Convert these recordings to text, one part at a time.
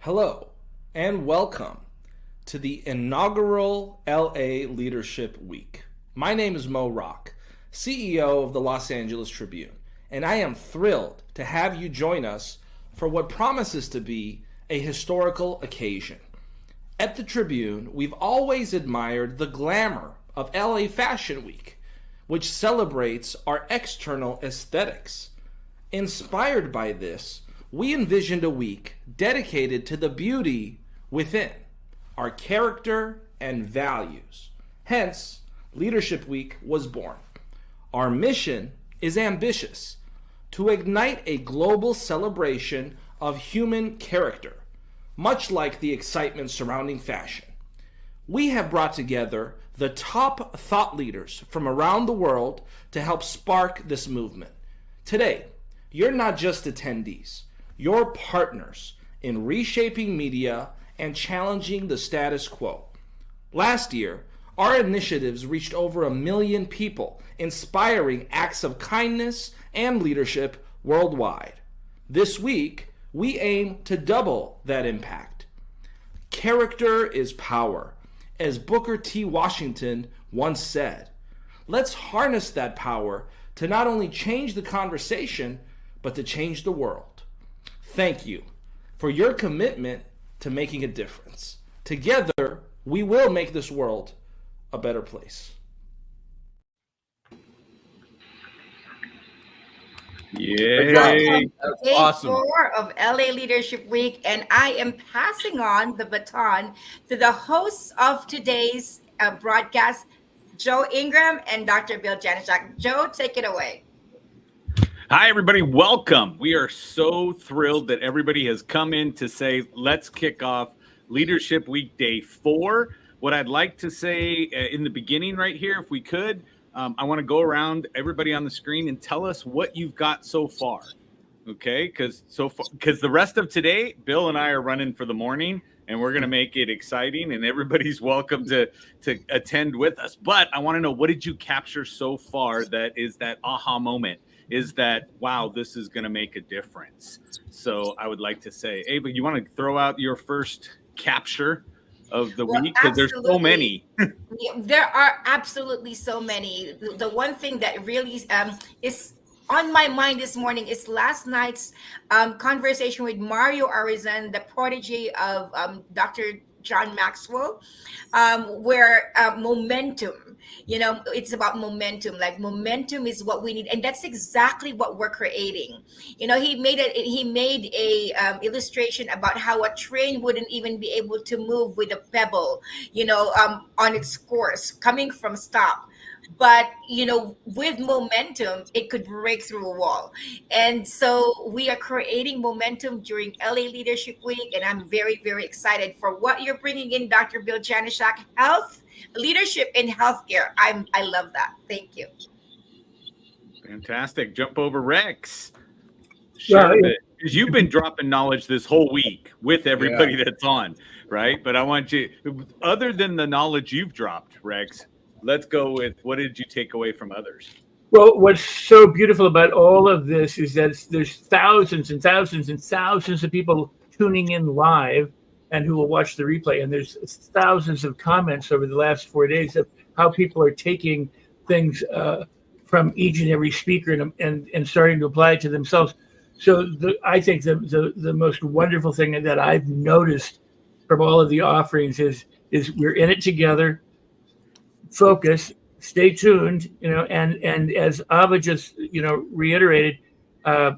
Hello, and welcome to the inaugural LA Leadership Week. My name is Mo Rock, CEO of the Los Angeles Tribune, and I am thrilled to have you join us for what promises to be a historical occasion. At the Tribune, we've always admired the glamour of LA Fashion Week, which celebrates our external aesthetics. Inspired by this, we envisioned a week dedicated to the beauty within, our character and values. Hence, Leadership Week was born. Our mission is ambitious: to ignite a global celebration of human character, much like the excitement surrounding fashion. We have brought together the top thought leaders from around the world to help spark this movement. Today, you're not just attendees. You're partners in reshaping media and challenging the status quo. Last year, our initiatives reached over 1 million people, inspiring acts of kindness and leadership worldwide. This week, we aim to double that impact. Character is power, as Booker T. Washington once said. Let's harness that power to not only change the conversation, but to change the world. Thank you for your commitment to making a difference. Together, we will make this world a better place. Yay! Day Awesome. 4 of LA Leadership Week, and I am passing on the baton to the hosts of today's broadcast, Joe Ingram and Dr. Bill Janishak. Joe, take it away. Hi, everybody. Welcome. We are so thrilled that everybody has come in to say, let's kick off Leadership Week Day 4. What I'd like to say in the beginning right here, if we could, I want to go around everybody on the screen and tell us what you've got so far. Okay? Because the rest of today, Bill and I are running for the morning, and we're going to make it exciting, and everybody's welcome to attend with us. But I want to know, what did you capture so far that is that aha moment? Is that, wow, this is going to make a difference? So I would like to say, Ava, you want to throw out your first capture of the week? Because there's so many. There are absolutely so many. The one thing that really is on my mind this morning is last night's conversation with Mario Arizan, the protege of Dr. John Maxwell, where momentum, it's about momentum. Like, momentum is what we need, and that's exactly what we're creating. He made a illustration about how a train wouldn't even be able to move with a pebble, on its course coming from stop. But, with momentum, it could break through a wall. And so we are creating momentum during LA Leadership Week. And I'm very, very excited for what you're bringing in, Dr. Bill Janishak. Leadership in healthcare. I love that. Thank you. Fantastic. Jump over, Rex. Share it. Because you've been dropping knowledge this whole week with everybody that's on, right? But I want you, other than the knowledge you've dropped, Rex, let's go with, what did you take away from others? Well, what's so beautiful about all of this is that there's thousands and thousands and thousands of people tuning in live and who will watch the replay. And there's thousands of comments over the last 4 days of how people are taking things from each and every speaker and starting to apply it to themselves. So I think the most wonderful thing that I've noticed from all of the offerings is we're in it together. Focus, stay tuned, and as Ava just, reiterated,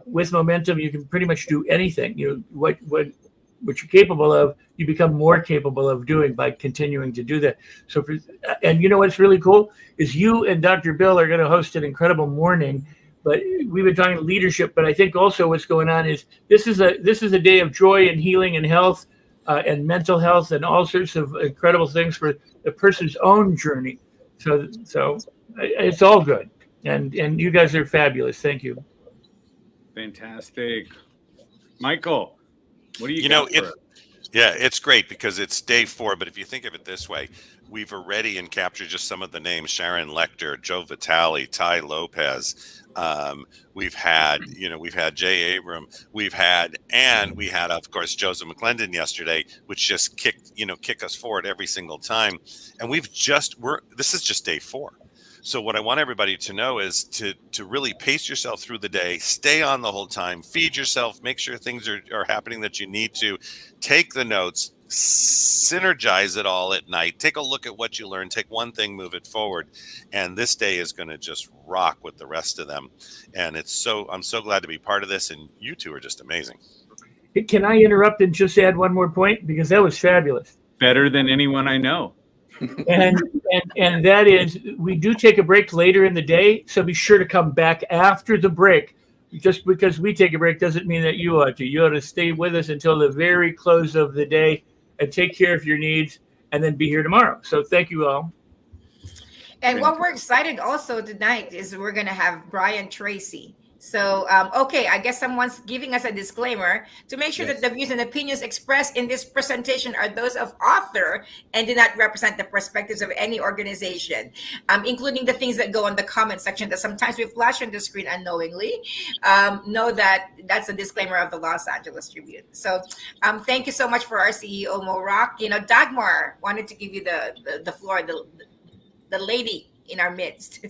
with momentum, you can pretty much do anything. What you're capable of, you become more capable of doing by continuing to do that. So, what's really cool is you and Dr. Bill are going to host an incredible morning. But we've been talking leadership, but I think also what's going on is this is a day of joy and healing and health and mental health and all sorts of incredible things for the person's own journey. So it's all good, and you guys are fabulous. Thank you. Fantastic, Michael. What do you? Yeah, it's great because it's day 4. But if you think of it this way, we've already captured just some of the names: Sharon Lecter, Joe Vitale, Ty Lopez. We've had Jay Abram. We had, of course, Joseph McClendon yesterday, which just kick us forward every single time. And this is just day 4. So what I want everybody to know is to really pace yourself through the day, stay on the whole time, feed yourself, make sure things are happening that you need to, take the notes, synergize it all at night, take a look at what you learned, take one thing, move it forward. And this day is going to just rock with the rest of them. And I'm so glad to be part of this. And you two are just amazing. Can I interrupt and just add one more point? Because that was fabulous. Better than anyone I know. And that is, we do take a break later in the day, so be sure to come back after the break. Just because we take a break doesn't mean that you ought to. You ought to stay with us until the very close of the day and take care of your needs, and then be here tomorrow. So thank you all. And what we're excited also tonight is we're going to have Brian Tracy. So, okay, I guess someone's giving us a disclaimer to make sure that the views and opinions expressed in this presentation are those of author and do not represent the perspectives of any organization, including the things that go on the comment section that sometimes we flash on the screen unknowingly. Know that that's a disclaimer of the Los Angeles Tribune. So thank you so much for our CEO, Mo Rock. Dagmar wanted to give you the floor, the lady in our midst.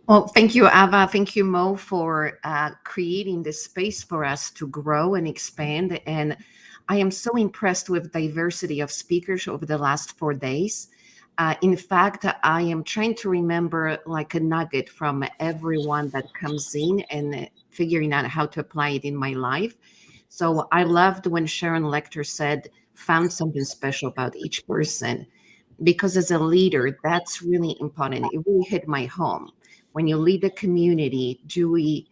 Well, thank you, Ava. Thank you, Mo, for creating this space for us to grow and expand. And I am so impressed with diversity of speakers over the last 4 days. In fact, I am trying to remember like a nugget from everyone that comes in and figuring out how to apply it in my life. So I loved when Sharon Lecter said, found something special about each person, because as a leader, that's really important. It really hit my home. When you lead a community, do we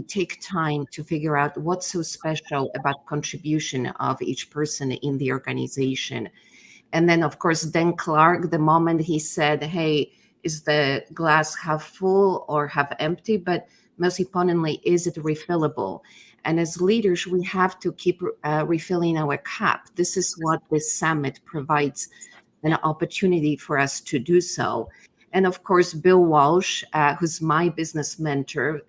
take time to figure out what's so special about contribution of each person in the organization? And then, of course, Dan Clark, the moment he said, hey, is the glass half full or half empty? But most importantly, is it refillable? And as leaders, we have to keep refilling our cup. This is what this summit provides an opportunity for us to do so. And of course, Bill Walsh, who's my business mentor,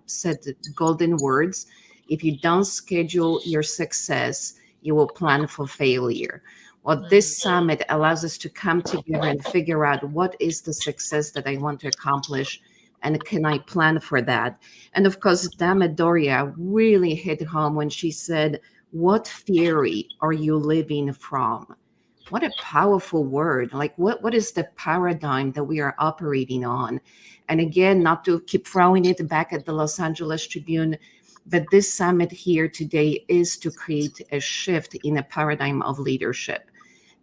said the golden words: if you don't schedule your success, you will plan for failure. Well, this summit allows us to come together and figure out what is the success that I want to accomplish, and can I plan for that? And of course, Dama Doria really hit home when she said, what theory are you living from? What a powerful word. Like, what is the paradigm that we are operating on? And again, not to keep throwing it back at the Los Angeles Tribune, but this summit here today is to create a shift in a paradigm of leadership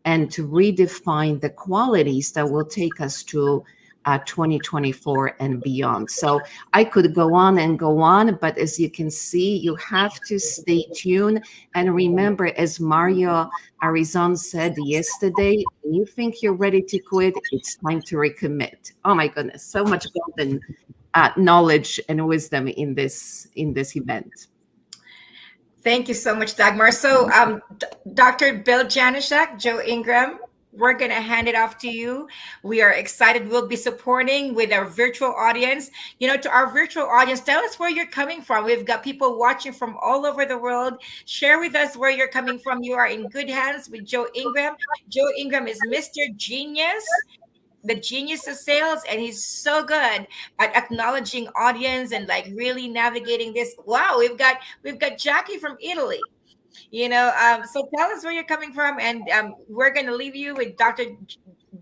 and to redefine the qualities that will take us to 2024 and beyond. So I could go on and go on, but as you can see, you have to stay tuned. And remember, as Mario Arizon said yesterday, when you think you're ready to quit, it's time to recommit. Oh my goodness, so much golden knowledge and wisdom in this event. Thank you so much, Dagmar. So Dr. Bill Janishak, Joe Ingram, we're going to hand it off to you. We are excited. We'll be supporting with our virtual audience. To our virtual audience, tell us where you're coming from. We've got people watching from all over the world. Share with us where you're coming from. You are in good hands with Joe Ingram. Joe Ingram is Mr. Genius, the genius of sales, and he's so good at acknowledging audience and like really navigating this. Wow, we've got Jackie from Italy. So tell us where you're coming from, and we're going to leave you with Dr.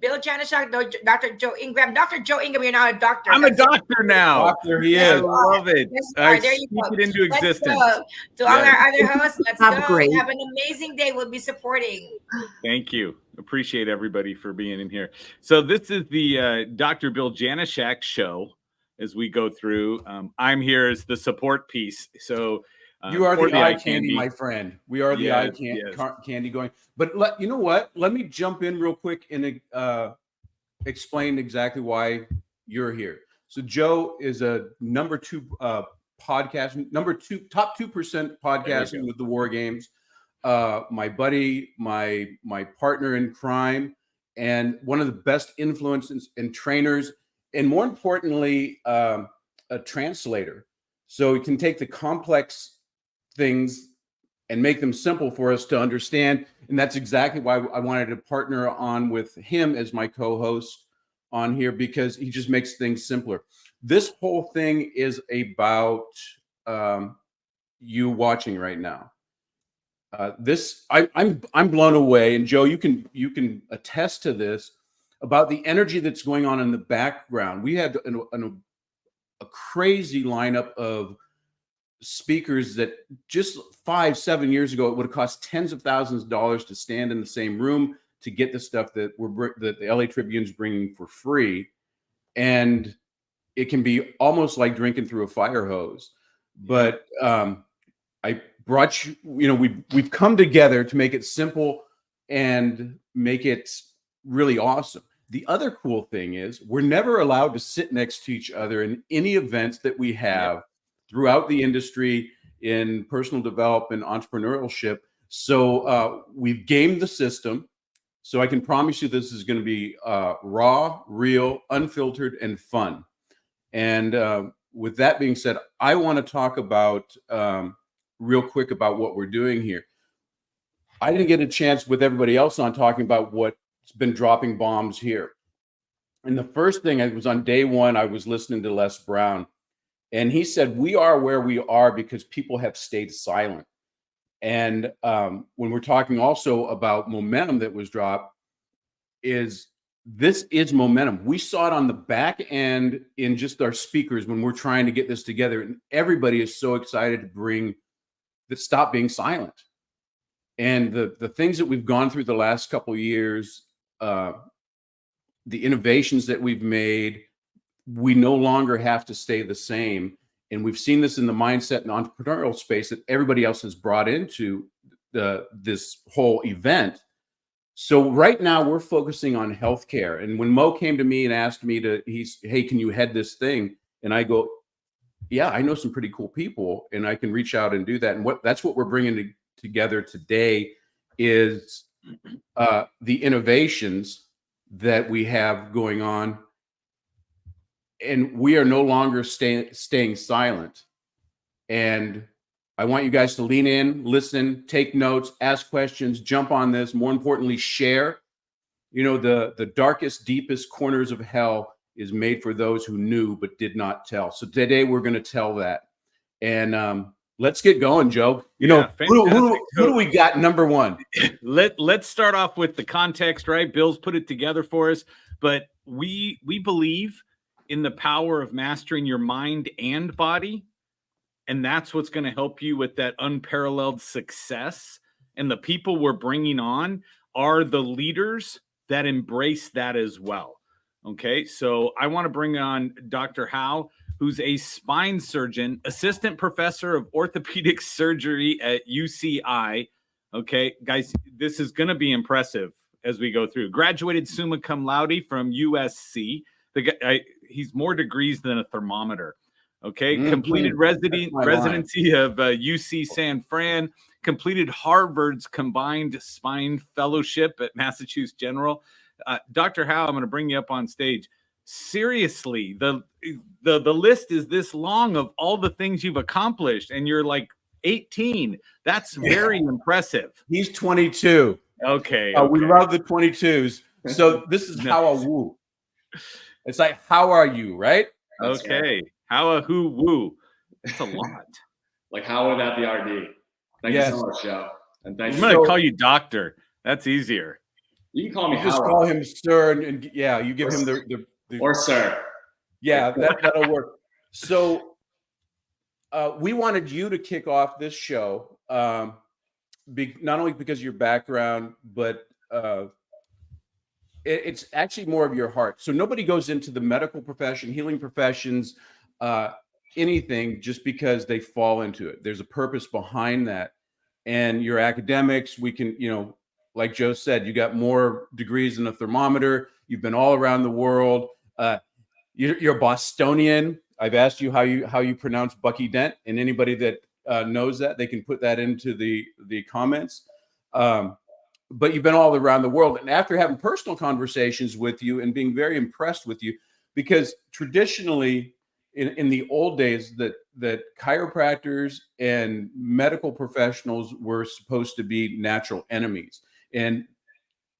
Bill Janishak, Dr. Joe Ingram. Dr. Joe Ingram, you're not a doctor. I'm a doctor now. Doctor, he is. I love it. There you go. It into existence. Let's go. To all our other hosts, let's go. Great. Have an amazing day. We'll be supporting. Thank you. Appreciate everybody for being in here. So this is the Dr. Bill Janishak show as we go through. I'm here as the support piece. So you are the eye candy, my friend. We are the eye candy going. But you know what? Let me jump in real quick and explain exactly why you're here. So Joe is a number 2 podcast, top 2% podcasting with the War Games. my buddy, my partner in crime, and one of the best influences and trainers, and more importantly, a translator. So he can take the complex things and make them simple for us to understand. And that's exactly why I wanted to partner on with him as my co-host on here, because he just makes things simpler. This whole thing is about you watching right now. I'm blown away, and Joe, you can attest to this, about the energy that's going on in the background. We had a crazy lineup of speakers that just 5-7 years ago, it would have cost tens of thousands of dollars to stand in the same room to get the stuff that the LA Tribune's bringing for free. And it can be almost like drinking through a fire hose. But I brought you, we've come together to make it simple and make it really awesome. The other cool thing is we're never allowed to sit next to each other in any events that we have throughout the industry in personal development, entrepreneurship. So we've gamed the system. So I can promise you this is going to be raw, real, unfiltered, and fun. And with that being said, I want to talk about real quick about what we're doing here. I didn't get a chance with everybody else on talking about what's been dropping bombs here. And the first thing, I was on day one, I was listening to Les Brown, and he said, we are where we are because people have stayed silent. And when we're talking also about momentum that was dropped, this is momentum. We saw it on the back end in just our speakers when we're trying to get this together. And everybody is so excited to stop being silent. And the things that we've gone through the last couple of years, the innovations that we've made, we no longer have to stay the same. And we've seen this in the mindset and entrepreneurial space that everybody else has brought into this whole event. So right now we're focusing on healthcare. And when Mo came to me and asked me hey, can you head this thing? And I go, yeah, I know some pretty cool people and I can reach out and do that. And that's what we're bringing together today is the innovations that we have going on. And we are no longer staying silent. And I want you guys to lean in, listen, take notes, ask questions, jump on this. More importantly, share. The darkest, deepest corners of hell is made for those who knew but did not tell. So today we're going to tell that. And let's get going, Joe. Who do we got number one? Let's start off with the context, right? Bill's put it together for us, but we believe in the power of mastering your mind and body. And that's what's going to help you with that unparalleled success. And the people we're bringing on are the leaders that embrace that as well. Okay, so I want to bring on Dr. Howe, who's a spine surgeon, assistant professor of orthopedic surgery at UCI. Okay, guys, this is going to be impressive as we go through. Graduated summa cum laude from USC. He's more degrees than a thermometer. Okay, completed residency of UC San Fran, completed Harvard's combined spine fellowship at Massachusetts General. Dr. Howe, I'm going to bring you up on stage. Seriously, the list is this long of all the things you've accomplished, and you're like 18. That's very impressive. He's 22. Okay. We love the 22s. So this is how a woo. It's like, how are you, right? That's okay. Right. How a who woo. It's a lot. Like how without the RD. Thank you so much, Joe. And thank I'm going to call you doctor. That's easier. You can call me just call him sir, and you give him the or sir. Yeah, that'll work. So we wanted you to kick off this show, not only because of your background, but it's actually more of your heart. So nobody goes into the medical profession, healing professions, anything just because they fall into it. There's a purpose behind that. And your academics, we can, like Joe said, you got more degrees than a thermometer. You've been all around the world. You're Bostonian. I've asked you how you pronounce Bucky Dent, and anybody that knows that, they can put that into the comments. But you've been all around the world, and after having personal conversations with you and being very impressed with you, because traditionally in the old days that chiropractors and medical professionals were supposed to be natural enemies, and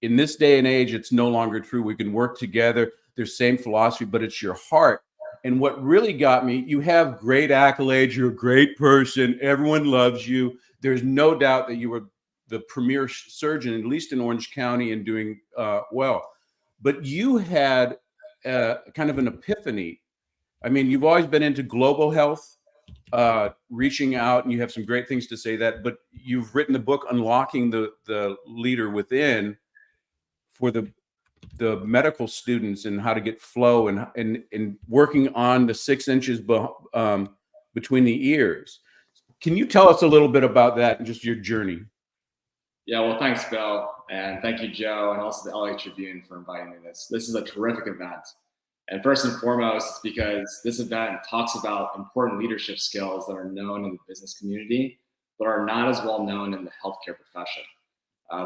in this day and age, it's no longer true. We can work together. There's same philosophy, but it's your heart. And what really got me, you have great accolades. You're a great person. Everyone loves you. There's no doubt that you were the premier surgeon, at least in Orange County, and doing well. But you had kind of an epiphany. I mean, you've always been into global health, reaching out, and you have some great things to say that, but you've written the book, Unlocking the Leader Within, for the medical students, and how to get flow, and working on the 6 inches between the ears. Can you tell us a little bit about that and just your journey? Yeah, well, thanks, Bill. And thank you, Joe, and also the LA Tribune for inviting me to this. This is a terrific event. And first and foremost, it's because this event talks about important leadership skills that are known in the business community, but are not as well known in the healthcare profession.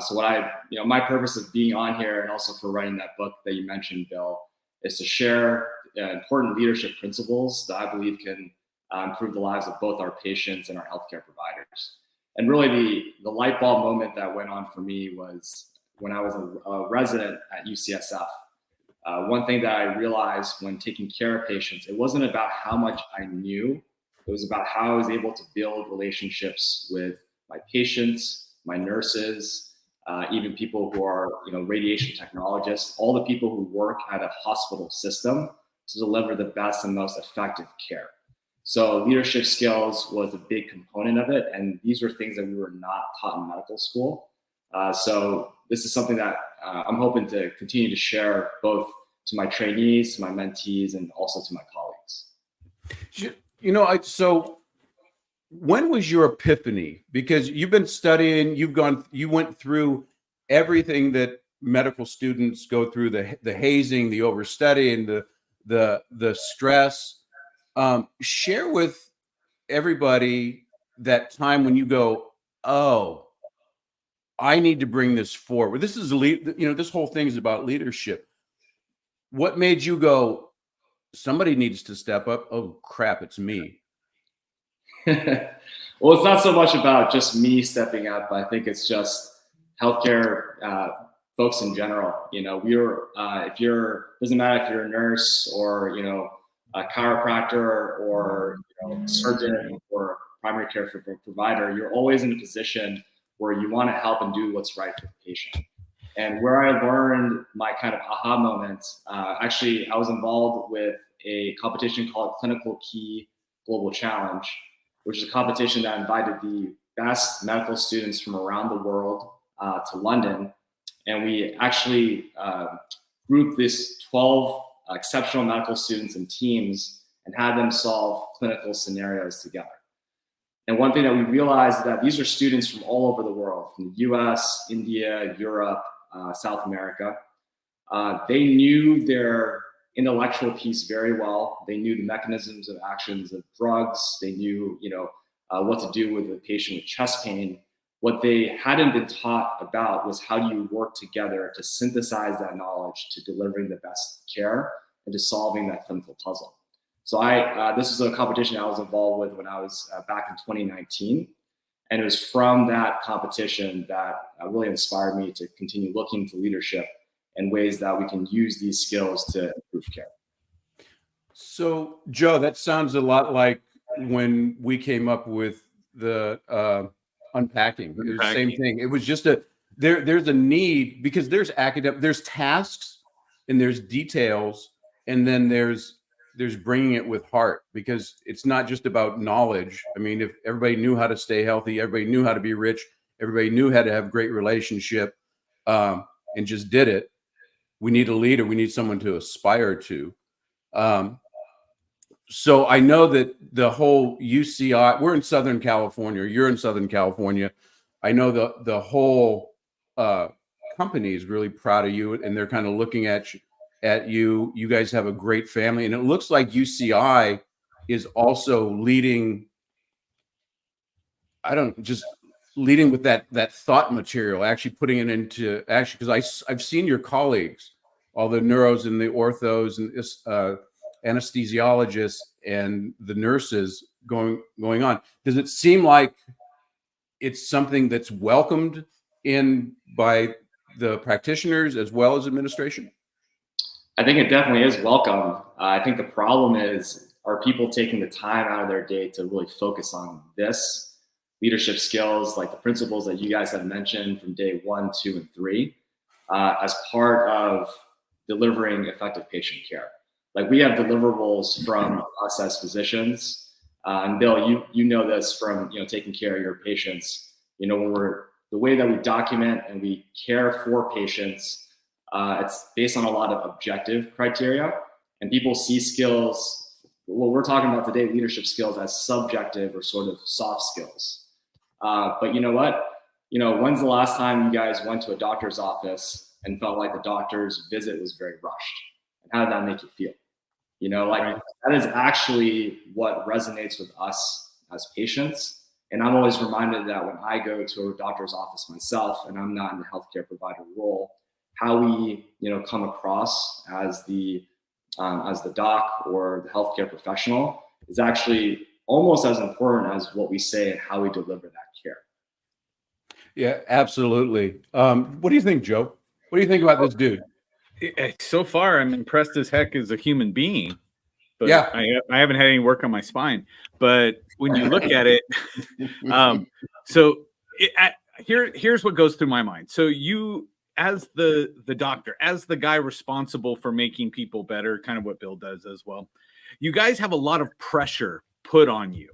So my purpose of being on here, and also for writing that book that you mentioned, Bill, is to share important leadership principles that I believe can improve the lives of both our patients and our healthcare providers. And really the light bulb moment that went on for me was when I was a resident at UCSF. One thing that I realized when taking care of patients, it wasn't about how much I knew. It was about how I was able to build relationships with my patients, my nurses, even people who are, radiation technologists, all the people who work at a hospital system to deliver the best and most effective care. So leadership skills was a big component of it. And these were things that we were not taught in medical school. So this is something that I'm hoping to continue to share both to my trainees, to my mentees, and also to my colleagues. So when was your epiphany? Because you've been studying, you went through everything that medical students go through, the hazing, the overstudying, the stress. Share with everybody that time when you go, oh, I need to bring this forward. This is this whole thing is about leadership. What made you go, somebody needs to step up? Oh crap, it's me. Well, it's not so much about just me stepping up. I think it's just healthcare folks in general. Doesn't matter if you're a nurse or, a chiropractor or surgeon or primary care provider, you're always in a position where you want to help and do what's right for the patient. And where I learned my kind of aha moments, actually, I was involved with a competition called Clinical Key Global Challenge, which is a competition that invited the best medical students from around the world to London. And we actually grouped this 12 exceptional medical students in teams and had them solve clinical scenarios together. And one thing that we realized is that these are students from all over the world, from the US, India, Europe, South America. They knew their intellectual piece very well. They knew the mechanisms of actions of drugs. They knew, what to do with a patient with chest pain. What they hadn't been taught about was how do you work together to synthesize that knowledge to delivering the best care and to solving that clinical puzzle. So this is a competition I was involved with when I was back in 2019. And it was from that competition that really inspired me to continue looking for leadership and ways that we can use these skills to improve care. So, Joe, that sounds a lot like when we came up with the unpacking. It was the same thing. It was just there's a need, because there's tasks and there's details, and then there's bringing it with heart, because it's not just about knowledge. I mean, if everybody knew how to stay healthy, everybody knew how to be rich, everybody knew how to have great relationship, and just did it, we need a leader. We need someone to aspire to. So I know that the whole UCI, we're in Southern California, you're in Southern California. I know the whole company is really proud of you, and they're kind of looking at you. You guys have a great family, and it looks like UCI is also leading I don't just leading with that thought material, actually putting it into action, because I've seen your colleagues, all the neuros and the orthos and anesthesiologists and the nurses going on. Does it seem like it's something that's welcomed in by the practitioners as well as administration? I think it definitely is welcome. I think the problem is, are people taking the time out of their day to really focus on this leadership skills, like the principles that you guys have mentioned from day 1, 2, and 3, as part of delivering effective patient care? Like, we have deliverables from us as physicians, and Bill, you know this from taking care of your patients. When the way that we document and we care for patients, it's based on a lot of objective criteria, and people see skills. What we're talking about today, leadership skills, as subjective or sort of soft skills. But you know what? When's the last time you guys went to a doctor's office and felt like the doctor's visit was very rushed? And how did that make you feel? That is actually what resonates with us as patients. And I'm always reminded that when I go to a doctor's office myself, and I'm not in the healthcare provider role, how we come across as the doc or the healthcare professional is actually almost as important as what we say and how we deliver that care. Yeah, absolutely. What do you think, Joe? What do you think about this dude? So far, I'm impressed as heck as a human being, but yeah, I haven't had any work on my spine. But when you look at it, here's what goes through my mind. So you, as the doctor, as the guy responsible for making people better, kind of what Bill does as well, you guys have a lot of pressure put on you,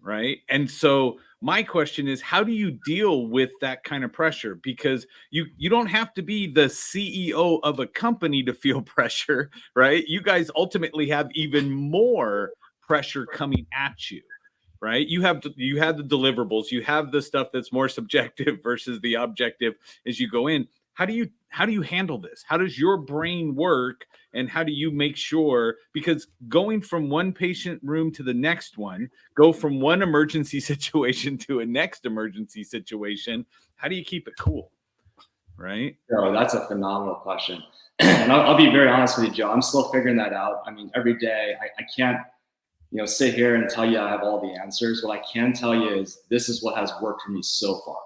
right? And so my question is, how do you deal with that kind of pressure? Because you don't have to be the CEO of a company to feel pressure, right? You guys ultimately have even more pressure coming at you, right? You have the deliverables, you have the stuff that's more subjective versus the objective as you go in. How do you handle this? How does your brain work? And how do you make sure, because going from one patient room to the next one, go from one emergency situation to a next emergency situation, how do you keep it cool? Right? Oh, that's a phenomenal question. And I'll be very honest with you, Joe. I'm still figuring that out. I mean, every day I can't, sit here and tell you I have all the answers. What I can tell you is this is what has worked for me so far.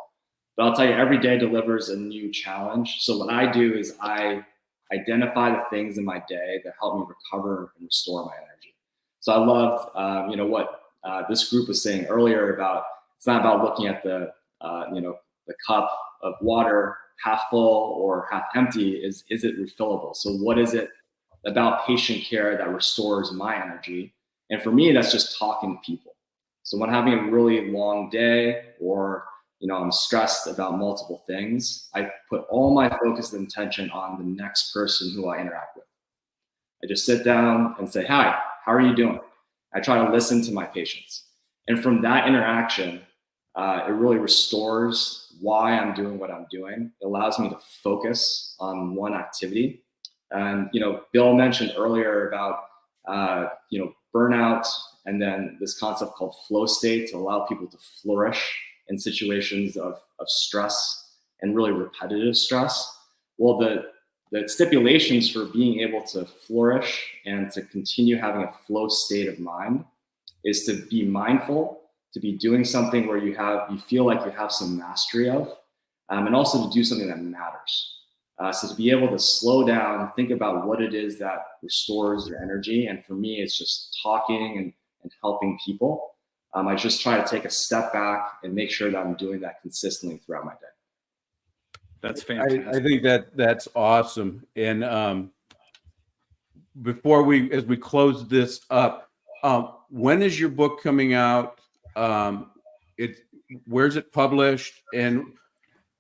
But I'll tell you, every day delivers a new challenge. So what I do is I identify the things in my day that help me recover and restore my energy. So I love, what this group was saying earlier about, it's not about looking at the cup of water half full or half empty. Is it refillable? So what is it about patient care that restores my energy? And for me, that's just talking to people. So when having a really long day, or I'm stressed about multiple things, I put all my focus and attention on the next person who I interact with. I just sit down and say, hi, how are you doing? I try to listen to my patients. And from that interaction, it really restores why I'm doing what I'm doing. It allows me to focus on one activity. And, Bill mentioned earlier about, burnout, and then this concept called flow state to allow people to flourish in situations of stress and really repetitive stress. Well, the stipulations for being able to flourish and to continue having a flow state of mind is to be mindful, to be doing something where you feel like you have some mastery of, and also to do something that matters. So to be able to slow down, think about what it is that restores your energy. And for me, it's just talking and helping people. I just try to take a step back and make sure that I'm doing that consistently throughout my day. That's fantastic. I think that's awesome. And as we close this up, when is your book coming out? Where's it published? And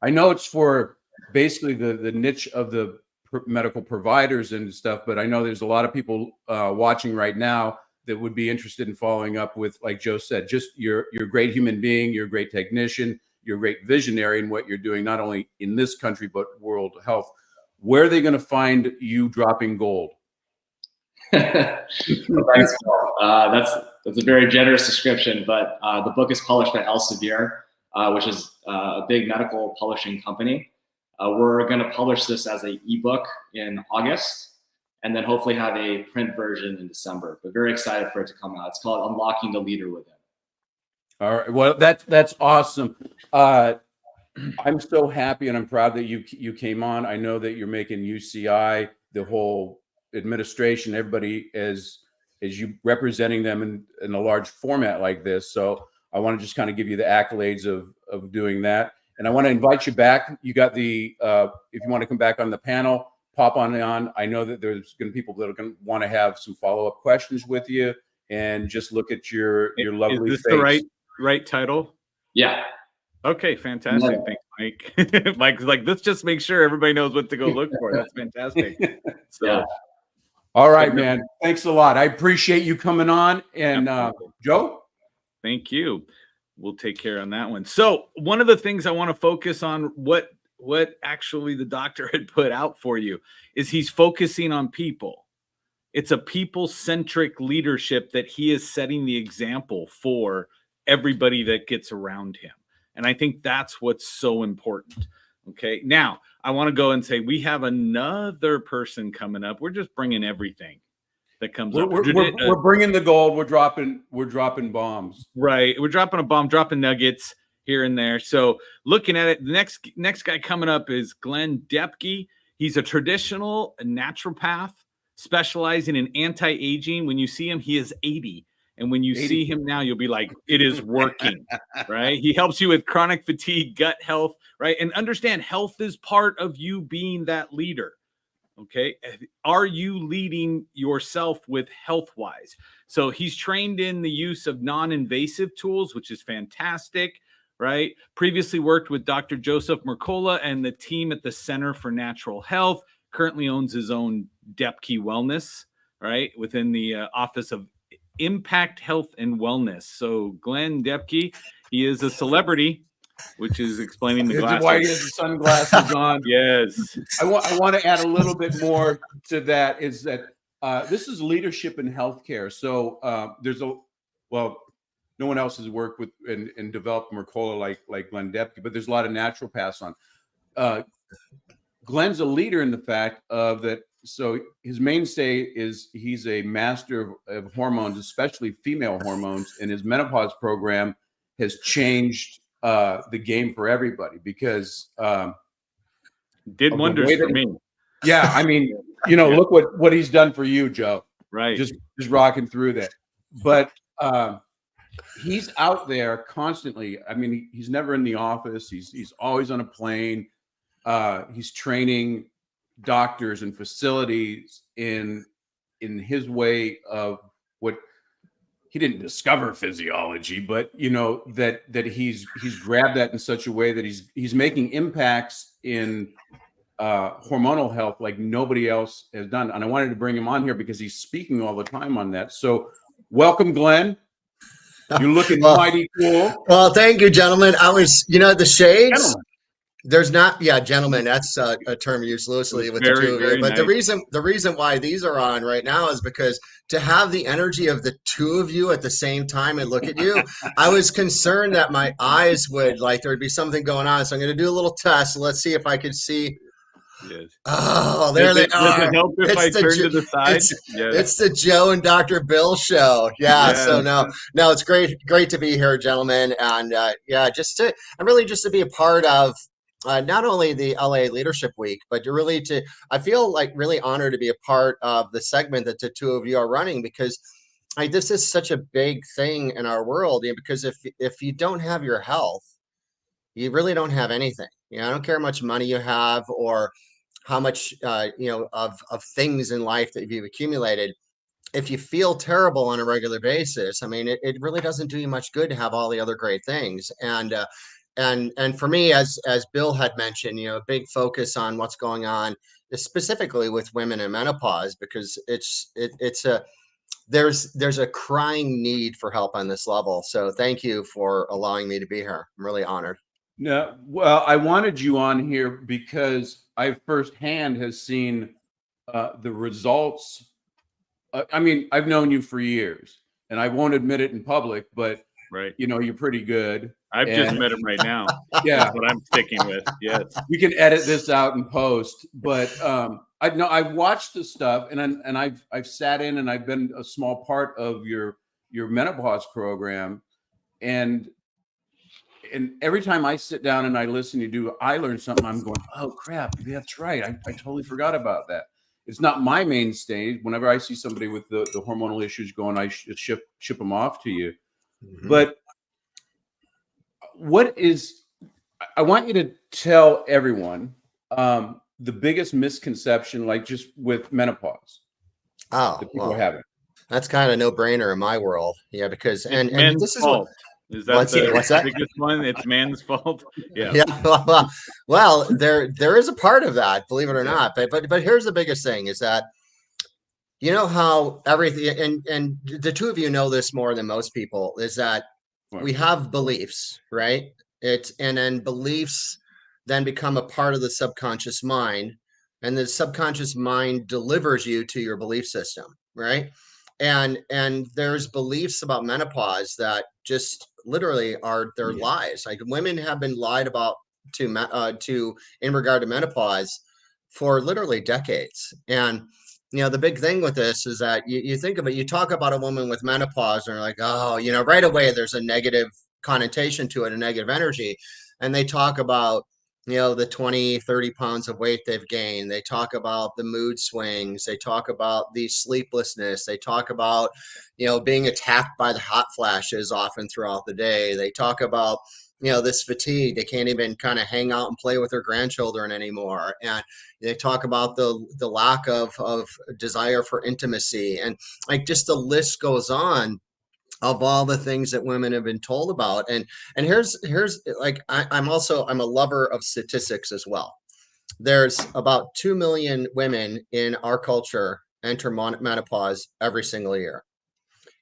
I know it's for basically the niche of the medical providers and stuff, but I know there's a lot of people watching right now that would be interested in following up with, like Joe said, just you're a great human being, you're a great technician, you're a great visionary in what you're doing, not only in this country, but world health. Where are they going to find you dropping gold? Thanks, Paul. That's That's a very generous description, but the book is published by Elsevier, which is a big medical publishing company. We're going to publish this as an ebook in August, and then hopefully have a print version in December. But very excited for it to come out. It's called Unlocking the Leader Within. All right. Well, that's awesome. I'm so happy and I'm proud that you came on. I know that you're making UCI, the whole administration, everybody as you representing them in a large format like this. So I want to just kind of give you the accolades of doing that. And I want to invite you back. You got the if you want to come back on the panel, pop on. I know that there's going to be people that are going to want to have some follow-up questions with you and just look at your lovely face. Is this the right title? Yeah. Okay, fantastic. Yeah. Thanks, Mike. Mike's like, let's just make sure everybody knows what to go look for. That's fantastic. So, yeah. All right, man. Thanks a lot. I appreciate you coming on. And Joe? Thank you. We'll take care on that one. So one of the things I want to focus on, what actually the doctor had put out for you, is he's focusing on people. It's a people-centric leadership that he is setting the example for everybody that gets around him. And I think that's what's so important. Okay. Now I want to go and say, we have another person coming up. We're just bringing everything that comes up. We're bringing the gold. We're dropping bombs. Right. We're dropping a bomb, dropping nuggets here and there. So looking at it, the next guy coming up is Glen Deppi. He's a traditional naturopath specializing in anti-aging. When you see him, he is 80. And when you see him now, you'll be like, it is working, right? He helps you with chronic fatigue, gut health, right? And understand, health is part of you being that leader, okay? Are you leading yourself with health-wise? So he's trained in the use of non-invasive tools, which is fantastic, right? Previously worked with Dr. Joseph Mercola and the team at the Center for Natural Health, currently owns his own Deppi Wellness, right? Within the Office of Impact Health and Wellness. So Glen Deppi, he is a celebrity, which is explaining the glasses. Why he has the sunglasses on. Yes. I want to add a little bit more to that, is that this is leadership in healthcare. So no one else has worked with and developed Mercola like Glen Deppi, but there's a lot of naturopaths on. Glen's a leader in the fact of that. So his mainstay is he's a master of hormones, especially female hormones, and his menopause program has changed the game for everybody because did wonders for me. Yeah, I mean, look what he's done for you, Joe. Right, just rocking through that. But he's out there constantly. I mean, he's never in the office. He's always on a plane. He's training doctors and facilities in his way of what he didn't discover physiology, but that he's grabbed that in such a way that he's making impacts in hormonal health like nobody else has done. And I wanted to bring him on here because he's speaking all the time on that. So welcome, Glen. You're looking mighty cool. Well, thank you, gentlemen. I was, the shades. Gentlemen. There's not, gentlemen. That's a term used loosely with the two of you. But nice. the reason why these are on right now is because to have the energy of the two of you at the same time and look at you, I was concerned that my eyes would there'd be something going on. So I'm going to do a little test. Let's see if I could see. Yes. Oh, there they are. Does it help if I turn to the side? It's the Joe and Dr. Bill show. Yeah. So no, it's great to be here, gentlemen, and just to be a part of. Not only the LA Leadership Week, but I feel like really honored to be a part of the segment that the two of you are running, because this is such a big thing in our world. Because if you don't have your health, you really don't have anything. I don't care how much money you have or how much of things in life that you've accumulated. If you feel terrible on a regular basis, I mean, it really doesn't do you much good to have all the other great things. And for me, as Bill had mentioned, a big focus on what's going on specifically with women in menopause, because there's a crying need for help on this level. So thank you for allowing me to be here. I'm really honored. No, well, I wanted you on here because I firsthand has seen the results. I mean, I've known you for years, and I won't admit it in public, but right, you're pretty good. I've just met him right now. Yeah, that's what I'm sticking with. Yes, we can edit this out in post, but I've watched the stuff, and I've sat in, and I've been a small part of your menopause program, and every time I sit down and I listen, I learn something. I'm going, oh crap, that's right. I totally forgot about that. It's not my mainstay. Whenever I see somebody with the hormonal issues going, I ship them off to you. Mm-hmm. But I want you to tell everyone the biggest misconception, like just with menopause. That people are having. That's kind of a no-brainer in my world. Yeah, because and this is what. Is that what's that? Biggest one? It's man's fault. Yeah. Yeah. Well, there is a part of that, believe it or not. But here's the biggest thing is that how everything and the two of you know this more than most people is that we have beliefs, right? And then beliefs then become a part of the subconscious mind, and the subconscious mind delivers you to your belief system, right? And there's beliefs about menopause that just literally are lies. Like women have been lied about to in regard to menopause for literally decades. And the big thing with this is that you think of it, you talk about a woman with menopause and they're like, oh, right away there's a negative connotation to it, a negative energy. And they talk about the 20, 30 pounds of weight they've gained. They talk about the mood swings. They talk about the sleeplessness. They talk about, being attacked by the hot flashes often throughout the day. They talk about, this fatigue. They can't even kind of hang out and play with their grandchildren anymore. And they talk about the lack of desire for intimacy. And like just the list goes on of all the things that women have been told about. And here's like, I'm a lover of statistics as well. There's about 2 million women in our culture enter menopause every single year.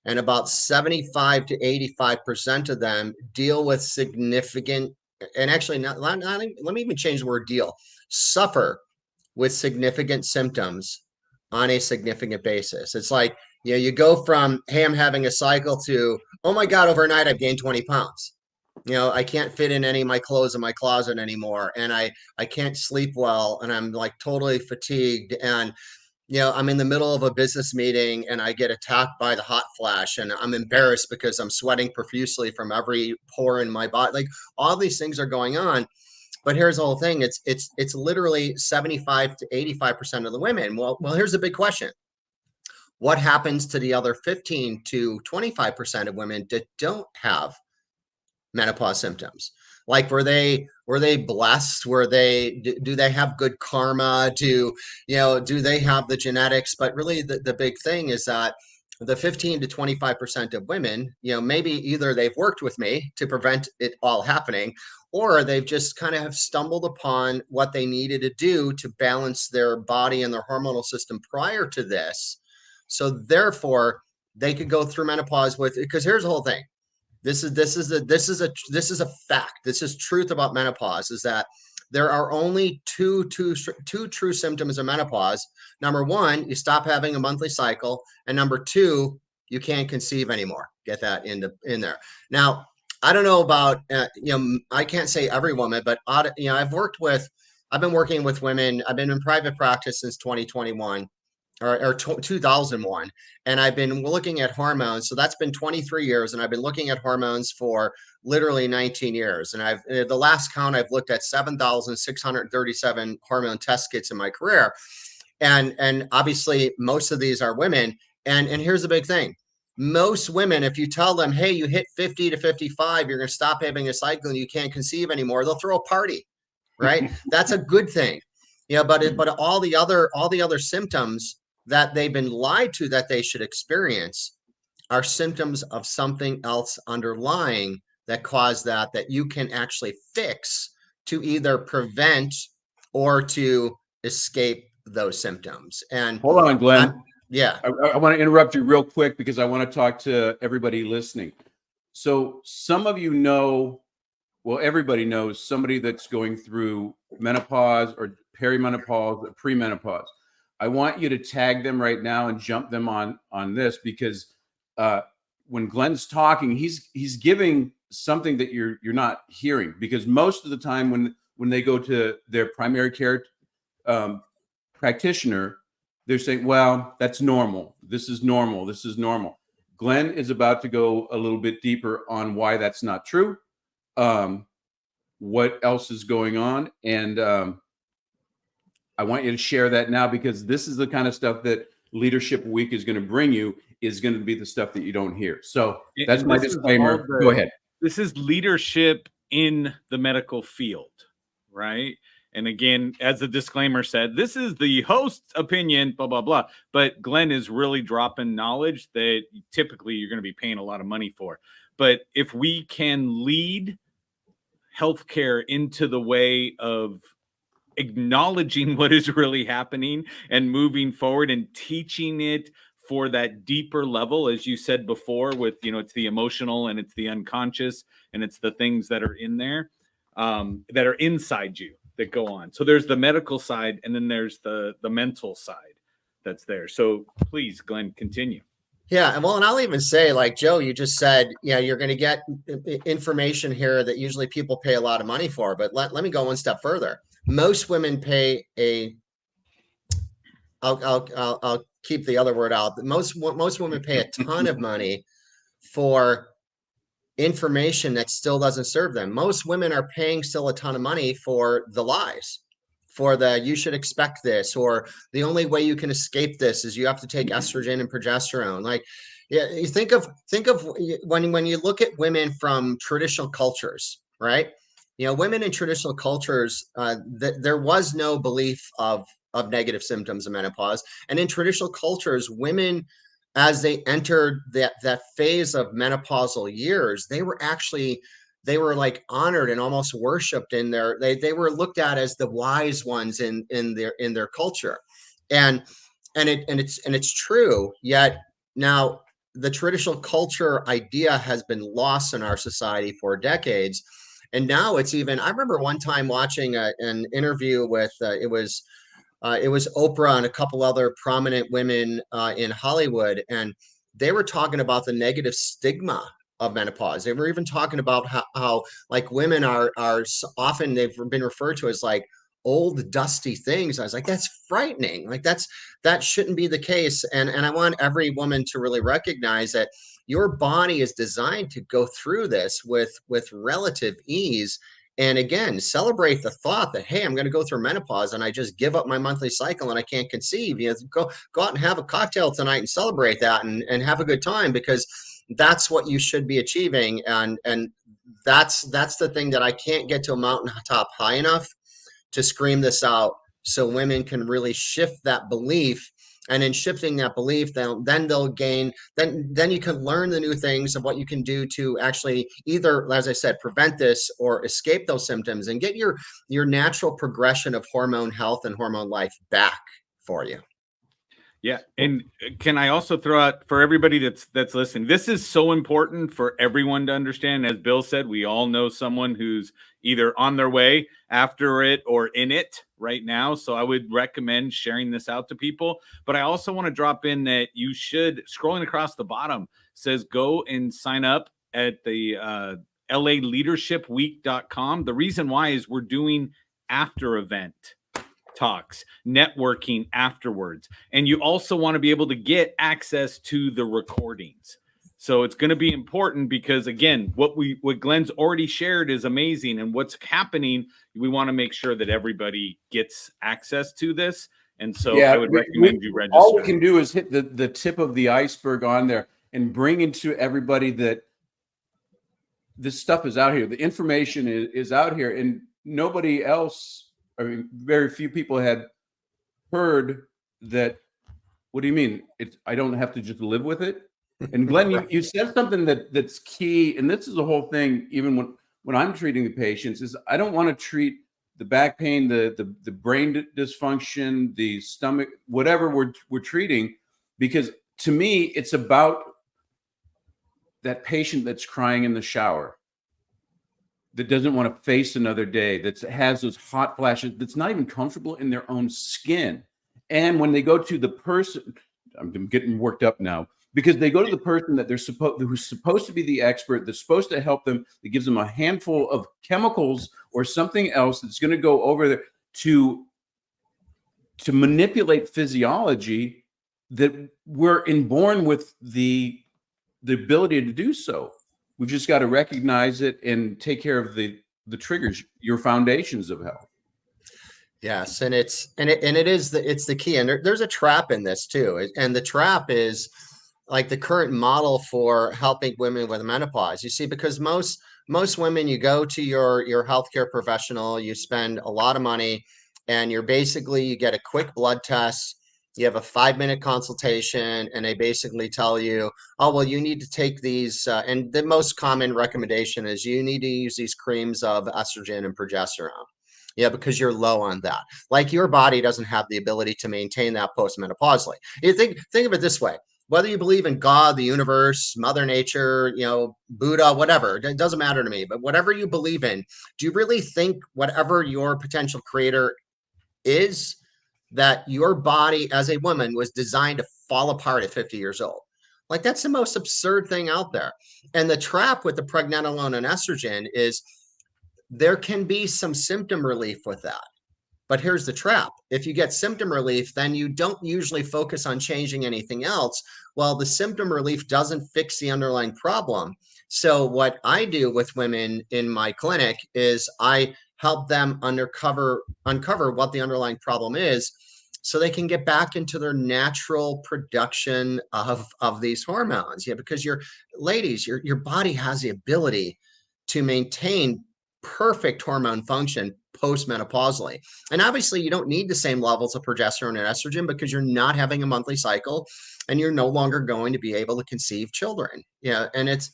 And about 75 to 85% of them deal with significant, and actually let me even change the word deal, suffer with significant symptoms on a significant basis. It's like, you go from, hey, I'm having a cycle to, oh my God, overnight I've gained 20 pounds. I can't fit in any of my clothes in my closet anymore. And I can't sleep well. And I'm like totally fatigued. And, I'm in the middle of a business meeting and I get attacked by the hot flash and I'm embarrassed because I'm sweating profusely from every pore in my body. Like all these things are going on. But here's the whole thing. It's literally 75 to 85% of the women. Well, here's the big question. What happens to the other 15 to 25% of women that don't have menopause symptoms? Like, were they blessed? Do they have good karma? Do they have the genetics? But really the big thing is that the 15 to 25% of women, maybe either they've worked with me to prevent it all happening, or they've just kind of have stumbled upon what they needed to do to balance their body and their hormonal system prior to this. So therefore they could go through menopause because here's the whole thing. This is a fact. This is truth about menopause, is that there are only two true symptoms of menopause. Number one, you stop having a monthly cycle. And number two, you can't conceive anymore. Get that in there. Now, I don't know about, I can't say every woman, but, I've been working with women. I've been in private practice since 2021. Or 2001, and I've been looking at hormones. So that's been 23 years, and I've been looking at hormones for literally 19 years. And the last count, I've looked at 7,637 hormone test kits in my career, and obviously most of these are women. And here's the big thing: most women, if you tell them, hey, you hit 50 to 55, you're going to stop having a cycle and you can't conceive anymore, they'll throw a party, right? That's a good thing. But all the other symptoms that they've been lied to that they should experience are symptoms of something else underlying that cause that you can actually fix to either prevent or to escape those symptoms. And hold on, Glenn. I want to interrupt you real quick because I want to talk to everybody listening. So some of everybody knows somebody that's going through menopause or perimenopause or premenopause. I want you to tag them right now and jump them on this because when Glen's talking, he's giving something that you're not hearing, because most of the time when they go to their primary care practitioner, they're saying, well, that's normal. This is normal. This is normal. Glen is about to go a little bit deeper on why that's not true, what else is going on. And I want you to share that now, because this is the kind of stuff that Leadership Week is going to bring you, is going to be the stuff that you don't hear. So that's my disclaimer. Go ahead. This is leadership in the medical field, right? And again, as the disclaimer said, this is the host's opinion, blah, blah, blah. But Glen is really dropping knowledge that typically you're going to be paying a lot of money for. But if we can lead healthcare into the way of acknowledging what is really happening and moving forward and teaching it for that deeper level, as you said before, with, it's the emotional and it's the unconscious and it's the things that are in there, that are inside you that go on. So there's the medical side, and then there's the mental side that's there. So please, Glen, continue. Yeah, and I'll even say, like Joe, you just said, you're going to get information here that usually people pay a lot of money for. But let me go one step further. Most women pay I'll keep the other word out. Most women pay a ton of money for information that still doesn't serve them. Most women are paying still a ton of money for the lies, for the you should expect this, or the only way you can escape this is you have to take estrogen and progesterone. Like, you think of when you look at women from traditional cultures, right? Women in traditional cultures, there was no belief of negative symptoms of menopause. And in traditional cultures, women, as they entered that phase of menopausal years, they were like honored and almost worshipped in they were looked at as the wise ones in their culture. And it's true. Yet now the traditional culture idea has been lost in our society for decades. And now it's even, I remember one time watching an interview with, it was Oprah and a couple other prominent women in Hollywood, and they were talking about the negative stigma of menopause. They were even talking about how like women are often, they've been referred to as like old dusty things. I was like, that's frightening. Like that shouldn't be the case. And I want every woman to really recognize that your body is designed to go through this with relative ease. And again, celebrate the thought that, hey, I'm going to go through menopause and I just give up my monthly cycle and I can't conceive. Go out and have a cocktail tonight and celebrate that and have a good time, because that's what you should be achieving. And that's the thing that I can't get to a mountaintop high enough to scream this out, so women can really shift that belief. And in shifting that belief, then they'll gain, then you can learn the new things of what you can do to actually either, as I said, prevent this or escape those symptoms and get your natural progression of hormone health and hormone life back for you. Yeah. And can I also throw out for everybody that's listening, this is so important for everyone to understand. As Bill said, we all know someone who's either on their way, after it, or in it right now. So I would recommend sharing this out to people. But I also want to drop in that you should, scrolling across the bottom, says go and sign up at the LAleadershipweek.com. The reason why is we're doing after event talks, networking afterwards. And you also want to be able to get access to the recordings. So it's going to be important because, again, what Glen's already shared is amazing. And what's happening, we want to make sure that everybody gets access to this. And so I would recommend you register. All we can do is hit the tip of the iceberg on there and bring into everybody that this stuff is out here. The information is out here, and nobody else, I mean, very few people had heard that. What do you mean? I don't have to just live with it? And Glen, you said something that's key, and this is the whole thing. Even when I'm treating the patients, is I don't want to treat the back pain, the brain dysfunction, the stomach, whatever we're treating, because to me it's about that patient that's crying in the shower, that doesn't want to face another day, that has those hot flashes, that's not even comfortable in their own skin. And when they go to the person, I'm getting worked up now. because they go to the person that who's supposed to be the expert, that's supposed to help them, that gives them a handful of chemicals or something else that's going to go over there to manipulate physiology that we're inborn with the ability to do so. We've just got to recognize it and take care of the triggers, your foundations of health. Yes, and it's the key, and there's a trap in this too, and the trap is like the current model for helping women with menopause. You see, because most women, you go to your healthcare professional, you spend a lot of money, and you get a quick blood test. You have a 5-minute consultation, and they basically tell you, oh, well, you need to take these. And the most common recommendation is you need to use these creams of estrogen and progesterone. Yeah, because you're low on that. Like your body doesn't have the ability to maintain that postmenopausally. You think of it this way. Whether you believe in God, the universe, Mother Nature, Buddha, whatever, it doesn't matter to me. But whatever you believe in, do you really think whatever your potential creator is, that your body as a woman was designed to fall apart at 50 years old? Like, that's the most absurd thing out there. And the trap with the pregnenolone and estrogen is there can be some symptom relief with that. But here's the trap. If you get symptom relief, then you don't usually focus on changing anything else. Well, the symptom relief doesn't fix the underlying problem. So what I do with women in my clinic is I help them uncover what the underlying problem is, so they can get back into their natural production of these hormones. Yeah, because your body has the ability to maintain perfect hormone function postmenopausally. And obviously you don't need the same levels of progesterone and estrogen, because you're not having a monthly cycle and you're no longer going to be able to conceive children. Yeah. And it's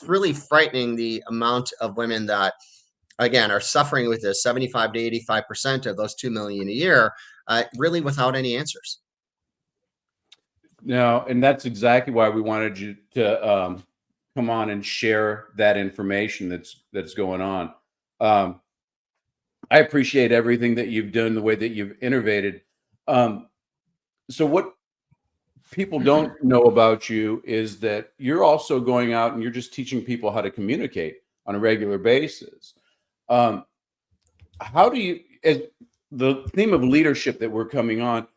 really frightening, the amount of women that, again, are suffering with this. 75 to 85% of those 2 million a year, really without any answers. No, and that's exactly why we wanted you to come on and share that information that's going on. I appreciate everything that you've done, the way that you've innovated. So what people don't know about you is that you're also going out and you're just teaching people how to communicate on a regular basis. How do you, as the theme of leadership that we're coming on,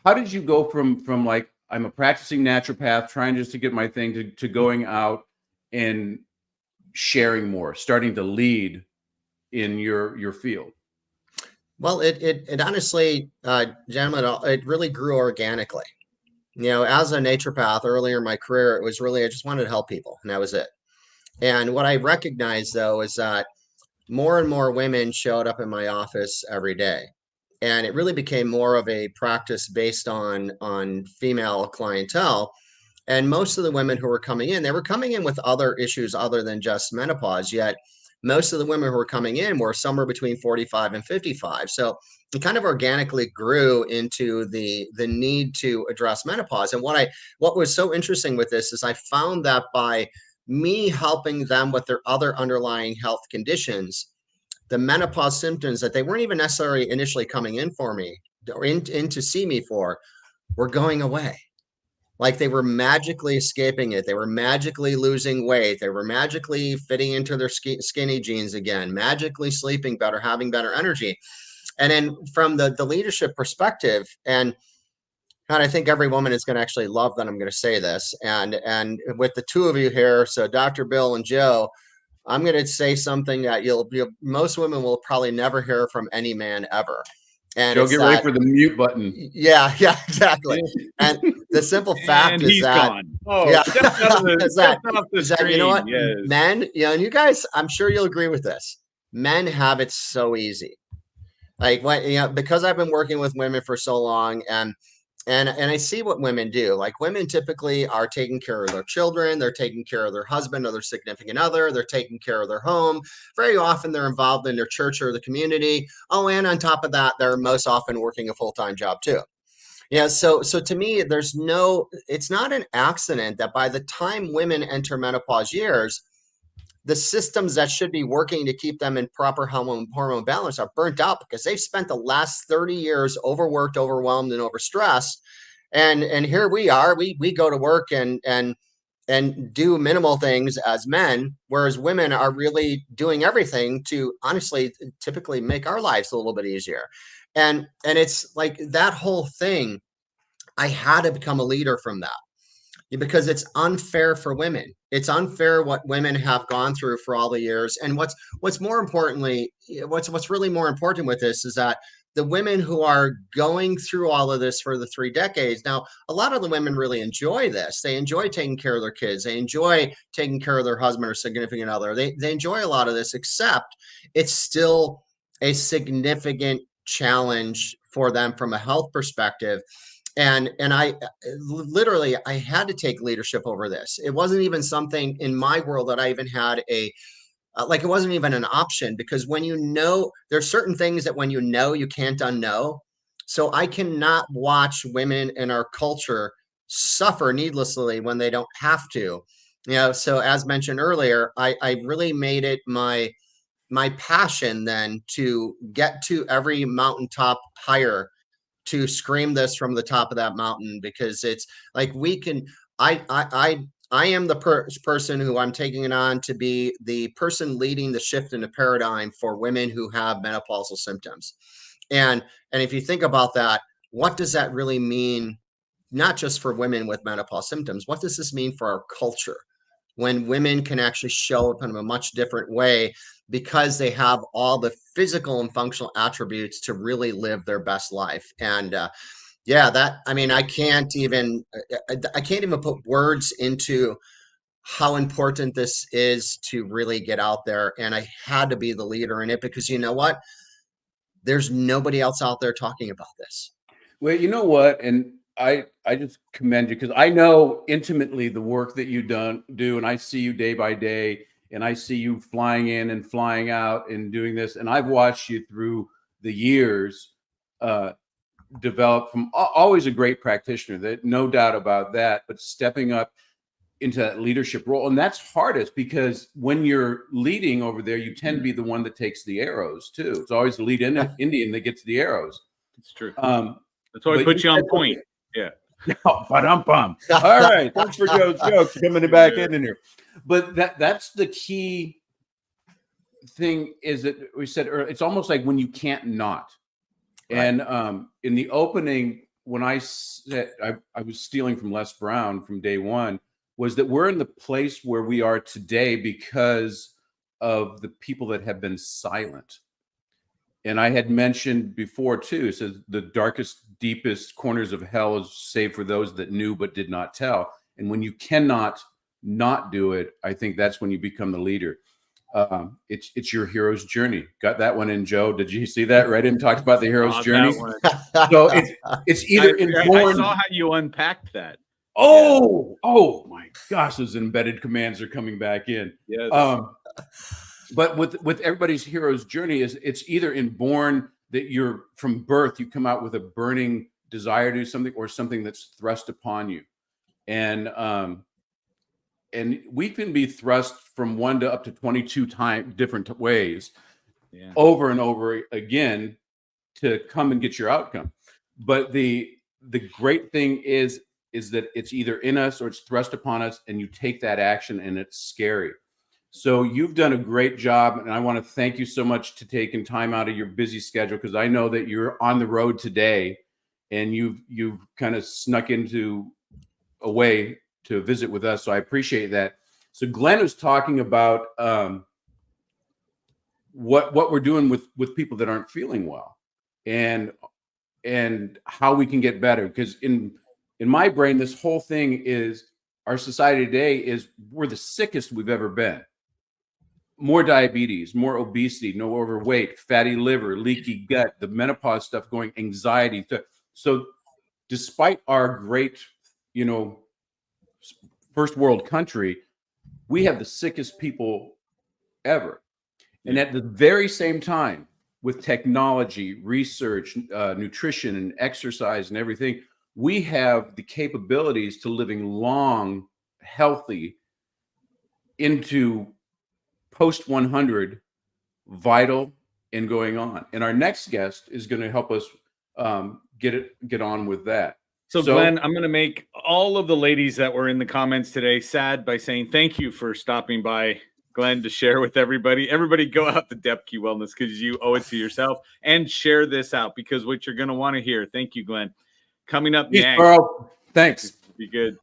how did you go from like, I'm a practicing naturopath trying just to get my thing, to going out and sharing more, starting to lead in your field? Well, it honestly, gentlemen, it really grew organically. As a naturopath earlier in my career, it was really, I just wanted to help people, and that was it. And what I recognized, though, is that more and more women showed up in my office every day. And it really became more of a practice based on female clientele. And most of the women who were coming in, they were coming in with other issues other than just menopause. Yet most of the women who were coming in were somewhere between 45 and 55. So it kind of organically grew into the need to address menopause. And what was so interesting with this is I found that by me helping them with their other underlying health conditions, the menopause symptoms that they weren't even necessarily initially coming in for me or in to see me for, were going away. Like they were magically escaping it. They were magically losing weight. They were magically fitting into their skinny jeans again, magically sleeping better, having better energy. And then from the leadership perspective, and I think every woman is going to actually love that I'm going to say this. And with the two of you here, so Dr. Bill and Joe, I'm going to say something that most women will probably never hear from any man ever. And Joe, get ready for the mute button. Yeah, exactly. And the simple fact is that gone. Oh, yeah, is that you know what, yes. Men, and you guys, I'm sure you'll agree with this. Men have it so easy. Like because I've been working with women for so long, and I see what women do. Like women typically are taking care of their children, they're taking care of their husband or their significant other, they're taking care of their home. Very often they're involved in their church or the community. Oh, and on top of that, they're most often working a full-time job too. Yeah, so to me, it's not an accident that by the time women enter menopause years, the systems that should be working to keep them in proper hormone balance are burnt out because they've spent the last 30 years overworked, overwhelmed, and overstressed. And here we are, we go to work and do minimal things as men, whereas women are really doing everything to honestly typically make our lives a little bit easier. And it's like that whole thing, I had to become a leader from that, because it's unfair for women. It's unfair what women have gone through for all the years. And what's more importantly, what's really more important with this is that the women who are going through all of this for the 3 decades, now, a lot of the women really enjoy this. They enjoy taking care of their kids. They enjoy taking care of their husband or significant other. They enjoy a lot of this, except it's still a significant challenge for them from a health perspective. And I literally, I had to take leadership over this. It wasn't even something in my world that I even had like it wasn't even an option, because when you know, there's certain things that when you know, you can't unknow. So I cannot watch women in our culture suffer needlessly when they don't have to. So as mentioned earlier, I really made it my passion then to get to every mountaintop higher, to scream this from the top of that mountain, because it's like I am the person who I'm taking it on to be the person leading the shift in the paradigm for women who have menopausal symptoms. And if you think about that, what does that really mean? Not just for women with menopause symptoms, what does this mean for our culture when women can actually show up in a much different way, because they have all the physical and functional attributes to really live their best life? And I can't even put words into how important this is to really get out there. And I had to be the leader in it, because you know what? There's nobody else out there talking about this. Well, you know what? And I just commend you, because I know intimately the work that you do, and I see you day by day, and I see you flying in and flying out and doing this. And I've watched you through the years develop from always a great practitioner, that no doubt about that, but stepping up into that leadership role. And that's hardest, because when you're leading over there, you tend to be the one that takes the arrows too. It's always the lead Indian that gets the arrows. It's true. That's why I put you on point. Yeah. All right. Thanks for Joe's jokes coming back in here. But that's the key thing, is that we said earlier, it's almost like when you can't not. Right. And in the opening, when I said I was stealing from Les Brown from day one, was that we're in the place where we are today because of the people that have been silent. And I had mentioned before too, it says the darkest, deepest corners of hell is saved for those that knew but did not tell. And when you cannot not do it, I think that's when you become the leader. It's your hero's journey. Got that one in, Joe? Did you see that? Right? And talked about the hero's journey. So it's either I saw how you unpacked that. Oh my gosh, those embedded commands are coming back in. Yes. But with everybody's hero's journey, it's either inborn, that you're from birth, you come out with a burning desire to do something, or something that's thrust upon you. And we can be thrust from 1 to up to 22 different ways, over and over again, to come and get your outcome. But the great thing is that it's either in us or it's thrust upon us, and you take that action, and it's scary. So you've done a great job, and I want to thank you so much to taking time out of your busy schedule, because I know that you're on the road today, and you've kind of snuck into a way to visit with us. So I appreciate that. So Glenn was talking about what we're doing with people that aren't feeling well, and how we can get better. Because in my brain, this whole thing is, our society today is, we're the sickest we've ever been. More diabetes, more obesity, no overweight, fatty liver, leaky gut, the menopause stuff going, anxiety. So despite our great, first world country, we have the sickest people ever. And at the very same time, with technology, research, nutrition and exercise and everything, we have the capabilities to living long, healthy into post 100 vital and going on. And our next guest is going to help us get on with that. So Glenn, I'm going to make all of the ladies that were in the comments today sad by saying thank you for stopping by, Glenn, to share with everybody. Everybody go out to Depki Wellness because you owe it to yourself, and share this out because what you're going to want to hear. Thank you, Glenn. Coming up next. Carl. Thanks. Be good.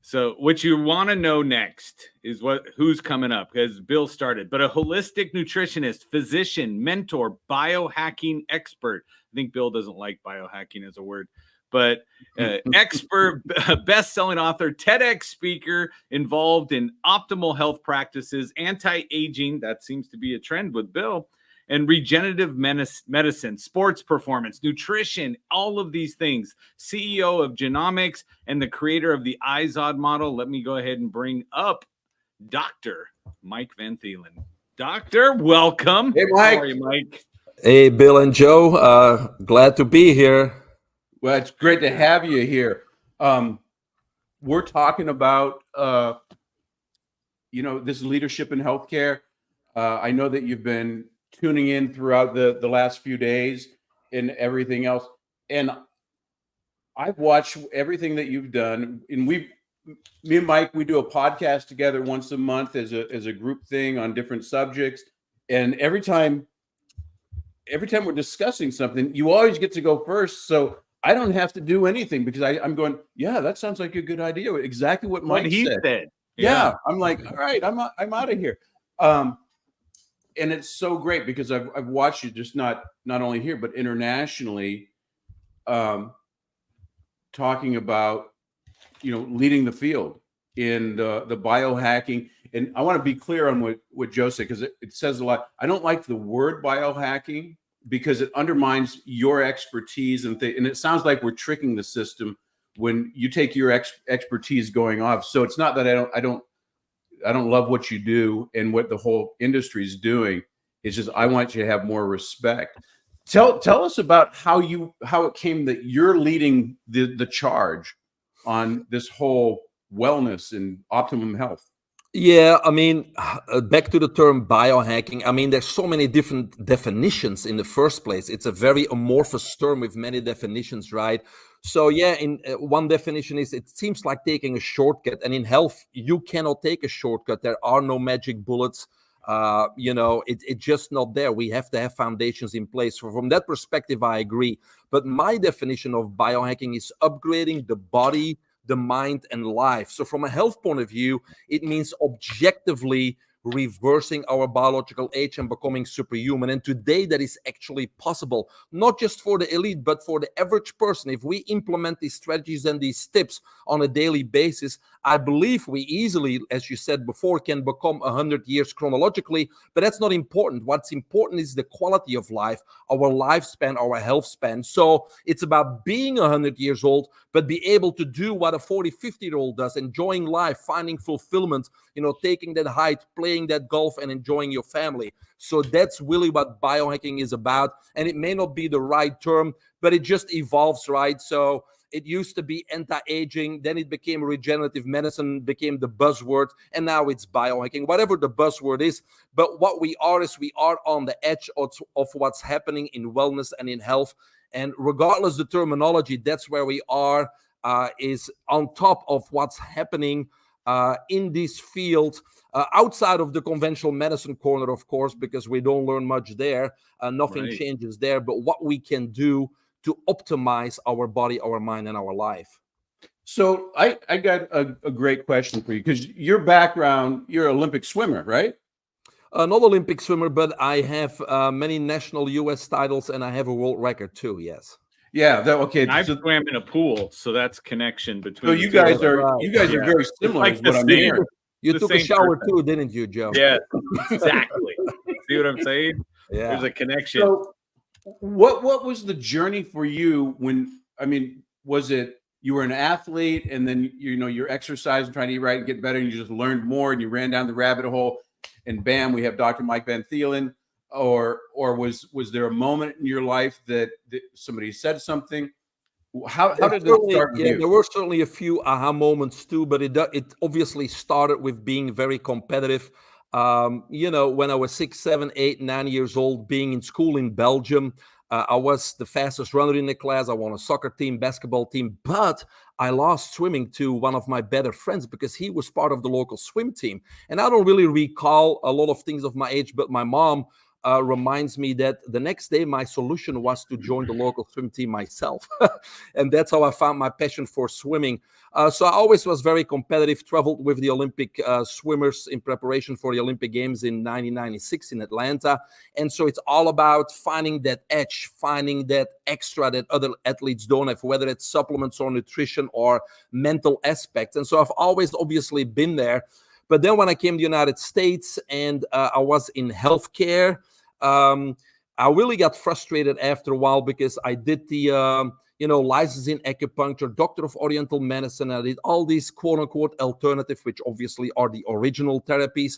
So what you want to know next is who's coming up, because Bill started, but a holistic nutritionist, physician, mentor, biohacking expert. I think Bill doesn't like biohacking as a word, but expert, best-selling author, TEDx speaker, involved in optimal health practices, anti-aging, that seems to be a trend with Bill, and regenerative medicine, sports performance, nutrition, all of these things. CEO of Genomics and the creator of the IZOD model. Let me go ahead and bring up Dr. Mike Van Thelen. Doctor, welcome. Hey, Mike. How are you, Mike? Hey, Bill and Joe. Glad to be here. Well, it's great to have you here. We're talking about, this leadership in healthcare. I know that you've been tuning in throughout the last few days and everything else. And I've watched everything that you've done. And me and Mike, we do a podcast together once a month as a group thing on different subjects. And every time we're discussing something, you always get to go first. So I don't have to do anything because I'm going, yeah, that sounds like a good idea. Exactly what Mike said. Yeah. I'm like, all right, I'm out of here. And it's so great because I've watched you just not only here, but internationally, talking about, leading the field in the biohacking. And I want to be clear on what Joe said, because it says a lot. I don't like the word biohacking because it undermines your expertise and it sounds like we're tricking the system when you take your expertise going off. So it's not that I don't love what you do and what the whole industry is doing. It's just I want you to have more respect. Tell us about how it came that you're leading the charge on this whole wellness and optimum health. Yeah, I mean, back to the term biohacking. I mean, there's so many different definitions in the first place. It's a very amorphous term with many definitions, right? So yeah, in one definition is it seems like taking a shortcut, and in health you cannot take a shortcut. There are no magic bullets. It's just not there. We have to have foundations in place. So from that perspective, I agree. But my definition of biohacking is upgrading the body, the mind, and life. So from a health point of view, it means objectively reversing our biological age and becoming superhuman. And today that is actually possible, not just for the elite, but for the average person. If we implement these strategies and these tips on a daily basis, I believe we easily, as you said before, can become 100 years chronologically, but that's not important. What's important is the quality of life, our lifespan, our health span. So it's about being 100 years old, but be able to do what a 40, 50-year-old does, enjoying life, finding fulfillment, taking that hike, playing that golf, and enjoying your family. So that's really what biohacking is about. And it may not be the right term, but it just evolves, right? So it used to be anti-aging, then it became regenerative medicine, became the buzzword, and now it's biohacking, whatever the buzzword is. But what we are is we are on the edge of what's happening in wellness and in health. And regardless of the terminology, that's where we are, is on top of what's happening in this field, outside of the conventional medicine corner, of course, because we don't learn much there. Nothing changes there, but what we can do to optimize our body, our mind, and our life. So I got a great question for you, because your background, you're an Olympic swimmer, right? Not Olympic swimmer, but I have many national U.S. titles, and I have a world record too, yes. Yeah, okay. I swam in a pool, so that's connection between. So you guys are very similar. Like is what I'm hearing. You took a shower too, didn't you, Joe? Yeah, exactly. See what I'm saying? Yeah. There's a connection. So what was the journey for you was it you were an athlete and then you're exercising, trying to eat right and get better, and you just learned more and you ran down the rabbit hole and bam, we have Dr. Mike Van Thelen? Or was there a moment in your life that somebody said something? How did it start with you? There were certainly a few aha moments too, but it obviously started with being very competitive. When I was 6, 7, 8, 9 years old, being in school in Belgium, I was the fastest runner in the class. I won a soccer team, basketball team, but I lost swimming to one of my better friends because he was part of the local swim team. And I don't really recall a lot of things of my age, but my mom reminds me that the next day my solution was to join the local swim team myself. And that's how I found my passion for swimming. So I always was very competitive, traveled with the Olympic swimmers in preparation for the Olympic Games in 1996 in Atlanta. And so it's all about finding that edge, finding that extra that other athletes don't have, whether it's supplements or nutrition or mental aspects. And so I've always obviously been there. But then when I came to the United States and I was in healthcare, I really got frustrated after a while because I did the license in acupuncture, doctor of oriental medicine. I did all these quote unquote alternatives, which obviously are the original therapies,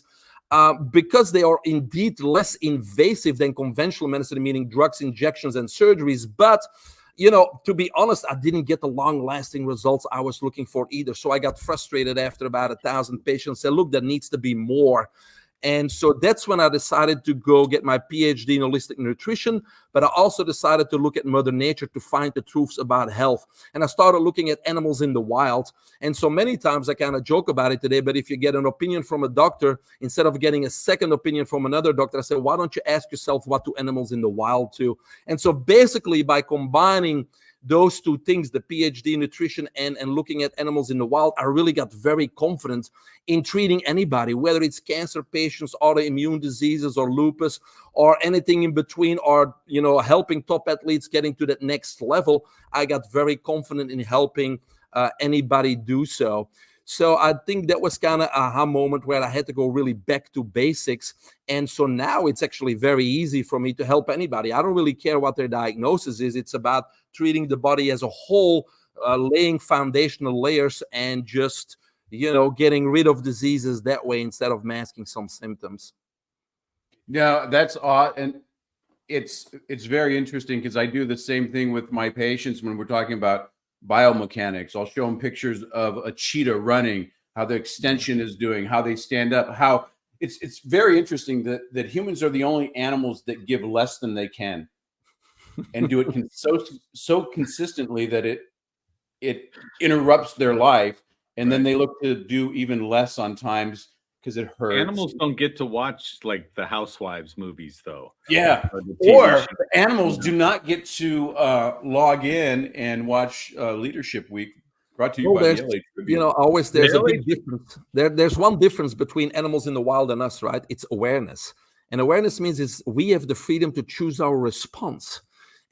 because they are indeed less invasive than conventional medicine, meaning drugs, injections, and surgeries. But to be honest, I didn't get the long-lasting results I was looking for either. So I got frustrated after about 1,000 patients. Said, look, there needs to be more. And so that's when I decided to go get my PhD in holistic nutrition. But I also decided to look at Mother Nature to find the truths about health. And I started looking at animals in the wild. And so many times I kind of joke about it today, but if you get an opinion from a doctor, instead of getting a second opinion from another doctor, I say, why don't you ask yourself what do animals in the wild do? And so basically by combining those two things, the PhD in nutrition and looking at animals in the wild, I really got very confident in treating anybody, whether it's cancer patients, autoimmune diseases, or lupus, or anything in between, or helping top athletes getting to that next level. I got very confident in helping anybody do so. So I think that was kind of a aha moment where I had to go really back to basics. And so now it's actually very easy for me to help anybody. I don't really care what their diagnosis is. It's about treating the body as a whole, laying foundational layers, and just, getting rid of diseases that way instead of masking some symptoms. Yeah, that's odd. And it's very interesting because I do the same thing with my patients when we're talking about biomechanics. I'll show them pictures of a cheetah running, how the extension is doing, how they stand up, how it's very interesting that humans are the only animals that give less than they can and do it so consistently that it interrupts their life. And then they look to do even less on times because it hurts. Animals don't get to watch like the Housewives movies, though. Yeah. Or animals do not get to log in and watch Leadership Week, brought to you by the LA Tribune. Always there's a big difference. There's one difference between animals in the wild and us, right? It's awareness. And awareness means we have the freedom to choose our response.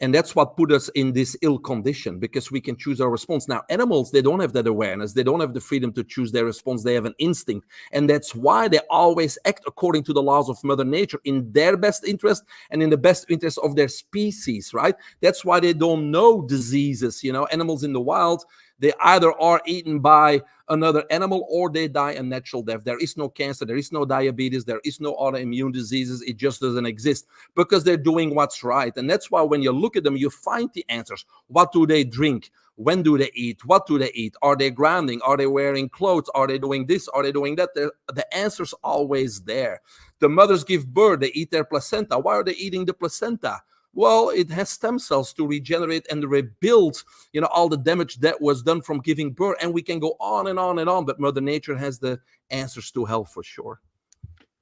And that's what put us in this ill condition, because we can choose our response. Now, animals, they don't have that awareness. They don't have the freedom to choose their response. They have an instinct. And that's why they always act according to the laws of Mother Nature in their best interest and in the best interest of their species, right? That's why they don't know diseases. Animals in the wild, they either are eaten by another animal or they die a natural death. There is no cancer, there is no diabetes, there is no autoimmune diseases. It just doesn't exist because they're doing what's right. And that's why when you look at them, you find the answers. What do they drink? When do they eat? What do they eat? Are they grounding? Are they wearing clothes? Are they doing this? Are they doing that? The answer's always there. The mothers give birth, they eat their placenta. Why are they eating the placenta? Well, it has stem cells to regenerate and rebuild, all the damage that was done from giving birth. And we can go on and on and on, but Mother Nature has the answers to health for sure.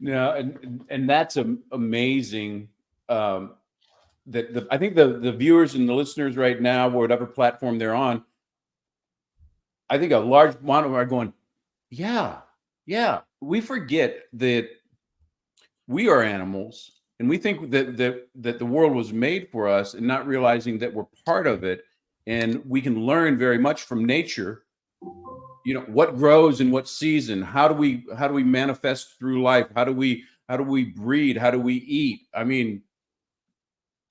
Yeah, and that's amazing. I think the viewers and the listeners right now, whatever platform they're on, I think a large amount of them are going, yeah. We forget that we are animals. And we think that the world was made for us, and not realizing that we're part of it, and we can learn very much from nature. What grows in what season? How do we manifest through life? How do we breed? How do we eat? I mean,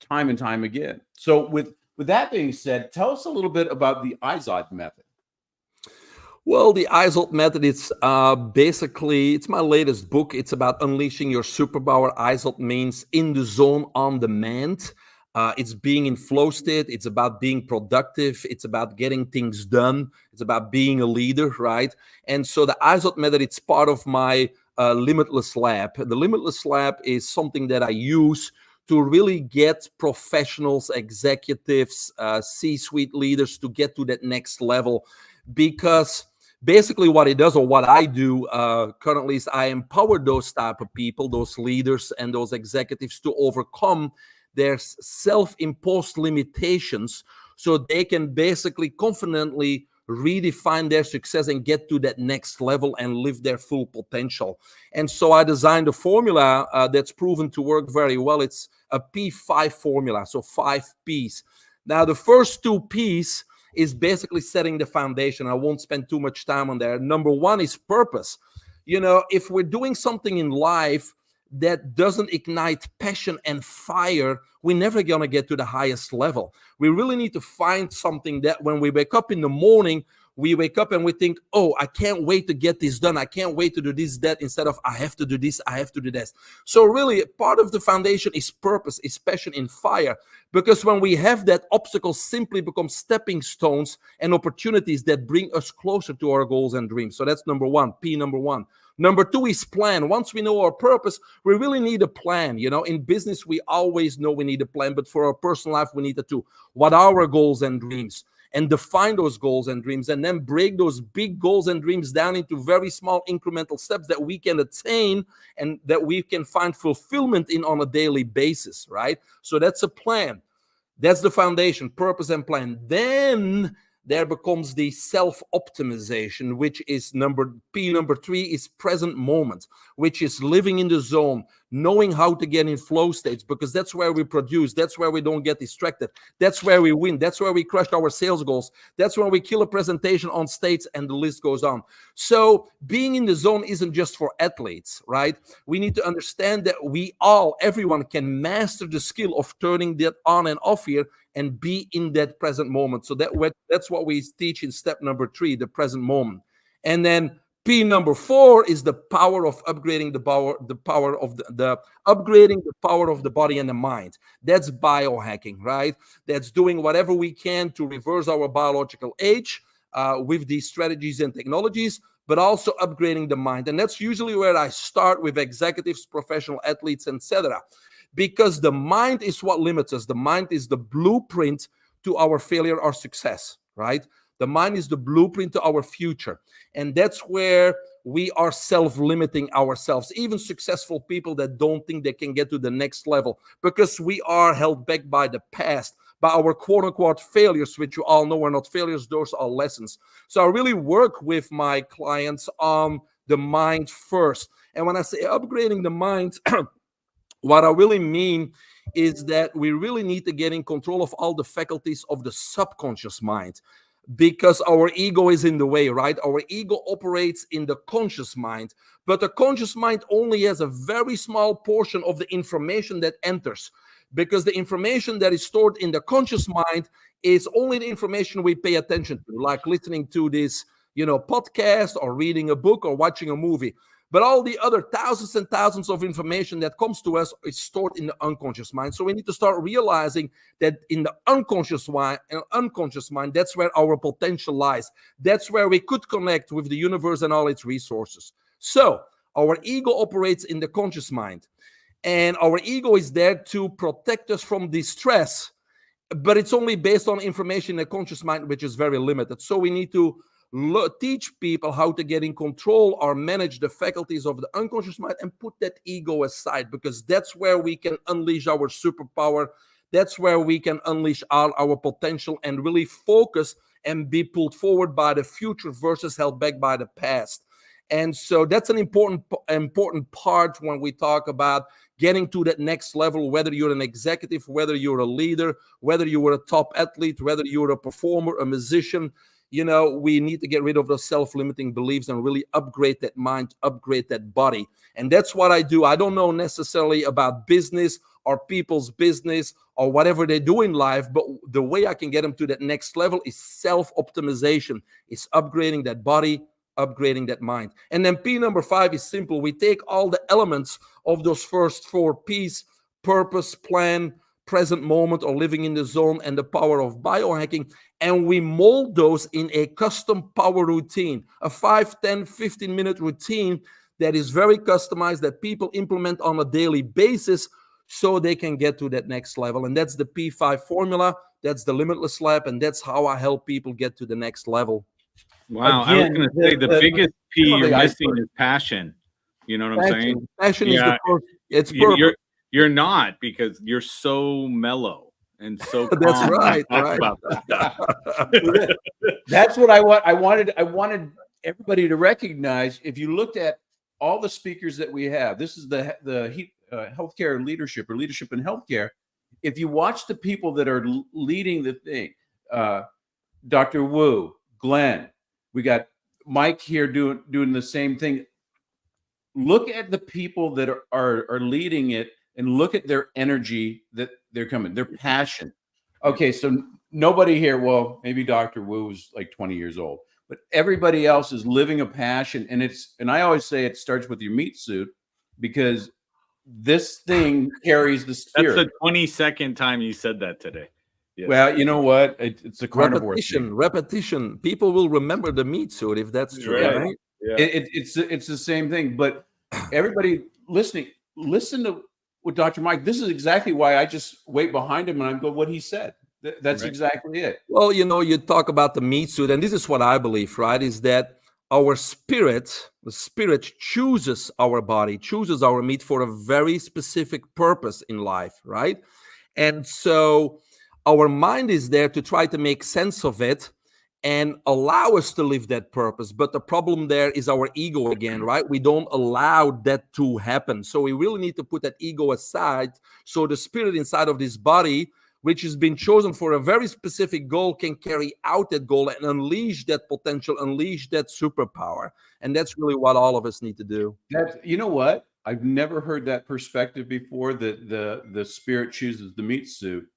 time and time again. So with that being said, tell us a little bit about the IZOD method. Well, the IZOD method, it's basically, it's my latest book. It's about unleashing your superpower. IZOD means in the zone, on demand. It's being in flow state. It's about being productive. It's about getting things done. It's about being a leader, right? And so the IZOD method, it's part of my Limitless Lab. The Limitless Lab is something that I use to really get professionals, executives, C-suite leaders to get to that next level. Because basically what it does, or what I do currently, is I empower those type of people, those leaders and those executives, to overcome their self-imposed limitations so they can basically confidently redefine their success and get to that next level and live their full potential. And so I designed a formula that's proven to work very well. It's a P5 formula, so 5 Ps. Now, the first 2 Ps is basically setting the foundation. I won't spend too much time on there. Number 1 is purpose. You know, if we're doing something in life that doesn't ignite passion and fire, we're never going to get to the highest level. We really need to find something that when we wake up in the morning, we wake up and we think, oh, I can't wait to get this done. I can't wait to do this, that, instead of I have to do this, I have to do this. So really, part of the foundation is purpose, is passion and fire. Because when we have that, obstacles simply become stepping stones and opportunities that bring us closer to our goals and dreams. So that's number 1, P number 1. Number 2 is plan. Once we know our purpose, we really need a plan. You know, in business, we always know we need a plan, but for our personal life, we need it too. What are our goals and dreams? And define those goals and dreams, and then break those big goals and dreams down into very small incremental steps that we can attain and that we can find fulfillment in on a daily basis, right? So that's a plan. That's the foundation, purpose and plan. Then there becomes the self-optimization, which is number 3 is present moment, which is living in the zone, knowing how to get in flow states, because that's where we produce, that's where we don't get distracted, that's where we win, that's where we crush our sales goals, that's where we kill a presentation on stage, and the list goes on. So being in the zone isn't just for athletes, right? We need to understand that everyone can master the skill of turning that on and off here and be in that present moment. So that's what we teach in step number 3, the present moment. And then P number 4 is the power of upgrading the power of upgrading the power of the body and the mind. That's biohacking, right? That's doing whatever we can to reverse our biological age with these strategies and technologies, but also upgrading the mind. And that's usually where I start with executives, professional athletes, etc. Because the mind is what limits us. The mind is the blueprint to our failure or success, right? The mind is the blueprint to our future. And that's where we are self-limiting ourselves. Even successful people that don't think they can get to the next level, because we are held back by the past, by our quote-unquote failures, which you all know are not failures, those are lessons. So I really work with my clients on the mind first. And when I say upgrading the mind, what I really mean is that we really need to get in control of all the faculties of the subconscious mind, because our ego is in the way, right? Our ego operates in the conscious mind, but the conscious mind only has a very small portion of the information that enters, because the information that is stored in the conscious mind is only the information we pay attention to, like listening to this, podcast, or reading a book, or watching a movie. But all the other thousands and thousands of information that comes to us is stored in the unconscious mind. So we need to start realizing that in the unconscious mind, that's where our potential lies. That's where we could connect with the universe and all its resources. So our ego operates in the conscious mind. And our ego is there to protect us from distress. But it's only based on information in the conscious mind, which is very limited. So we need to teach people how to get in control or manage the faculties of the unconscious mind and put that ego aside, because that's where we can unleash our superpower. That's where we can unleash all our potential and really focus and be pulled forward by the future versus held back by the past. And so that's an important part when we talk about getting to that next level, whether you're an executive, whether you're a leader, whether you were a top athlete, whether you're a performer, a musician. We need to get rid of those self-limiting beliefs and really upgrade that mind, upgrade that body. And that's what I do. I don't know necessarily about business or people's business or whatever they do in life, but the way I can get them to that next level is self-optimization. It's upgrading that body, upgrading that mind. And then P number 5 is simple. We take all the elements of those first 4 Ps, purpose, plan, present moment, or living in the zone, and the power of biohacking, and we mold those in a custom power routine, a 5, 10, 15-minute routine that is very customized, that people implement on a daily basis so they can get to that next level. And that's the P5 formula. That's the Limitless Lab. And that's how I help people get to the next level. Wow. Again, I was going to say the biggest P you're missing is passion. You know what I'm saying? Passion is the first. It's purpose. You're not, because you're so mellow and so calm. That's right. Right. That's what I want. I wanted everybody to recognize. If you looked at all the speakers that we have, this is the healthcare leadership, or leadership in healthcare. If you watch the people that are leading the thing, Dr. Wu, Glenn, we got Mike here doing the same thing. Look at the people that are leading it, and look at their energy that they're coming, their passion. Okay, so nobody here, well, maybe Dr. Wu is like 20 years old, but everybody else is living a passion. And I always say it starts with your meat suit, because this thing carries the spirit. That's the 22nd time you said that today. Yes. Well, you know what? It's a carnivore repetition. People will remember the meat suit if that's true. Right? Yeah. It's the same thing. But everybody listening, listen to what Dr. Mike. This is exactly why I just wait behind him and I go, what he said. That's exactly it. Well, you talk about the meat suit, and this is what I believe, right? Is that our spirit, the spirit chooses our body, chooses our meat for a very specific purpose in life, right? And so our mind is there to try to make sense of it and allow us to live that purpose. But the problem there is our ego again, right? We don't allow that to happen. So we really need to put that ego aside, so the spirit inside of this body, which has been chosen for a very specific goal, can carry out that goal and unleash that potential, unleash that superpower. And that's really what all of us need to do. You know what? I've never heard that perspective before, that the spirit chooses the meat suit.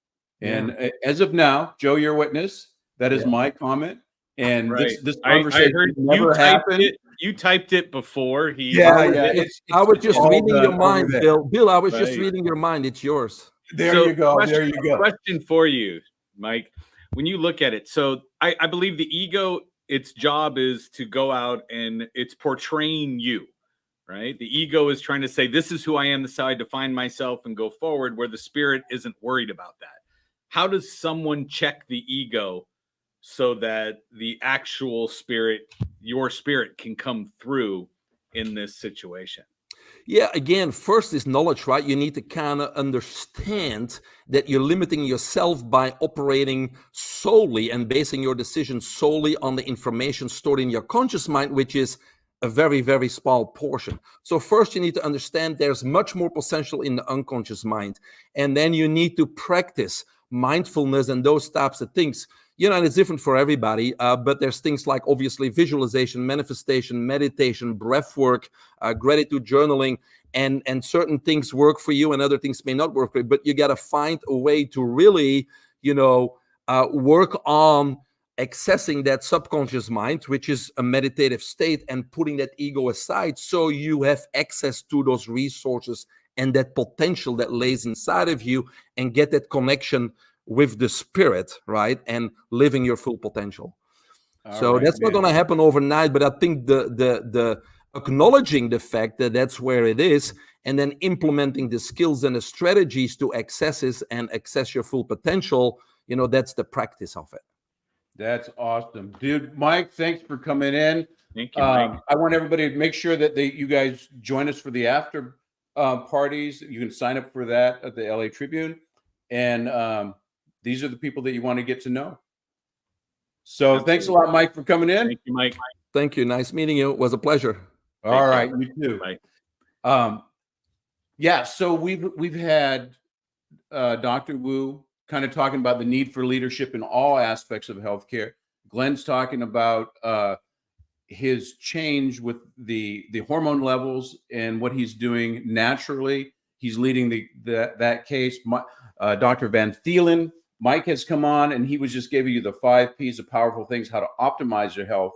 And as of now, Joe, you're witness. That is my comment. And this conversation never happened. You typed it before. I was just reading your mind, Bill. Bill, I was just reading your mind. It's yours. There you go. There you go. Question for you, Mike. When you look at it, so I believe the ego, its job is to go out and it's portraying you, right? The ego is trying to say, this is who I am, this is how I define myself and go forward, where the spirit isn't worried about that. How does someone check the ego so that the actual spirit, your spirit, can come through in this situation? Yeah, again, first is knowledge, right? You need to kind of understand that you're limiting yourself by operating solely and basing your decisions solely on the information stored in your conscious mind, which is a very, very small portion. So first you need to understand there's much more potential in the unconscious mind. And then you need to practice mindfulness and those types of things. And it's different for everybody, but there's things like, obviously, visualization, manifestation, meditation, breath work, gratitude journaling, and certain things work for you and other things may not work for you. But you got to find a way to really, work on accessing that subconscious mind, which is a meditative state, and putting that ego aside so you have access to those resources and that potential that lays inside of you, and get that connection with the spirit, right? And living your full potential. So that's not going to happen overnight, but I think the acknowledging the fact that that's where it is, and then implementing the skills and the strategies to access it and access your full potential, that's the practice of it. That's awesome, dude. Mike, thanks for coming in. Thank you, Mike. I want everybody to make sure that you guys join us for the after parties. You can sign up for that at the LA Tribune. And these are the people that you want to get to know. So thanks a lot, Mike, for coming in. Thank you, Mike. Thank you. Nice meeting you. It was a pleasure. All right, you too. Bye. So we've had Dr. Wu kind of talking about the need for leadership in all aspects of healthcare. Glenn's talking about his change with the hormone levels and what he's doing naturally. He's leading that case. Dr. Van Thelen, Mike has come on, and he was just giving you the 5 P's of powerful things, how to optimize your health.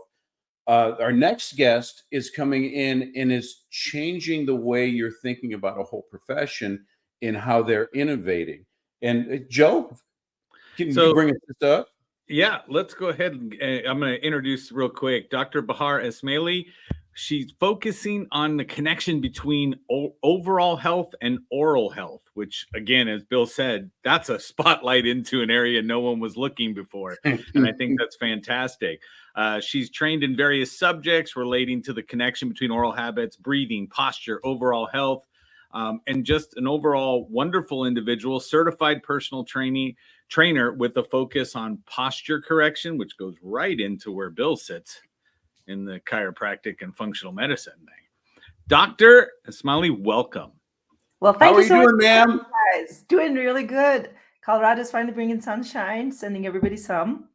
Our next guest is coming in and is changing the way you're thinking about a whole profession and how they're innovating. And Joe, can you bring us up? Yeah, let's go ahead. I'm going to introduce real quick Dr. Bahar Esmailpour, she's focusing on the connection between overall health and oral health, which, again, as Bill said, that's a spotlight into an area no one was looking before. And I think that's fantastic. She's trained in various subjects relating to the connection between oral habits, breathing, posture, overall health, and just an overall wonderful individual, certified personal trainer with a focus on posture correction, which goes right into where Bill sits in the chiropractic and functional medicine thing. Dr. Esmailpour, welcome. Well, thank you so much, ma'am? guys. Doing really good. Colorado's finally bringing sunshine, sending everybody some.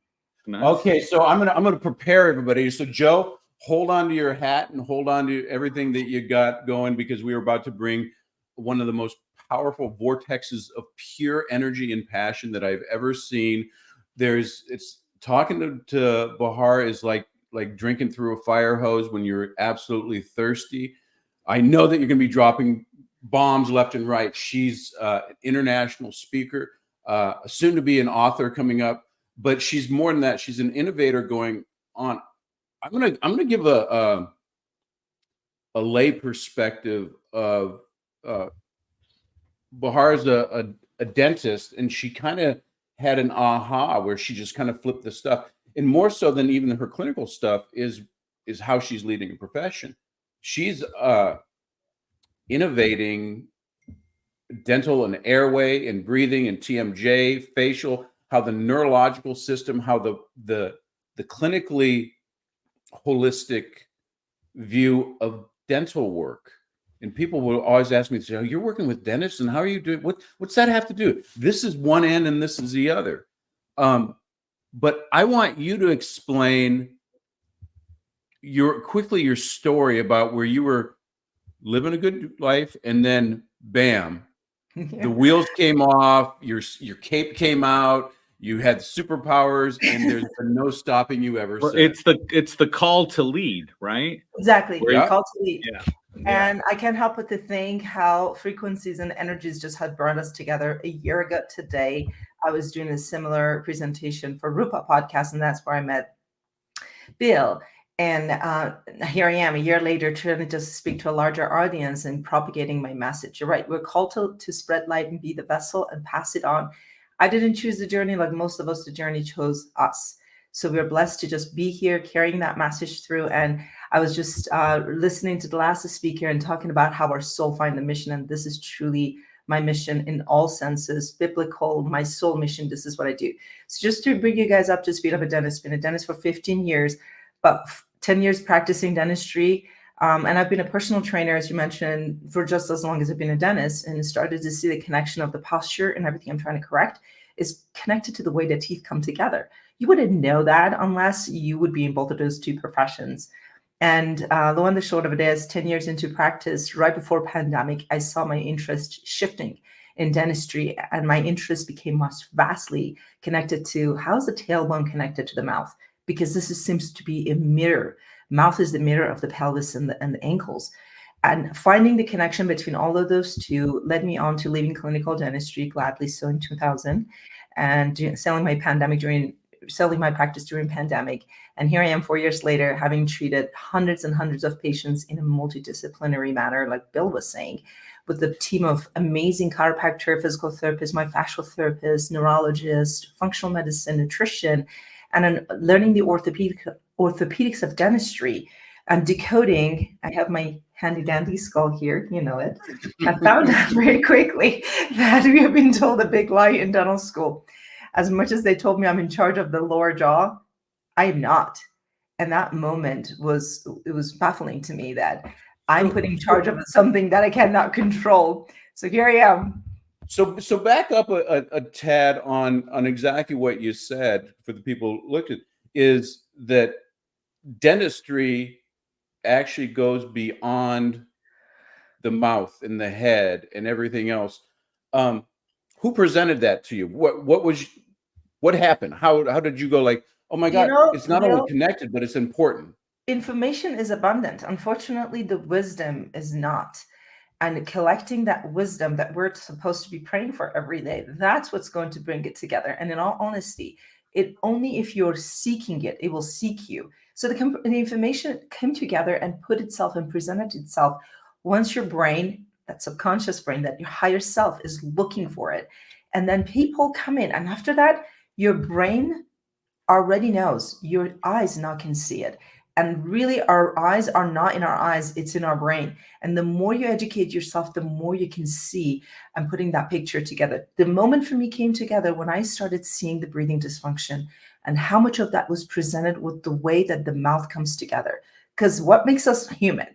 Nice. Okay, so I'm gonna prepare everybody. So Joe, hold on to your hat and hold on to everything that you got going, because we are about to bring one of the most powerful vortexes of pure energy and passion that I've ever seen. It's talking to Bahar is like drinking through a fire hose when you're absolutely thirsty. I know that you're going to be dropping bombs left and right. She's an international speaker, soon to be an author coming up, but she's more than that. She's an innovator going on. I'm gonna give a lay perspective of Bahar's a dentist, and she kind of had an aha where she just kind of flipped the stuff. And more so than even her clinical stuff is how she's leading a profession. She's innovating dental and airway and breathing and TMJ, facial, how the neurological system, how the clinically holistic view of dental work. And people will always ask me, say, "Oh, you're working with dentists, and how are you doing? What's that have to do? This is one end and this is the other." But I want you to explain your story about where you were living a good life, and then bam, the wheels came off, your cape came out, you had superpowers, and there's been no stopping you ever since. It's the call to lead, right? Exactly. Yeah. Call to lead. Yeah. And I can't help but to think how frequencies and energies just had brought us together. A year ago today, I was doing a similar presentation for Rupa Podcast, and that's where I met Bill. And here I am a year later trying to just speak to a larger audience and propagating my message. You're right. We're called to spread light and be the vessel and pass it on. I didn't choose the journey like most of us. The journey chose us. So we're blessed to just be here carrying that message through. And I was just listening to the last speaker and talking about how our soul find the mission. And this is truly my mission in all senses, biblical, my soul mission. This is what I do. So just to bring you guys up to speed, I'm a dentist, been a dentist for 15 years, but 10 years practicing dentistry. And I've been a personal trainer, as you mentioned, for just as long as I've been a dentist, and started to see the connection of the posture and everything I'm trying to correct is connected to the way the teeth come together. You wouldn't know that unless you would be in both of those two professions. And lo and the short of it is 10 years into practice, right before pandemic, I saw my interest shifting in dentistry, and my interest became most vastly connected to how's the tailbone connected to the mouth, because seems to be a mirror. Mouth is the mirror of the pelvis and the ankles. And finding the connection between all of those two led me on to leaving clinical dentistry, gladly so, in 2000, and selling my practice during pandemic. And here I am 4 years later, having treated hundreds and hundreds of patients in a multidisciplinary manner, like Bill was saying, with a team of amazing chiropractor, physical therapists, myofascial therapists, neurologists, functional medicine, nutrition, and then learning the orthopedics of dentistry and decoding. I have my handy dandy skull here, you know it. I found out very quickly that we have been told a big lie in dental school. As much as they told me I'm in charge of the lower jaw, I am not. And that moment was baffling to me that I'm put in charge of something that I cannot control. So here I am. So back up a tad on exactly what you said for the people looked at, is that dentistry actually goes beyond the mouth and the head and everything else. Who presented that to you? What happened? How did you go like, oh my God, it's not only connected, but it's important? Information is abundant. Unfortunately, the wisdom is not. And collecting that wisdom that we're supposed to be praying for every day, that's what's going to bring it together. And in all honesty, It only if you're seeking it, it will seek you. So the information came together and put itself and presented itself once your brain, that subconscious brain, that your higher self is looking for it. And then people come in, and after that, your brain already knows. Your eyes now can see it. And really, our eyes are not in our eyes, it's in our brain. And the more you educate yourself, the more you can see and putting that picture together. The moment for me came together when I started seeing the breathing dysfunction and how much of that was presented with the way that the mouth comes together. Because what makes us human?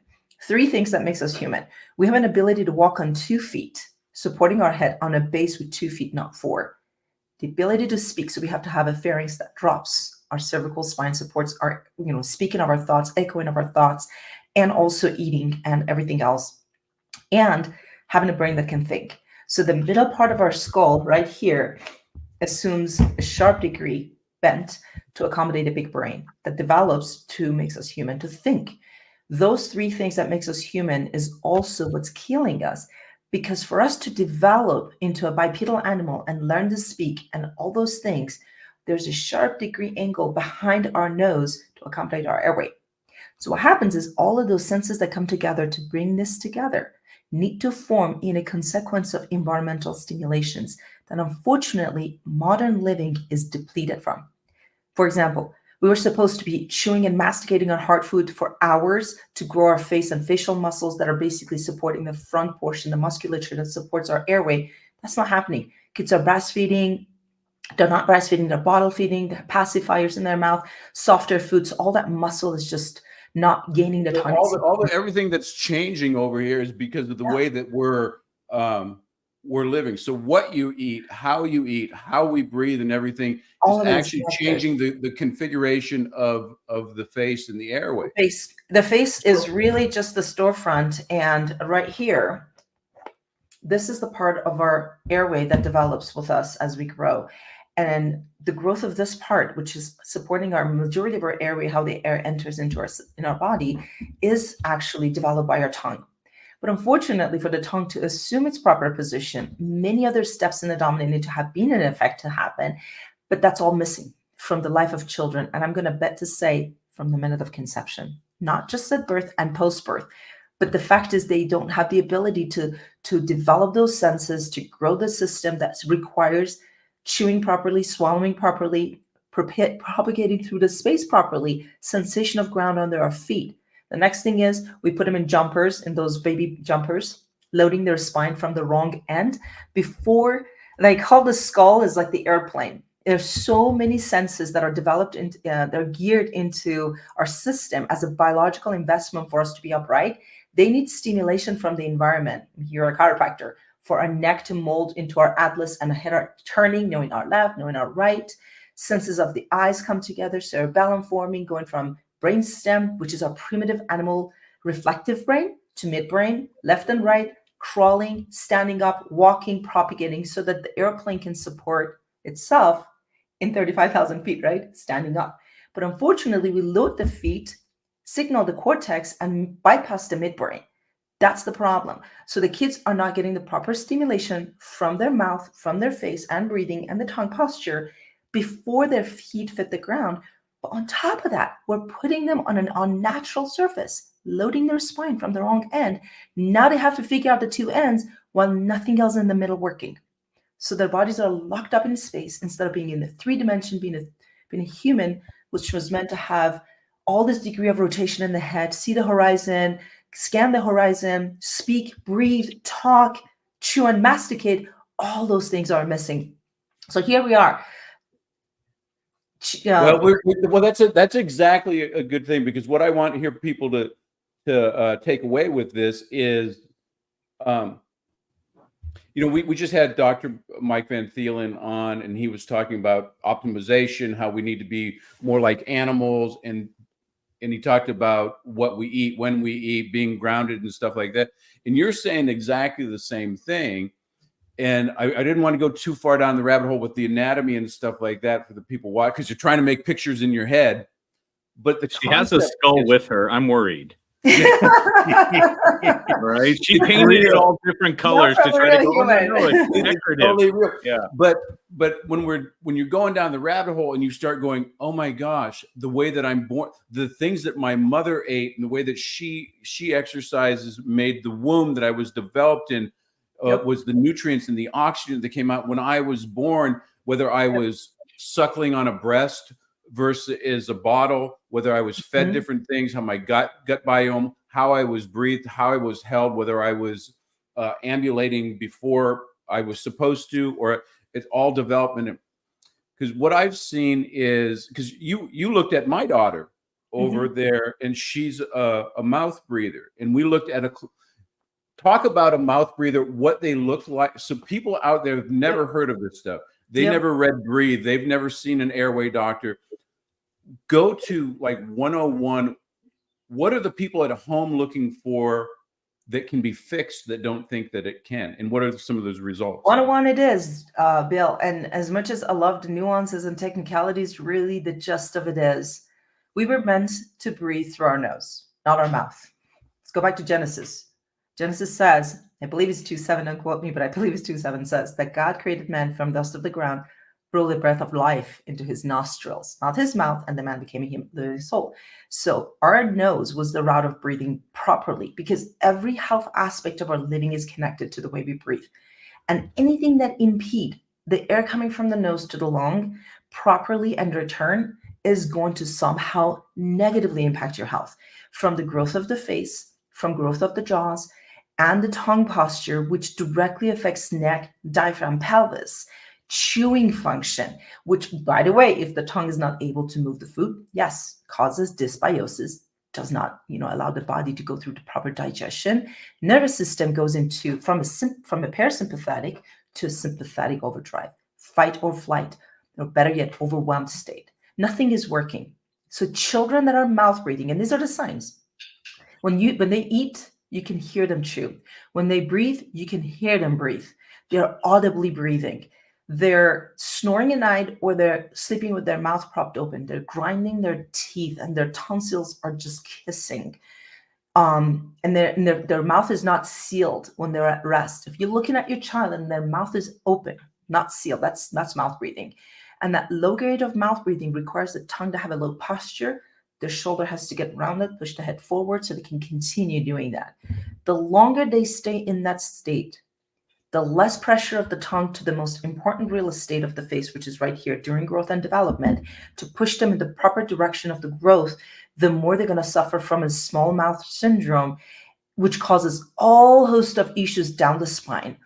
3 things that makes us human. We have an ability to walk on 2 feet, supporting our head on a base with 2 feet, not 4. The ability to speak. So we have to have a pharynx that drops. Our cervical spine supports our, speaking of our thoughts, echoing of our thoughts, and also eating and everything else. And having a brain that can think. So the middle part of our skull right here assumes a sharp degree bent to accommodate a big brain that develops to makes us human to think. Those 3 things that makes us human is also what's killing us. Because for us to develop into a bipedal animal and learn to speak and all those things, there's a sharp degree angle behind our nose to accommodate our airway. So what happens is all of those senses that come together to bring this together need to form in a consequence of environmental stimulations that unfortunately modern living is depleted from. For example, we were supposed to be chewing and masticating on hard food for hours to grow our face and facial muscles that are basically supporting the front portion, the musculature that supports our airway. That's not happening. Kids are breastfeeding. They're not breastfeeding, they're bottle feeding, they have pacifiers in their mouth, softer foods. All that muscle is just not gaining the time. Everything that's changing over here is because of the way that we're living. So what you eat, how we breathe, and everything is actually changing the configuration of the face and the airway. The face is really just the storefront, and right here, this is the part of our airway that develops with us as we grow. And the growth of this part, which is supporting our majority of our airway, how the air enters into our body, is actually developed by our tongue. But unfortunately, for the tongue to assume its proper position, many other steps in the dominant need to have been in effect to happen. But that's all missing from the life of children. And I'm going to bet to say from the minute of conception, not just at birth and post-birth. But the fact is they don't have the ability to develop those senses, to grow the system that requires chewing properly, swallowing properly, propagating through the space properly, sensation of ground under our feet. The next thing is we put them in jumpers, in those baby jumpers, loading their spine from the wrong end. Before, they call the skull is like the airplane. There's so many senses that are developed, they're geared into our system as a biological investment for us to be upright. They need stimulation from the environment. You're a chiropractor. For our neck to mold into our atlas and a head are turning, knowing our left, knowing our right. Senses of the eyes come together, cerebellum forming, going from brainstem, which is our primitive animal reflective brain, to midbrain, left and right, crawling, standing up, walking, propagating, so that the airplane can support itself in 35,000 feet, right? Standing up. But unfortunately, we load the feet, signal the cortex, and bypass the midbrain. That's the problem. So the kids are not getting the proper stimulation from their mouth, from their face, and breathing, and the tongue posture before their feet fit the ground. But on top of that, we're putting them on an unnatural surface, loading their spine from the wrong end. Now they have to figure out the 2 ends while nothing else in the middle working. So their bodies are locked up in space instead of being in the 3-dimension, being a human, which was meant to have all this degree of rotation in the head, see the horizon, scan the horizon, speak, breathe, talk, chew, and masticate. All those things are missing. So here we are. Well, that's exactly a good thing, because what I want to hear people to take away with this is, we just had Dr. Mike Van Thelen on, and he was talking about optimization, how we need to be more like animals, and he talked about what we eat, when we eat, being grounded and stuff like that. And you're saying exactly the same thing. And I didn't want to go too far down the rabbit hole with the anatomy and stuff like that for the people watch, because you're trying to make pictures in your head. But she has a skull with her. I'm worried. Right? She painted it all different colors to try to go, no, it's decorative. Totally real. Yeah. But when you're going down the rabbit hole and you start going, oh my gosh, the way that I'm born, the things that my mother ate and the way that she exercises made the womb that I was developed in, was the nutrients and the oxygen that came out when I was born, whether I was suckling on a breast versus a bottle, whether I was fed different things, how my gut biome, how I was breathed, how I was held, whether I was ambulating before I was supposed to, or it's all development. Because what I've seen is, because you looked at my daughter over there, and she's a mouth breather, and we looked at talk about a mouth breather, what they look like. So people out there have never heard of this stuff. They never read Breathe. They've never seen an airway doctor. Go to like 101. What are the people at home looking for that can be fixed that don't think that it can? And what are some of those results? 101 it is, Bill. And as much as I love the nuances and technicalities, really the gist of it is we were meant to breathe through our nose, not our mouth. Let's go back to Genesis. Genesis says, I believe it's 2:7, don't quote me, but I believe it's 2:7 says that God created man from dust of the ground, blew the breath of life into his nostrils, not his mouth, and the man became a living soul. So our nose was the route of breathing properly, because every health aspect of our living is connected to the way we breathe. And anything that impede the air coming from the nose to the lung properly and return is going to somehow negatively impact your health, from the growth of the face, from growth of the jaws, and the tongue posture, which directly affects neck, diaphragm, pelvis, chewing function, which, by the way, if the tongue is not able to move the food, yes, causes dysbiosis, does not, allow the body to go through the proper digestion. Nervous system goes into from a parasympathetic to a sympathetic overdrive, fight or flight, or better yet, overwhelmed state. Nothing is working. So children that are mouth breathing, and these are the signs. When they eat, you can hear them chew. When they breathe, you can hear them breathe. They're audibly breathing. They're snoring at night, or they're sleeping with their mouth propped open. They're grinding their teeth, and their tonsils are just kissing. And their mouth is not sealed when they're at rest. If you're looking at your child and their mouth is open, not sealed, that's mouth breathing. And that low grade of mouth breathing requires the tongue to have a low posture. The shoulder has to get rounded, push the head forward so they can continue doing that. The longer they stay in that state, the less pressure of the tongue to the most important real estate of the face, which is right here during growth and development, to push them in the proper direction of the growth, the more they're going to suffer from a small mouth syndrome, which causes all host of issues down the spine.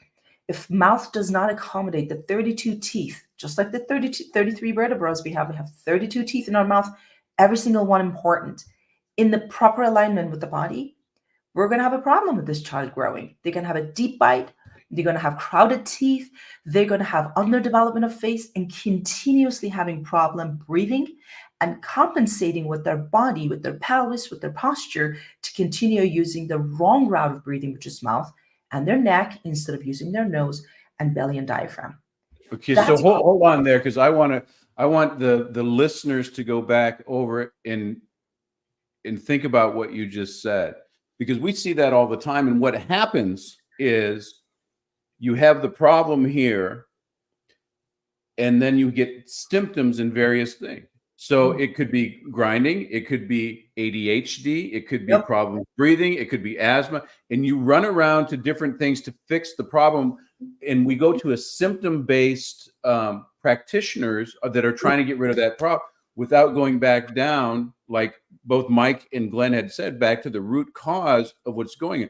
If mouth does not accommodate the 32 teeth, just like the 33 vertebrae we have 32 teeth in our mouth, every single one important, in the proper alignment with the body, we're going to have a problem with this child growing. They're going to have a deep bite. They're going to have crowded teeth. They're going to have underdevelopment of face and continuously having problem breathing and compensating with their body, with their pelvis, with their posture to continue using the wrong route of breathing, which is mouth, and their neck instead of using their nose and belly and diaphragm. Okay, so hold on there, because I want the listeners to go back over and think about what you just said, because we see that all the time. And what happens is you have the problem here, and then you get symptoms in various things. So it could be grinding, it could be ADHD, it could be problems breathing, it could be asthma, and you run around to different things to fix the problem. And we go to a symptom-based practitioners that are trying to get rid of that problem without going back down, like both Mike and Glenn had said, back to the root cause of what's going on.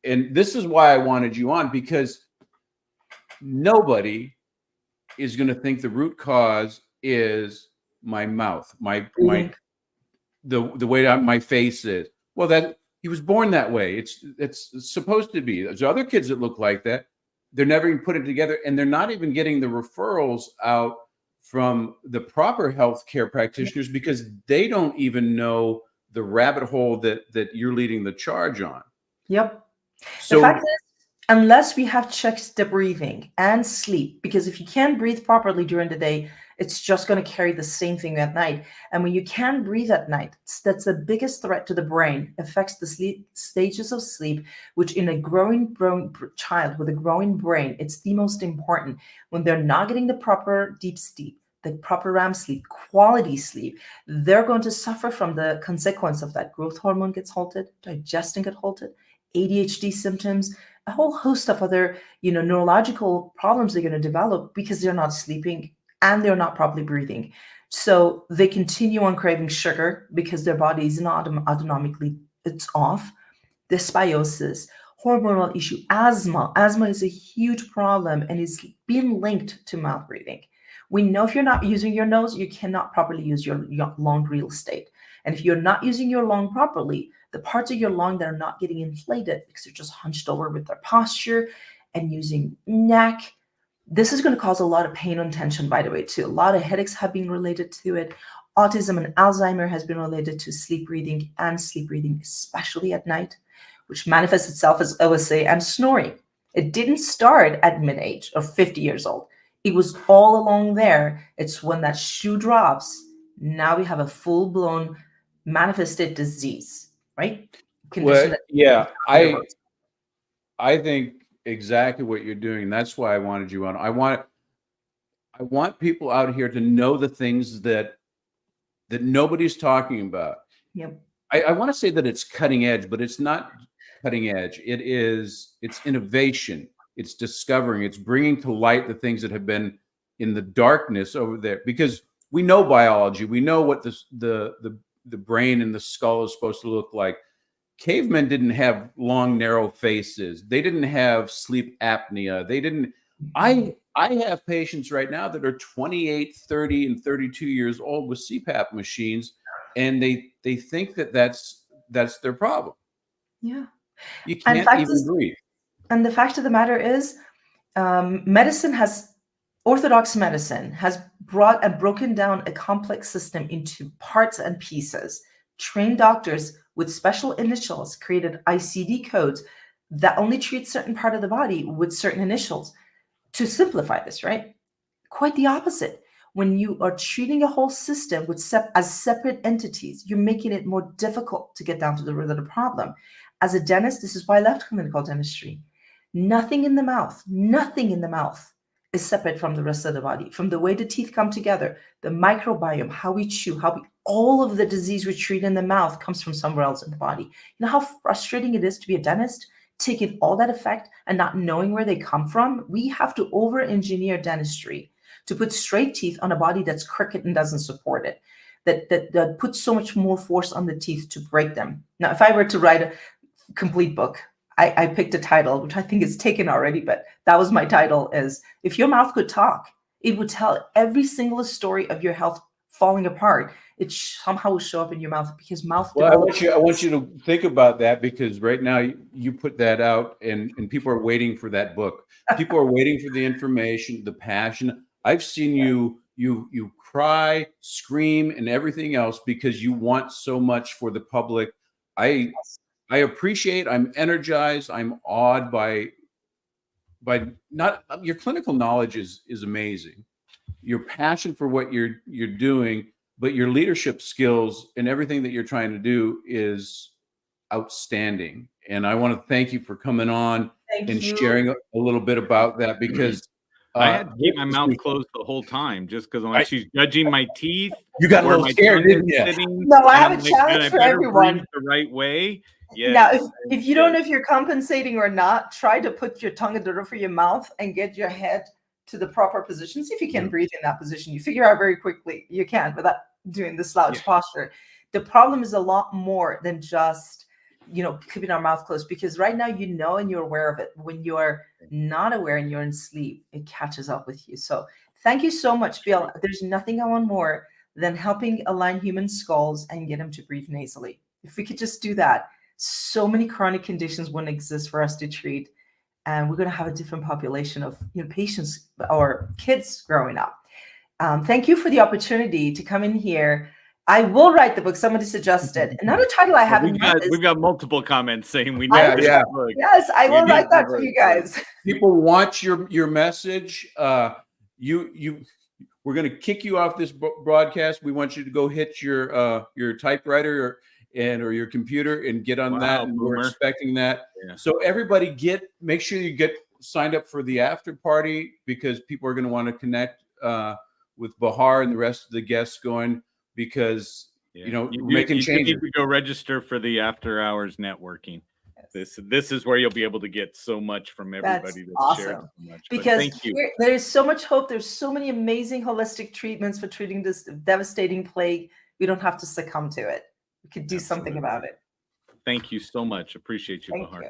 And this is why I wanted you on, because nobody is going to think the root cause is my mouth, the way that my face is. Well, that he was born that way. It's supposed to be. There's other kids that look like that. They're never even put it together, and they're not even getting the referrals out from the proper healthcare practitioners, because they don't even know the rabbit hole that you're leading the charge on. Yep. So, the fact is, unless we have checked the breathing and sleep, because if you can't breathe properly during the day, It's just going to carry the same thing at night. And when you can't breathe at night, that's the biggest threat to the brain, affects the sleep stages of sleep, which in a growing child with a growing brain, it's the most important. When they're not getting the proper deep sleep, the proper REM sleep, quality sleep, they're going to suffer from the consequence of that. Growth hormone gets halted, digestion gets halted, ADHD symptoms, a whole host of other, neurological problems they're going to develop because they're not sleeping and they're not properly breathing. So they continue on craving sugar because their body is not autonomically, it's off. Dysbiosis, hormonal issue, asthma. Asthma is a huge problem and is being linked to mouth breathing. We know if you're not using your nose, you cannot properly use your lung real estate. And if you're not using your lung properly, the parts of your lung that are not getting inflated because they're just hunched over with their posture and using neck, this is going to cause a lot of pain and tension, by the way, too. A lot of headaches have been related to it. Autism and Alzheimer has been related to sleep breathing, especially at night, which manifests itself as OSA and snoring. It didn't start at mid-age of 50 years old. It was all along there. It's when that shoe drops, now we have a full-blown manifested disease, right? Well, yeah, I think exactly what you're doing. That's why I wanted you on. I want people out here to know the things that nobody's talking about. Yep. I want to say that it's cutting edge, but it's not cutting edge. It's innovation. It's discovering. It's bringing to light the things that have been in the darkness over there. Because we know biology. We know what the brain and the skull is supposed to look like. Cavemen didn't have long, narrow faces. They didn't have sleep apnea. They didn't. I have patients right now that are 28, 30, and 32 years old with CPAP machines, and they think that's their problem. Yeah. You can't even breathe. And the fact of the matter is, orthodox medicine has brought and broken down a complex system into parts and pieces. Trained doctors with special initials created ICD codes that only treat certain part of the body with certain initials to simplify this, right? Quite the opposite. When you are treating a whole system as separate entities, you're making it more difficult to get down to the root of the problem. As a dentist, this is why I left clinical dentistry. Nothing in the mouth is separate from the rest of the body. From the way the teeth come together, the microbiome, how we chew, all of the disease we treat in the mouth comes from somewhere else in the body. You know how frustrating it is to be a dentist, taking all that effect and not knowing where they come from? We have to over-engineer dentistry to put straight teeth on a body that's crooked and doesn't support it, that puts so much more force on the teeth to break them. Now, if I were to write a complete book, I picked a title, which I think is taken already, but that was my title, is If Your Mouth Could Talk, it would tell every single story of your health falling apart. It somehow will show up in your mouth because mouth. Well, I want you to think about that, because right now you put that out and people are waiting for that book. People are waiting for the information, the passion. I've seen you cry, scream, and everything else because you want so much for the public. I appreciate, I'm energized, I'm awed by not your clinical knowledge is amazing. Your passion for what you're doing, but your leadership skills and everything that you're trying to do is outstanding. And I want to thank you for coming on sharing a little bit about that, because I had to keep my mouth closed the whole time just because she's judging my teeth. You got a little scared, didn't you? No, I have a challenge for everyone. The right way. Yes. Now, if you don't know if you're compensating or not, try to put your tongue at the roof of your mouth and get your head to the proper position. See if you can breathe in that position. You figure out very quickly you can without doing the slouch posture. The problem is a lot more than just, keeping our mouth closed, because right now and you're aware of it. When you're not aware and you're in sleep, it catches up with you. So thank you so much, Bill. There's nothing I want more than helping align human skulls and get them to breathe nasally. If we could just do that, so many chronic conditions wouldn't exist for us to treat, and we're going to have a different population of patients or kids growing up. Thank you for the opportunity to come in here. I will write the book. Somebody suggested another title I haven't. We've got multiple comments saying we need this book. Yes, I will write that for you guys. People want your message. We're going to kick you off this broadcast. We want you to go hit your typewriter or your computer and get on that. And we're expecting that. Yeah. So everybody make sure you get signed up for the after party, because people are going to want to connect with Bahar and the rest of the guests going, because we're making changes. You need to go register for the after hours networking. This is where you'll be able to get so much from everybody. That's awesome. Shared so much. Because there's so much hope. There's so many amazing holistic treatments for treating this devastating plague. We don't have to succumb to it. We could do something about it. Thank you so much. Appreciate you, Bahar.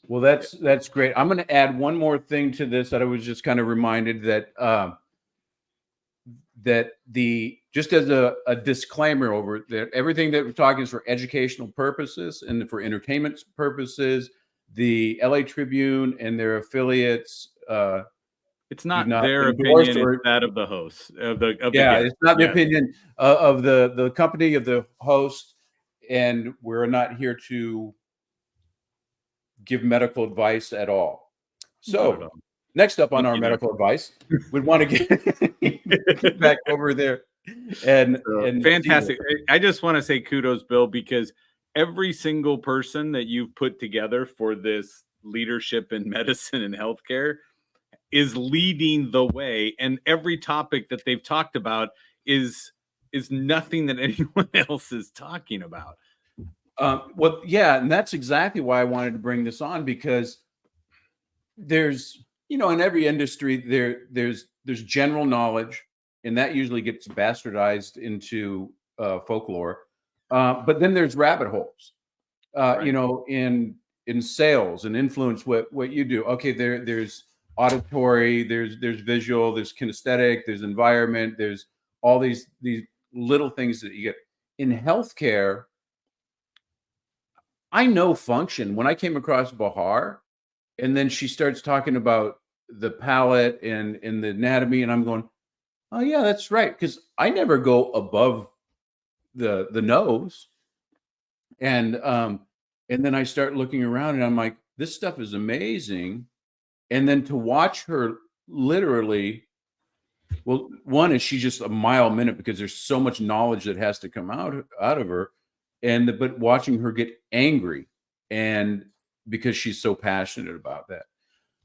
Well, that's great. I'm going to add one more thing to this that I was just kind of reminded that just as a disclaimer over that, everything that we're talking is for educational purposes and for entertainment purposes. The LA Tribune and their affiliates. It's not their opinion; it's that of the host. It's not the opinion of the company, of the host, and we're not here to give medical advice at all. So. Next up on our medical advice, we'd want to get back over there. And fantastic. I just want to say kudos, Bill, because every single person that you've put together for this leadership in medicine and healthcare is leading the way. And every topic that they've talked about is nothing that anyone else is talking about. And that's exactly why I wanted to bring this on, because there's, in every industry, there's general knowledge, and that usually gets bastardized into folklore. But then there's rabbit holes, in sales and influence, what you do. Okay, there's auditory, there's visual, there's kinesthetic, there's environment, there's all these little things that you get in healthcare. I know function. When I came across Bahar, and then she starts talking about the palate and the anatomy, and I'm going, oh yeah, that's right, because I never go above the nose, and then I start looking around, and I'm like, this stuff is amazing. And then to watch her literally, well, one is she's just a mile a minute because there's so much knowledge that has to come out of her, but watching her get angry, and because she's so passionate about that.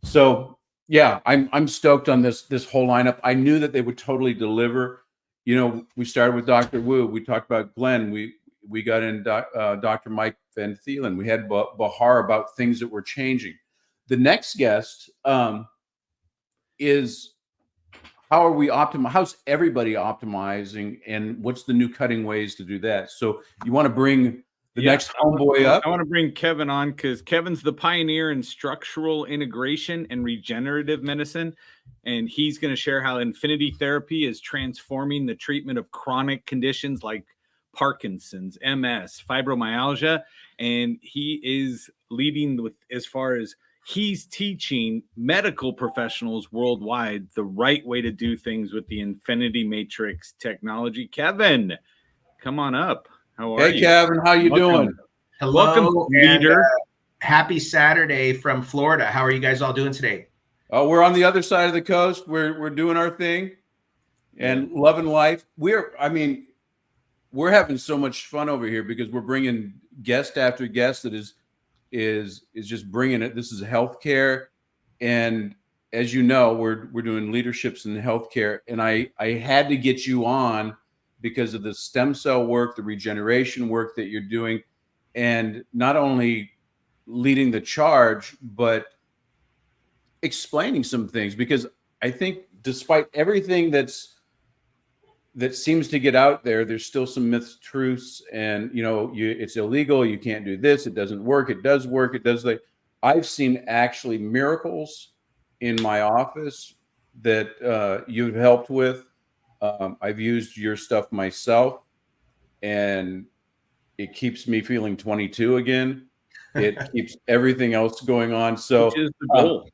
So yeah, I'm stoked on this whole lineup. I knew that they would totally deliver. We started with Dr. Wu. We talked about Glenn. We got in Dr. Mike Van Thelen. We had Bahar about things that were changing. The next guest is how are we how's everybody optimizing, and what's the new cutting ways to do that? So you want to bring the next homeboy up? I want to bring Kevin on, because Kevin's the pioneer in structural integration and regenerative medicine. And he's going to share how infinity therapy is transforming the treatment of chronic conditions like Parkinson's, MS, fibromyalgia. And he is leading with, as far as he's teaching medical professionals worldwide the right way to do things with the Infinity Matrix technology. Kevin, come on up. How are you? Hey, Kevin, how you doing? Hello, welcome, leader. Happy Saturday from Florida. How are you guys all doing today? Oh, we're on the other side of the coast. We're doing our thing and loving life. We're having so much fun over here because we're bringing guest after guest that is just bringing it. This is healthcare, and as you know, we're doing leaderships in healthcare, and I had to get you on because of the stem cell work, the regeneration work that you're doing, and not only leading the charge, but explaining some things, because I think despite everything that seems to get out there, there's still some myths, truths, and it's illegal, you can't do this, it doesn't work, it does work, it does. I've seen actually miracles in my office that you've helped with. I've used your stuff myself, and it keeps me feeling 22 again. It keeps everything else going on. So, which is the goal.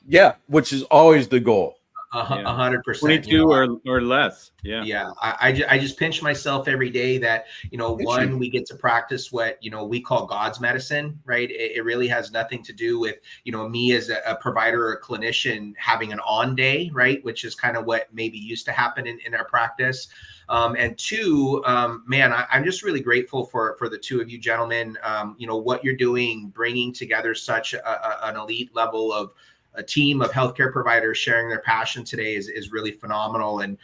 Yeah, which is always the goal. 100%. 22 or less. Yeah. Yeah. I just pinch myself every day that, one, we get to practice what, we call God's medicine, right? It really has nothing to do with, me as a provider or a clinician having an on day, right? Which is kind of what maybe used to happen in our practice. And two, man, I'm just really grateful for the two of you gentlemen, what you're doing, bringing together such an elite level of a team of healthcare providers sharing their passion today is really phenomenal. And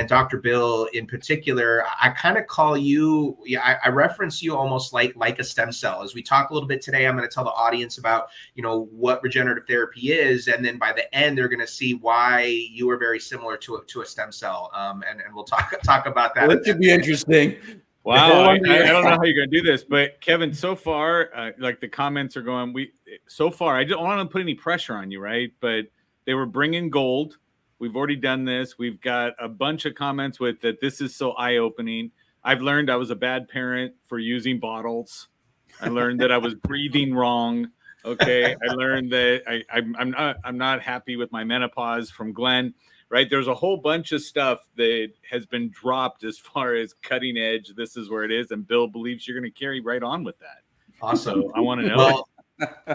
Dr. Bill in particular, I kind of call you, I reference you almost like a stem cell. As we talk a little bit today, I'm going to tell the audience about, what regenerative therapy is. And then by the end, they're going to see why you are very similar to a stem cell. And we'll talk about that. Well, it should be interesting. Wow, I don't know how you're going to do this, but Kevin, so far, like the comments are going, I don't want to put any pressure on you, right? But they were bringing gold. We've already done this. We've got a bunch of comments with that. This is so eye-opening. I've learned I was a bad parent for using bottles. I learned that I was breathing wrong. Okay. I learned that I'm not happy with my menopause from Glenn. Right. There's a whole bunch of stuff that has been dropped as far as cutting edge. This is where it is. And Bill believes you're going to carry right on with that. Awesome. So I want to know.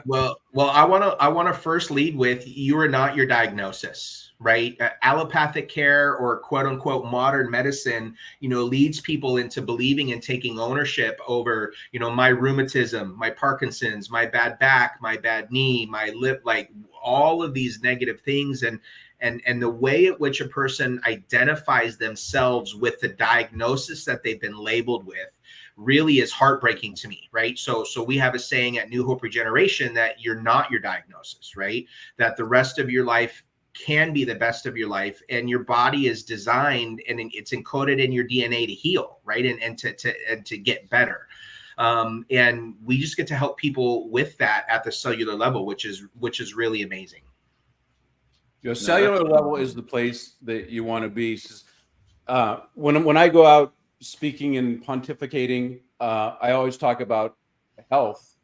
Well, I want to first lead with, you are not your diagnosis, right? Allopathic care or quote unquote modern medicine, leads people into believing and taking ownership over, my rheumatism, my Parkinson's, my bad back, my bad knee, my lip, like all of these negative things. And the way at which a person identifies themselves with the diagnosis that they've been labeled with really is heartbreaking to me, right? So we have a saying at New Hope Regeneration that you're not your diagnosis, right? That the rest of your life can be the best of your life, and your body is designed and it's encoded in your DNA to heal, right? And to get better. And we just get to help people with that at the cellular level, which is really amazing. Cellular level is the place that you want to be. When I go out speaking and pontificating, I always talk about health.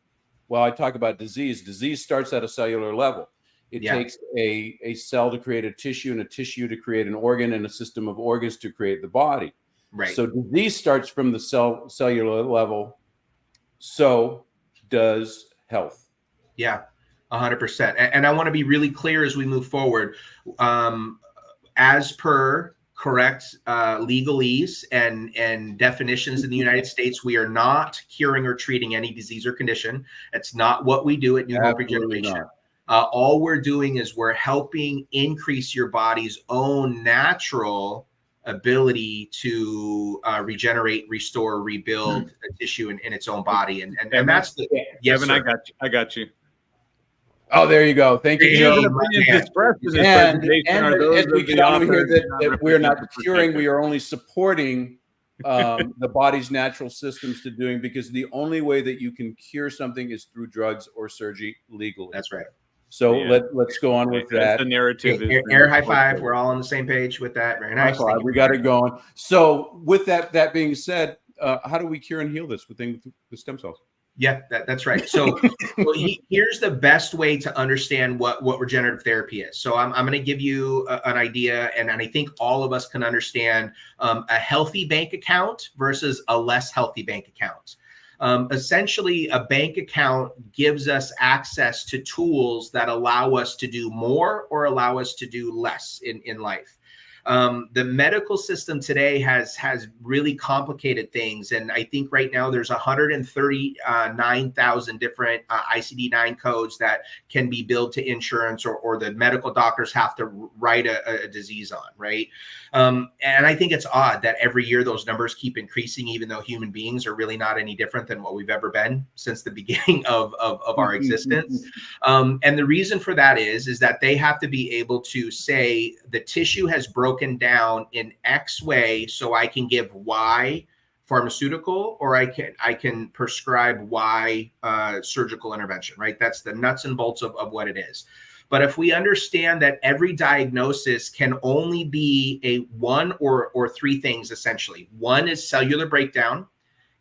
Well, I talk about disease. Disease starts at a cellular level. It takes a cell to create a tissue, and a tissue to create an organ, and a system of organs to create the body. Right. So disease starts from the cellular level. So does health. Yeah. 100%. And I want to be really clear as we move forward. As per correct legalese and definitions in the United States, we are not curing or treating any disease or condition. It's not what we do at New Hope Regeneration. All we're doing is we're helping increase your body's own natural ability to regenerate, restore, rebuild a tissue in its own body. And that's the Kevin, I got you. Oh, there you go. Thank you, Joe. And as we get on here that we're not curing, we are only supporting the body's natural systems to doing, because the only way that you can cure something is through drugs or surgery legally. That's right. So let's go on with that. The narrative is air high five. We're all on the same page with that. Very nice. We got it going. So with that being said, how do we cure and heal this with stem cells? Yeah, that's right. So here's the best way to understand what regenerative therapy is. So I'm going to give you an idea, and I think all of us can understand a healthy bank account versus a less healthy bank account. Essentially, a bank account gives us access to tools that allow us to do more or allow us to do less in life. The medical system today has really complicated things. And I think right now there's 139,000 different ICD-9 codes that can be billed to insurance or the medical doctors have to write a disease on, right? And I think it's odd that every year those numbers keep increasing, even though human beings are really not any different than what we've ever been since the beginning of our existence. And the reason for that is that they have to be able to say the tissue has broken down in X way, so I can give Y pharmaceutical, or I can prescribe Y surgical intervention, right? That's the nuts and bolts of what it is. But if we understand that every diagnosis can only be one or three things, essentially. One is cellular breakdown.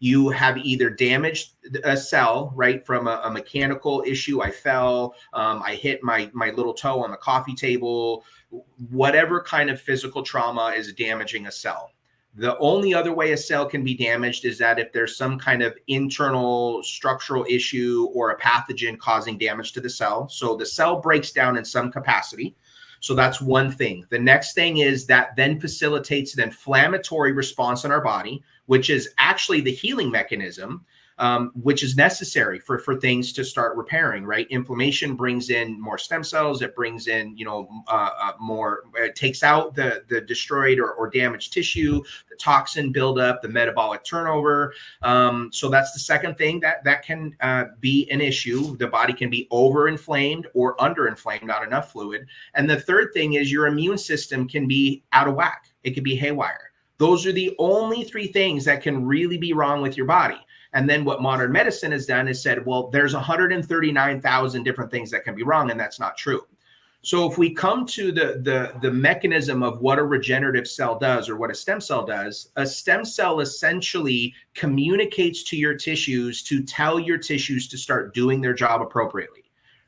you have either damaged a cell, right, from a mechanical issue. I fell, I hit my little toe on the coffee table, whatever kind of physical trauma is damaging a cell. The only other way a cell can be damaged is that if there's some kind of internal structural issue or a pathogen causing damage to the cell. So the cell breaks down in some capacity. So that's one thing. The next thing is that then facilitates an inflammatory response in our body, which is actually the healing mechanism, which is necessary for things to start repairing, right? Inflammation brings in more stem cells. It brings in, more, it takes out the destroyed or damaged tissue, the toxin buildup, the metabolic turnover. So that's the second thing that can be an issue. The body can be overinflamed or underinflamed, not enough fluid. And the third thing is your immune system can be out of whack. It can be haywire. Those are the only three things that can really be wrong with your body. And then what modern medicine has done is said, well, there's 139,000 different things that can be wrong, and that's not true. So if we come to the mechanism of what a regenerative cell does or what a stem cell does, a stem cell essentially communicates to your tissues to tell your tissues to start doing their job appropriately.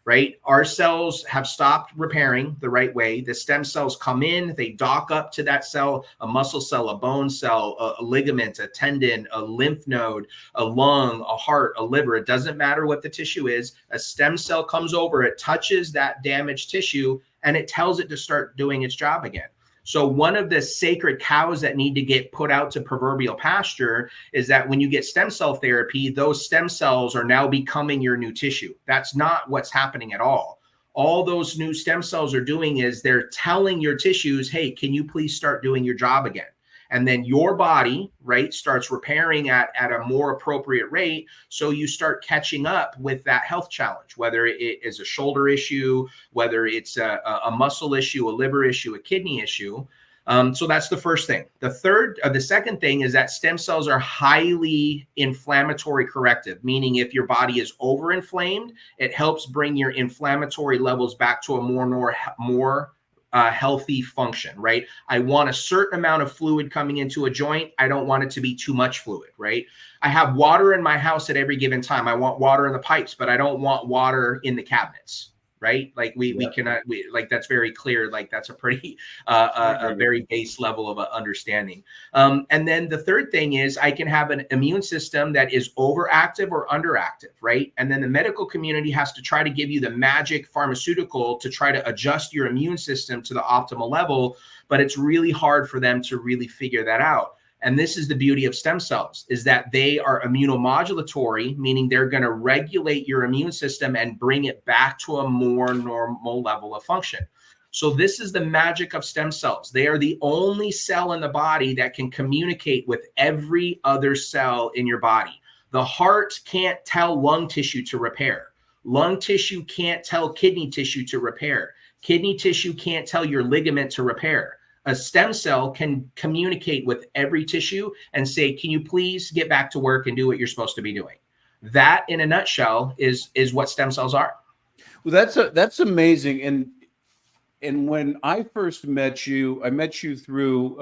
Right? Our cells have stopped repairing the right way. The stem cells come in, they dock up to that cell, a muscle cell, a bone cell, a ligament, a tendon, a lymph node, a lung, a heart, a liver. It doesn't matter what the tissue is. A stem cell comes over, it touches that damaged tissue, and it tells it to start doing its job again. So one of the sacred cows that need to get put out to proverbial pasture is that when you get stem cell therapy, those stem cells are now becoming your new tissue. That's not what's happening at all. All those new stem cells are doing is they're telling your tissues, hey, can you please start doing your job again? And then your body, right, starts repairing at a more appropriate rate. So you start catching up with that health challenge, whether it is a shoulder issue, whether it's a muscle issue, a liver issue, a kidney issue. So that's the first thing. The second thing is that stem cells are highly inflammatory corrective, meaning if your body is overinflamed, it helps bring your inflammatory levels back to a more healthy function, right? I want a certain amount of fluid coming into a joint. I don't want it to be too much fluid, right? I have water in my house at every given time. I want water in the pipes, but I don't want water in the cabinets, right? Like we cannot, like that's very clear. Like that's a pretty, a very base level of understanding. And then the third thing is I can have an immune system that is overactive or underactive, right? And then the medical community has to try to give you the magic pharmaceutical to try to adjust your immune system to the optimal level, but it's really hard for them to really figure that out. And this is the beauty of stem cells, is that they are immunomodulatory, meaning they're going to regulate your immune system and bring it back to a more normal level of function. So this is the magic of stem cells. They are the only cell in the body that can communicate with every other cell in your body. The heart can't tell lung tissue to repair. Lung tissue can't tell kidney tissue to repair. Kidney tissue can't tell your ligament to repair. A stem cell can communicate with every tissue and say, can you please get back to work and do what you're supposed to be doing? That in a nutshell is what stem cells are. Well, that's amazing. And when I first met you, I met you through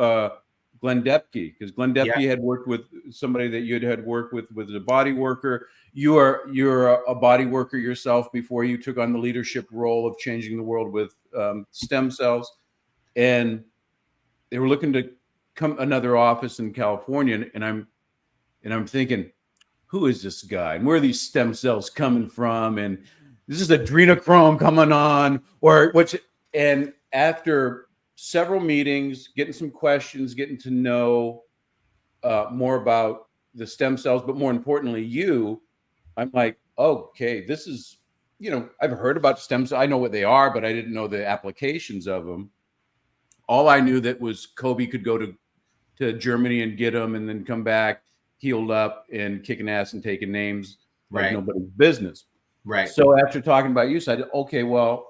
Glen Deppi, because Glen Deppi had worked with somebody that you had worked with a body worker. You're a body worker yourself before you took on the leadership role of changing the world with stem cells. And they were looking to come another office in California, and I'm thinking, who is this guy, and where are these stem cells coming from, and this is adrenochrome coming on, or what's? And after several meetings, getting some questions, getting to know more about the stem cells, but more importantly, I'm like, okay, this is, I've heard about stem cells, I know what they are, but I didn't know the applications of them. All I knew that was Kobe could go to Germany and get them and then come back healed up and kicking ass and taking names like nobody's business. Right. So after talking about you, I said, okay, well,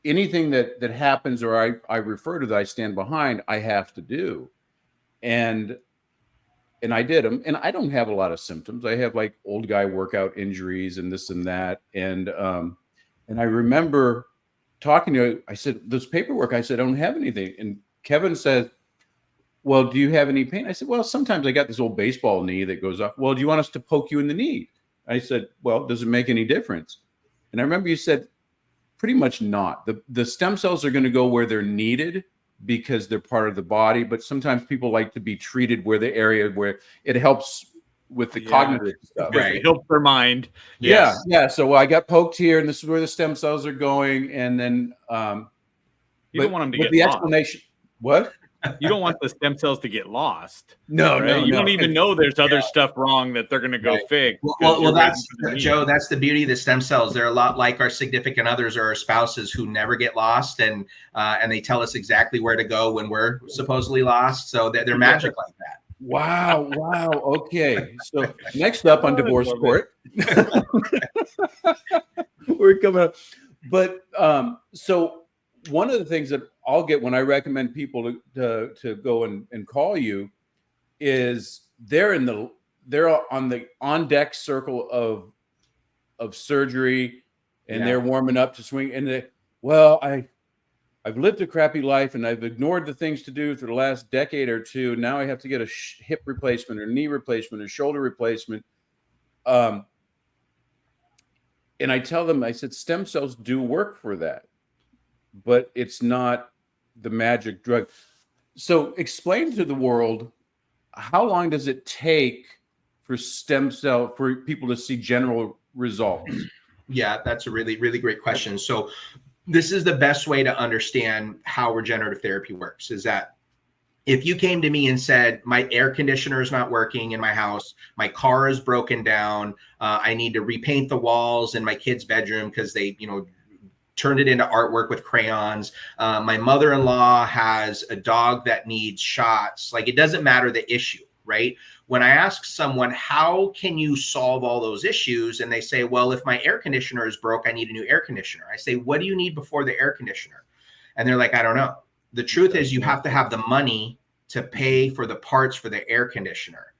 anything that happens or I refer to that I stand behind, I have to do. And I did them. And I don't have a lot of symptoms. I have like old guy workout injuries and this and that. And I remember talking to you, I said, this paperwork, I said, I don't have anything. And Kevin said, well, do you have any pain? I said, well, sometimes I got this old baseball knee that goes off. Well, do you want us to poke you in the knee? I said, well, does it make any difference? And I remember you said, pretty much not. The stem cells are going to go where they're needed because they're part of the body. But sometimes people like to be treated where the area where it helps with the cognitive stuff. Right. It helps their mind. Yes. Yeah. So I got poked here, and this is where the stem cells are going. And then you don't want them to get the lost. explanation. What? You don't want the stem cells to get lost. No, right? no, You no. don't even know there's other stuff wrong that they're going to go fix. Well, that's Joe. That's the beauty of the stem cells. They're a lot like our significant others or our spouses who never get lost, and they tell us exactly where to go when we're supposedly lost. So they're magic like that. Wow. Wow. Okay. So next up on divorce court, we're coming up. But so one of the things that I'll get when I recommend people to go and call you is they're on the on deck circle of surgery, and they're warming up to swing. And I've lived a crappy life, and I've ignored the things to do for the last decade or two. Now I have to get a hip replacement or knee replacement or shoulder replacement. And I tell them, I said, stem cells do work for that, but it's not the magic drug. So explain to the world, how long does it take for for people to see general results? Yeah, that's a really, really great question. So this is the best way to understand how regenerative therapy works, is that if you came to me and said, my air conditioner is not working in my house, my car is broken down, I need to repaint the walls in my kid's bedroom because they, turned it into artwork with crayons. My mother-in-law has a dog that needs shots. Like, it doesn't matter the issue, right? When I ask someone, how can you solve all those issues? And they say, well, if my air conditioner is broke, I need a new air conditioner. I say, what do you need before the air conditioner? And they're like, I don't know. The truth is, you have to have the money to pay for the parts for the air conditioner.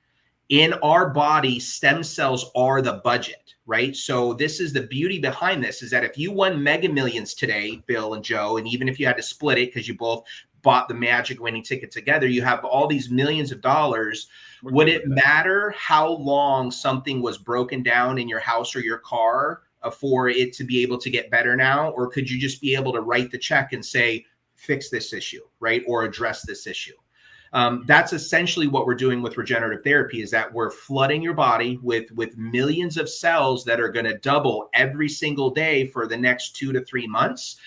In our body, stem cells are the budget, right? So this is the beauty behind this, is that if you won Mega Millions today, Bill and Joe, and even if you had to split it because you both bought the magic winning ticket together, you have all these millions of dollars. Would it matter how long something was broken down in your house or your car for it to be able to get better now? Or could you just be able to write the check and say, fix this issue, right? Or address this issue? That's essentially what we're doing with regenerative therapy, is that we're flooding your body with millions of cells that are going to double every single day for the next 2 to 3 months.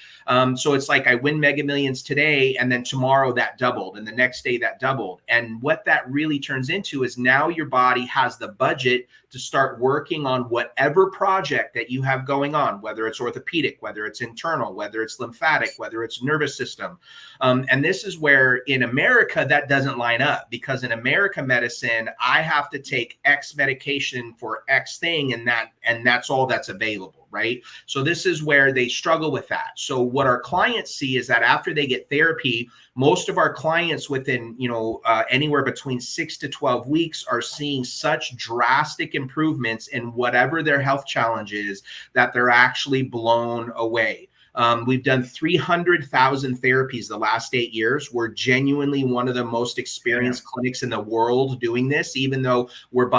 So it's like I win Mega Millions today, and then tomorrow that doubled, and the next day that doubled. And what that really turns into is now your body has the budget to start working on whatever project that you have going on, whether it's orthopedic, whether it's internal, whether it's lymphatic, whether it's nervous system. And this is where in America that doesn't line up, because in America medicine, I have to take X medication for X thing, and that's all that's available, right? So this is where they struggle with that. So what our clients see is that after they get therapy, most of our clients within, anywhere between 6 to 12 weeks are seeing such drastic improvements in whatever their health challenge is that they're actually blown away. We've done 300,000 therapies the last 8 years. We're genuinely one of the most experienced clinics in the world doing this, even though we're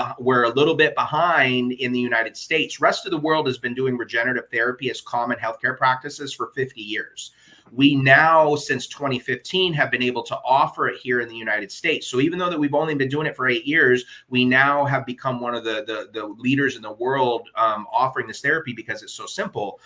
a little bit behind in the United States. Rest of the world has been doing regenerative therapy as common healthcare practices for 50 years. We now, since 2015, have been able to offer it here in the United States. So even though that we've only been doing it for 8 years, we now have become one of the leaders in the world offering this therapy because it's so simple.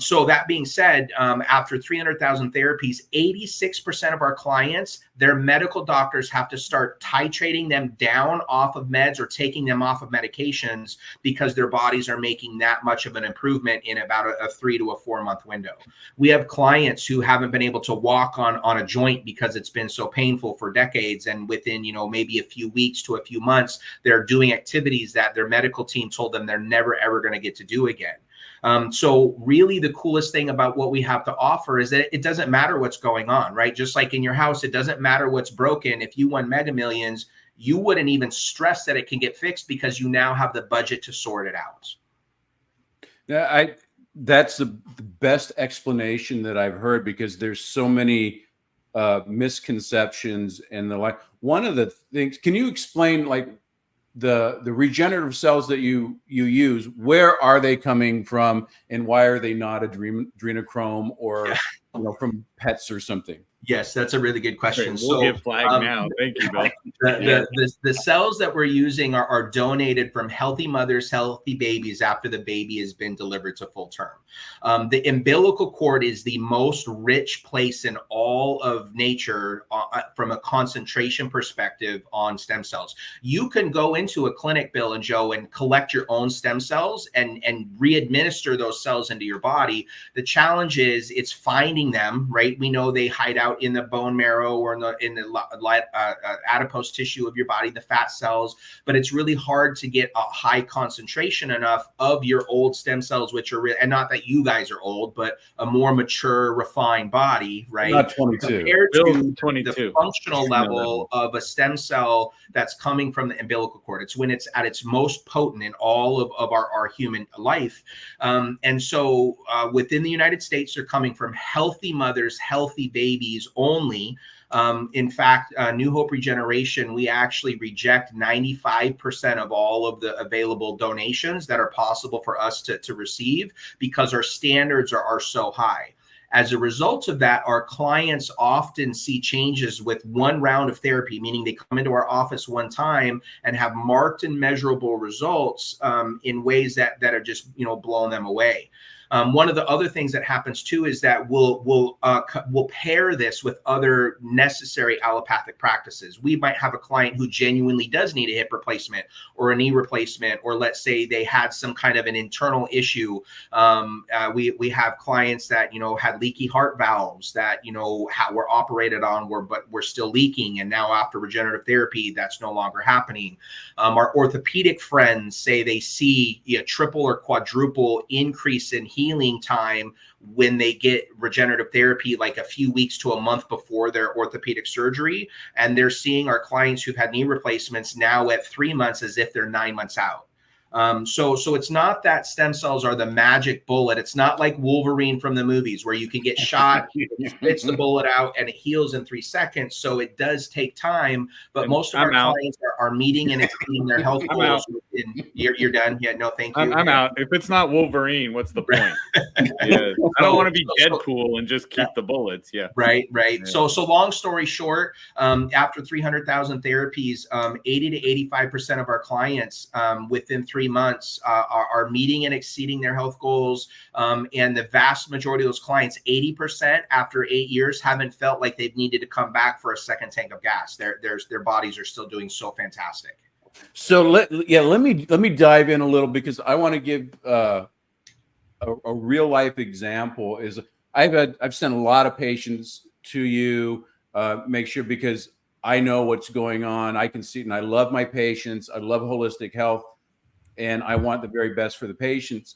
So that being said, after 300,000 therapies, 86% of our clients, their medical doctors have to start titrating them down off of meds or taking them off of medications because their bodies are making that much of an improvement in about a 3 to 4 month window. We have clients who haven't been able to walk on a joint because it's been so painful for decades, and within maybe a few weeks to a few months, they're doing activities that their medical team told them they're never ever going to get to do again. So really the coolest thing about what we have to offer is that it doesn't matter what's going on, right? Just like in your house, it doesn't matter what's broken. If you won Mega Millions, you wouldn't even stress that it can get fixed because you now have the budget to sort it out. That's the best explanation that I've heard, because there's so many misconceptions and the like. One of the things, can you explain like the regenerative cells that you use? Where are they coming from, and why are they not adrenochrome or from pets or something? Yes, that's a really good question. We'll get flagged now. Thank you, Bill. The cells that we're using are donated from healthy mothers, healthy babies after the baby has been delivered to full term. The umbilical cord is the most rich place in all of nature from a concentration perspective on stem cells. You can go into a clinic, Bill and Joe, and collect your own stem cells and re-administer those cells into your body. The challenge is it's finding them, right? We know they hide out in the bone marrow or in the adipose tissue of your body, the fat cells, but it's really hard to get a high concentration enough of your old stem cells, which are real, and not that you guys are old, but a more mature, refined body, right? Not 22. Compared to 22. The functional level of a stem cell that's coming from the umbilical cord. It's when it's at its most potent in all of our human life. And so within the United States, they're coming from healthy mothers, healthy babies only. In fact, New Hope Regeneration, we actually reject 95% of all of the available donations that are possible for us to receive because our standards are so high. As a result of that, our clients often see changes with one round of therapy, meaning they come into our office one time and have marked and measurable results in ways that are just blowing them away. One of the other things that happens too is that we'll pair this with other necessary allopathic practices. We might have a client who genuinely does need a hip replacement or a knee replacement, or let's say they had some kind of an internal issue. We have clients that had leaky heart valves that were operated on, but we're still leaking, and now after regenerative therapy, that's no longer happening. Our orthopedic friends say they see a triple or quadruple increase in healing time when they get regenerative therapy, like a few weeks to a month before their orthopedic surgery. And they're seeing our clients who've had knee replacements now at 3 months as if they're 9 months out. So it's not that stem cells are the magic bullet. It's not like Wolverine from the movies where you can get shot, spits the bullet out, and it heals in 3 seconds. So it does take time, but most of our clients are meeting and exceeding their health goals. You're done? Yeah, no, thank you. I'm out. If it's not Wolverine, what's the point? Yeah, I don't want to be Deadpool and just keep the bullets. Yeah, right. Yeah. So long story short, after 300,000 therapies, 80 to 85% of our clients within 3 months are meeting and exceeding their health goals. And the vast majority of those clients, 80% after 8 years, haven't felt like they've needed to come back for a second tank of gas. Their bodies are still doing so fantastic. So let me dive in a little, because I want to give a real life example. Is I've sent a lot of patients to you, make sure, because I know what's going on. I can see it, and I love my patients. I love holistic health, and I want the very best for the patients.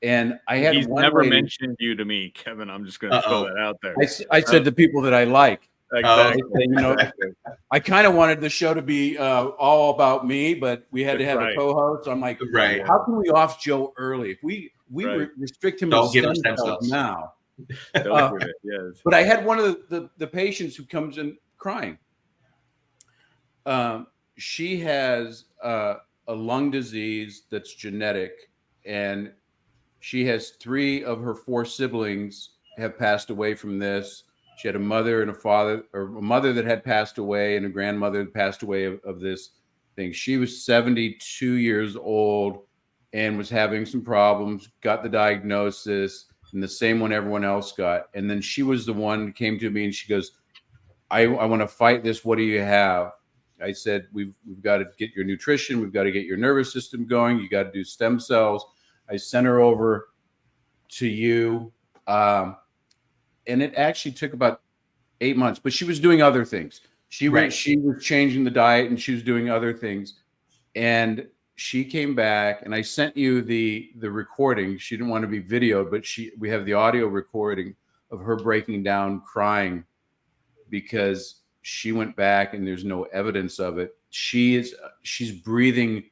And he's never mentioned you to me, Kevin. I'm just going to throw that out there. I said the people that I like. Exactly. I kind of wanted the show to be all about me, but we had to have a co-host. So I'm like, how can we off Joe early? If we restrict him to stem cells now. But I had one of the patients who comes in crying. She has a lung disease that's genetic, and she has 3 of her 4 siblings have passed away from this. She had a mother and a father, or a mother that had passed away, and a grandmother that passed away of this thing. She was 72 years old and was having some problems, got the diagnosis, and the same one everyone else got. And then she was the one who came to me and she goes, I want to fight this. What do you have? I said, we've got to get your nutrition. We've got to get your nervous system going. You got to do stem cells. I sent her over to you. And it actually took about 8 months, but she was doing other things. She was changing the diet, and she was doing other things. And she came back, and I sent you the recording. She didn't want to be videoed, but we have the audio recording of her breaking down, crying, because she went back and there's no evidence of it. She's breathing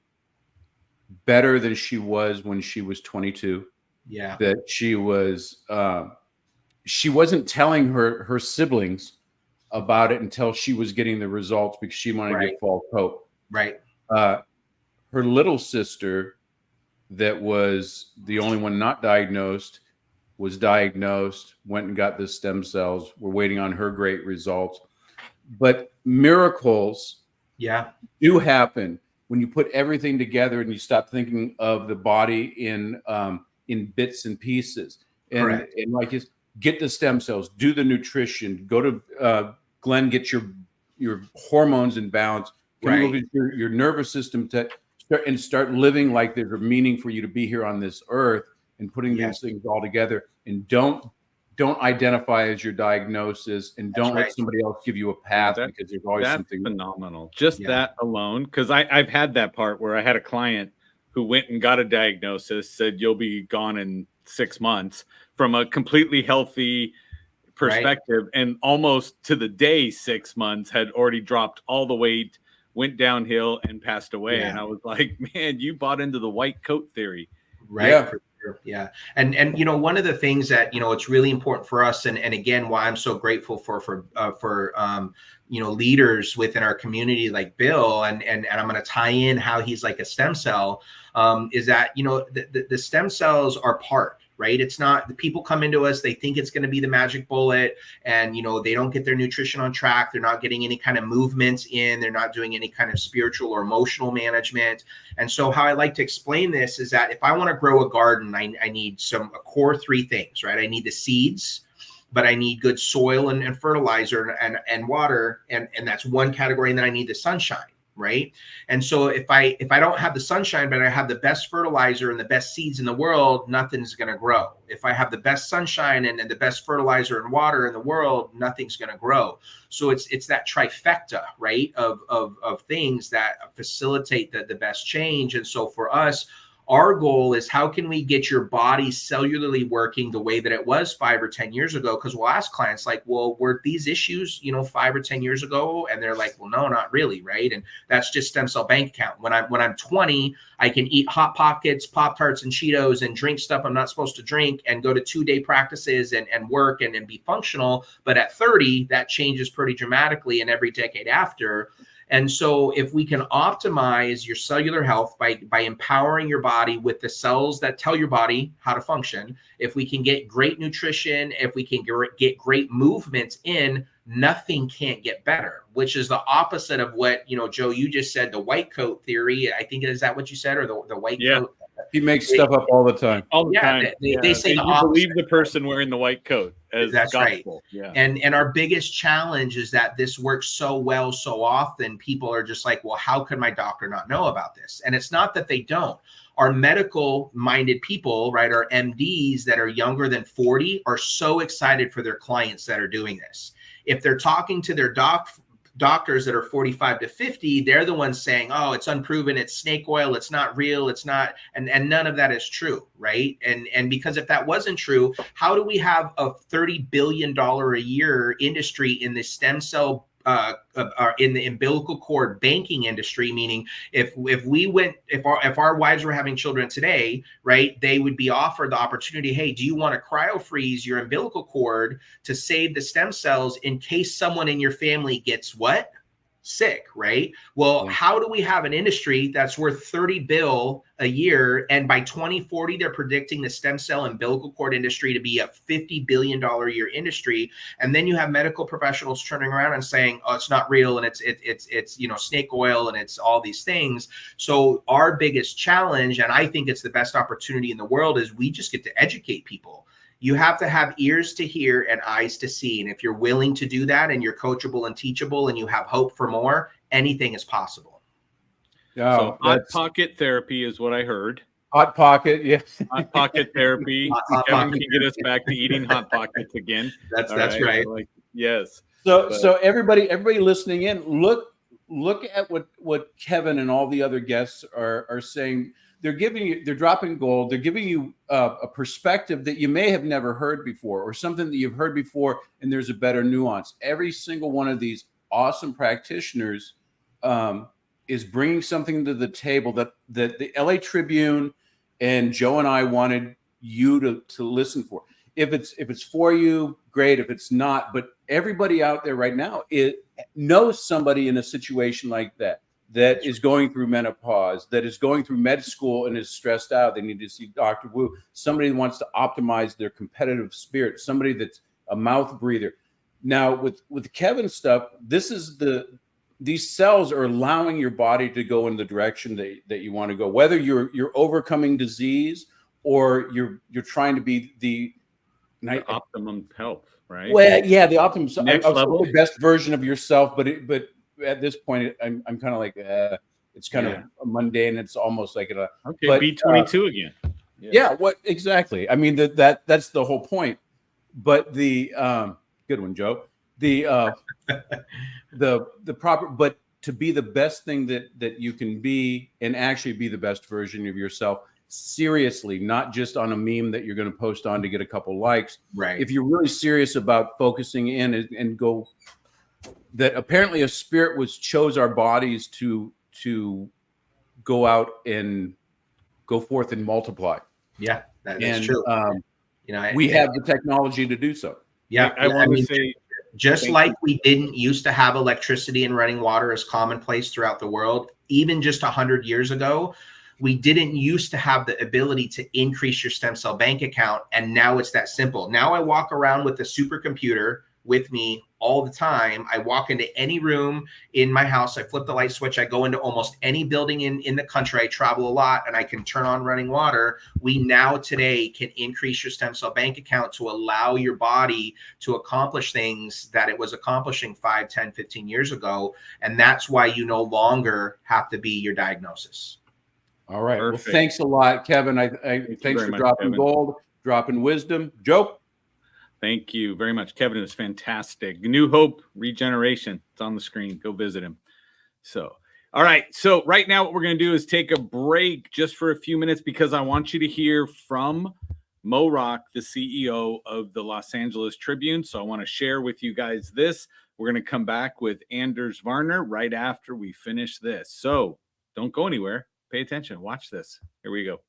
better than she was when she was 22. Yeah. That she wasn't telling her siblings about it until she was getting the results because she wanted to get false hope. Right. Her little sister, that was the only one not diagnosed, was diagnosed, went and got the stem cells. We're waiting on her great results. But miracles do happen when you put everything together and you stop thinking of the body in bits and pieces. And like, get the stem cells, do the nutrition, go to Glenn, get your hormones in balance, look at your nervous system to start living like there's a meaning for you to be here on this earth, and putting these things all together. And don't identify as your diagnosis, and don't let somebody else give you a path, because there's always something phenomenal. Just that alone, because I've had that part where I had a client who went and got a diagnosis, said you'll be gone in 6 months, from a completely healthy perspective, and almost to the day 6 months had already dropped all the weight, went downhill, and passed away. And I was like, man, you bought into the white coat theory. Right. Yeah. And, you know, one of the things that, you know, it's really important for us, and again, why I'm so grateful for you know, leaders within our community like Bill, and I'm going to tie in how he's like a stem cell, is that, you know, the stem cells are part, right? It's not, the people come into us, they think it's going to be the magic bullet, and, you know, they don't get their nutrition on track. They're not getting any kind of movements in, they're not doing any kind of spiritual or emotional management. And so how I like to explain this is that if I want to grow a garden, I need a core 3 things, right? I need the seeds, but I need good soil and fertilizer and water. And that's one category. And then I need the sunshine. Right. And so if I don't have the sunshine, but I have the best fertilizer and the best seeds in the world, nothing's going to grow. If I have the best sunshine and the best fertilizer and water in the world, nothing's going to grow. So it's that trifecta, right, of things that facilitate the best change. And so for us, our goal is, how can we get your body cellularly working the way that it was 5 or 10 years ago? Because we'll ask clients like, well, were these issues, you know, 5 or 10 years ago? And they're like, well, no, not really. Right. And that's just stem cell bank account. When I'm 20, I can eat Hot Pockets, Pop-Tarts, and Cheetos, and drink stuff I'm not supposed to drink, and go to 2-day practices and work and be functional. But at 30, that changes pretty dramatically, and every decade after. And so if we can optimize your cellular health by empowering your body with the cells that tell your body how to function, if we can get great nutrition, if we can get great movement in, nothing can't get better, which is the opposite of what, you know, Joe, you just said, the white coat theory. I think, is that what you said? Or the white coat? He makes stuff up all the time. All the time. They say you believe the person wearing the white coat as that's gospel. Right. Yeah. And our biggest challenge is that this works so well so often. People are just like, well, how could my doctor not know about this? And it's not that they don't. Our medical minded people, right, our MDs that are younger than 40 are so excited for their clients that are doing this. If they're talking to their doctors that are 45 to 50, they're the ones saying, oh, it's unproven, it's snake oil, it's not real, it's not, and none of that is true, right? And because if that wasn't true, how do we have a $30 billion a year industry in the stem cell in the umbilical cord banking industry? Meaning, if our wives were having children today, right, they would be offered the opportunity, hey, do you want to cryo freeze your umbilical cord to save the stem cells in case someone in your family gets what? Sick, right? Well, how do we have an industry that's worth $30 billion a year, and by 2040 they're predicting the stem cell umbilical cord industry to be a $50 billion a year industry, and then you have medical professionals turning around and saying, oh, it's not real, and it's you know, snake oil, and it's all these things. So our biggest challenge, and I think it's the best opportunity in the world, is we just get to educate people. You have to have ears to hear and eyes to see. And if you're willing to do that, and you're coachable and teachable, and you have hope for more, anything is possible. So hot pocket therapy is what I heard. Hot pocket, yes. Hot pocket therapy. Kevin can get us back to eating Hot Pockets again. That's right. Like, yes. So everybody listening in, look at what Kevin and all the other guests are saying. They're dropping gold. They're giving you a perspective that you may have never heard before, or something that you've heard before, and there's a better nuance. Every single one of these awesome practitioners is bringing something to the table that the LA Tribune and Joe and I wanted you to listen for. if it's for you, great. If it's not, but everybody out there right now knows somebody in a situation like that is going through menopause, that is going through med school and is stressed out. They need to see Dr. Wu. Somebody who wants to optimize their competitive spirit. Somebody that's a mouth breather. Now with Kevin's stuff, these cells are allowing your body to go in the direction that you want to go. Whether you're overcoming disease or you're trying to be the optimum health, right? Well, yeah, the optimum next level, the best version of yourself. But at this point, I'm kind of like it's kind of mundane. It's almost like be 22 again. Yeah, what exactly? I mean that's the whole point. But the good one, Joe. The proper, but to be the best thing that you can be and actually be the best version of yourself. Seriously, not just on a meme that you're going to post on to get a couple likes. Right. If you're really serious about focusing in and go, that apparently a spirit chose our bodies to go out and go forth and multiply. Yeah, that's true. We have the technology to do so. Yeah, I want to say, just like we didn't used to have electricity and running water as commonplace throughout the world, even just 100 years ago, we didn't used to have the ability to increase your stem cell bank account. And now it's that simple. Now I walk around with a supercomputer with me all the time. I walk into any room in my house. I flip the light switch. I go into almost any building in the country. I travel a lot and I can turn on running water. We now today can increase your stem cell bank account to allow your body to accomplish things that it was accomplishing 5, 10, 15 years ago. And that's why you no longer have to be your diagnosis. All right. Perfect. Well, thanks a lot, Kevin. Thanks for dropping gold, dropping wisdom. Joe? Thank you very much. Kevin is fantastic. New Hope Regeneration. It's on the screen. Go visit him. So, all right. So right now what we're going to do is take a break just for a few minutes because I want you to hear from Mo Rock, the CEO of the Los Angeles Tribune. So I want to share with you guys this. We're going to come back with Anders Varner right after we finish this. So don't go anywhere. Pay attention. Watch this. Here we go.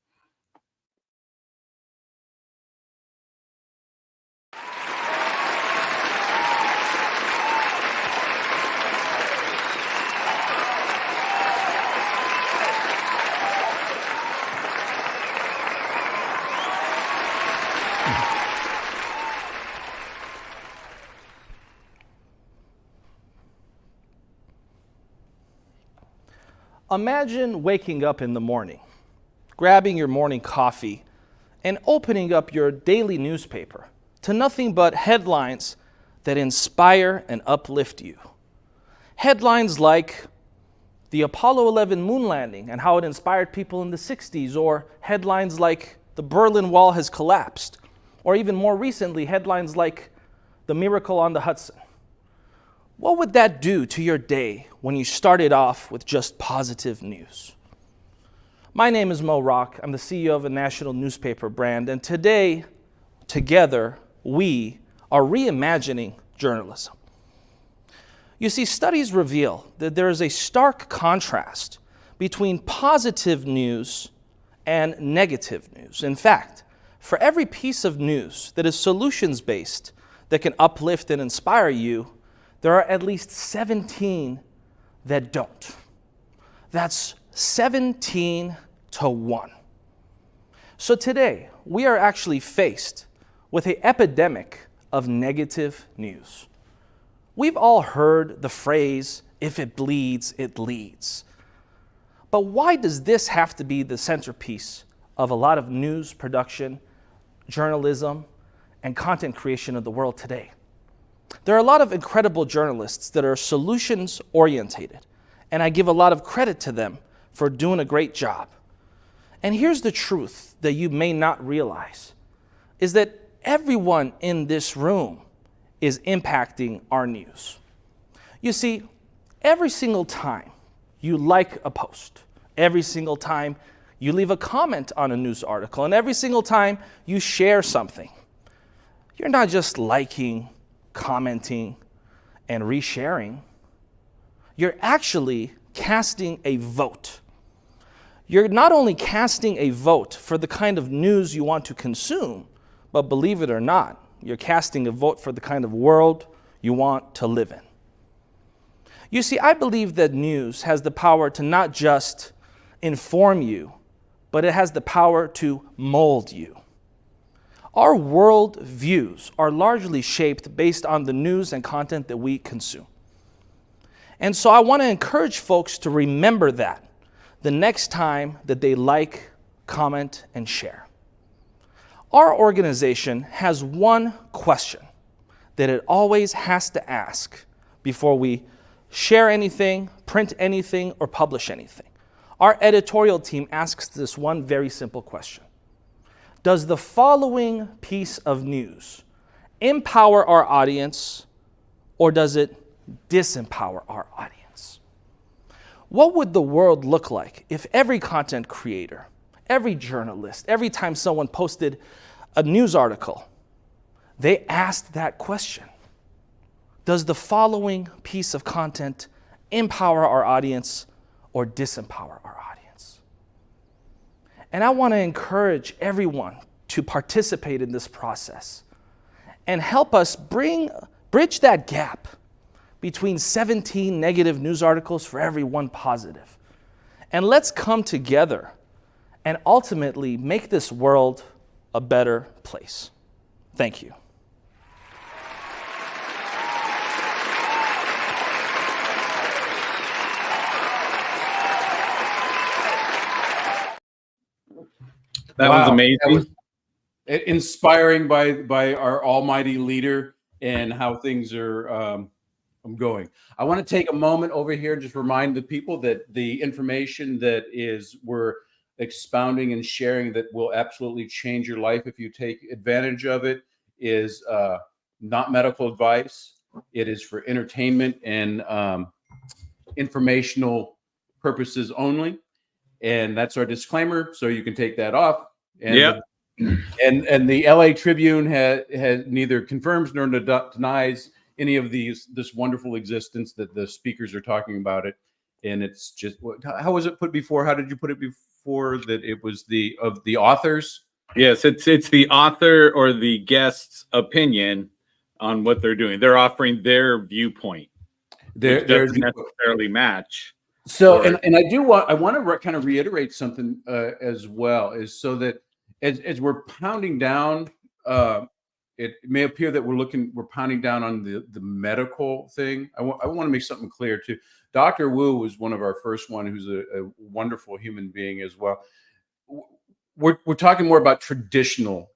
Imagine waking up in the morning, grabbing your morning coffee, and opening up your daily newspaper to nothing but headlines that inspire and uplift you. Headlines like the Apollo 11 moon landing and how it inspired people in the 60s, or headlines like the Berlin Wall has collapsed, or even more recently, headlines like the miracle on the Hudson. What would that do to your day when you started off with just positive news? My name is Mo Rock. I'm the CEO of a national newspaper brand, and today, together, we are reimagining journalism. You see, studies reveal that there is a stark contrast between positive news and negative news. In fact, for every piece of news that is solutions-based, that can uplift and inspire you, there are at least 17 that don't. That's 17 to 1. So today, we are actually faced with an epidemic of negative news. We've all heard the phrase, if it bleeds, it leads. But why does this have to be the centerpiece of a lot of news production, journalism, and content creation of the world today? There are a lot of incredible journalists that are solutions-orientated, and I give a lot of credit to them for doing a great job. And here's the truth that you may not realize, is that everyone in this room is impacting our news. You see, every single time you like a post, every single time you leave a comment on a news article, and every single time you share something, you're not just liking, commenting, and resharing. You're actually casting a vote. You're not only casting a vote for the kind of news you want to consume, but believe it or not, you're casting a vote for the kind of world you want to live in. You see, I believe that news has the power to not just inform you, but it has the power to mold you. Our world views are largely shaped based on the news and content that we consume. And so I want to encourage folks to remember that the next time that they like, comment, and share. Our organization has one question that it always has to ask before we share anything, print anything, or publish anything. Our editorial team asks this one very simple question. Does the following piece of news empower our audience, or does it disempower our audience? What would the world look like if every content creator, every journalist, every time someone posted a news article, they asked that question? Does the following piece of content empower our audience or disempower our audience? And I want to encourage everyone to participate in this process and help us bridge that gap between 17 negative news articles for every one positive. And let's come together and ultimately make this world a better place. Thank you. That was amazing. That was inspiring by our almighty leader and how things are going. I want to take a moment over here and just remind the people that the information that we're expounding and sharing that will absolutely change your life if you take advantage of it is not medical advice. It is for entertainment and informational purposes only. And that's our disclaimer, so you can take that off. And, and the LA Tribune has neither confirms nor denies any of this wonderful existence that the speakers are talking about it. And it's just, how was it put before? How did you put it before? That it was the authors? Yes, it's the author or the guest's opinion on what they're doing. They're offering their viewpoint. Which doesn't necessarily match. So, and I want to kind of reiterate something as well, is so that as we're pounding down, it may appear that we're pounding down on the medical thing. I want to make something clear too. Dr. Wu was one of our first one, who's a wonderful human being as well. We're talking more about traditional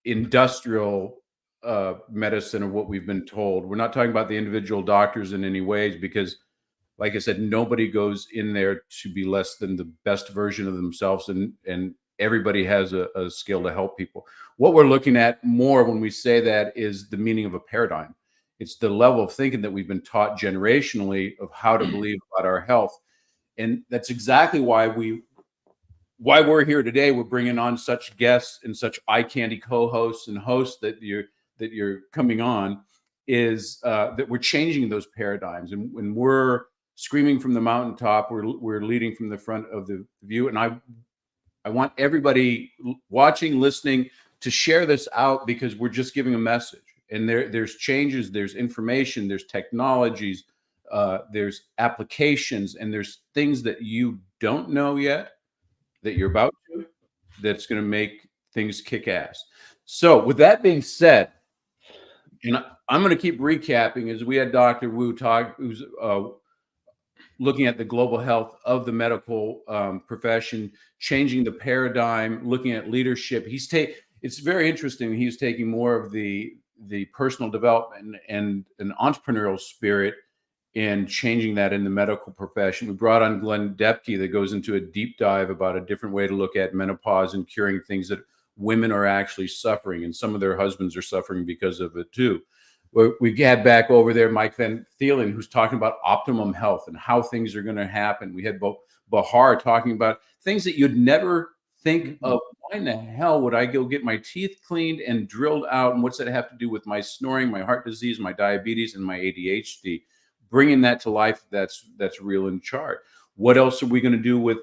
industrial medicine of what we've been told. We're not talking about the individual doctors in any ways, because like I said, nobody goes in there to be less than the best version of themselves, and everybody has a skill to help people. What we're looking at more when we say that is the meaning of a paradigm. It's the level of thinking that we've been taught generationally of how to believe about our health. And that's exactly why we're here today. We're bringing on such guests and such eye candy co-hosts and hosts that you're coming on, is that we're changing those paradigms. And when we're screaming from the mountaintop, we're leading from the front of the view. And I want everybody watching, listening, to share this out, because we're just giving a message. And there's changes, there's information, there's technologies, there's applications, and there's things that you don't know yet that you're about to, that's going to make things kick ass. So with that being said, and I'm going to keep recapping, as we had Dr. Wu talk, who's looking at the global health of the medical profession, changing the paradigm, looking at leadership. It's very interesting. He's taking more of the personal development and an entrepreneurial spirit and changing that in the medical profession. We brought on Glen Deppi that goes into a deep dive about a different way to look at menopause and curing things that women are actually suffering, and some of their husbands are suffering because of it too. We had back over there Mike Van Thelen, who's talking about optimum health and how things are going to happen. We had Bahar talking about things that you'd never think of. Why in the hell would I go get my teeth cleaned and drilled out? And what's that have to do with my snoring, my heart disease, my diabetes, and my ADHD? Bringing that to life, that's real in chart. What else are we going to do with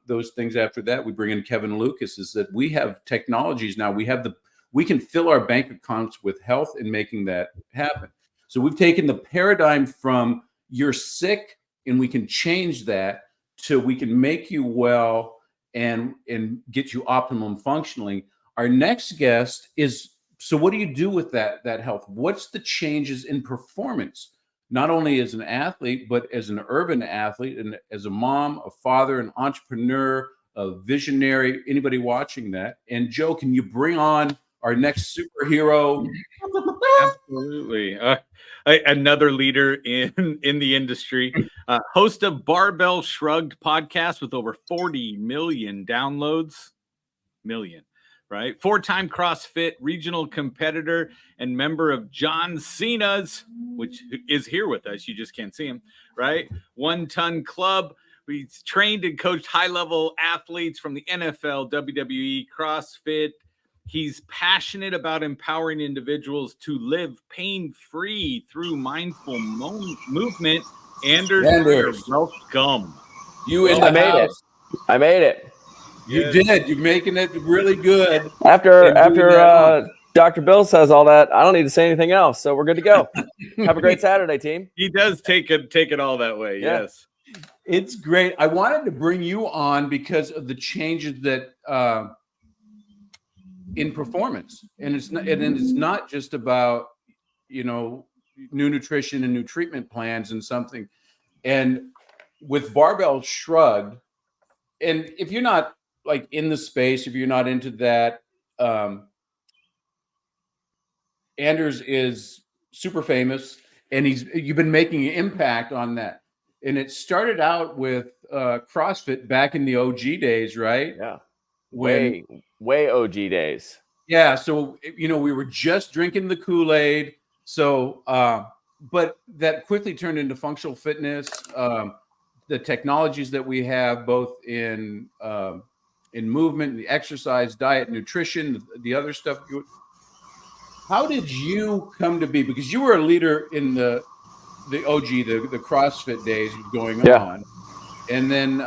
those things after that? We bring in Kevin Lucas. Is that we have technologies now. We can fill our bank accounts with health and making that happen. So we've taken the paradigm from you're sick and we can change that to we can make you well and get you optimum functioning. Our next guest is, so what do you do with that health? What's the changes in performance? Not only as an athlete, but as an urban athlete and as a mom, a father, an entrepreneur, a visionary, anybody watching that. And Joe, can you bring on our next superhero? Absolutely. Another leader in the industry, host of Barbell Shrugged podcast with over 40 million downloads. Right? 4-time CrossFit regional competitor and member of John Cena's, which is here with us. You just can't see him, right? 1 Ton Club. He's trained and coached high-level athletes from the NFL, WWE, CrossFit. He's passionate about empowering individuals to live pain-free through mindful movement. Anders, welcome. I made it. You did. You're making it really good. After Dr. Bill says all that, I don't need to say anything else. So we're good to go. Have a great Saturday, team. He does take it all that way. Yeah. Yes. It's great. I wanted to bring you on because of the changes that in performance. And it's not just about, new nutrition and new treatment plans and something. And with Barbell Shrugged, and if you're not like in the space, if you're not into that, Anders is super famous and you've been making an impact on that. And it started out with CrossFit back in the OG days, right? Yeah. Way OG days. Yeah. So, we were just drinking the Kool-Aid. So, but that quickly turned into functional fitness. The technologies that we have both in movement, the exercise, diet, nutrition, the other stuff. How did you come to be? Because you were a leader in the OG, the CrossFit days going on. And then,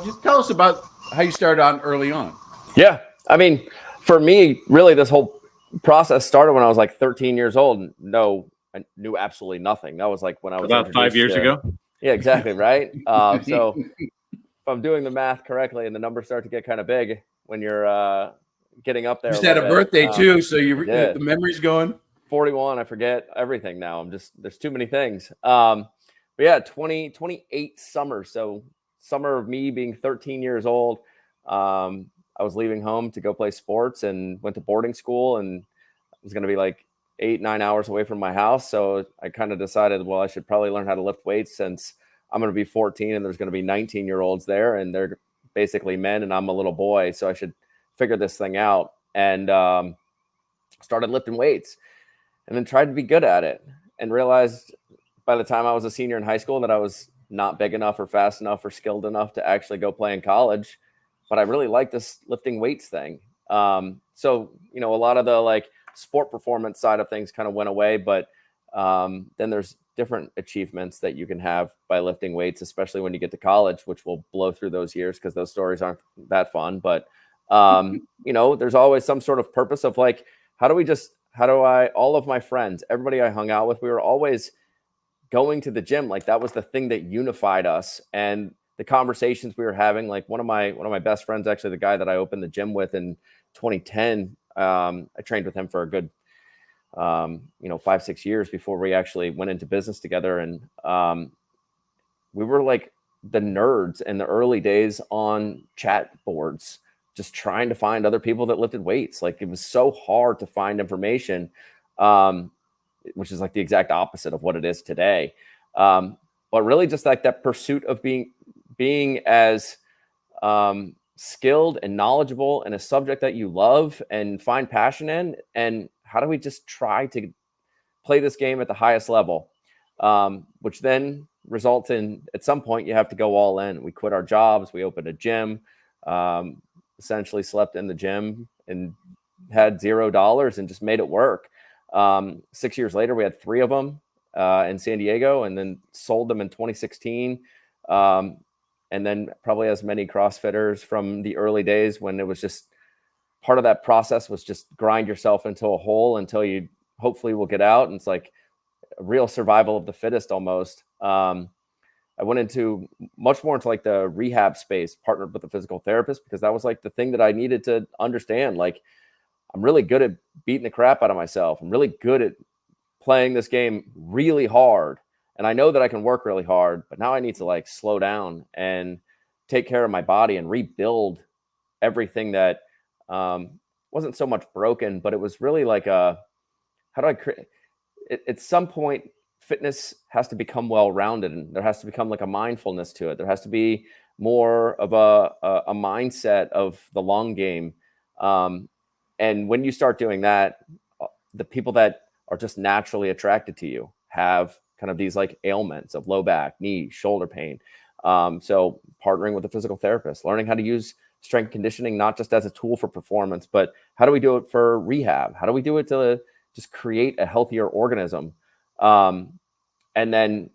just tell us about how you started on early on. Yeah. I mean, for me, really, this whole process started when I was like 13 years old. No, I knew absolutely nothing. That was like when I was about 5 years ago. Yeah, exactly. Right. So if I'm doing the math correctly and the numbers start to get kind of big when you're getting up there. You just had a birthday too. So the memory's going. 41. I forget everything now. There's too many things. But yeah, 28 summer. So summer of me being 13 years old, I was leaving home to go play sports and went to boarding school and was going to be like 8-9 hours away from my house. So I kind of decided, well, I should probably learn how to lift weights since I'm going to be 14 and there's going to be 19-year-olds there and they're basically men and I'm a little boy. So I should figure this thing out and started lifting weights and then tried to be good at it and realized by the time I was a senior in high school that I was not big enough or fast enough or skilled enough to actually go play in college. But I really like this lifting weights thing. So, a lot of the sport performance side of things kind of went away, but then there's different achievements that you can have by lifting weights, especially when you get to college, which will blow through those years because those stories aren't that fun. But, there's always some sort of purpose of all of my friends, everybody I hung out with, we were always going to the gym. Like that was the thing that unified us. And the conversations we were having, like one of my best friends, actually the guy that I opened the gym with in 2010, I trained with him for a good, 5-6 years before we actually went into business together. And we were like the nerds in the early days on chat boards, just trying to find other people that lifted weights. Like it was so hard to find information, which is like the exact opposite of what it is today. But really just like that pursuit of being as skilled and knowledgeable in a subject that you love and find passion in, and how do we just try to play this game at the highest level, which then results in at some point you have to go all in. We quit our jobs, we opened a gym, essentially slept in the gym and had $0 and just made it work. 6 years later, we had 3 of them in San Diego, and then sold them in 2016. And then probably as many CrossFitters from the early days when it was just part of that process was just grind yourself into a hole until you hopefully will get out. And it's like a real survival of the fittest almost. I went into much more into like the rehab space, partnered with a physical therapist, because that was like the thing that I needed to understand. Like, I'm really good at beating the crap out of myself. I'm really good at playing this game really hard. And I know that I can work really hard, but now I need to like slow down and take care of my body and rebuild everything that wasn't so much broken, but it was really like how do I create at some point, fitness has to become well-rounded, and there has to become like a mindfulness to it. There has to be more of a mindset of the long game. And when you start doing that, the people that are just naturally attracted to you have kind of these like ailments of low back, knee, shoulder pain. So partnering with a physical therapist, learning how to use strength conditioning, not just as a tool for performance, but how do we do it for rehab? How do we do it to just create a healthier organism? And then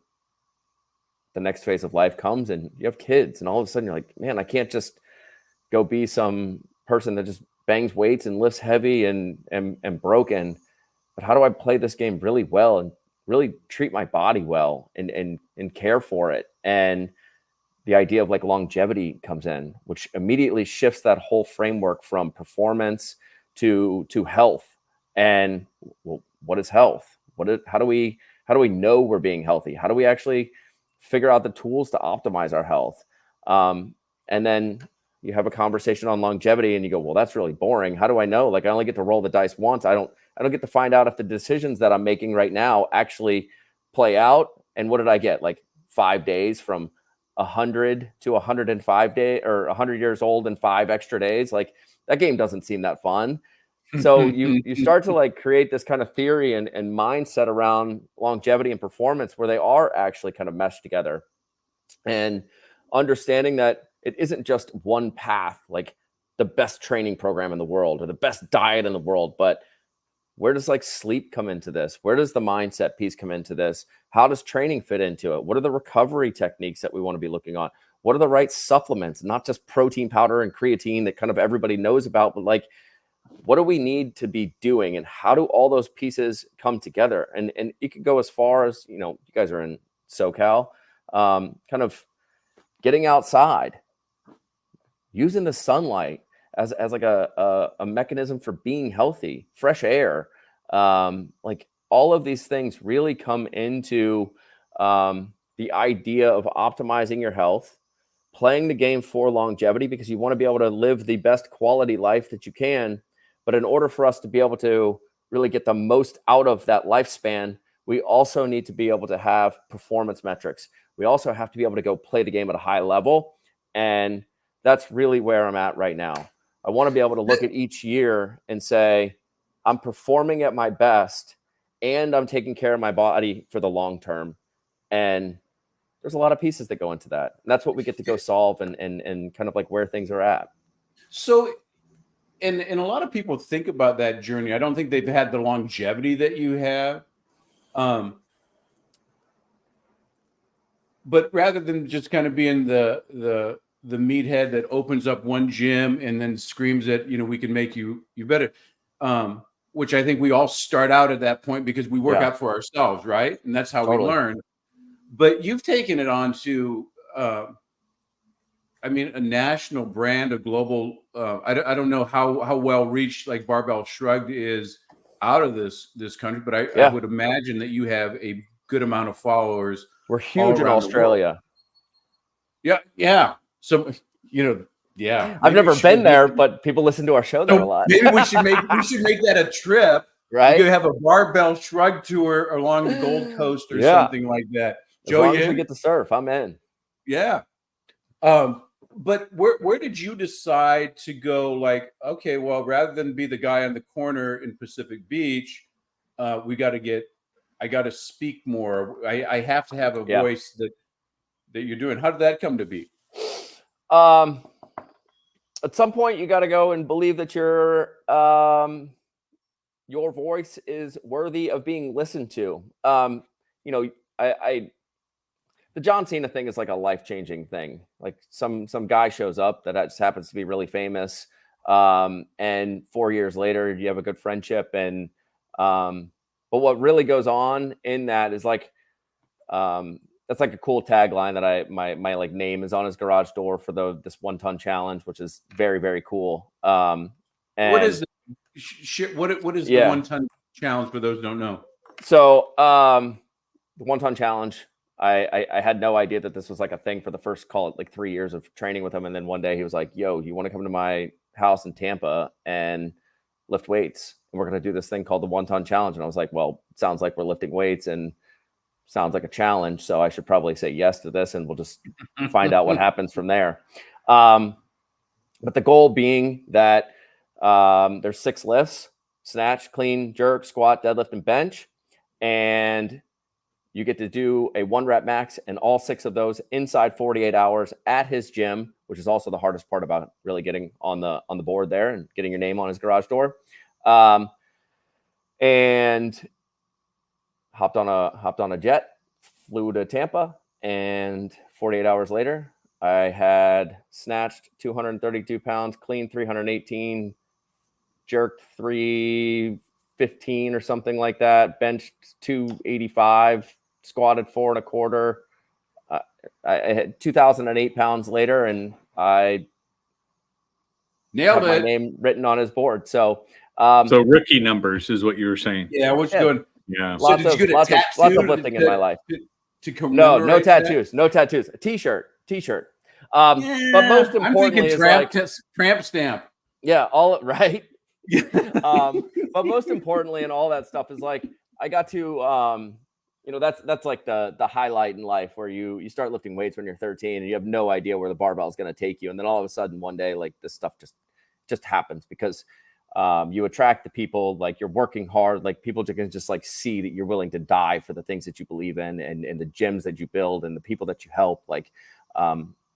the next phase of life comes and you have kids, and all of a sudden you're like, man, I can't just go be some person that just bangs weights and lifts heavy and broken. But how do I play this game really well and really treat my body well and care for it? And the idea of like longevity comes in, which immediately shifts that whole framework from performance to health. And well, what is health? How do we know we're being healthy? How do we actually figure out the tools to optimize our health? And then you have a conversation on longevity and you go, well, that's really boring. How do I know? Like, I only get to roll the dice once. I don't get to find out if the decisions that I'm making right now actually play out. And what did I get? Like 5 days from 100 to 105 days, or 100 years old and 5 extra days. Like, that game doesn't seem that fun. So you start to like create this kind of theory and mindset around longevity and performance where they are actually kind of meshed together, and understanding that it isn't just one path, like the best training program in the world or the best diet in the world, but where does like sleep come into this? Where does the mindset piece come into this? How does training fit into it? What are the recovery techniques that we want to be looking on? What are the right supplements, not just protein powder and creatine that kind of everybody knows about, but like, what do we need to be doing, and how do all those pieces come together? And it could go as far as, you guys are in SoCal, kind of getting outside, using the sunlight as like a mechanism for being healthy, fresh air. Like, all of these things really come into the idea of optimizing your health, playing the game for longevity, because you want to be able to live the best quality life that you can. But in order for us to be able to really get the most out of that lifespan, we also need to be able to have performance metrics. We also have to be able to go play the game at a high level. And that's really where I'm at right now. I want to be able to look at each year and say, I'm performing at my best and I'm taking care of my body for the long term. And there's a lot of pieces that go into that. And that's what we get to go solve and kind of like where things are at. So, and a lot of people think about that journey. I don't think they've had the longevity that you have. But rather than just kind of being the meathead that opens up one gym and then screams that, we can make you better, which I think we all start out at that point because we work out for ourselves, right? And that's how we learn. But you've taken it on to, a national brand, a global. I don't know how well reached like Barbell Shrugged is out of this country, but I would imagine that you have a good amount of followers. We're huge in Australia. Yeah. So yeah. I've never been there, but people listen to our show there a lot. Maybe we should make that a trip. Right? You could have a Barbell Shrug tour along the Gold Coast or something like that. As long as we get to surf, I'm in. Yeah. But where did you decide to go? Like, okay, well, rather than be the guy on the corner in Pacific Beach, I got to speak more. I have to have a voice that you're doing. How did that come to be? At some point, you got to go and believe that your voice is worthy of being listened to. the John Cena thing is like a life-changing thing. Like some guy shows up that just happens to be really famous. And 4 years later, you have a good friendship. And, but what really goes on in that is like, that's like a cool tagline that my like name is on his garage door for this 1 ton challenge, which is very, very cool. And what is the 1 ton challenge for those who don't know? So, the 1 ton challenge, I had no idea that this was like a thing for the first, call it like 3 years of training with him. And then one day he was like, yo, you want to come to my house in Tampa and lift weights? And we're going to do this thing called the 1 ton challenge. And I was like, well, it sounds like we're lifting weights and sounds like a challenge. So I should probably say yes to this, and we'll just find out what happens from there. But the goal being that there's 6 lifts: snatch, clean, jerk, squat, deadlift, and bench. And you get to do a 1 rep max and all 6 of those inside 48 hours at his gym, which is also the hardest part about really getting on the board there and getting your name on his garage door. And hopped on a jet, flew to Tampa, and 48 hours later, I had snatched 232 pounds, clean 318, jerked 315 or something like that, benched 285, squatted 4 1/4. I had 2,008 pounds later, and I nailed my name written on his board. So, so rookie numbers is what you were saying. Yeah, what's good? Yeah. So lots of lifting in my life. No tattoos, no tattoos. A t-shirt. But most importantly, is like tramp stamp. Yeah, all right. But most importantly, and all that stuff is like I got to that's like the highlight in life, where you start lifting weights when you're 13 and you have no idea where the barbell is going to take you, and then all of a sudden one day, like, this stuff just happens because you attract the people, like, you're working hard, like people can just like see that you're willing to die for the things that you believe in, and the gyms that you build and the people that you help. Like,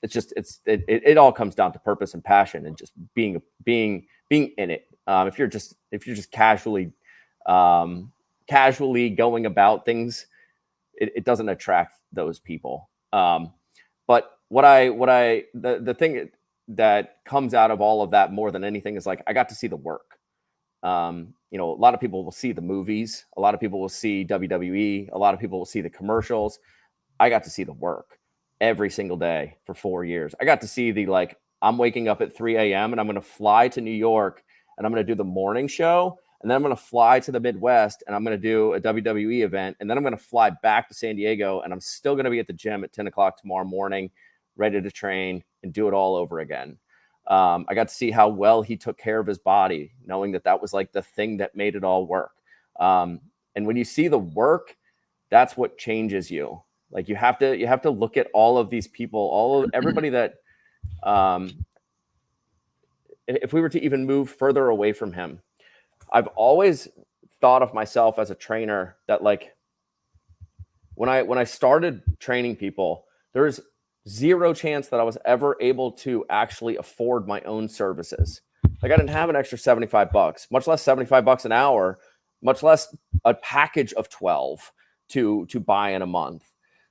it all comes down to purpose and passion and just being in it. If you're just casually going about things, it doesn't attract those people. But the thing that comes out of all of that more than anything is like, I got to see the work. A lot of people will see the movies. A lot of people will see WWE. A lot of people will see the commercials. I got to see the work every single day for 4 years. I got to see I'm waking up at 3 a.m. and I'm going to fly to New York and I'm going to do the morning show. And then I'm going to fly to the Midwest and I'm going to do a WWE event. And then I'm going to fly back to San Diego and I'm still going to be at the gym at 10 o'clock tomorrow morning, ready to train and do it all over again. I got to see how well he took care of his body, knowing that was like the thing that made it all work. And when you see the work, that's what changes you. Like, you have to look at all of these people, everybody that, if we were to even move further away from him, I've always thought of myself as a trainer that, like, when I started training people, there was zero chance that I was ever able to actually afford my own services. Like, I didn't have an extra $75, much less $75 an hour, much less a package of 12 to buy in a month.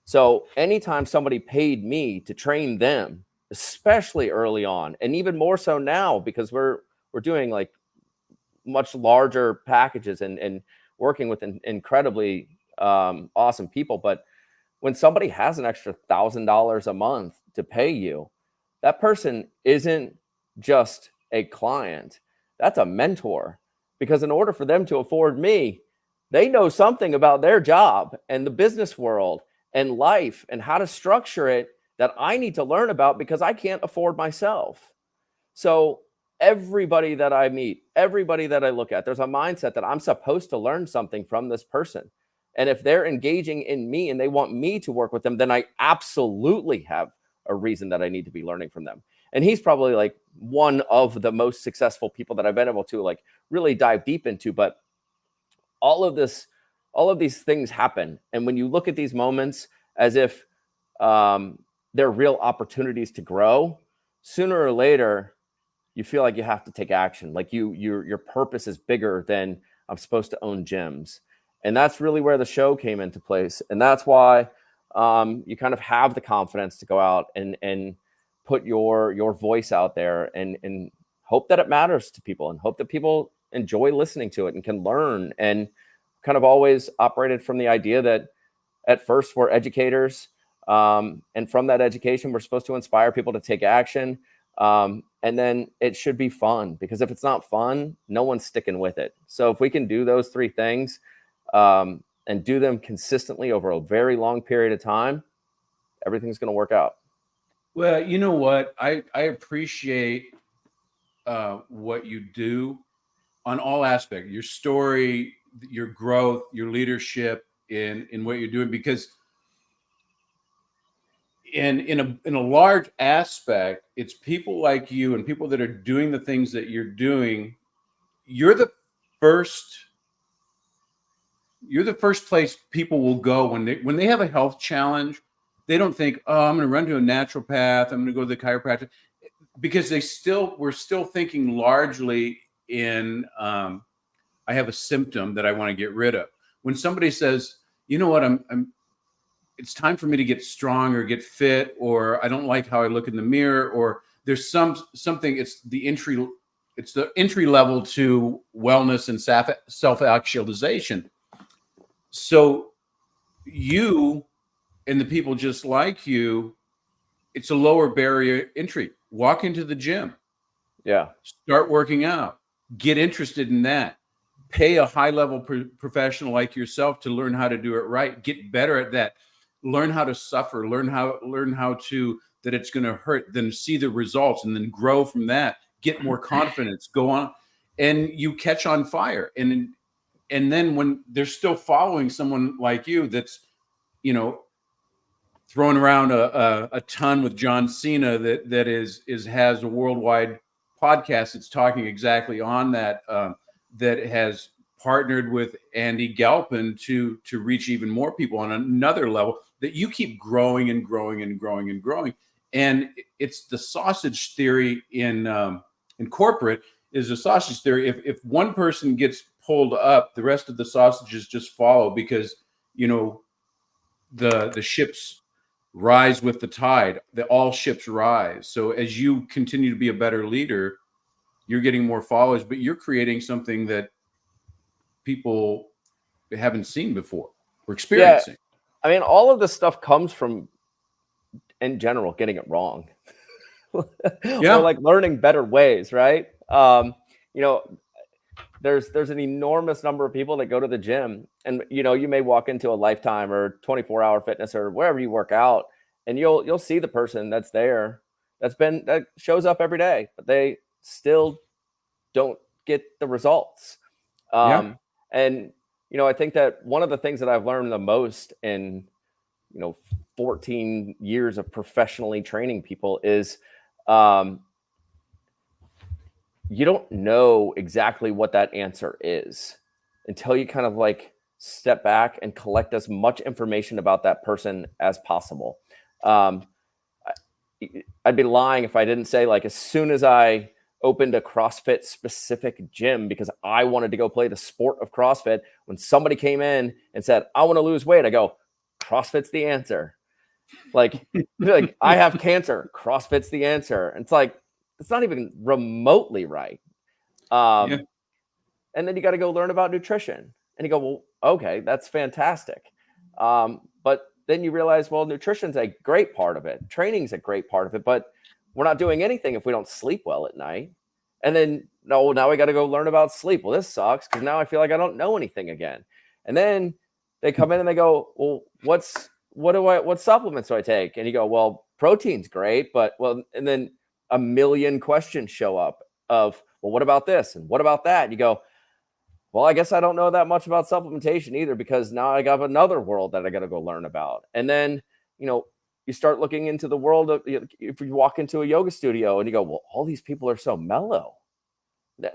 So anytime somebody paid me to train them, especially early on, and even more so now, because we're doing like much larger packages and working with incredibly awesome people. But when somebody has an extra $1,000 a month to pay you, that person isn't just a client. That's a mentor, because in order for them to afford me, they know something about their job and the business world and life and how to structure it that I need to learn about, because I can't afford myself. So everybody that I meet, everybody that I look at, there's a mindset that I'm supposed to learn something from this person. And if they're engaging in me and they want me to work with them, then I absolutely have a reason that I need to be learning from them. And he's probably like one of the most successful people that I've been able to like really dive deep into. But all of these things happen. And when you look at these moments as if they're real opportunities to grow, sooner or later, you feel like you have to take action. Like your purpose is bigger than I'm supposed to own gyms. And that's really where the show came into place. And that's why you kind of have the confidence to go out and put your voice out there and hope that it matters to people and hope that people enjoy listening to it and can learn. And kind of always operated from the idea that at first we're educators. And from that education, we're supposed to inspire people to take action. And then it should be fun, because if it's not fun, no one's sticking with it. So if we can do those three things and do them consistently over a very long period of time, everything's going to work out. Well, you know what? I appreciate what you do on all aspects, your story, your growth, your leadership in what you're doing, because in a large aspect, it's people like you and people that are doing the things that you're doing. You're the first place people will go when they have a health challenge. They don't think, oh, I'm going to run to a naturopath, I'm going to go to the chiropractor, because we're still thinking largely in I have a symptom that I want to get rid of. When somebody says, you know what, it's time for me to get strong or get fit, or I don't like how I look in the mirror, or there's something, it's the entry level to wellness and self-actualization. So you and the people just like you, it's a lower barrier entry. Walk into the gym. Yeah. Start working out. Get interested in that. Pay a high-level professional like yourself to learn how to do it right. Get better at that. Learn how to suffer. Learn how to that it's going to hurt. Then see the results, and then grow from that. Get more confidence. Go on, and you catch on fire. And then when they're still following someone like you, that's throwing around a ton with John Cena that has a worldwide podcast that's talking exactly on that. That has partnered with Andy Galpin to reach even more people on another level, that you keep growing and growing and growing and growing. And it's the sausage theory in corporate is a sausage theory. If one person gets pulled up, the rest of the sausages just follow, because the ships rise with the tide. All ships rise. So as you continue to be a better leader, you're getting more followers, but you're creating something that people haven't seen before or experiencing. Yeah. I mean, all of this stuff comes from, in general, getting it wrong. Yeah. Or like learning better ways, right? There's an enormous number of people that go to the gym, and you may walk into a Lifetime or 24-hour fitness or wherever you work out, and you'll see the person that's there that shows up every day, but they still don't get the results. And I think that one of the things that I've learned the most in 14 years of professionally training people is you don't know exactly what that answer is until you kind of like step back and collect as much information about that person as possible. I'd be lying if I didn't say, like, as soon as I opened a CrossFit specific gym because I wanted to go play the sport of CrossFit, when somebody came in and said, I want to lose weight, I go, CrossFit's the answer. Like I have cancer, CrossFit's the answer. And it's like, it's not even remotely right. And then you got to go learn about nutrition, and you go, well, okay, that's fantastic. But then you realize, well, nutrition's a great part of it. Training's a great part of it, but we're not doing anything if we don't sleep well at night. And then, now we got to go learn about sleep. Well, this sucks, because now I feel like I don't know anything again. And then they come in and they go, well, what supplements do I take? And you go, well, protein's great, but and then a million questions show up of, well, what about this? And what about that? And you go, well, I guess I don't know that much about supplementation either, because now I got another world that I got to go learn about. And then, you start looking into the world of, if you walk into a yoga studio and you go, well, all these people are so mellow.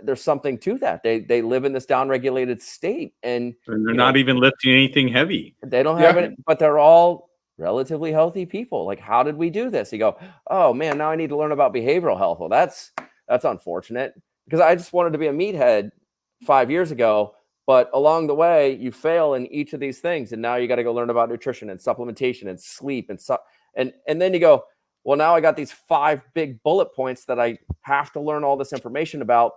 There's something to that. They live in this downregulated state, and they're not even lifting anything heavy. They don't have it, but they're all relatively healthy people. Like, how did we do this? You go, oh man, now I need to learn about behavioral health. Well, that's unfortunate, because I just wanted to be a meathead 5 years ago, But along the way, you fail in each of these things. And now you got to go learn about nutrition and supplementation and sleep. And then you go, well, now I got these 5 big bullet points that I have to learn all this information about.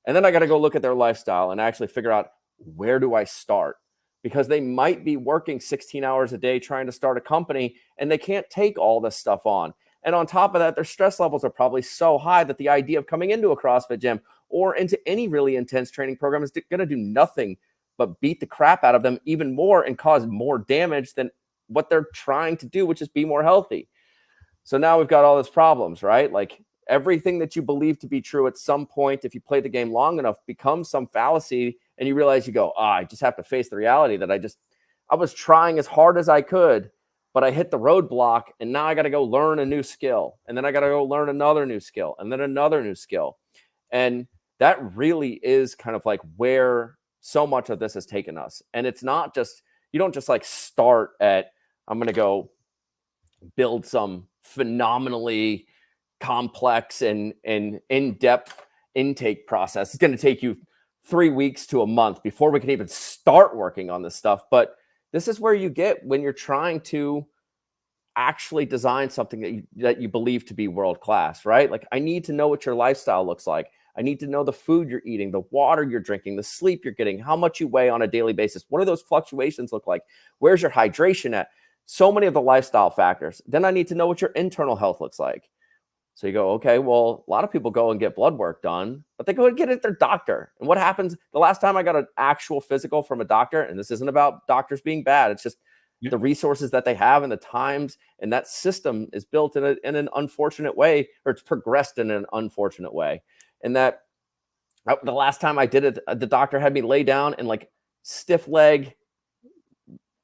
And then I got to go look at their lifestyle and actually figure out, where do I start? Because they might be working 16 hours a day trying to start a company, and they can't take all this stuff on. And on top of that, their stress levels are probably so high that the idea of coming into a CrossFit gym or into any really intense training program is going to do nothing but beat the crap out of them even more and cause more damage than what they're trying to do, which is be more healthy. So now we've got all these problems, right? Like everything that you believe to be true at some point, if you play the game long enough, becomes some fallacy, and you realize you go, I just have to face the reality that I was trying as hard as I could, but I hit the roadblock, and now I got to go learn a new skill. And then I got to go learn another new skill, and then another new skill. And that really is kind of like where so much of this has taken us. And it's not just, you don't just like start at, I'm going to go build some phenomenally complex and in-depth intake process. It's going to take you 3 weeks to a month before we can even start working on this stuff. But this is where you get when you're trying to actually design something that you believe to be world-class, right? Like, I need to know what your lifestyle looks like. I need to know the food you're eating, the water you're drinking, the sleep you're getting, how much you weigh on a daily basis. What do those fluctuations look like? Where's your hydration at? So many of the lifestyle factors. Then I need to know what your internal health looks like. So you go, okay, well, a lot of people go and get blood work done, but they go and get it at their doctor. And what happens? The last time I got an actual physical from a doctor, and this isn't about doctors being bad, it's just the resources that they have and the times, and that system is built in an unfortunate way, or it's progressed in an unfortunate way. And that the last time I did it, the doctor had me lay down and like stiff leg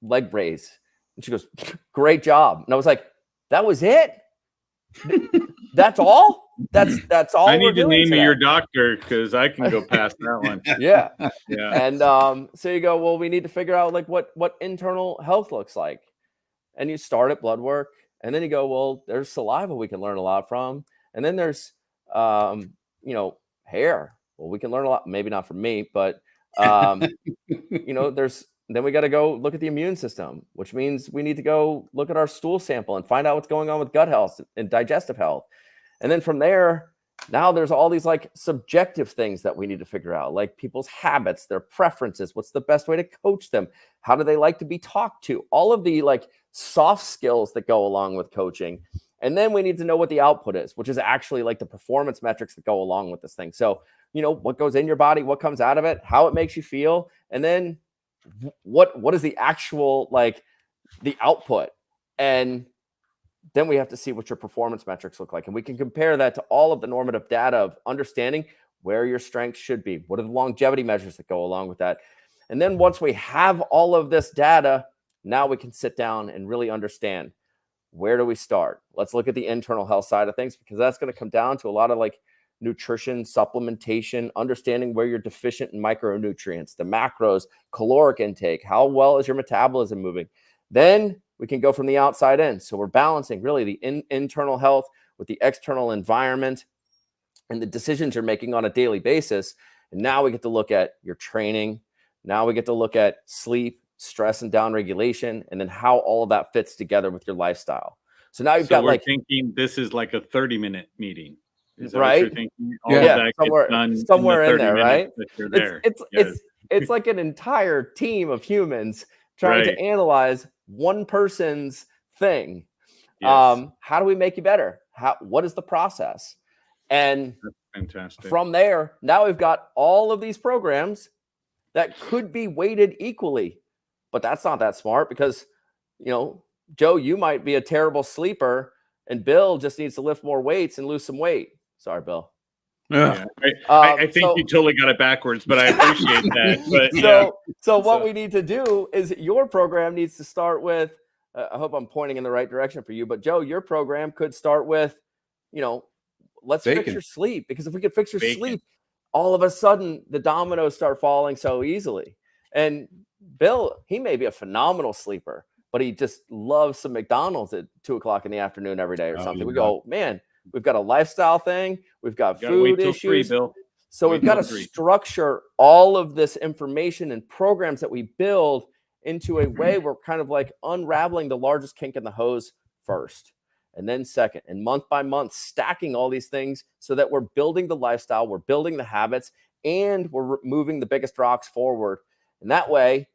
raise. And she goes, great job. And I was like, that was it? That's all? That's all. I need to name me your doctor because I can go past that one. Yeah. And so you go, well, we need to figure out like what internal health looks like. And you start at blood work, and then you go, well, there's saliva we can learn a lot from. And then there's hair. Well, we can learn a lot, maybe not from me, but then we got to go look at the immune system, which means we need to go look at our stool sample and find out what's going on with gut health and digestive health. And then from there, now there's all these like subjective things that we need to figure out, like people's habits, their preferences, what's the best way to coach them, how do they like to be talked to, all of the like soft skills that go along with coaching. And then we need to know what the output is, which is actually like the performance metrics that go along with this thing. So, what goes in your body, what comes out of it, how it makes you feel, and then what is the actual like the output. And then we have to see what your performance metrics look like, and we can compare that to all of the normative data of understanding where your strengths should be, what are the longevity measures that go along with that. And then once we have all of this data, now we can sit down and really understand, where do we start? Let's look at the internal health side of things, because that's going to come down to a lot of like nutrition, supplementation, understanding where you're deficient in micronutrients, the macros, caloric intake, how well is your metabolism moving. Then we can go from the outside in. So we're balancing really the internal health with the external environment and the decisions you're making on a daily basis. And now we get to look at your training. Now we get to look at sleep, stress and downregulation, and then how all of that fits together with your lifestyle. So now you've got like thinking this is like a 30-minute meeting. Is that right? what you're thinking? All of that somewhere in there, right? You're there. It's like an entire team of humans trying to analyze one person's thing. Yes. How do we make you better? What is the process? And that's fantastic. From there, now we've got all of these programs that could be weighted equally, but that's not that smart because, Joe, you might be a terrible sleeper and Bill just needs to lift more weights and lose some weight. Sorry, Bill. Yeah. I think you totally got it backwards, but I appreciate that. But what we need to do is your program needs to start with, I hope I'm pointing in the right direction for you, but Joe, your program could start with, let's fix your sleep, because if we could fix your sleep, all of a sudden the dominoes start falling so easily. And Bill, he may be a phenomenal sleeper, but he just loves some McDonald's at 2:00 in the afternoon every day or something. We go, man, we've got a lifestyle thing. We've got food issues. Bill. So we've got to structure all of this information and programs that we build into a way we're kind of like unraveling the largest kink in the hose first, and then second, and month by month, stacking all these things so that we're building the lifestyle, we're building the habits, and we're moving the biggest rocks forward. And that way,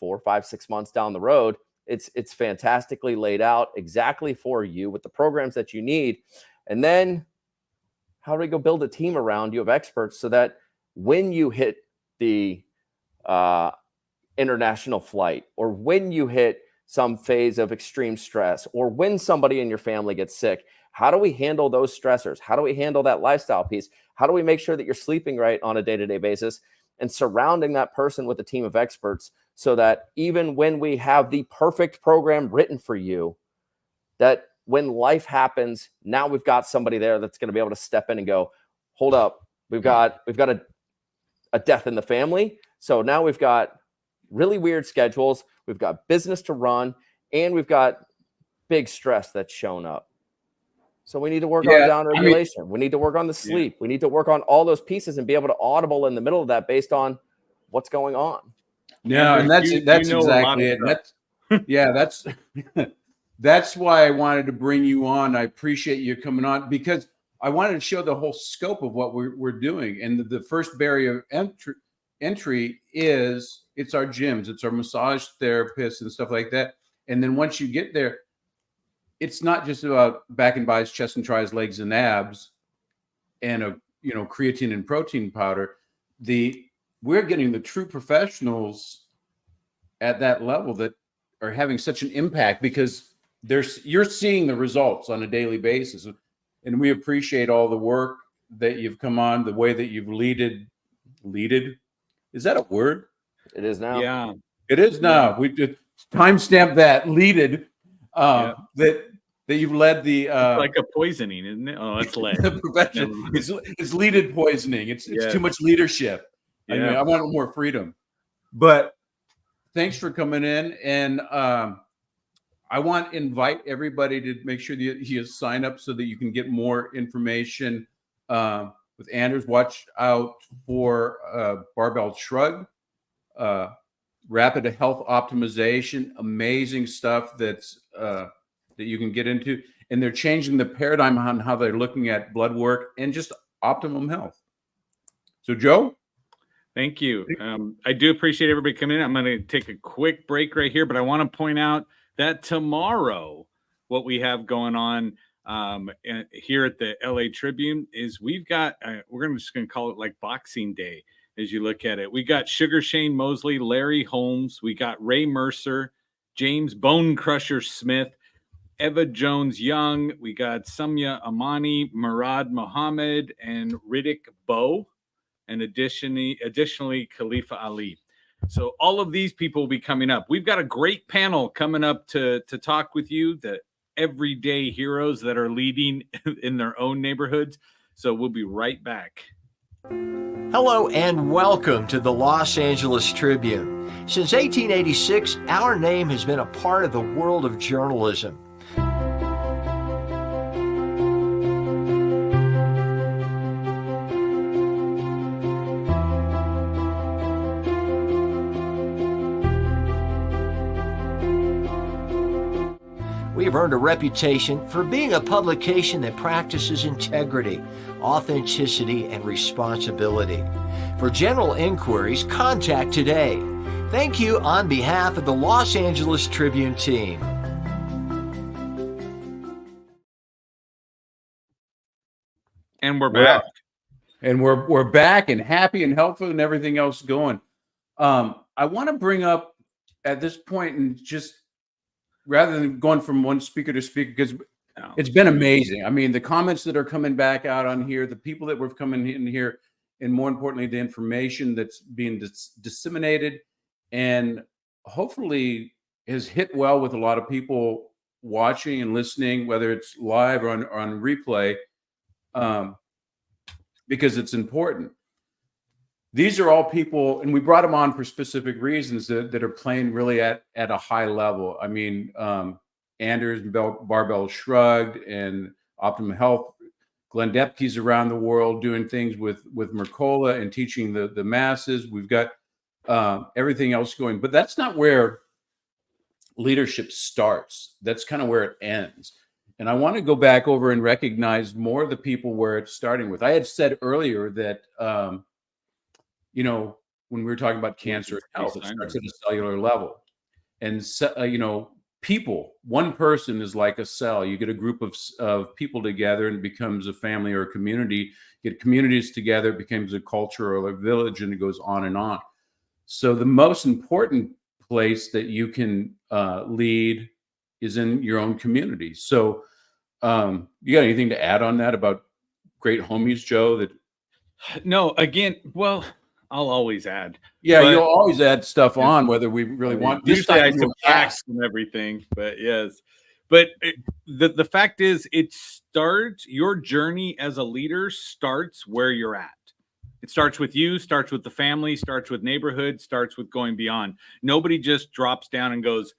4, 5, 6 months down the road, it's fantastically laid out exactly for you with the programs that you need. And then how do we go build a team around you of experts so that when you hit the international flight, or when you hit some phase of extreme stress, or when somebody in your family gets sick, how do we handle those stressors? How do we handle that lifestyle piece? How do we make sure that you're sleeping right on a day-to-day basis, and surrounding that person with a team of experts so that even when we have the perfect program written for you, that when life happens, now we've got somebody there that's going to be able to step in and go, hold up, we've got a death in the family. So now we've got really weird schedules, we've got business to run, and we've got big stress that's shown up. So we need to work on down regulation. We need to work on the sleep. We need to work on all those pieces and be able to audible in the middle of that based on what's going on. Yeah, and that's exactly it. That's why I wanted to bring you on. I appreciate you coming on, because I wanted to show the whole scope of what we're doing. And the first barrier of entry is it's our gyms, it's our massage therapists and stuff like that. And then once you get there, it's not just about back and buys, chest and tries, legs and abs, and a creatine and protein powder. We're getting the true professionals at that level that are having such an impact, because you're seeing the results on a daily basis. And we appreciate all the work that you've come on, the way that you've leaded. Is that a word? It is now. Yeah. It is now. Yeah. We did timestamp that leaded. That you've led the it's like a poisoning, isn't it? Oh, it's lead. The profession. It's leaded poisoning. It's too much leadership. Yeah. I mean, I want more freedom. But thanks for coming in, and I want to invite everybody to make sure that you sign up so that you can get more information with Anders. Watch out for Barbell Shrug, Rapid Health Optimization, amazing stuff that's that you can get into. And they're changing the paradigm on how they're looking at blood work and just optimum health. So, Joe? Thank you. I do appreciate everybody coming in. I'm going to take a quick break right here, but I want to point out that tomorrow, what we have going on here at the LA Tribune is we've got, we're just going to call it like Boxing Day as you look at it. We got Sugar Shane Mosley, Larry Holmes, we got Ray Mercer, James Bone Crusher Smith, Eva Jones Young, we got Samya Amani, Murad Mohammed, and Riddick Bowe, and additionally Khalifa Ali. So all of these people will be coming up. We've got a great panel coming up to talk with you, the everyday heroes that are leading in their own neighborhoods. So we'll be right back. Hello and welcome to the Los Angeles Tribune. Since 1886, our name has been a part of the world of journalism. We've earned a reputation for being a publication that practices integrity, authenticity, and responsibility. For general inquiries, contact today. Thank you on behalf of the Los Angeles Tribune team. And we're back. And we're back and happy and helpful and everything else going. I want to bring up at this point, and just rather than going from one speaker to speaker, because it's been amazing. I mean, the comments that are coming back out on here, the people that were coming in here, and more importantly, the information that's being disseminated and hopefully has hit well with a lot of people watching and listening, whether it's live or on replay, because it's important. These are all people, and we brought them on for specific reasons that are playing really at a high level. I mean, Anders, Barbell Shrugged, and Optimum Health Glen Deppi's around the world doing things with Mercola and teaching the masses. We've got everything else going, but that's not where leadership starts. That's kind of where it ends. And I want to go back over and recognize more of the people where it's starting with. I had said earlier that, you know, when we were talking about cancer and health, it starts at a cellular level. And, you know, people, one person is like a cell. You get a group of people together and it becomes a family or a community. Get communities together, it becomes a culture or a village, and it goes on and on. So the most important place that you can lead is in your own community. So you got anything to add on that about great homies, Joe? That no, again, well, I'll always add. Yeah, you'll always add stuff on, whether we really want. Usually I subtract from everything, but yes. But the fact is, it starts, your journey as a leader starts where you're at. It starts with you, starts with the family, starts with neighborhood, starts with going beyond. Nobody just drops down and goes,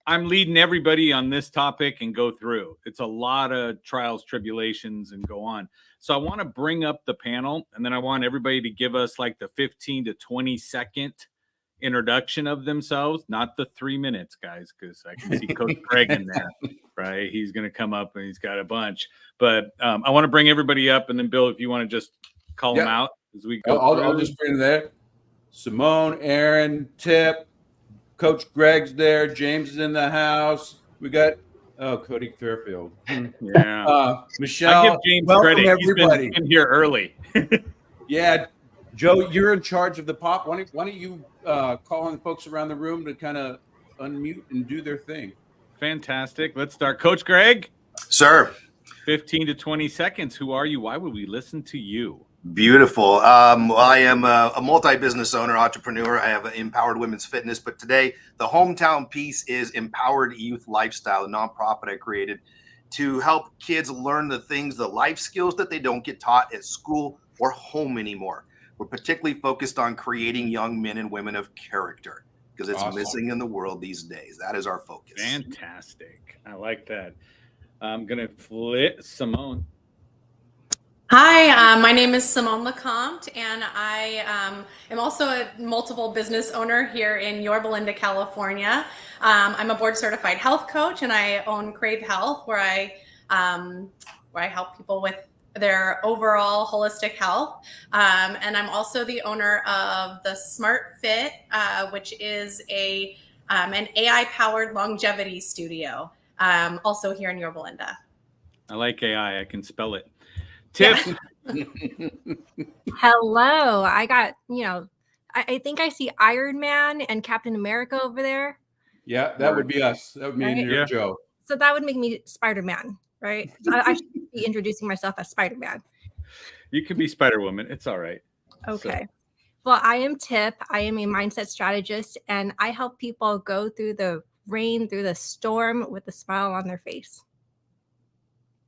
I'm leading everybody on this topic and go through. It's a lot of trials, tribulations, and go on. So I want to bring up the panel, and then I want everybody to give us like the 15 to 20 second introduction of themselves, not the 3 minutes, guys, because I can see Coach Greg in there, right? He's going to come up and he's got a bunch. But I want to bring everybody up, and then Bill, if you want to just call them out as we go. I'll just bring there. Simone, Aaron, Tip, Coach Greg's there. James is in the house. We got Cody Fairfield. Yeah, Michelle. I give James credit. Everybody. He's been here early. Yeah, Joe, you're in charge of the pop. Why don't you call on folks around the room to kind of unmute and do their thing? Fantastic. Let's start. Coach Greg. Sir. 15 to 20 seconds. Who are you? Why would we listen to you? Beautiful. I am a multi-business owner, entrepreneur. I have an Empowered Women's Fitness, but today the hometown piece is Empowered Youth Lifestyle, a nonprofit I created to help kids learn the things, the life skills that they don't get taught at school or home anymore. We're particularly focused on creating young men and women of character because it's missing in the world these days. That is our focus. Fantastic. I like that. I'm going to flip Simone. Hi, my name is Simone Lecomte, and I am also a multiple business owner here in Yorba Linda, California. I'm a board certified health coach, and I own Crave Health, where I help people with their overall holistic health. And I'm also the owner of the Smart Fit, which is an AI-powered longevity studio, also here in Yorba Linda. I like AI. I can spell it. Tip. Hello. I got, I think I see Iron Man and Captain America over there. Yeah, that would be us. That would be near Joe. So that would make me Spider-Man, right? I should be introducing myself as Spider-Man. You can be Spider-Woman. It's all right. Okay. So. Well, I am Tip. I am a mindset strategist, and I help people go through the rain, through the storm with a smile on their face.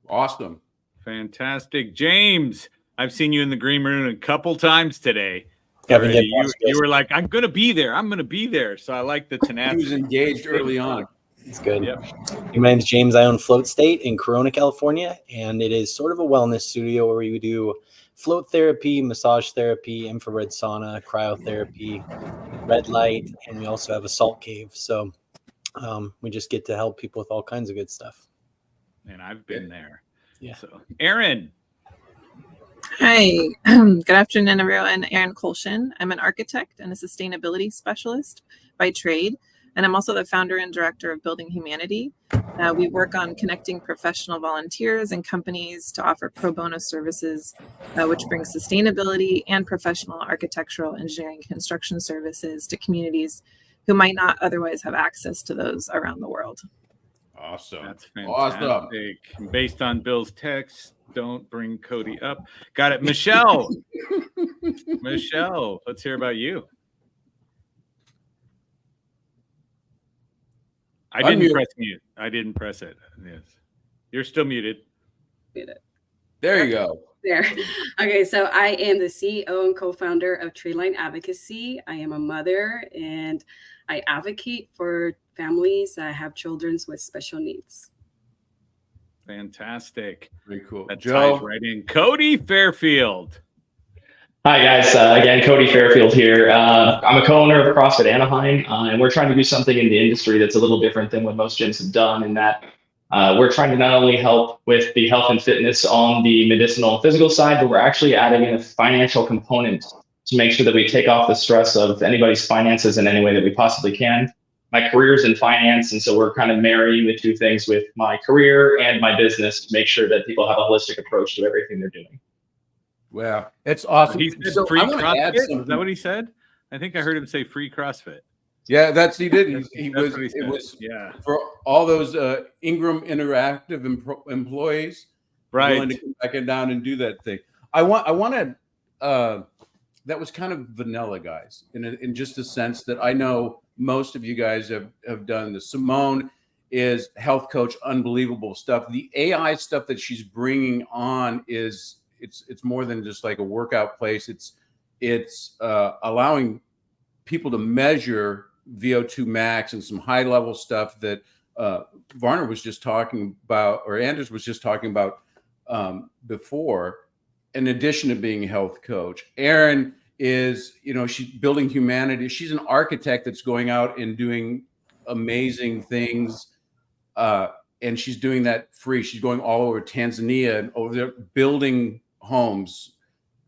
Awesome. Fantastic. James, I've seen you in the green room a couple times today. You were like, I'm going to be there. I'm going to be there. So I like the tenacity. He was engaged early on. It's good. Yep. My name is James. I own Float State in Corona, California, and it is sort of a wellness studio where we do float therapy, massage therapy, infrared sauna, cryotherapy, red light, and we also have a salt cave. So we just get to help people with all kinds of good stuff. And I've been there. Yeah. So, Aaron. Hi. Good afternoon, everyone. Erin Kolshin. I'm an architect and a sustainability specialist by trade, and I'm also the founder and director of Building Humanity. We work on connecting professional volunteers and companies to offer pro bono services, which brings sustainability and professional architectural, engineering, construction services to communities who might not otherwise have access to those around the world. Awesome. That's fantastic. Awesome. Based on Bill's text, don't bring Cody up. Got it. Michelle. Michelle, let's hear about you. I didn't press mute. I didn't press it. Yes. You're still muted. There you go. There. Okay, so I am the CEO and co-founder of Treeline Advocacy. I am a mother, and I advocate for families that have children with special needs. Fantastic. Very cool. That Joe. ties right in. Cody Fairfield. Hi, guys. Again, Cody Fairfield here. I'm a co-owner of CrossFit Anaheim, and we're trying to do something in the industry that's a little different than what most gyms have done, in that we're trying to not only help with the health and fitness on the medicinal and physical side, but we're actually adding in a financial component to make sure that we take off the stress of anybody's finances in any way that we possibly can. My career is in finance, and so we're kind of marrying the two things with my career and my business to make sure that people have a holistic approach to everything they're doing. Wow, it's awesome. He said So free I'm gonna add CrossFit? Is something. that what he said? I think I heard him say free CrossFit. Yeah, he did. It said. was Yeah. for all those Ingram Interactive employees, Right. willing to come back and down and do that thing. I wanted that was kind of vanilla, guys, in just a sense that I know most of you guys have done this. Simone is health coach, unbelievable stuff. The AI stuff that she's bringing on is it's more than just like a workout place. It's allowing people to measure VO2 max and some high level stuff that Varner was just talking about, or Anders was just talking about before, in addition to being a health coach. Erin is, she's building humanity. She's an architect that's going out and doing amazing things. And she's doing that free. She's going all over Tanzania and over there building homes.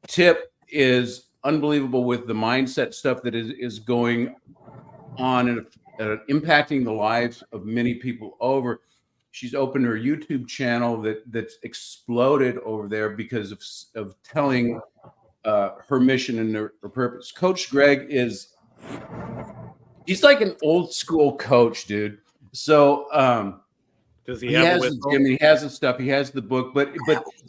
Tip is unbelievable with the mindset stuff that is going on and impacting the lives of many people over. She's opened her YouTube channel that's exploded over there because of telling her mission and her purpose. Coach Greg he's like an old school coach, dude. So does he has the gym, he has the stuff, he has the book, but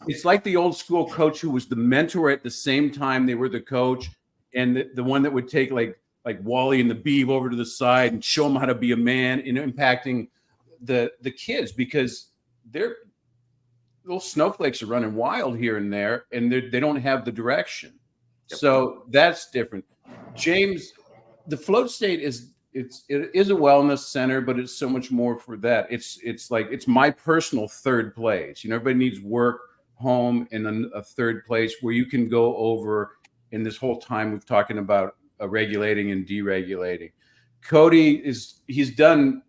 it's like the old school coach who was the mentor at the same time they were the coach, and the one that would take like Wally and the Beav over to the side and show them how to be a man, and impacting the kids, because they're little snowflakes are running wild here and there, and they don't have the direction. Yep. So that's different. James, the Float State it is a wellness center, but it's so much more for that. It's my personal third place. Everybody needs work, home, and then a third place where you can go over. And this whole time we've talking about regulating and deregulating. Cody he's done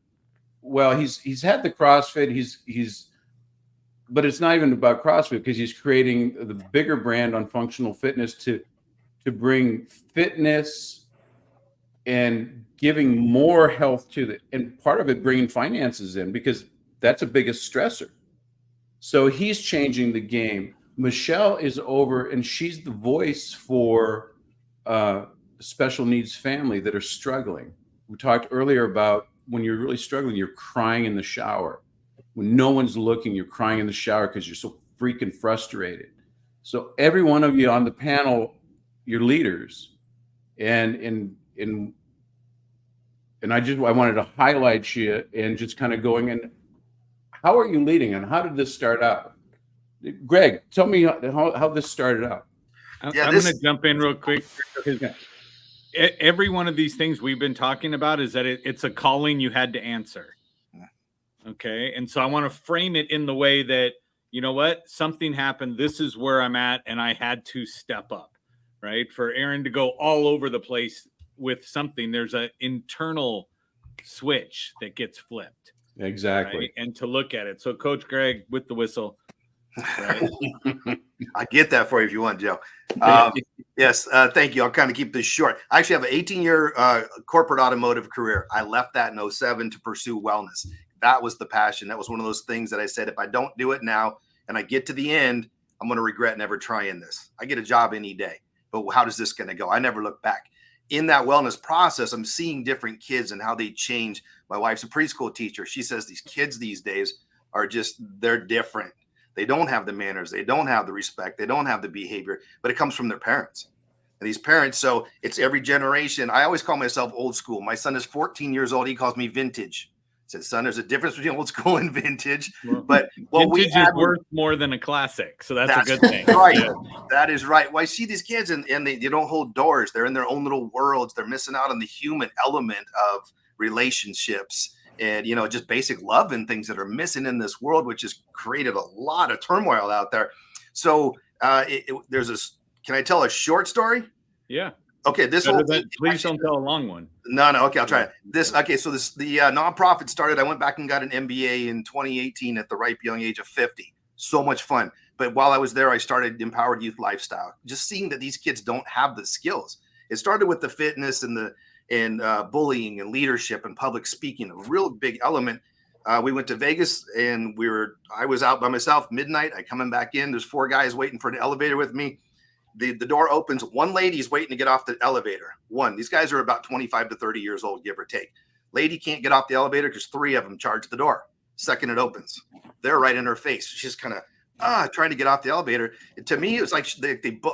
well. He's had the CrossFit. But it's not even about CrossFit, because he's creating the bigger brand on functional fitness to bring fitness and giving more health to and part of it bringing finances in, because that's a biggest stressor. So he's changing the game. Michelle is over, and she's the voice for special needs family that are struggling. We talked earlier about when you're really struggling, you're crying in the shower. When no one's looking, you're crying in the shower because you're so freaking frustrated. So every one of you on the panel, you're leaders, and I wanted to highlight you and just kind of going in. How are you leading, and how did this start out? Greg, tell me how this started out. I'm going to jump in real quick, because every one of these things we've been talking about is that it's a calling you had to answer. Okay. And so I want to frame it in the way that, something happened. This is where I'm at, and I had to step up, right? For Aaron to go all over the place with something, there's an internal switch that gets flipped. Exactly. Right? And to look at it. So Coach Greg with the whistle. Right? I get that for you if you want, Joe. Yes. Thank you. I'll kind of keep this short. I actually have an 18-year corporate automotive career. I left that in 2007 to pursue wellness. That was the passion. That was one of those things that I said, if I don't do it now and I get to the end, I'm going to regret never trying this. I get a job any day, but how does this going to go? I never look back. In that wellness process, I'm seeing different kids and how they change. My wife's a preschool teacher. She says these kids these days they're different. They don't have the manners. They don't have the respect. They don't have the behavior, but it comes from their parents. And these parents, so it's every generation. I always call myself old school. My son is 14 years old. He calls me vintage. I said, son, there's a difference between old school and vintage. But vintage is worth more than a classic. So that's a good thing. Right. Yeah. That is right. Well, I see these kids and they don't hold doors. They're in their own little worlds. They're missing out on the human element of relationships. and, you know, just basic love and things that are missing in this world, which has created a lot of turmoil out there. So there's this, can I tell a short story? Yeah. Okay. This please don't tell a long one. No. Okay. I'll try it. Okay. So the nonprofit started, I went back and got an MBA in 2018 at the ripe young age of 50. So much fun. But while I was there, I started Empowered Youth Lifestyle, just seeing that these kids don't have the skills. It started with the fitness and bullying and leadership and public speaking, a real big element. We went to Vegas and I was out by myself midnight. I coming back in. There's 4 guys waiting for an elevator with me. The door opens. One lady's waiting to get off the elevator. These guys are about 25 to 30 years old, give or take. Lady can't get off the elevator because 3 of them charge the door. Second it opens, they're right in her face. She's kind of trying to get off the elevator. And to me, it was like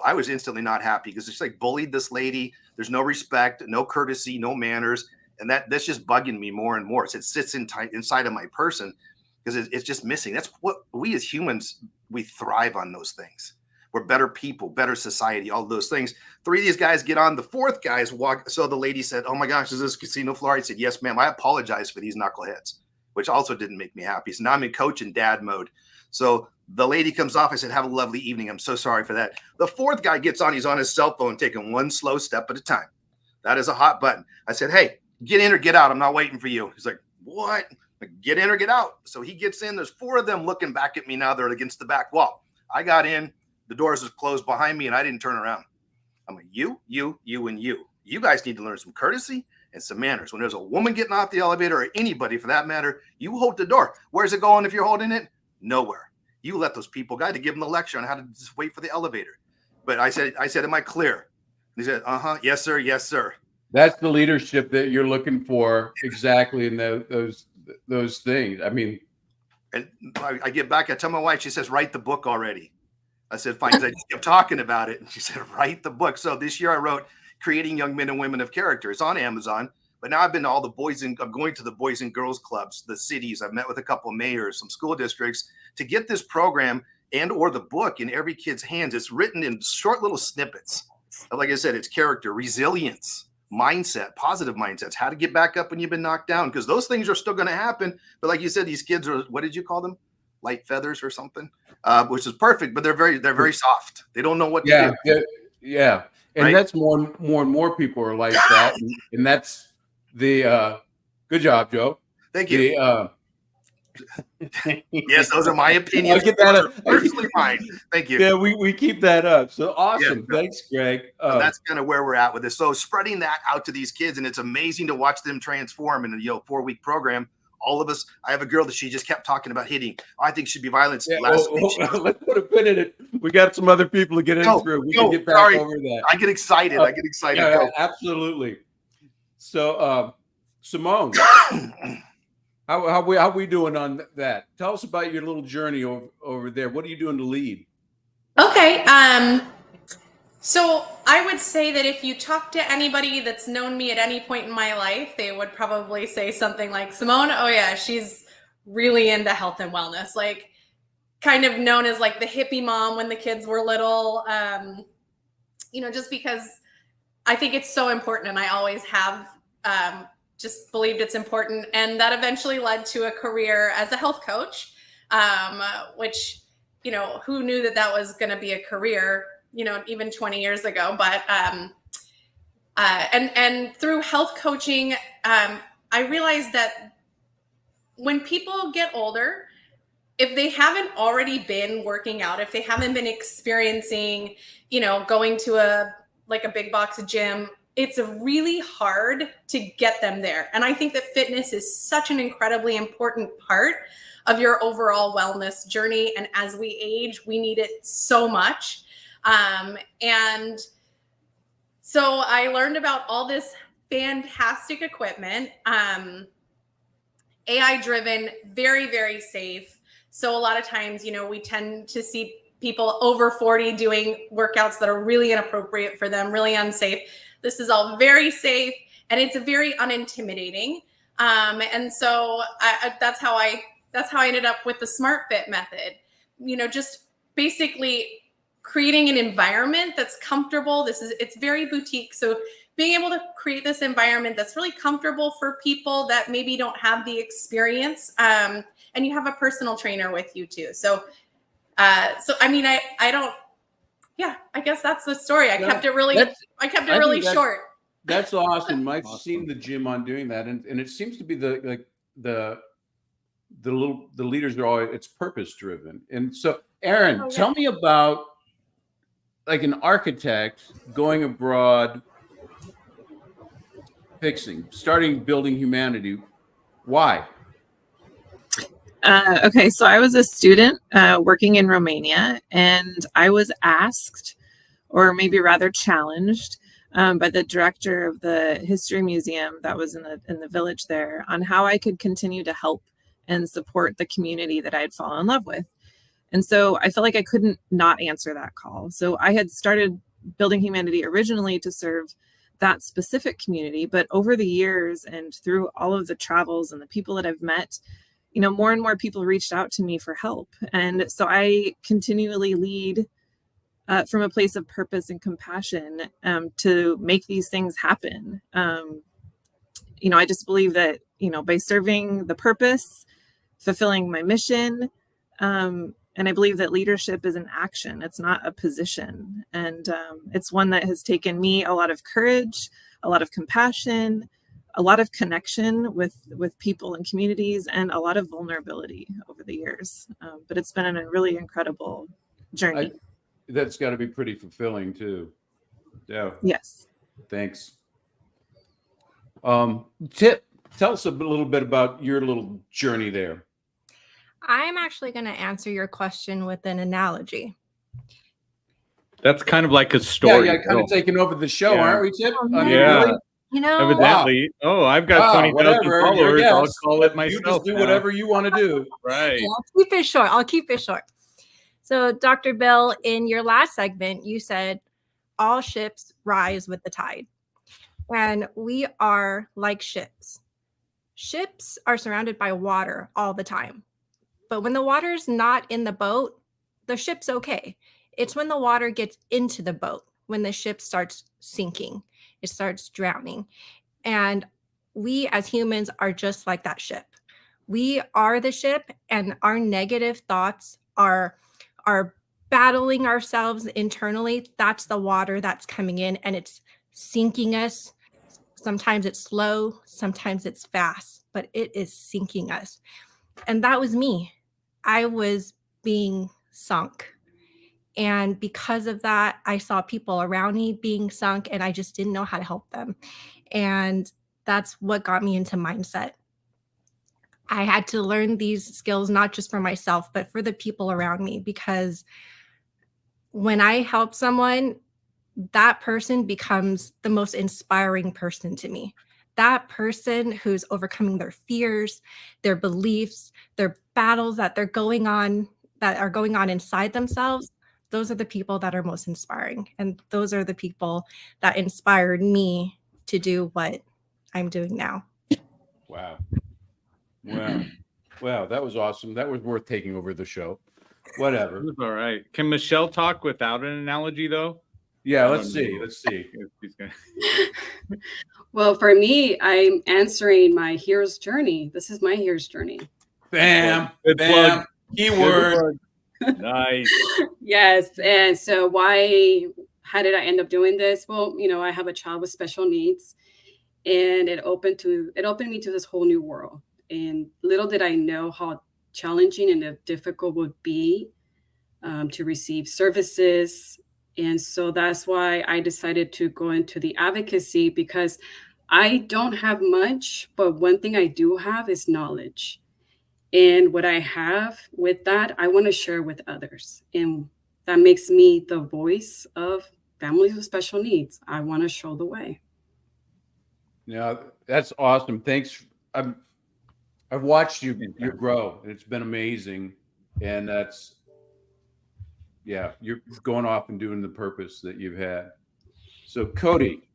I was instantly not happy because it's like bullied this lady. There's no respect, no courtesy, no manners. And that's just bugging me more and more. It sits inside of my person because it's just missing. That's what we as humans, we thrive on those things. We're better people, better society, all those things. 3 of these guys get on. The 4th guy's walk. So the lady said, "Oh my gosh, is this casino floor?" I said, "Yes, ma'am. I apologize for these knuckleheads," which also didn't make me happy. So now I'm in coach and dad mode. So the lady comes off. I said, "Have a lovely evening. I'm so sorry for that." The 4th guy gets on. He's on his cell phone, taking one slow step at a time. That is a hot button. I said, "Hey, get in or get out. I'm not waiting for you." He's like, "What?" Like, "Get in or get out." So he gets in. There's 4 of them looking back at me now. They're against the back wall. I got in. The doors was closed behind me, and I didn't turn around. I'm like, you, and you. You guys need to learn some courtesy and some manners. When there's a woman getting off the elevator, or anybody for that matter, you hold the door. Where's it going if you're holding it? Nowhere. You let those people go to give them the lecture on how to just wait for the elevator. But I said, "Am I clear?" He said, "Yes, sir. Yes, sir." That's the leadership that you're looking for, exactly in those things. I mean, and I get back. I tell my wife. She says, "Write the book already." I said, "Fine." I just kept talking about it, and she said, "Write the book." So this year I wrote "Creating Young Men and Women of Character." It's on Amazon. But now I've been to all I'm going to the boys and girls clubs, the cities. I've met with a couple of mayors, some school districts to get this program and or the book in every kid's hands. It's written in short little snippets. Like I said, it's character, resilience, mindset, positive mindsets, how to get back up when you've been knocked down, because those things are still going to happen. But like you said, these kids are, what did you call them? Light feathers or something, which is perfect, but they're very soft. They don't know what to do. Yeah. And right? That's more and more people are like that. And that's the good job, Joe. Thank you. Yes, those are my opinions. I'll get that up. Personally mine. Thank you. Yeah, we keep that up. So awesome. Yeah. Thanks, Greg. So that's kind of where we're at with this. So spreading that out to these kids, and it's amazing to watch them transform in a 4-week program. All of us, I have a girl that she just kept talking about hitting. I think should be violence. Yeah, let's put a pin in it. We got some other people to get into it. We can get back over that. I get excited. Yeah, absolutely. So, Simone, how we doing on that? Tell us about your little journey over there. What are you doing to lead? Okay. So I would say that if you talk to anybody that's known me at any point in my life, they would probably say something like, "Simone, oh yeah, she's really into health and wellness," like kind of known as like the hippie mom when the kids were little, just because I think it's so important, and I always have just believed it's important. And that eventually led to a career as a health coach, which, who knew that was going to be a career, even 20 years ago. But and through health coaching, I realized that when people get older, if they haven't already been working out, if they haven't been experiencing, going to a big box gym, it's really hard to get them there. And I think that fitness is such an incredibly important part of your overall wellness journey. And as we age, we need it so much. And so I learned about all this fantastic equipment, AI driven, very, very safe. So a lot of times, we tend to see people over 40 doing workouts that are really inappropriate for them, really unsafe. This is all very safe, and it's very unintimidating. And so that's how I ended up with the Smart Fit method. Just basically creating an environment that's comfortable. It's very boutique. So being able to create this environment that's really comfortable for people that maybe don't have the experience, and you have a personal trainer with you too. So I mean, I don't. Yeah, I guess that's the story. I kept it really short. That's awesome. I've seen the gym on doing that, and it seems to be the leaders are always, it's purpose driven. And so, Aaron, tell me about like an architect going abroad, starting building humanity. Why? Okay, so I was a student working in Romania, and I was asked, or maybe rather challenged, by the director of the history museum that was in the village there, on how I could continue to help and support the community that I had fallen in love with. And so I felt like I couldn't not answer that call. So I had started Building Humanity originally to serve that specific community, but over the years and through all of the travels and the people that I've met, you know, more and more people reached out to me for help. And so I continually lead from a place of purpose and compassion to make these things happen. You know, I just believe that, you know, by serving the purpose, fulfilling my mission, and I believe that leadership is an action. It's not a position. And it's one that has taken me a lot of courage, a lot of compassion, a lot of connection with people and communities, and a lot of vulnerability over the years. But it's been a really incredible journey. That's got to be pretty fulfilling too. Yeah. Yes. Thanks. Tip, tell us a little bit about your little journey there. I'm actually going to answer your question with an analogy. That's kind of like a story. Yeah, kind of taking over the show, aren't we, Tip? Yeah. Really? You know, evidently. Wow. Oh, I've got 20,000 followers. I'll call it myself. You just do whatever you want to do. Right. Yeah, I'll keep it short. So, Dr. Bill, in your last segment, you said all ships rise with the tide. And we are like ships. Ships are surrounded by water all the time. But when the water's not in the boat, the ship's okay. It's when the water gets into the boat, when the ship starts sinking, it starts drowning. And we as humans are just like that ship. We are the ship, and our negative thoughts are battling ourselves internally. That's the water that's coming in, and it's sinking us. Sometimes it's slow, sometimes it's fast, but it is sinking us. And that was me. I was being sunk. And because of that, I saw people around me being sunk, and I just didn't know how to help them. And that's what got me into mindset. I had to learn these skills, not just for myself, but for the people around me, because when I help someone, that person becomes the most inspiring person to me. That person who's overcoming their fears, their beliefs, their battles that are going on inside themselves, those are the people that are most inspiring. And those are the people that inspired me to do what I'm doing now. Wow. Wow, that was awesome. That was worth taking over the show. Whatever. That's all right. Can Michelle talk without an analogy though? Yeah, let's see. Well, for me, I'm answering my hero's journey. This is my hero's journey. Bam. Good Bam. plug. Keyword. Nice. Yes. And so how did I end up doing this? Well, you know, I have a child with special needs, and it opened me to this whole new world. And little did I know how challenging and difficult would be to receive services. And so that's why I decided to go into the advocacy, because I don't have much, but one thing I do have is knowledge. And what I have with that, I want to share with others. And that makes me the voice of families with special needs. I want to show the way. Yeah, that's awesome. Thanks. I've watched you grow, and it's been amazing. And you're going off and doing the purpose that you've had. So, Cody,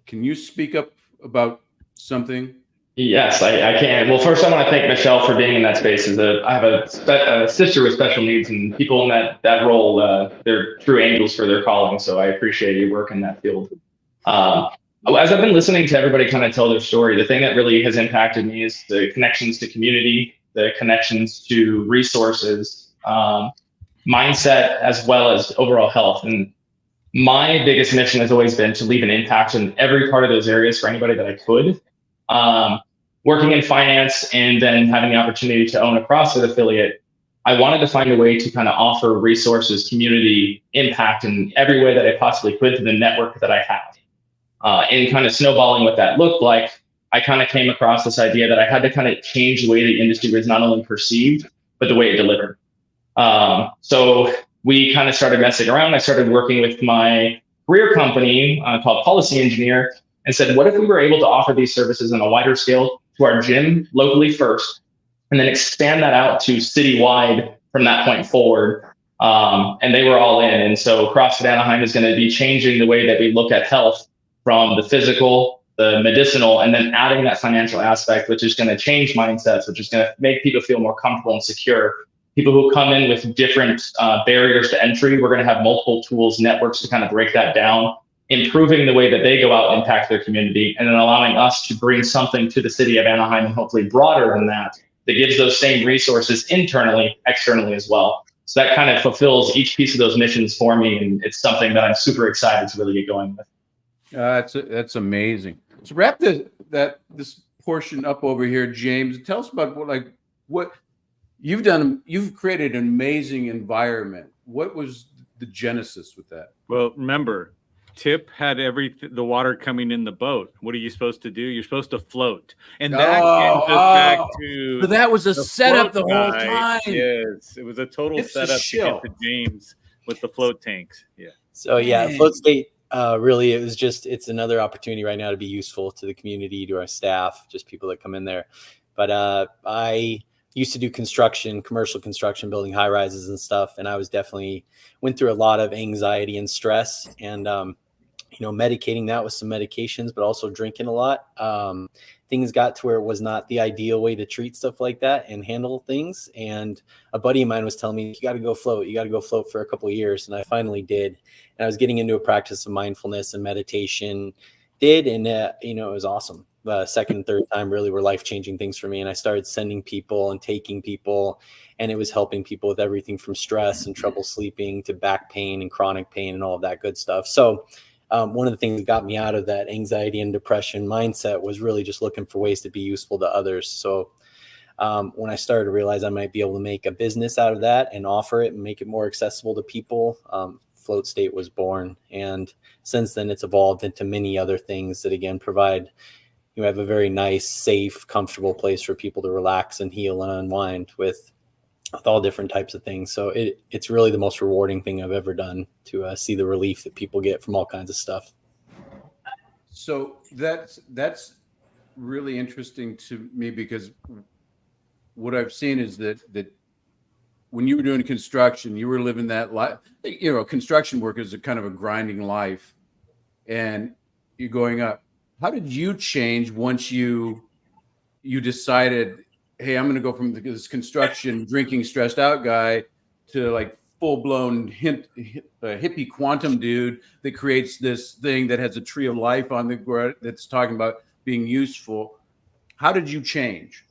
can you speak up about something? Yes, I can. Well, first, I want to thank Michelle for being in that space. I have a sister with special needs, and people in that role, they're true angels for their calling. So I appreciate you working in that field. as I've been listening to everybody kind of tell their story, the thing that really has impacted me is the connections to community, the connections to resources, mindset, as well as overall health. And my biggest mission has always been to leave an impact in every part of those areas for anybody that I could. Working in finance and then having the opportunity to own a CrossFit affiliate, I wanted to find a way to kind of offer resources, community impact in every way that I possibly could to the network that I have. And kind of snowballing what that looked like, I kind of came across this idea that I had to kind of change the way the industry was not only perceived, but the way it delivered. So we kind of started messing around. I started working with my career company called Policy Engineer and said, what if we were able to offer these services on a wider scale to our gym locally first, and then expand that out to citywide from that point forward? And they were all in. And so CrossFit Anaheim is going to be changing the way that we look at health, from the physical, the medicinal, and then adding that financial aspect, which is going to change mindsets, which is going to make people feel more comfortable and secure. People who come in with different barriers to entry, we're going to have multiple tools, networks to kind of break that down, improving the way that they go out and impact their community, and then allowing us to bring something to the city of Anaheim, and hopefully broader than that, that gives those same resources internally, externally as well. So that kind of fulfills each piece of those missions for me, and it's something that I'm super excited to really get going with. That's amazing. So wrap this portion up over here, James. Tell us about what you've done. You've created an amazing environment. What was the genesis with that? Well, remember, Tip had the water coming in the boat. What are you supposed to do? You're supposed to float, and that gets us back to. So that was a setup the whole time. Yes, it was a total setup to get to James with the float tanks. Yeah. So yeah, Float State. Really, it's another opportunity right now to be useful to the community, to our staff, just people that come in there. But I used to do commercial construction, building high rises and stuff. And I went through a lot of anxiety and stress, and, medicating that with some medications, but also drinking a lot. Things got to where it was not the ideal way to treat stuff like that and handle things. And a buddy of mine was telling me, you got to go float for a couple of years. And I finally did. And I was getting into a practice of mindfulness and meditation, and it was awesome. The second and third time really were life-changing things for me. And I started sending people and taking people, and it was helping people with everything from stress and trouble sleeping to back pain and chronic pain and all of that good stuff. So one of the things that got me out of that anxiety and depression mindset was really just looking for ways to be useful to others. So when I started to realize I might be able to make a business out of that and offer it and make it more accessible to people, Float State was born. And since then, it's evolved into many other things that, again, have a very nice, safe, comfortable place for people to relax and heal and unwind with all different types of things. So it's really the most rewarding thing I've ever done to see the relief that people get from all kinds of stuff. So that's really interesting to me, because what I've seen is that when you were doing construction, you were living that life. Construction work is a kind of a grinding life, and you're going up. How did you change once you decided, hey, I'm going to go from this construction, drinking, stressed out guy to like full-blown hippie quantum dude that creates this thing that has a tree of life on the ground that's talking about being useful? How did you change?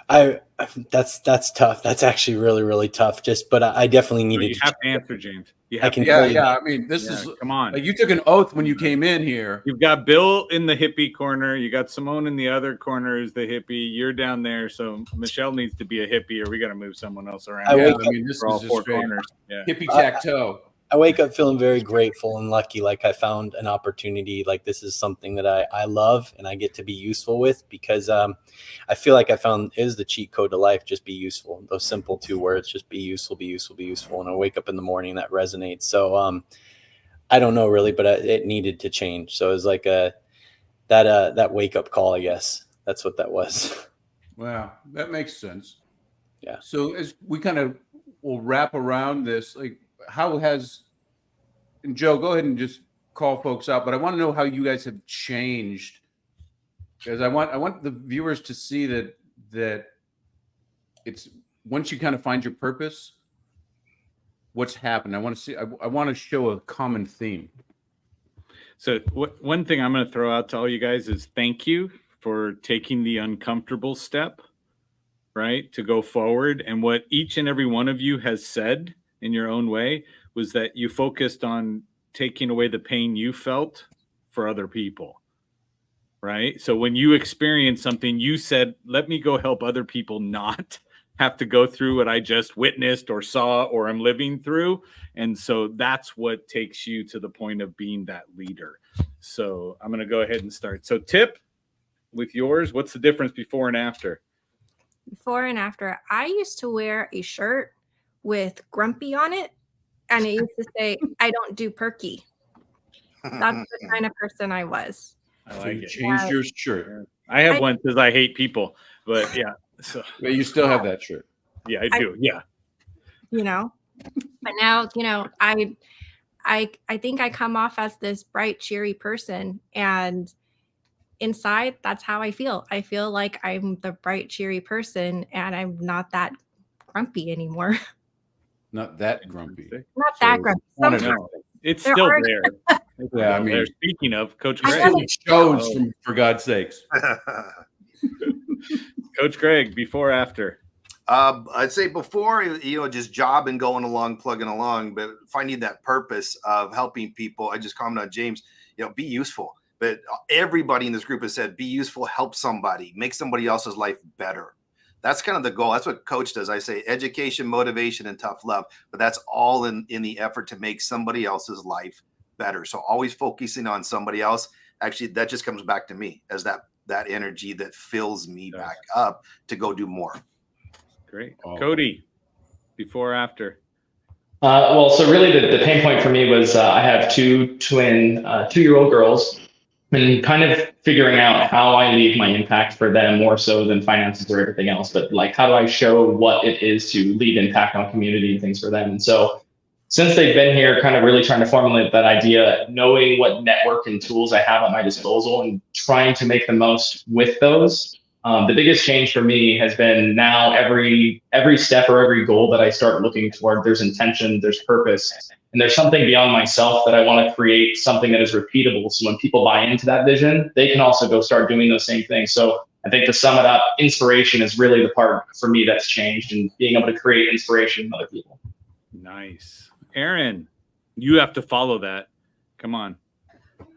That's tough. That's actually really, really tough. But I definitely needed. You have to answer, James. I mean, this is come on. Like, you took an oath when you came in here. You've got Bill in the hippie corner. You got Simone in the other corner is the hippie. You're down there, so Michelle needs to be a hippie, or we got to move someone else around. This is all four corners. Yeah. Hippie tac-toe. I wake up feeling very grateful and lucky, like I found an opportunity. Like, this is something that I love and I get to be useful with, because I feel like I found is the cheat code to life. Just be useful. Those simple 2 words, just be useful, be useful, be useful. And I wake up in the morning, that resonates. So I don't know really, but it needed to change. So it was like that wake up call, I guess. That's what that was. Wow, that makes sense. Yeah. So as we kind of will wrap around this, like, and Joe, go ahead and just call folks out, but I want to know how you guys have changed, because I want the viewers to see that it's, once you kind of find your purpose, what's happened. I want to show a common theme. So one thing I'm going to throw out to all you guys is thank you for taking the uncomfortable step, right, to go forward. And what each and every one of you has said in your own way was that you focused on taking away the pain you felt for other people, right? So when you experienced something, you said, let me go help other people not have to go through what I just witnessed or saw or am living through. And so that's what takes you to the point of being that leader. So I'm going to go ahead and start. So Tip, with yours, what's the difference before and after? Before and after, I used to wear a shirt with grumpy on it, and it used to say, I don't do perky. That's the kind of person I was. I like it. Changed your shirt. I have one because I hate people, but yeah. So but you still have that shirt. Yeah, I do. Yeah. You know, but now, you know, I think I come off as this bright, cheery person, and inside, that's how I feel. I feel like I'm the bright, cheery person, and I'm not that grumpy anymore. Not that grumpy. Not that grumpy. No, it's still there. Yeah, I mean, speaking of Coach Greg, Greg, it shows for God's sakes. Coach Greg, before, after. I'd say before, just jobbing, going along, plugging along, but finding that purpose of helping people. I just commented on James, be useful. But everybody in this group has said, be useful, help somebody, make somebody else's life better. That's kind of the goal. That's what Coach does. I say education, motivation, and tough love. But that's all in the effort to make somebody else's life better. So always focusing on somebody else. Actually, that just comes back to me as that energy that fills me back up to go do more. Great. Cody, before, after. Well, so really the pain point for me was I have two 2-year-old girls, and kind of figuring out how I leave my impact for them more so than finances or everything else. But like, how do I show what it is to leave impact on community and things for them? And so since they've been here, kind of really trying to formulate that idea, knowing what network and tools I have at my disposal and trying to make the most with those. The biggest change for me has been now every step or every goal that I start looking toward, there's intention, there's purpose, and there's something beyond myself that I want to create something that is repeatable. So when people buy into that vision, they can also go start doing those same things. So I think to sum it up, inspiration is really the part for me that's changed, and being able to create inspiration in other people. Nice. Aaron, you have to follow that. Come on.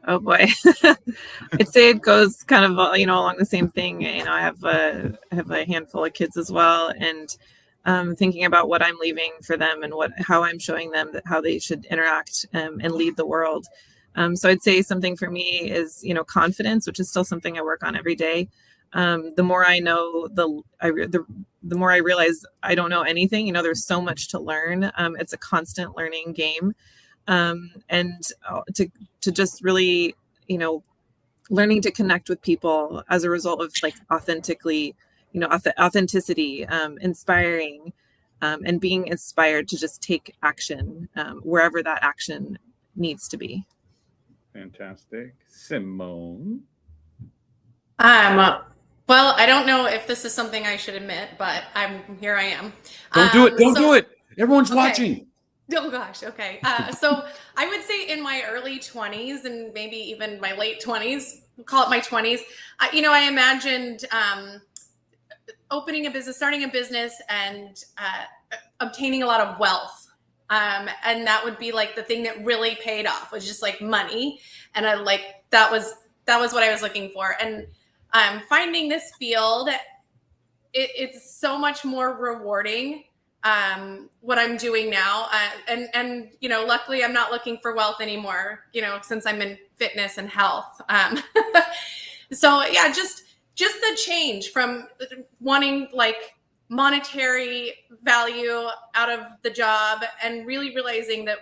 Oh boy. I'd say it goes kind of, along the same thing. I have a handful of kids as well, and thinking about what I'm leaving for them and how I'm showing them how they should interact and lead the world. So I'd say something for me is, confidence, which is still something I work on every day. The more I know, the more I realize I don't know anything. There's so much to learn. It's a constant learning game. And to just really, learning to connect with people as a result of like authenticity, inspiring, and being inspired to just take action wherever that action needs to be. Fantastic. Simone. Well, I don't know if this is something I should admit, but here I am. Don't do it. Don't do it. Everyone's watching. Oh gosh. Okay. So I would say in my early 20s and maybe even my late 20s, call it my 20s, I imagined opening a business, starting a business, and obtaining a lot of wealth. And that would be like the thing that really paid off, was just like money. And that was what I was looking for. And finding this field, it's so much more rewarding. What I'm doing now. And luckily I'm not looking for wealth anymore, since I'm in fitness and health. So yeah, just the change from wanting like monetary value out of the job and really realizing that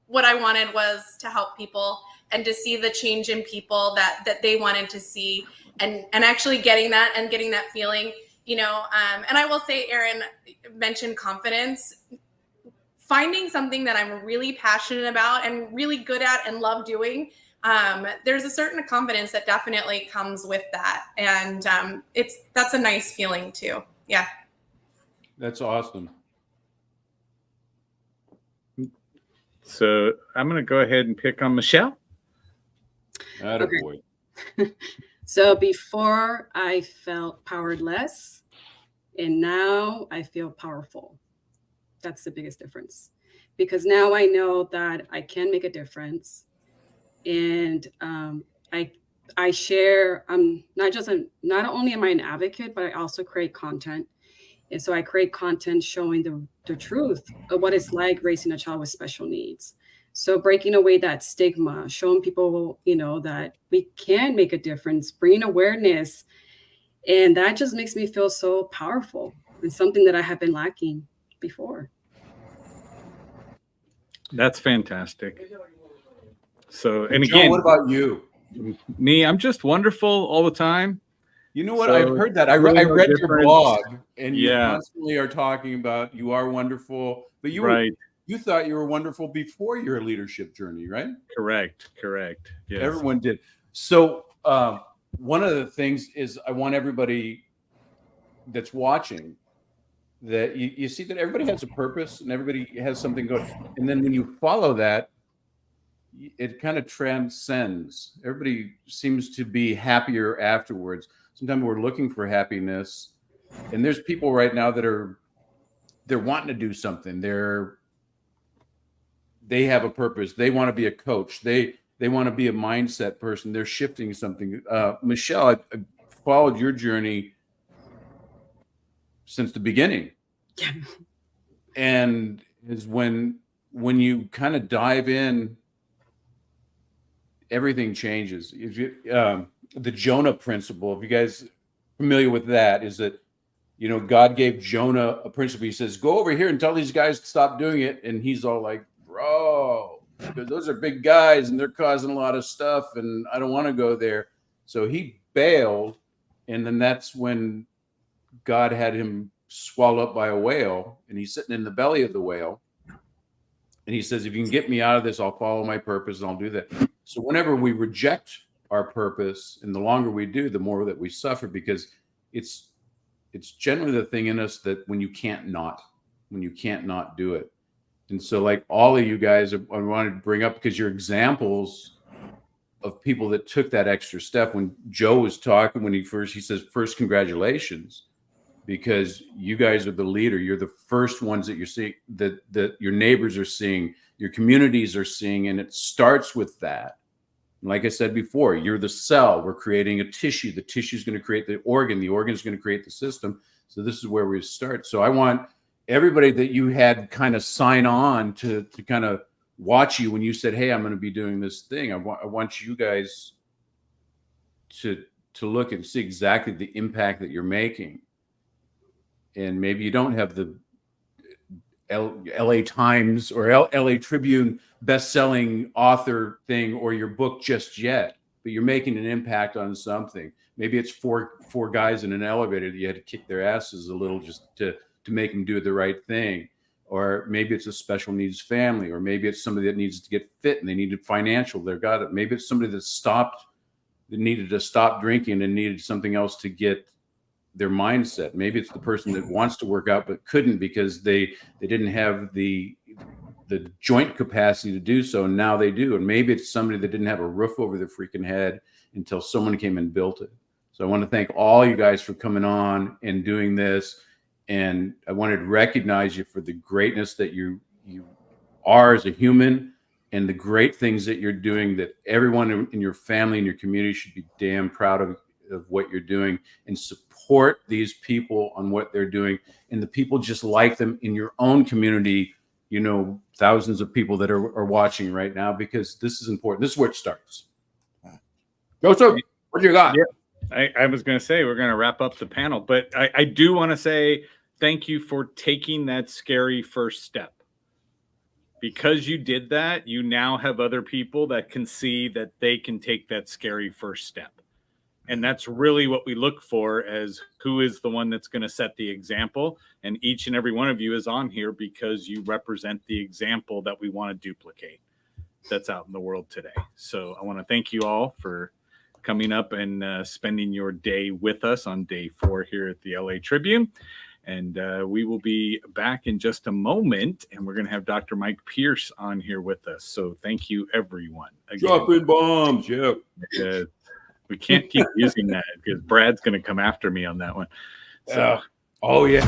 what I wanted was to help people and to see the change in people that they wanted to see, and actually getting that feeling. And I will say, Aaron mentioned confidence. Finding something that I'm really passionate about and really good at and love doing, there's a certain confidence that definitely comes with that. And that's a nice feeling too. Yeah. That's awesome. So I'm going to go ahead and pick on Michelle. Attaboy. So before I felt powerless, and now I feel powerful. That's the biggest difference, because now I know that I can make a difference, and I share. I'm not not only am I an advocate, but I also create content, and so I create content showing the truth of what it's like raising a child with special needs. So breaking away that stigma, showing people, that we can make a difference, bringing awareness, and that just makes me feel so powerful, and something that I have been lacking before. That's fantastic. So, and Joe, again, what about you? Me, I'm just wonderful all the time. You know what? I've heard that. I read your blog, and you constantly are talking about you are wonderful, but you thought you were wonderful before your leadership journey, right? Correct. Yes. Everyone did. So one of the things is I want everybody that's watching that you see that everybody has a purpose and everybody has something going. And then when you follow that, it kind of transcends. Everybody seems to be happier afterwards. Sometimes we're looking for happiness, and there's people right now that they're wanting to do something. They have a purpose. They want to be a coach. They want to be a mindset person. They're shifting something. Michelle, I followed your journey since the beginning. And is when you kind of dive in, everything changes. If you, the Jonah principle, if you guys are familiar with that, is that, God gave Jonah a principle. He says, go over here and tell these guys to stop doing it. And he's all like, bro, because those are big guys and they're causing a lot of stuff and I don't want to go there. So he bailed. And then that's when God had him swallowed up by a whale, and he's sitting in the belly of the whale. And he says, if you can get me out of this, I'll follow my purpose and I'll do that. So whenever we reject our purpose, and the longer we do, the more that we suffer, because it's generally the thing in us that when you can't not do it. And so like all of you guys, I wanted to bring up, because you're examples of people that took that extra step. When Joe was talking, he says, first, congratulations, because you guys are the leader. You're the first ones that you're seeing, that your neighbors are seeing, your communities are seeing. And it starts with that. Like I said before, you're the cell. We're creating a tissue. The tissue is going to create the organ. The organ is going to create the system. So this is where we start. So I want everybody that you had kind of sign on to kind of watch you when you said, hey, I'm going to be doing this thing. I want you guys to look and see exactly the impact that you're making. And maybe you don't have the LA Times or LA Tribune best-selling author thing or your book just yet, but you're making an impact on something. Maybe it's four guys in an elevator that you had to kick their asses a little just to make them do the right thing. Or maybe it's a special needs family, or maybe it's somebody that needs to get fit and they needed financial. They've got it. Maybe it's somebody that needed to stop drinking and needed something else to get their mindset. Maybe it's the person that wants to work out but couldn't because they didn't have the joint capacity to do so, and now they do. And maybe it's somebody that didn't have a roof over their freaking head until someone came and built it. So I want to thank all you guys for coming on and doing this, and I wanted to recognize you for the greatness that you are as a human and the great things that you're doing, that everyone in your family and your community should be damn proud of what you're doing, and support these people on what they're doing, and the people just like them in your own community, thousands of people that are watching right now, because this is important. This is where it starts. Go, sir. What do you got? Yeah, I was going to say, we're going to wrap up the panel, but I do want to say thank you for taking that scary first step. Because you did that, you now have other people that can see that they can take that scary first step. And that's really what we look for, as who is the one that's going to set the example. And each and every one of you is on here because you represent the example that we want to duplicate that's out in the world today. So I want to thank you all for coming up and spending your day with us on day 4 here at the LA Tribune. And we will be back in just a moment, and we're going to have Dr. Mike Pierce on here with us. So thank you, everyone. Again. Dropping bombs, yeah. We can't keep using that because Brad's going to come after me on that one. So, oh, yeah.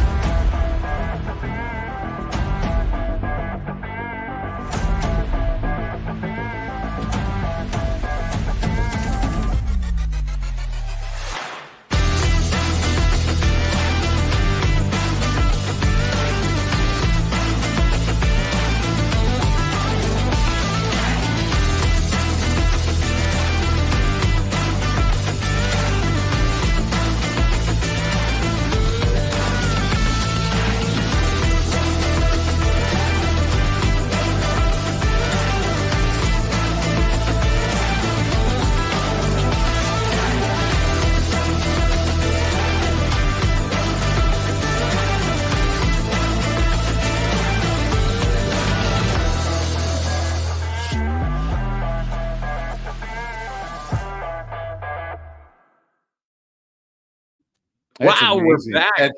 That's wow, amazing. We're back.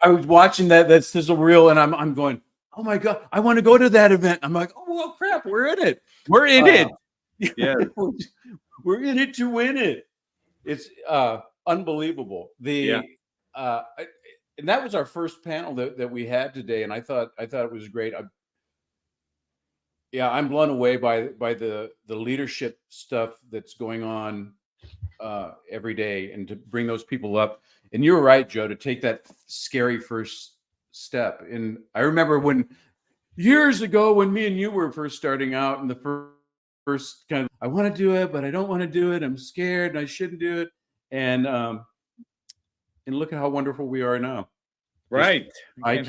I was watching that sizzle reel, and I'm going, oh my God, I want to go to that event. I'm like, oh well, crap, we're in it. We're in it. Yeah, we're in it to win it. It's unbelievable. And that was our first panel that we had today, and I thought it was great. I'm blown away by the leadership stuff that's going on every day, and to bring those people up. And you're right, Joe, to take that scary first step. And I remember when years ago when me and you were first starting out, and the first kind of, I want to do it, but I don't want to do it. I'm scared and I shouldn't do it. And look at how wonderful we are now. Right. Guys,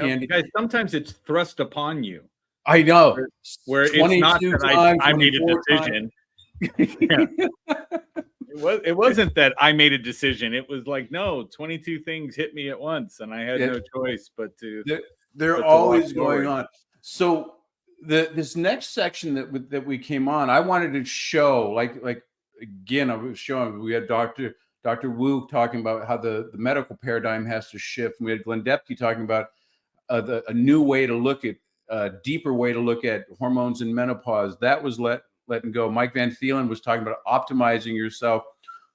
sometimes it's thrust upon you. I know. Where it's not that I made a decision. It wasn't that I made a decision. It was like, no, 22 things hit me at once, and I had no choice but to. They're always going on. So this next section that we came on, I wanted to show, like again, I was showing, we had Dr. Wu talking about how the medical paradigm has to shift. And we had Glen Deppi talking about a new way to look at, a deeper way to look at hormones and menopause. That was letting go. Mike Van Thelen was talking about optimizing yourself.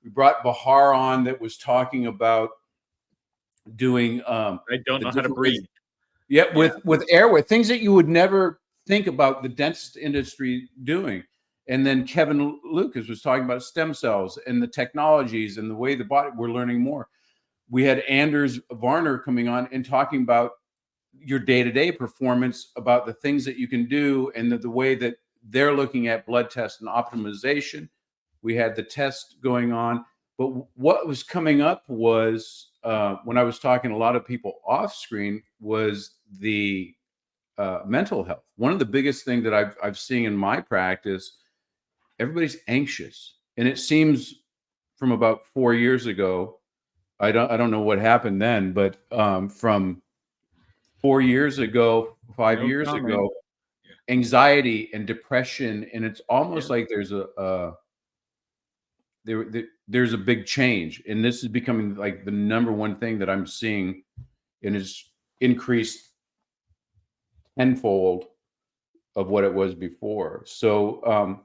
We brought Bahar on that was talking about doing I don't know how to breathe. With airway, things that you would never think about the dentist industry doing. And then Kevin Lucas was talking about stem cells and the technologies and the way the body, we're learning more. We had Anders Varner coming on and talking about your day-to-day performance, about the things that you can do, and the way that they're looking at blood tests and optimization. We had the test going on, but what was coming up was when I was talking to a lot of people off screen was the mental health. One of the biggest things that I've seen in my practice, everybody's anxious, and it seems from about 4 years ago, I don't know what happened then, but from 4 years ago, 5 years ago, anxiety and depression, and it's almost like there's there's a big change, and this is becoming like the number one thing that I'm seeing, and it's increased tenfold of what it was before. So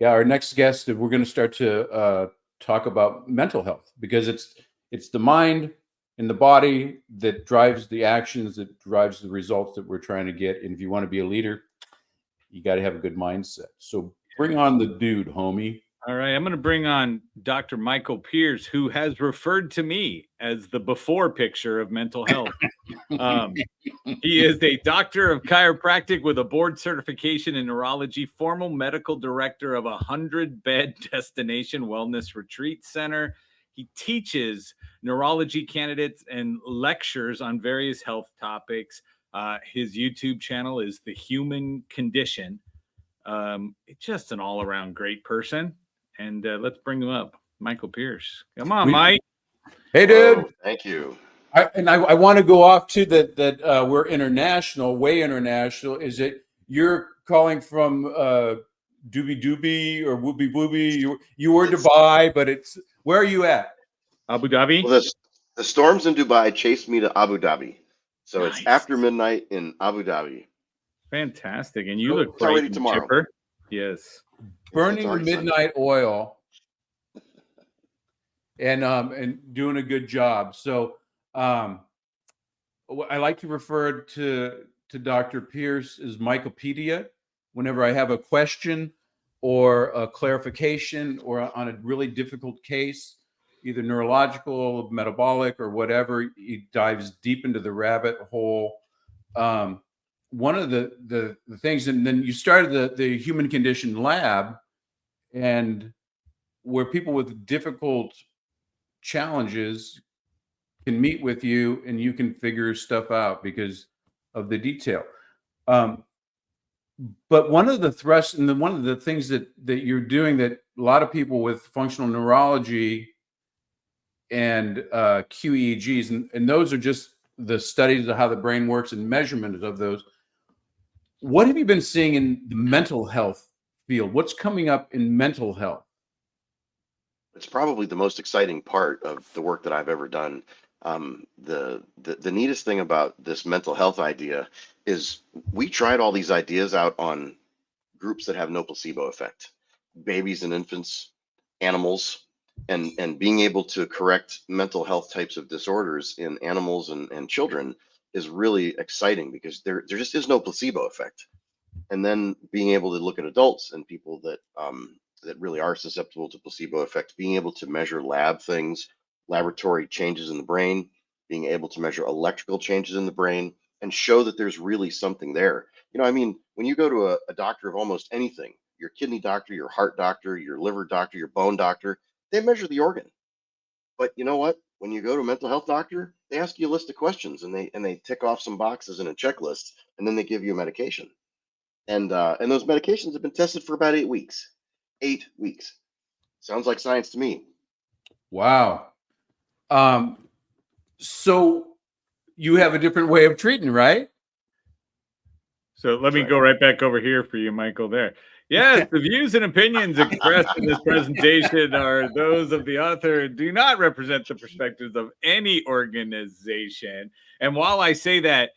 our next guest, we're going to start to talk about mental health, because it's the mind and the body that drives the actions, that drives the results that we're trying to get. And if you want to be a leader, you got to have a good mindset. So bring on the dude, homie. All right, I'm going to bring on Dr. Michael Pierce, who has referred to me as the before picture of mental health. He is a doctor of chiropractic with a board certification in neurology, former medical director of a 100-bed destination wellness retreat center. He teaches neurology candidates and lectures on various health topics. His YouTube channel is The Human Condition. It's just an all-around great person. And let's bring him up. Michael Pierce. Come on, Mike. Hey, dude. Thank you. I want to go off to that we're international, way international. Is it you're calling from Doobie Doobie or Whoopie Whoopie? You were Dubai, but it's, where are you at? Abu Dhabi. Well, The storms in Dubai chased me to Abu Dhabi. So Nice. It's after midnight in Abu Dhabi. Fantastic. And you look ready bright and tomorrow. chipper. Yes. Burning the midnight oil and doing a good job. So I like to refer to Dr. Pierce as Mycopedia whenever I have a question or a clarification or on a really difficult case, either neurological, metabolic, or whatever. He dives deep into the rabbit hole. One of the things, and then you started the Human Condition Lab, and where people with difficult challenges can meet with you and you can figure stuff out because of the detail. But one of the thrusts and one of the things that you're doing that a lot of people with functional neurology and QEEGs, and those are just the studies of how the brain works and measurement of those. What have you been seeing in the mental health field? What's coming up in mental health? It's probably the most exciting part of the work that I've ever done. The neatest thing about this mental health idea is we tried all these ideas out on groups that have no placebo effect, babies and infants, animals, and being able to correct mental health types of disorders in animals and children is really exciting because there just is no placebo effect. And then being able to look at adults and people that that really are susceptible to placebo effect, being able to measure lab things, laboratory changes in the brain, being able to measure electrical changes in the brain and show that there's really something there. You know, I mean, when you go to a doctor of almost anything, your kidney doctor, your heart doctor, your liver doctor, your bone doctor, they measure the organ. But you know what? When you go to a mental health doctor, they ask you a list of questions and they tick off some boxes in a checklist and then they give you a medication. And those medications have been tested for about 8 weeks. 8 weeks. Sounds like science to me. Wow. So you have a different way of treating, right? So let me go right back over here for you, Michael, there. Yes, the views and opinions expressed in this presentation are those of the author and do not represent the perspectives of any organization. And while I say that,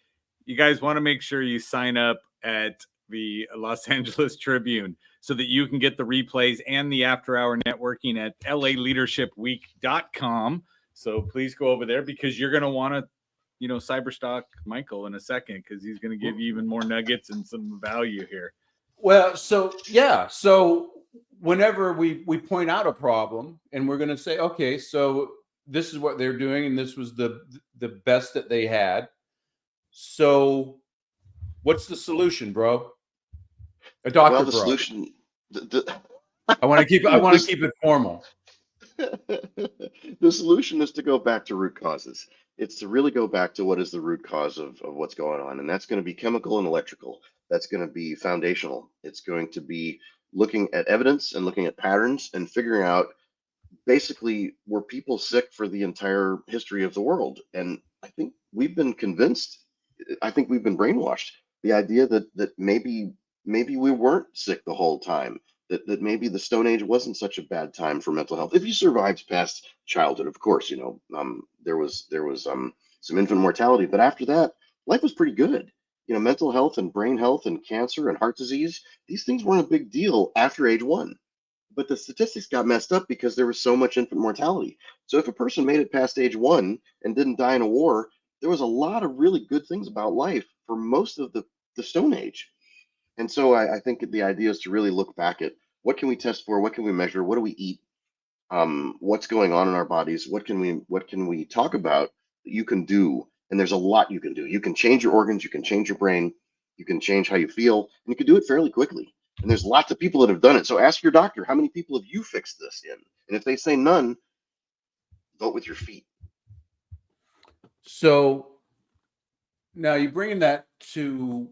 you guys want to make sure you sign up at the Los Angeles Tribune so that you can get the replays and the after-hour networking at LALeadershipWeek.com. So please go over there because you're going to want to, you know, cyberstalk Michael in a second because he's going to give you even more nuggets and some value here. Well, so yeah. So whenever we point out a problem and we're going to say, okay, so this is what they're doing and this was the best that they had. So what's the solution, bro? A doctor, well, the bro. Solution. I want to keep it formal. The solution is to go back to root causes. It's to really go back to what is the root cause of what's going on. And that's going to be chemical and electrical. That's going to be foundational. It's going to be looking at evidence and looking at patterns and figuring out basically were people sick for the entire history of the world. And I think we've been convinced, I think we've been brainwashed. The idea that maybe we weren't sick the whole time. That maybe the Stone Age wasn't such a bad time for mental health. If you survived past childhood, of course, you know, there was some infant mortality, but after that, life was pretty good. You know, mental health and brain health and cancer and heart disease, these things weren't a big deal after age 1. But the statistics got messed up because there was so much infant mortality. So if a person made it past age 1 and didn't die in a war, there was a lot of really good things about life for most of the Stone Age. And so I think the idea is to really look back at what can we test for, what can we measure, what do we eat, what's going on in our bodies, what can we talk about that you can do. And there's a lot you can do. You can change your organs, you can change your brain, you can change how you feel, and you can do it fairly quickly. And there's lots of people that have done it. So ask your doctor, how many people have you fixed this in? And if they say none, vote with your feet. So now you're bringing that to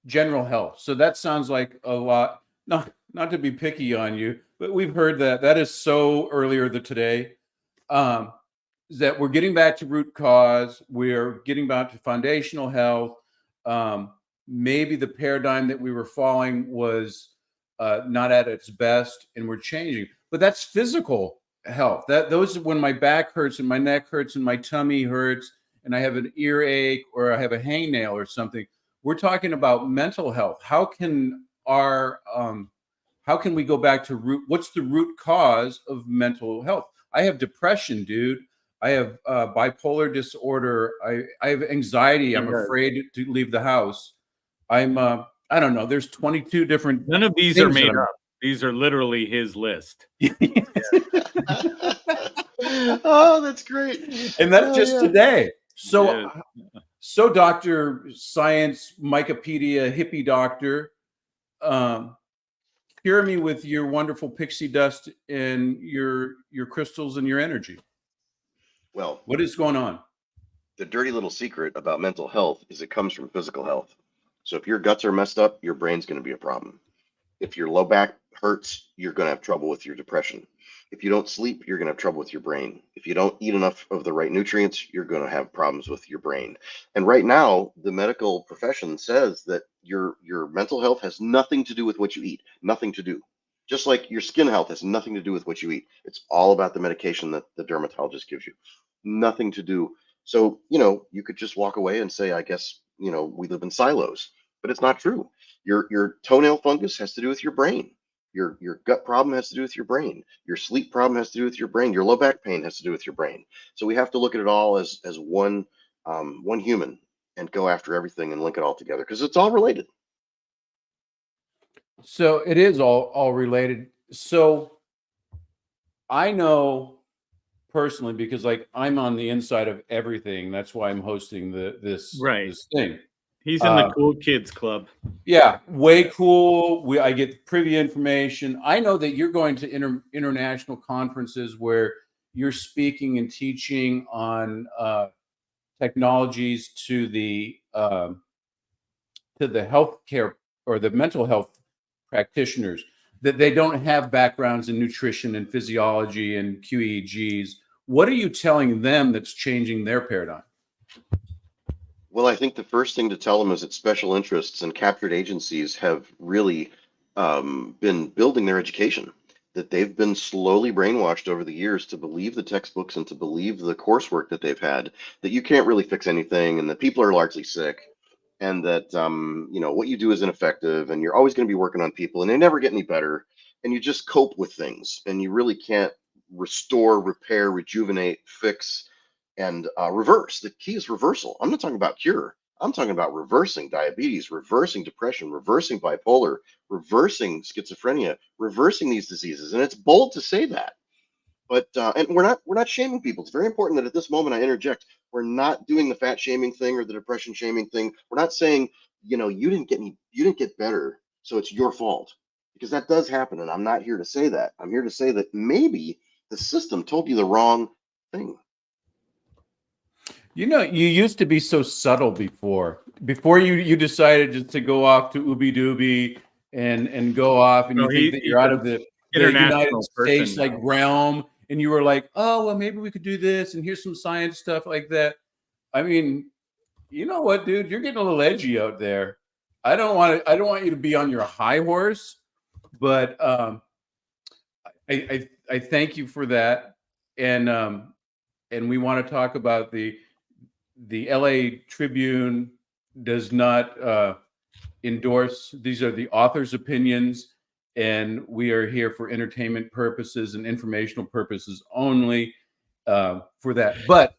general health. So that sounds like a lot, not to be picky on you, but we've heard that is so earlier today, that we're getting back to root cause. We're getting back to foundational health. Maybe the paradigm that we were following was not at its best and we're changing, but that's physical health. Those when my back hurts and my neck hurts and my tummy hurts and I have an earache or I have a hangnail or something. We're talking about mental health. How can we go back to what's the root cause of mental health? I have depression, dude. I have bipolar disorder. I have anxiety. I'm afraid to leave the house. I'm I don't know. There's 22 different. None of these are made up. These are literally his list. Oh, that's great. And that's just today. So, so Dr. Science, Mycopedia, hippie doctor, cure me with your wonderful pixie dust and your crystals and your energy. Well, what is going on? The dirty little secret about mental health is it comes from physical health. So if your guts are messed up, your brain's going to be a problem. If your low back hurts, you're going to have trouble with your depression. If you don't sleep, you're going to have trouble with your brain. If you don't eat enough of the right nutrients, you're going to have problems with your brain. And right now, the medical profession says that your mental health has nothing to do with what you eat, nothing to do. Just like your skin health has nothing to do with what you eat. It's all about the medication that the dermatologist gives you. Nothing to do. So, you could just walk away and say, I guess, we live in silos, but it's not true. Your toenail fungus has to do with your brain. Your gut problem has to do with your brain. Your sleep problem has to do with your brain. Your low back pain has to do with your brain. So we have to look at it all as one human and go after everything and link it all together because it's all related. So it is all related. So I know personally because I'm on the inside of everything. That's why I'm hosting this thing. He's in the cool kids club. Yeah, way cool. I get privy information. I know that you're going to international conferences where you're speaking and teaching on technologies to the healthcare or the mental health practitioners that they don't have backgrounds in nutrition and physiology and QEEGs. What are you telling them that's changing their paradigm? Well, I think the first thing to tell them is that special interests and captured agencies have really been building their education, that they've been slowly brainwashed over the years to believe the textbooks and to believe the coursework that they've had, that you can't really fix anything and that people are largely sick and that, what you do is ineffective and you're always going to be working on people and they never get any better and you just cope with things and you really can't restore, repair, rejuvenate, fix, and reverse. The key is reversal. I'm not talking about cure. I'm talking about reversing diabetes, reversing depression, reversing bipolar, reversing schizophrenia, reversing these diseases. And it's bold to say that. But and we're not shaming people. It's very important that at this moment I interject. We're not doing the fat shaming thing or the depression shaming thing. We're not saying, you didn't get better, so it's your fault. Because that does happen. And I'm not here to say that. I'm here to say that maybe the system told you the wrong thing. You used to be so subtle before you decided just to go off to Ooby Dooby and go off and you think that you're out of the United States realm and you were like, oh, well, maybe we could do this and here's some science stuff like that. I mean, you know what, dude, you're getting a little edgy out there. I don't want you to be on your high horse, but I thank you for that. And we want to talk about the LA Tribune does not endorse. These are the author's opinions, and we are here for entertainment purposes and informational purposes only for that. But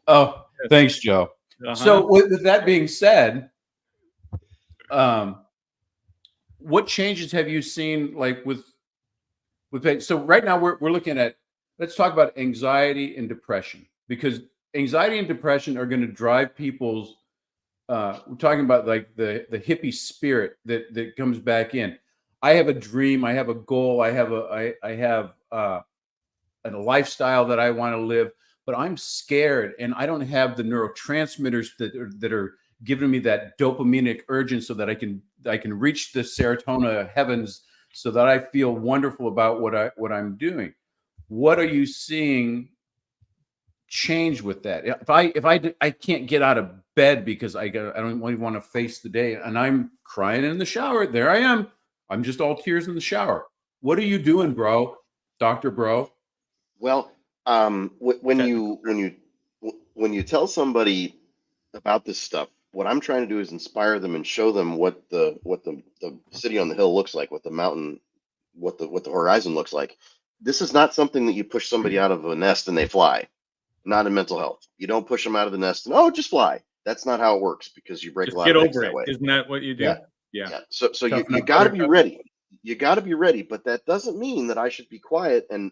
oh, thanks, Joe. So with that being said, what changes have you seen with so right now we're looking at, let's talk about anxiety and depression, because anxiety and depression are going to drive people's we're talking about the hippie spirit that comes back in. I have a dream, I have a goal, I have a lifestyle that I want to live, but I'm scared and I don't have the neurotransmitters that are giving me that dopaminic urge so that I can reach the serotonin heavens so that I feel wonderful about what I'm doing. What are you seeing change with that? If I can't get out of bed because I don't really want to face the day and I'm crying in the shower, there I am. I'm just all tears in the shower. What are you doing, bro? Dr. Bro? Well, when you tell somebody about this stuff, what I'm trying to do is inspire them and show them what the city on the hill looks like, what the mountain, what the horizon looks like. This is not something that you push somebody out of a nest and they fly. Not in mental health. You don't push them out of the nest and just fly. That's not how it works, because you break Just a lot get of necks over that it. way. Isn't that what you do? Yeah. So you got to be ready. You got to be ready, but that doesn't mean that I should be quiet and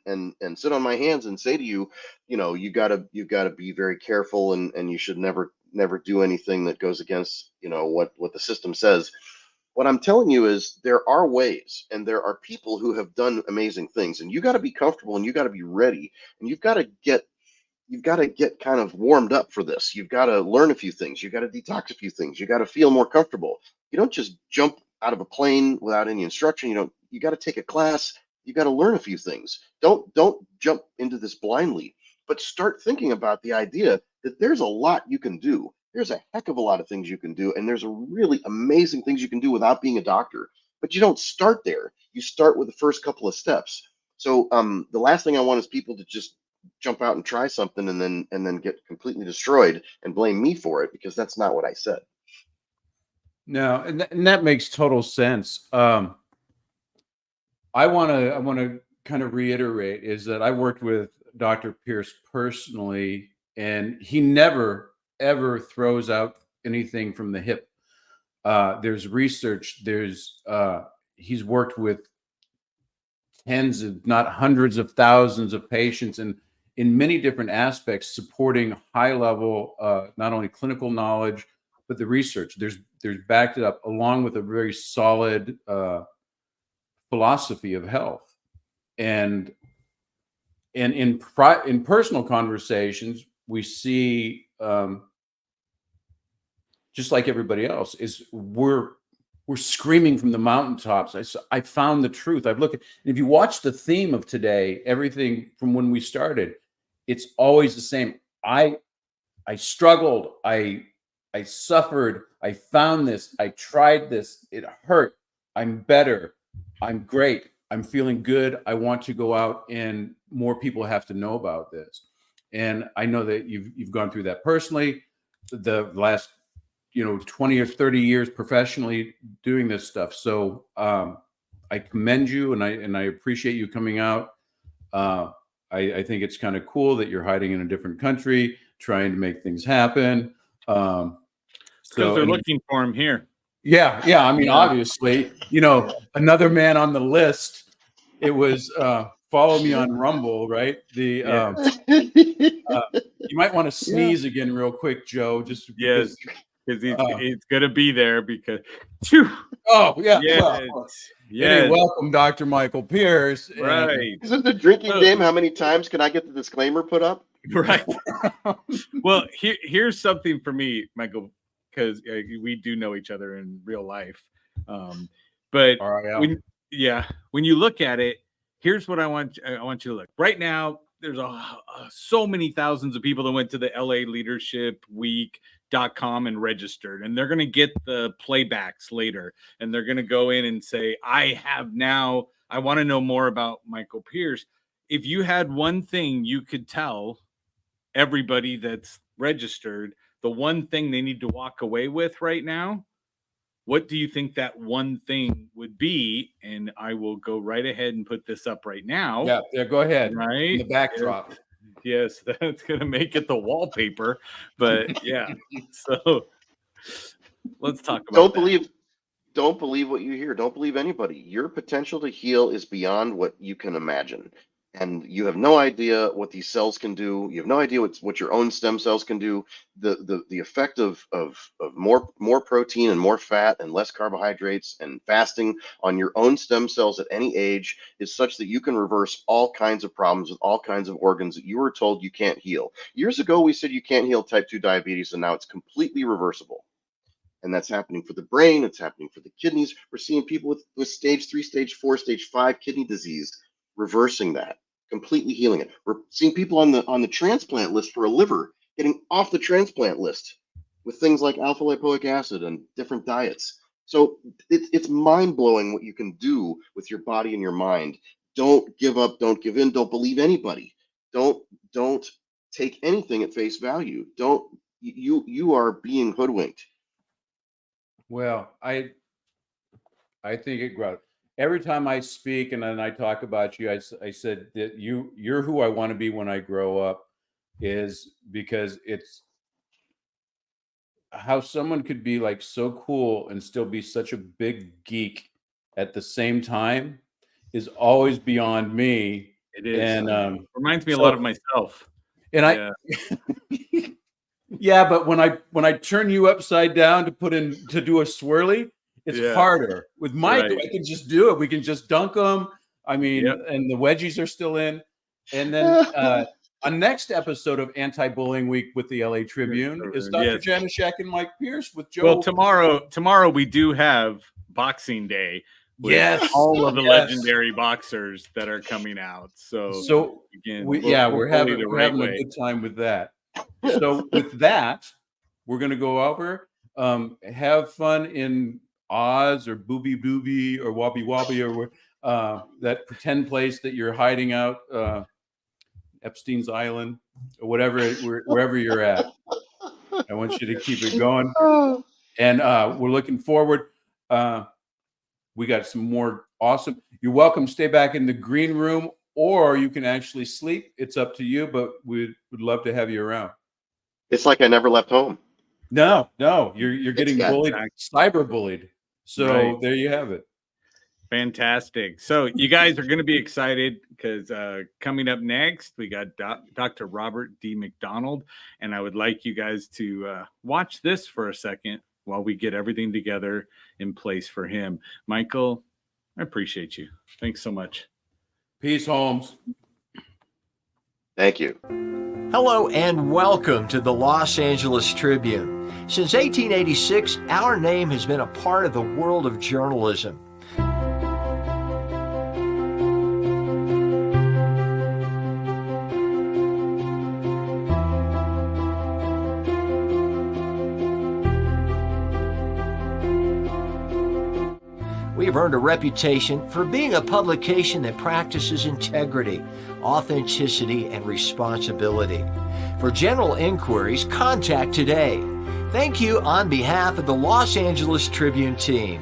sit on my hands and say to you, you got to be very careful, and you should never do anything that goes against what the system says. What I'm telling you is there are ways, and there are people who have done amazing things, and you got to be comfortable, and you got to be ready, and you've got to get kind of warmed up for this. You've got to learn a few things. You got to detox a few things. You got to feel more comfortable. You don't just jump out of a plane without any instruction. You got to take a class. You got to learn a few things. Don't jump into this blindly, but start thinking about the idea that there's a lot you can do. There's a heck of a lot of things you can do, and there's a really amazing things you can do without being a doctor. But you don't start there. You start with the first couple of steps. So the last thing I want is people to just jump out and try something and then get completely destroyed and blame me for it, because that's not what I said. No, and that makes total sense. I want to kind of reiterate is that I worked with Dr. Pierce personally, and he never ever throws out anything from the hip. There's research. He's worked with tens of, not hundreds of thousands of patients, and in many different aspects, supporting high level, not only clinical knowledge, but the research. There's backed it up, along with a very solid philosophy of health. And in personal conversations, we see, just like everybody else, is we're screaming from the mountaintops. I found the truth. I've looked at, and if you watch the theme of today, everything from when we started, it's always the same. I struggled. I suffered. I found this. I tried this. It hurt. I'm better. I'm great. I'm feeling good. I want to go out, and more people have to know about this. And I know that you've gone through that personally. The last 20 or 30 years professionally doing this stuff. So I commend you, and I appreciate you coming out. I think it's kind of cool that you're hiding in a different country, trying to make things happen. Because they're looking for him here. Yeah. I mean, obviously, another man on the list. It was follow me on Rumble, right? You might want to sneeze again real quick, Joe. Just because. Because he's gonna be there because. Hey, welcome, Dr. Michael Pierce. Right. Is it the drinking game? How many times can I get the disclaimer put up? Right. Well, here's something for me, Michael, because we do know each other in real life. But when you look at it, here's what I want you to look. Right now, there's so many thousands of people that went to the LA Leadership Week.com and registered, and they're going to get the playbacks later, and they're going to go in and say, I want to know more about Michael Pierce. If you had one thing you could tell everybody that's registered, the one thing they need to walk away with right now, what do you think that one thing would be? And I will go right ahead and put this up right now. Yeah, go ahead. Right? In the backdrop. Yes, that's going to make it the wallpaper. But yeah, so let's talk about Don't believe what you hear. Don't believe anybody. Your potential to heal is beyond what you can imagine. And you have no idea what these cells can do. You have no idea what your own stem cells can do. The effect of more protein and more fat and less carbohydrates and fasting on your own stem cells at any age is such that you can reverse all kinds of problems with all kinds of organs that you were told you can't heal. Years ago, we said you can't heal type 2 diabetes, and now it's completely reversible. And that's happening for the brain. It's happening for the kidneys. We're seeing people with stage 3, stage 4, stage 5 kidney disease reversing that, completely healing it. We're seeing people on the transplant list for a liver getting off the transplant list with things like alpha lipoic acid and different diets. So it's mind blowing what you can do with your body and your mind. Don't give up. Don't give in. Don't believe anybody. Don't take anything at face value. You are being hoodwinked. Well, I think it grows. Every time I speak and then I talk about you, I said that you're who I want to be when I grow up, is because it's how someone could be like so cool and still be such a big geek at the same time is always beyond me. It is. And reminds me a lot of myself. And yeah, but when I turn you upside down to do a swirly, it's harder. With Mike, I can just do it. We can just dunk them. I mean, and the wedgies are still in. And then a next episode of Anti-Bullying Week with the LA Tribune is Dr. Janishek and Mike Pierce with Joe. Well, tomorrow we do have Boxing Day. With all of the legendary boxers that are coming out. So again, we're having a good time with that. So with that, we're going to go over, have fun in Oz or Booby Booby or Wobby Wobby or that pretend place that you're hiding out, Epstein's Island or whatever, wherever you're at. I want you to keep it going. And we're looking forward. We got some more awesome. You're welcome to stay back in the green room, or you can actually sleep. It's up to you, but we would love to have you around. It's like I never left home. No, you're getting bullied, cyber bullied. So there you have it. Fantastic. So you guys are going to be excited because coming up next, we got Dr. Robert D. McDonald, and I would like you guys to watch this for a second while we get everything together in place for him. Michael, I appreciate you. Thanks so much. Peace, Holmes. Thank you. Hello and welcome to the Los Angeles Tribune. Since 1886, our name has been a part of the world of journalism. We've earned a reputation for being a publication that practices integrity, authenticity, and responsibility. For general inquiries, contact today. Thank you on behalf of the Los Angeles Tribune team.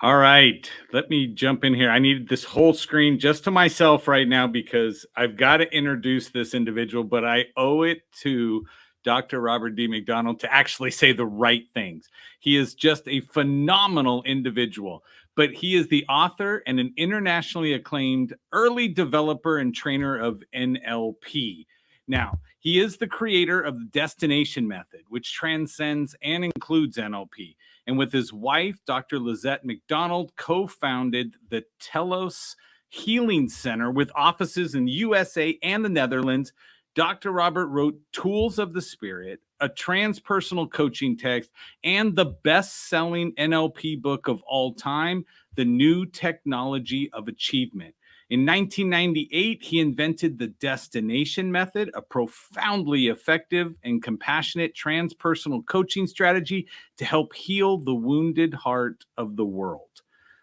All right, let me jump in here. I need this whole screen just to myself right now because I've got to introduce this individual, but I owe it to Dr. Robert D. McDonald to actually say the right things. He is just a phenomenal individual, but he is the author and an internationally acclaimed early developer and trainer of NLP. Now, he is the creator of the destination method, which transcends and includes NLP. And with his wife, Dr. Lizette McDonald, co-founded the Telos Healing Center with offices in the USA and the Netherlands. Dr. Robert wrote Tools of the Spirit, a transpersonal coaching text, and the best-selling NLP book of all time, The New Technology of Achievement. In 1998, he invented the destination method, a profoundly effective and compassionate transpersonal coaching strategy to help heal the wounded heart of the world.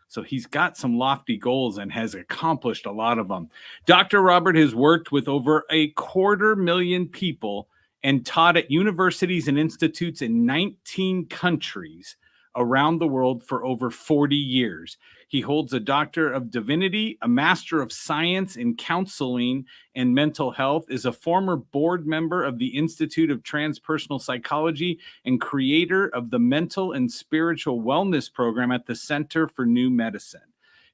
So he's got some lofty goals and has accomplished a lot of them. Dr. Robert has worked with over 250,000 people and taught at universities and institutes in 19 countries around the world for over 40 years. He holds a Doctor of Divinity, a Master of Science in Counseling and Mental Health, is a former board member of the Institute of Transpersonal Psychology, and creator of the Mental and Spiritual Wellness Program at the Center for New Medicine.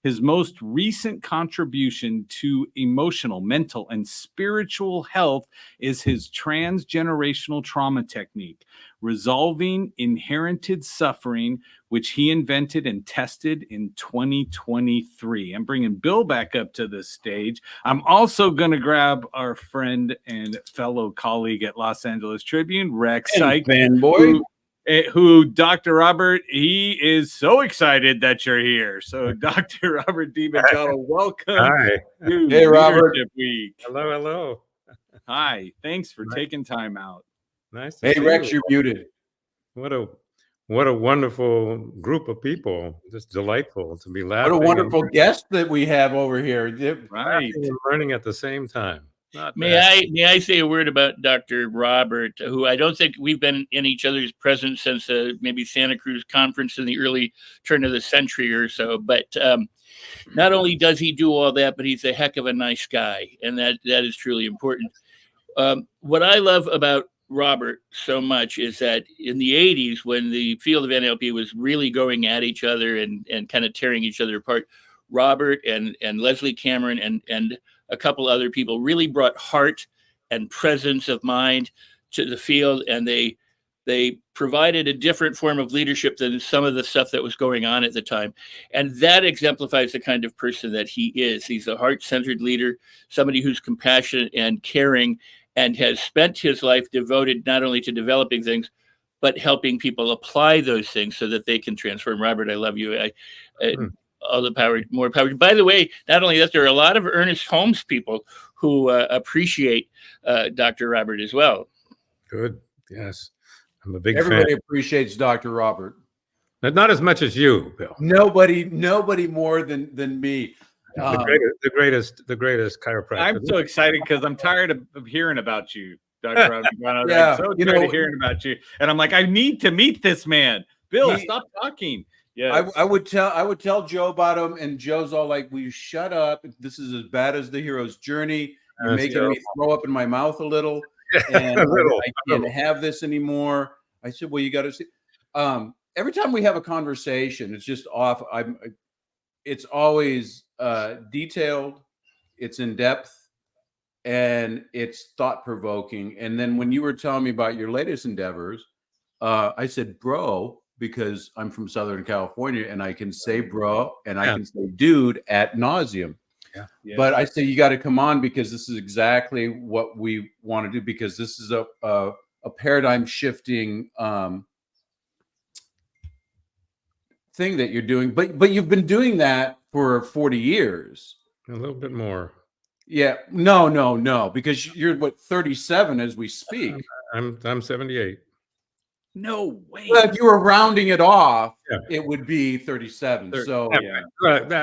His most recent contribution to emotional, mental, and spiritual health is his transgenerational trauma technique, resolving inherited suffering, which he invented and tested in 2023. I'm bringing Bill back up to the stage. I'm also going to grab our friend and fellow colleague at Los Angeles Tribune, Rex Syke, fanboy, who Dr. Robert, he is so excited that you're here. So Dr. Robert D. McDonald, welcome. Hi. To Hey, Robert. Leadership Week. Hello. Hi. Thanks for taking time out. Nice to Hey, see Rex, you. you're muted. What a wonderful group of people. Just delightful to be laughing. What a wonderful guest that we have over here. Laughing and learning at the same time. May I say a word about Dr. Robert, who I don't think we've been in each other's presence since maybe Santa Cruz conference in the early turn of the century or so. But not only does he do all that, but he's a heck of a nice guy, and that is truly important. What I love about Robert so much is that in the 80s, when the field of NLP was really going at each other and kind of tearing each other apart, Robert and Leslie Cameron and a couple other people really brought heart and presence of mind to the field, and they provided a different form of leadership than some of the stuff that was going on at the time. And that exemplifies the kind of person that he is. He's a heart-centered leader, somebody who's compassionate and caring, and has spent his life devoted not only to developing things, but helping people apply those things so that they can transform. Robert, I love you. All the power, more power. By the way, not only that, there are a lot of Ernest Holmes people who appreciate Dr. Robert as well. Good. Yes. I'm a big Everybody fan. appreciates Dr. Robert. But not as much as you, Bill. Nobody more than me. The greatest chiropractor. I'm so excited because I'm tired of hearing about you, Dr. Robert. Yeah, I'm so tired of hearing about you. And I'm like, I need to meet this man. Bill, stop talking. Yeah, I would tell Joe about him, and Joe's all like, "Will you shut up? This is as bad as the hero's journey. You're making me throw up in my mouth a little, and I can't have this anymore." I said, "Well, you got to see." Every time we have a conversation, it's just off. It's always detailed, it's in depth, and it's thought provoking. And then when you were telling me about your latest endeavors, I said, "Bro," because I'm from Southern California and I can say bro and I can say dude ad nauseum. Yeah. But I say you got to come on because this is exactly what we want to do, because this is a paradigm shifting thing that you're doing. But you've been doing that for 40 years. A little bit more. Yeah. No, because you're 37 as we speak. I'm 78. No way. Well, if you were rounding it off, it would be 37. So I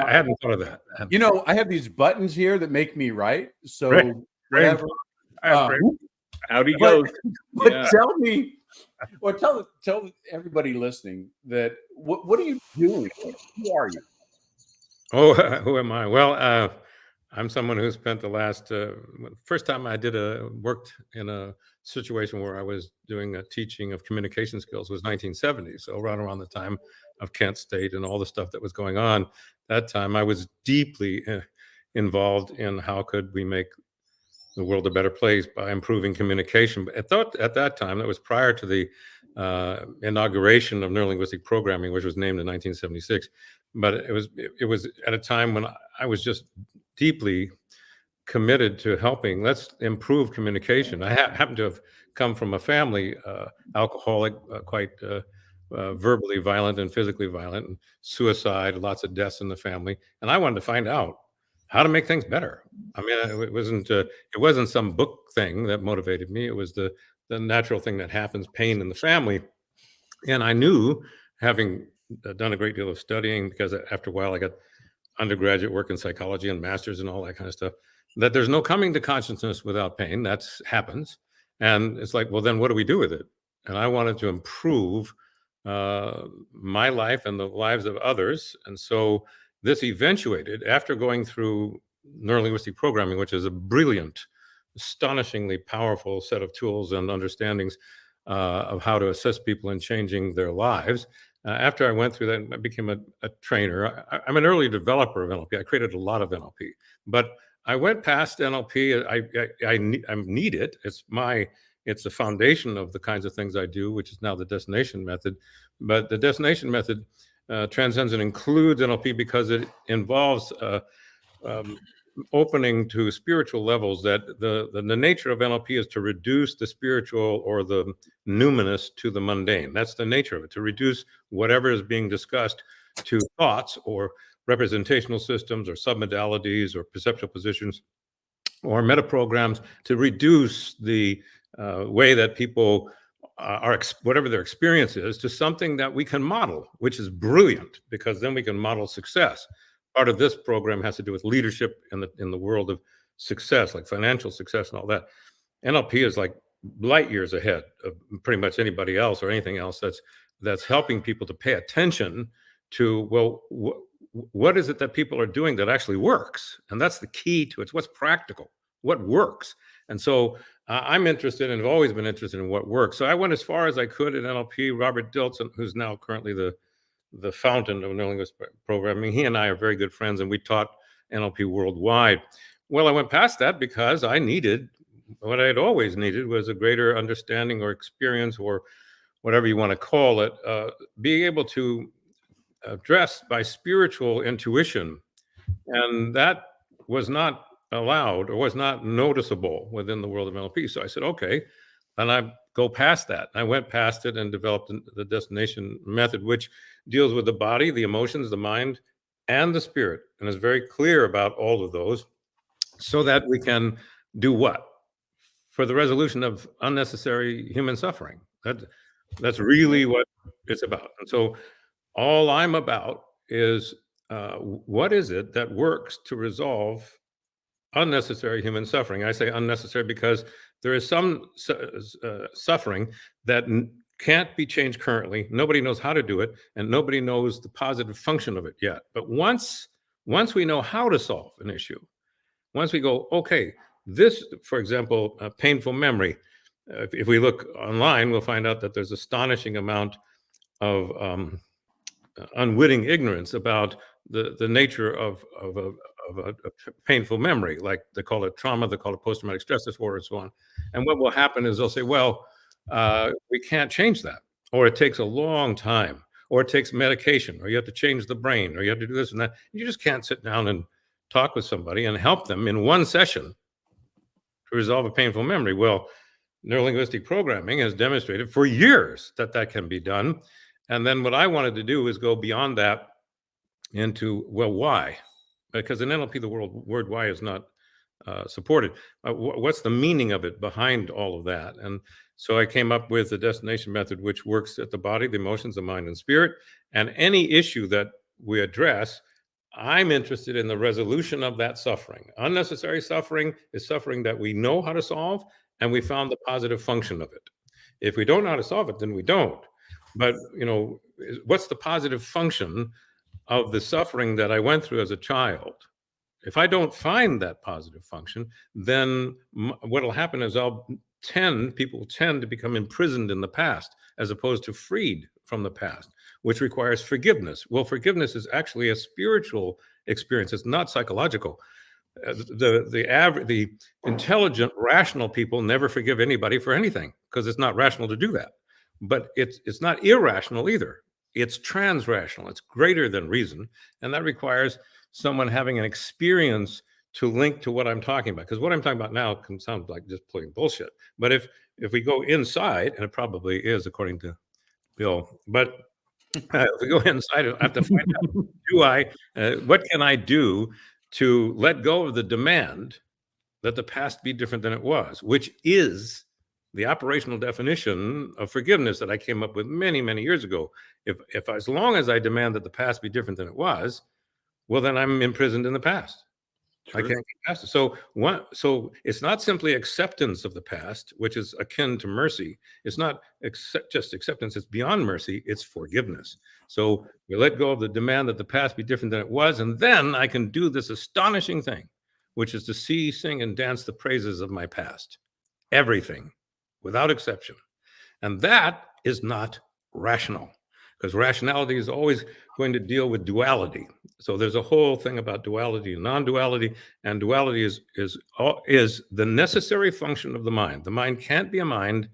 hadn't thought of that. You know, I have these buttons here that make me right. So whatever. Out he goes. But tell me, or tell everybody listening that what are you doing? Who are you? Oh, who am I? Well, I'm someone who spent the last first time I worked in a situation where I was doing a teaching of communication skills was 1970. So right around the time of Kent State and all the stuff that was going on. That time I was deeply involved in how could we make the world a better place by improving communication. But I thought at that time, that was prior to the inauguration of neurolinguistic programming, which was named in 1976. But it was at a time when I was just deeply committed to helping. Let's improve communication. I happen to have come from a family, alcoholic, quite verbally violent and physically violent, and suicide, lots of deaths in the family. And I wanted to find out how to make things better. I mean, it wasn't some book thing that motivated me. It was the natural thing that happens, pain in the family. And I knew, having done a great deal of studying, because after a while I got undergraduate work in psychology and masters and all that kind of stuff, that there's no coming to consciousness without pain. That happens. And it's like, well, then what do we do with it? And I wanted to improve my life and the lives of others. And so this eventuated, after going through neurolinguistic programming, which is a brilliant, astonishingly powerful set of tools and understandings of how to assist people in changing their lives. After I went through that, I became a trainer. I'm an early developer of NLP. I created a lot of NLP, but I went past NLP. I need it. It's the foundation of the kinds of things I do, which is now the destination method. But the destination method transcends and includes NLP because it involves opening to spiritual levels. That the nature of NLP is to reduce the spiritual or the numinous to the mundane. That's the nature of it, to reduce whatever is being discussed to thoughts or representational systems or submodalities or perceptual positions or metaprograms, to reduce the way that people are, whatever their experience is, to something that we can model, which is brilliant, because then we can model success. Part of this program has to do with leadership in the world of success, like financial success and all that. NLP is like light years ahead of pretty much anybody else or anything else that's helping people to pay attention to, well, what is it that people are doing that actually works? And that's the key to it. It's what's practical, what works. And so I'm interested and have always been interested in what works. So I went as far as I could in NLP. Robert Dilton, who's now currently the fountain of neurolinguistic programming, he and I are very good friends, and we taught NLP worldwide. Well, I went past that because I needed, what I had always needed was a greater understanding or experience, or whatever you want to call it, being able to address by spiritual intuition. And that was not allowed or was not noticeable within the world of NLP. So I said, okay, and I go past that. I went past it and developed the destination method, which deals with the body, the emotions, the mind, and the spirit, and is very clear about all of those, so that we can do what? For the resolution of unnecessary human suffering. That's really what it's about. And so all I'm about is what is it that works to resolve unnecessary human suffering? I say unnecessary because there is some suffering that can't be changed currently. Nobody knows how to do it, and nobody knows the positive function of it yet. But once we know how to solve an issue, once we go, okay, this, for example, painful memory, if we look online, we'll find out that there's astonishing amount of unwitting ignorance about the nature of a painful memory. Like they call it trauma, they call it post-traumatic stress disorder, and so on. And what will happen is they'll say, well, we can't change that, or it takes a long time, or it takes medication, or you have to change the brain, or you have to do this and that. You just can't sit down and talk with somebody and help them in one session to resolve a painful memory. Well, neurolinguistic programming has demonstrated for years that can be done. And then what I wanted to do is go beyond that into, well, why? Because in NLP, the word why is not supported. What's the meaning of it behind all of that? And so I came up with the destination method, which works at the body, the emotions, the mind, and spirit. And any issue that we address, I'm interested in the resolution of that suffering. Unnecessary suffering is suffering that we know how to solve, and we found the positive function of it. If we don't know how to solve it, then we don't. But, what's the positive function of the suffering that I went through as a child? If I don't find that positive function, then what will happen is people tend to become imprisoned in the past as opposed to freed from the past, which requires forgiveness. Well, forgiveness is actually a spiritual experience. It's not psychological. The intelligent, rational people never forgive anybody for anything because it's not rational to do that. But it's not irrational either. It's transrational. It's greater than reason, and that requires someone having an experience to link to what I'm talking about. Because what I'm talking about now can sound like just plain bullshit. But if we go inside, and it probably is according to Bill, but if we go inside, I have to find out, what can I do to let go of the demand that the past be different than it was, which is the operational definition of forgiveness that I came up with many, many years ago. If as long as I demand that the past be different than it was, well, then I'm imprisoned in the past. True. I can't get past it. So it's not simply acceptance of the past, which is akin to mercy. It's not just acceptance. It's beyond mercy. It's forgiveness. So we let go of the demand that the past be different than it was, and then I can do this astonishing thing, which is to see, sing, and dance the praises of my past. Everything, without exception. And that is not rational, because rationality is always going to deal with duality. So there's a whole thing about duality and non-duality, and duality is the necessary function of the mind. The mind can't be a mind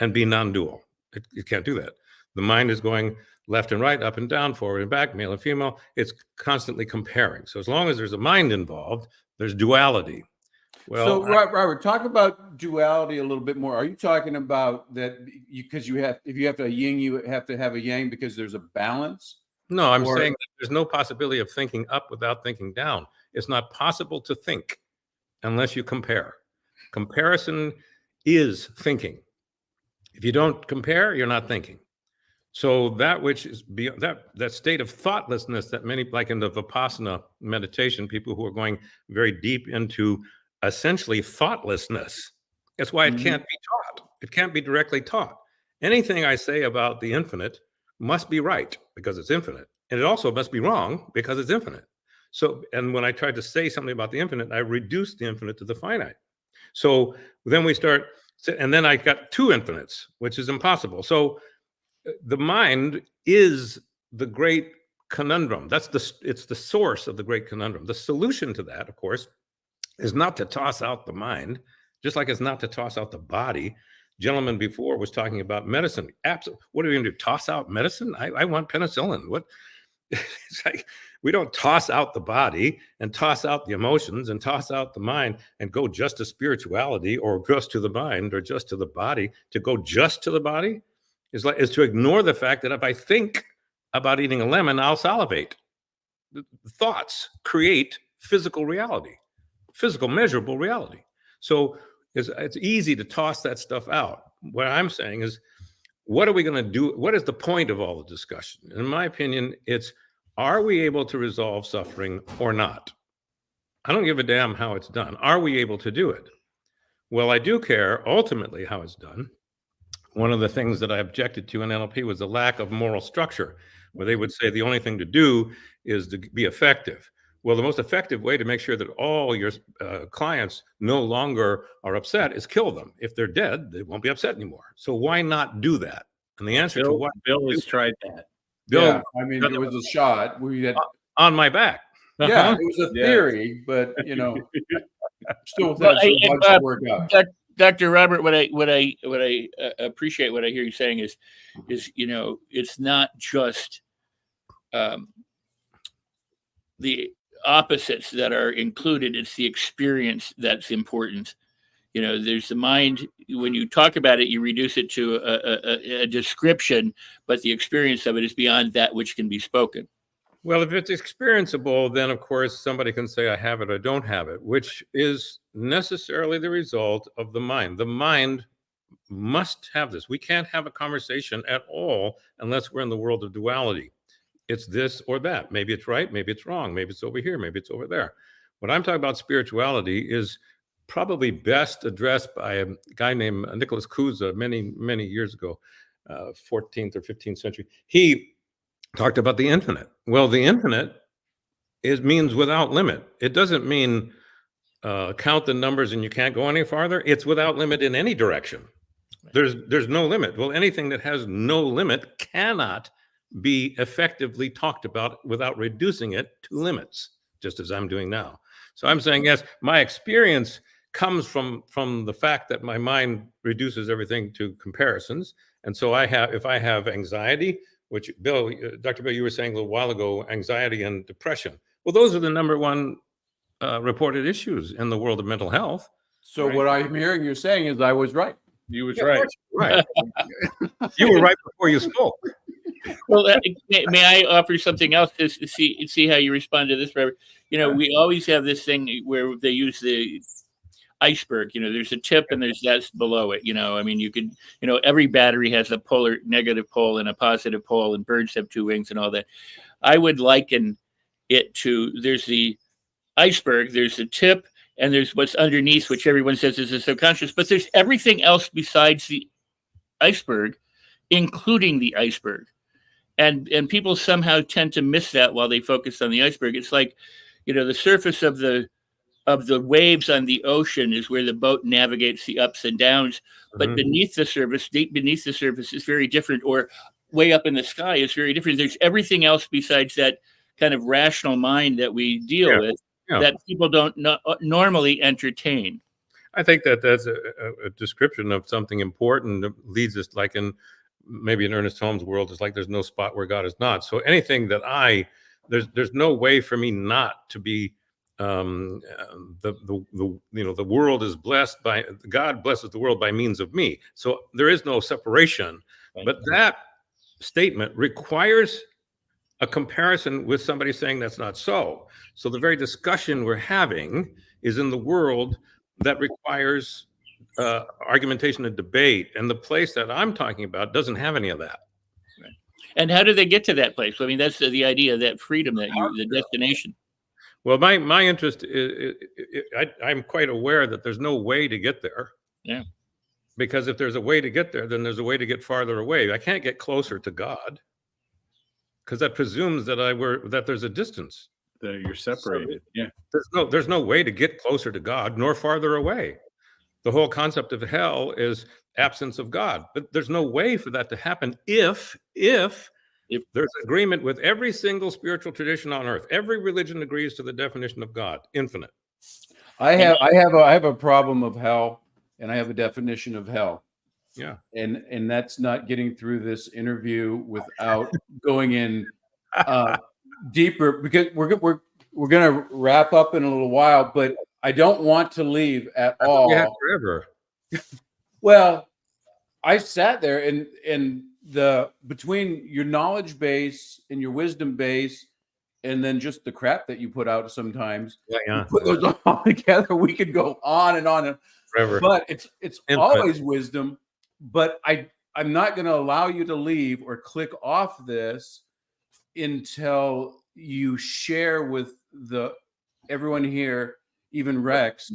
and be non-dual. It can't do that. The mind is going left and right, up and down, forward and back, male and female. It's constantly comparing. So as long as there's a mind involved, there's duality. Well, so Robert, talk about duality a little bit more. Are you talking about that because if you have a yin, you have to have a yang because there's a balance? No, I'm saying that there's no possibility of thinking up without thinking down. It's not possible to think unless you compare. Comparison is thinking. If you don't compare, you're not thinking. So that which is beyond that state of thoughtlessness that many, like in the Vipassana meditation, people who are going very deep into essentially thoughtlessness. That's why it can't be taught. It can't be directly taught. Anything I say about the infinite must be right because it's infinite. And it also must be wrong because it's infinite. So, and when I tried to say something about the infinite, I reduced the infinite to the finite. So then we start, and then I got two infinites, which is impossible. So the mind is the great conundrum. It's the source of the great conundrum. The solution to that, of course, is not to toss out the mind, just like it's not to toss out the body. Gentleman before was talking about medicine. Absolutely. What are we going to do? Toss out medicine? I want penicillin. What? It's like we don't toss out the body and toss out the emotions and toss out the mind and go just to spirituality or just to the mind or just to the body. To go just to the body is to ignore the fact that if I think about eating a lemon, I'll salivate. The thoughts create physical reality, physical measurable reality. So it's easy to toss that stuff out. What I'm saying is, what are we going to do? What is the point of all the discussion? In my opinion, it's, are we able to resolve suffering or not? I don't give a damn how it's done. Are we able to do it? Well, I do care ultimately how it's done. One of the things that I objected to in NLP was the lack of moral structure, where they would say the only thing to do is to be effective. Well, the most effective way to make sure that all your clients no longer are upset is kill them. If they're dead, they won't be upset anymore. So why not do that? And the answer to what Bill has tried that. Bill, yeah, I mean, it was a shot. We had on my back. Yeah, it was a theory, but you know, still well, some bugs to work out. Dr. Robert, what I appreciate what I hear you saying is you know, it's not just the opposites that are included, it's the experience that's important. You know, there's the mind. When you talk about it, you reduce it to a description, but the experience of it is beyond that which can be spoken. Well, if it's experienceable, then of course somebody can say I have it or don't have it, which is necessarily the result of the mind. The mind must have this. We can't have a conversation at all unless we're in the world of duality. It's this or that. Maybe it's right, maybe it's wrong, maybe it's over here, maybe it's over there. When I'm talking about spirituality is probably best addressed by a guy named Nicholas Cusa many, many years ago, 14th or 15th century. He talked about the infinite. Well, the infinite means without limit. It doesn't mean count the numbers and you can't go any farther. It's without limit in any direction. There's no limit. Well, anything that has no limit cannot be effectively talked about without reducing it to limits, just as I'm doing now. So I'm saying, yes, my experience comes from the fact that my mind reduces everything to comparisons. And so if I have anxiety, which Bill, Dr. Bill, you were saying a little while ago, anxiety and depression. Well, those are the number one reported issues in the world of mental health. So right? What I'm hearing you saying is I was right. You was right. Right. You were right before you spoke. Well, may I offer something else to see how you respond to this, Robert? You know, we always have this thing where they use the iceberg. You know, there's a tip and there's that's below it. You know, I mean, you could, you know, every battery has a polar negative pole and a positive pole, and birds have two wings and all that. I would liken it to, there's the iceberg, there's the tip, and there's what's underneath, which everyone says is the subconscious, but there's everything else besides the iceberg, including the iceberg. And people somehow tend to miss that while they focus on the iceberg. It's like, you know, the surface of the waves on the ocean is where the boat navigates the ups and downs, but beneath the surface, deep beneath the surface is very different, or way up in the sky is very different. There's everything else besides that kind of rational mind that we deal with that people don't normally entertain. I think that that's a description of something important that leads us, like maybe in Ernest Holmes' world, it's like there's no spot where God is not. So anything that there's no way for me not to be the world is blessed by God, blesses the world by means of me. So there is no separation. But that statement requires a comparison with somebody saying that's not so. So the very discussion we're having is in the world that requires argumentation and debate. And the place that I'm talking about doesn't have any of that. Right. And how do they get to that place? I mean, that's the idea, that freedom, the destination. Well, my interest is, I'm quite aware that there's no way to get there. Yeah. Because if there's a way to get there, then there's a way to get farther away. I can't get closer to God, because that presumes that there's a distance. That you're separated. So, yeah. There's no way to get closer to God nor farther away. The whole concept of hell is absence of God, but there's no way for that to happen if there's agreement with every single spiritual tradition on earth. Every religion agrees to the definition of God, infinite. I have a problem of hell, and I have a definition of hell. Yeah. And that's not getting through this interview without going in deeper, because we're going to wrap up in a little while, but I don't want to leave at all. We have forever. Well, I sat there and between your knowledge base and your wisdom base, and then just the crap that you put out sometimes, put those all together, we could go on and on and forever. But it's always wisdom. But I'm not going to allow you to leave or click off this until you share with everyone here, even Rex,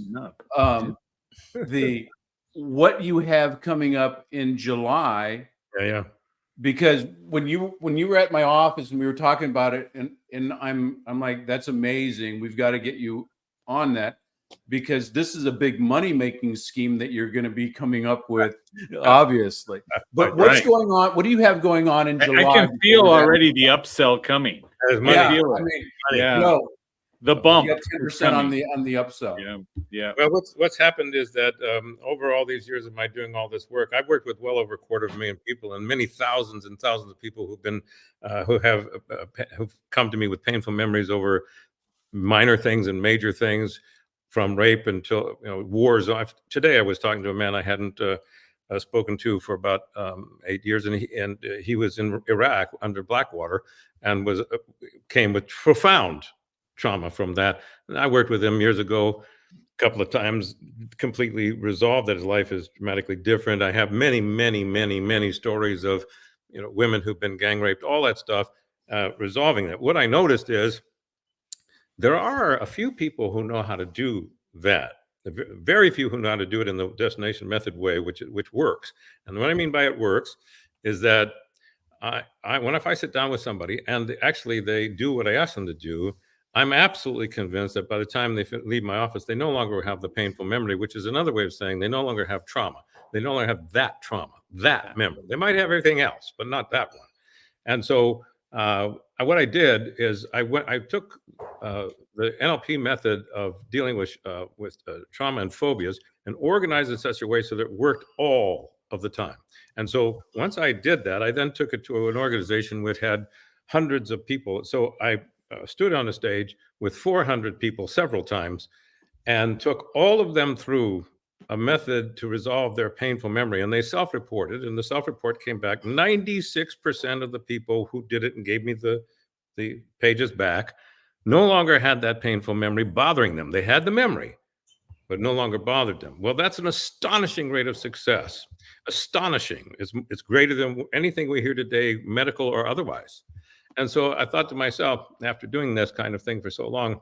what you have coming up in July. Yeah. Because when you were at my office and we were talking about it, and I'm like, that's amazing. We've got to get you on that, because this is a big money making scheme that you're going to be coming up with, obviously. But what's going on? What do you have going on in July? I can feel already the upsell coming. The bump. 10% on the upsell. Yeah. Well, what's happened is that over all these years of my doing all this work, I've worked with well over 250,000 people, and many thousands and thousands of people who've come to me with painful memories over minor things and major things, from rape until wars. Today, I was talking to a man I hadn't spoken to for about 8 years, and he was in Iraq under Blackwater, and came with profound trauma from that. And I worked with him years ago, a couple of times, completely resolved that his life is dramatically different. I have many, many, many, many stories of women who've been gang raped, all that stuff, resolving that. What I noticed is there are a few people who know how to do that. Very few who know how to do it in the destination method way, which works. And what I mean by it works is that if I sit down with somebody and they do what I ask them to do, I'm absolutely convinced that by the time they leave my office, they no longer have the painful memory, which is another way of saying they no longer have trauma. They no longer have that trauma, that memory. They might have everything else, but not that one. And so what I did is I took the NLP method of dealing with trauma and phobias and organized it in such a way so that it worked all of the time. And so once I did that, I then took it to an organization which had hundreds of people. So I stood on a stage with 400 people several times and took all of them through a method to resolve their painful memory. And they self-reported, and the self-report came back. 96% of the people who did it and gave me the pages back no longer had that painful memory bothering them. They had the memory, but no longer bothered them. Well, that's an astonishing rate of success. Astonishing. It's greater than anything we hear today, medical or otherwise. And so I thought to myself, after doing this kind of thing for so long,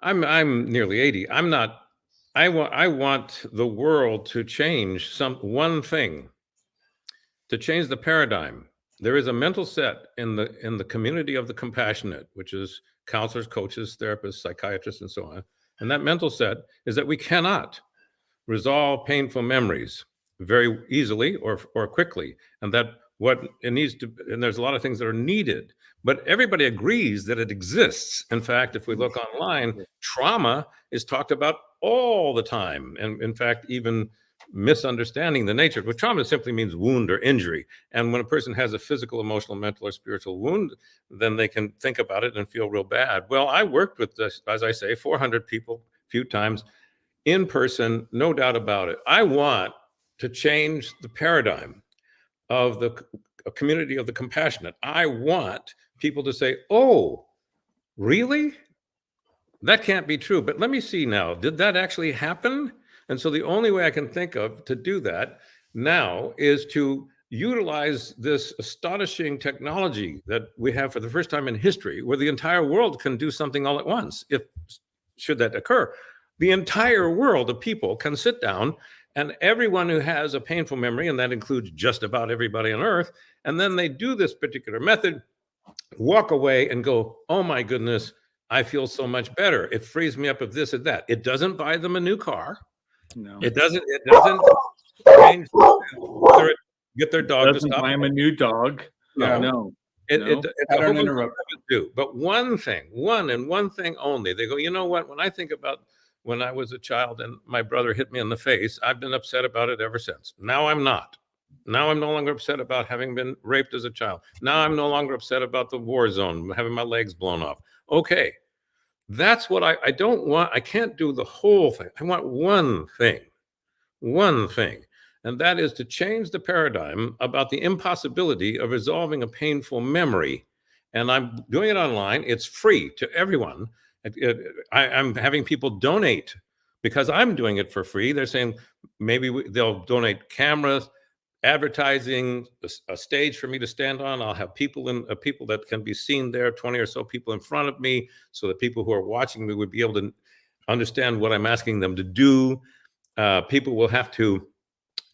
I'm nearly 80. I want the world to change one thing, to change the paradigm. There is a mental set in the community of the compassionate, which is counselors, coaches, therapists, psychiatrists, and so on. And that mental set is that we cannot resolve painful memories very easily or quickly, and that what it needs to, and there's a lot of things that are needed, but everybody agrees that it exists. In fact, if we look online, trauma is talked about all the time. And in fact, even misunderstanding the nature. But trauma simply means wound or injury. And when a person has a physical, emotional, mental, or spiritual wound, then they can think about it and feel real bad. Well, I worked with this, as I say, 400 people a few times in person, no doubt about it. I want to change the paradigm of the community of the compassionate. I want people to say, oh, really? That can't be true. But let me see now. Did that actually happen? And so the only way I can think of to do that now is to utilize this astonishing technology that we have for the first time in history, where the entire world can do something all at once. If should that occur, the entire world of people can sit down, and everyone who has a painful memory, and that includes just about everybody on earth, and then they do this particular method, walk away and go, oh my goodness, I feel so much better. It frees me up of this and that. It doesn't buy them a new car. No. It doesn't change, get their dog to stop. Buy them a new dog. No. It do. But one thing only. They go, you know what? When I think about when I was a child and my brother hit me in the face, I've been upset about it ever since. Now I'm not. Now I'm no longer upset about having been raped as a child. Now I'm no longer upset about the war zone, having my legs blown off. Okay. That's what I don't want. I can't do the whole thing. I want one thing. And that is to change the paradigm about the impossibility of resolving a painful memory. And I'm doing it online. It's free to everyone. I'm having people donate because I'm doing it for free. They're saying maybe they'll donate cameras, advertising, a stage for me to stand on. I'll have people that can be seen there, 20 or so people in front of me, so that people who are watching me would be able to understand what I'm asking them to do. People will have to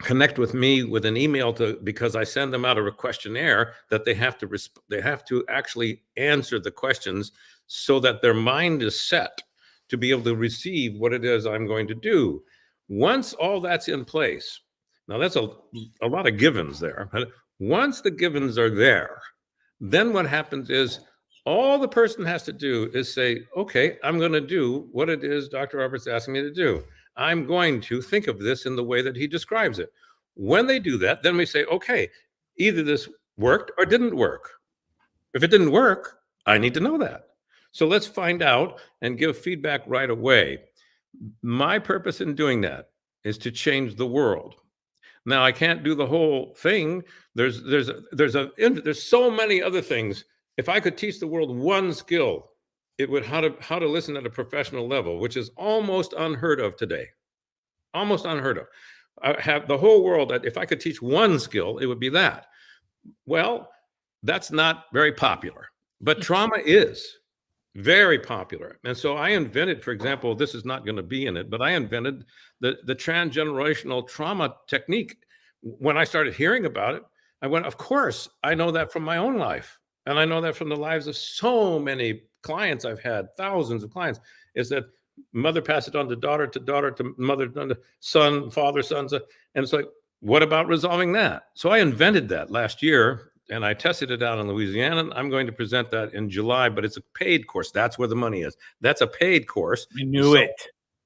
connect with me with an email because I send them out a questionnaire that they have to actually answer the questions so that their mind is set to be able to receive what it is I'm going to do. Once all that's in place, now that's a lot of givens there, but once the givens are there, then what happens is all the person has to do is say, okay, I'm going to do what it is Dr. Roberts asking me to do. I'm going to think of this in the way that he describes it. When they do that, then we say, okay, either this worked or didn't work. If it didn't work, I need to know that. So let's find out and give feedback right away. My purpose in doing that is to change the world. Now, I can't do the whole thing. There's so many other things. If I could teach the world one skill, it would how to listen at a professional level, which is almost unheard of today. Almost unheard of. I have the whole world. If I could teach one skill, it would be that. Well, that's not very popular, but trauma is very popular. And so I invented, for example, this is not going to be in it, but I invented the transgenerational trauma technique. When I started hearing about it, I went, of course, I know that from my own life. And I know that from the lives of so many clients I've had, thousands of clients, is that mother passed it on to mother, to son, father, sons. And it's like, what about resolving that? So I invented that last year, and I tested it out in Louisiana. I'm going to present that in July, but it's a paid course. That's where the money is. That's a paid course. I knew it.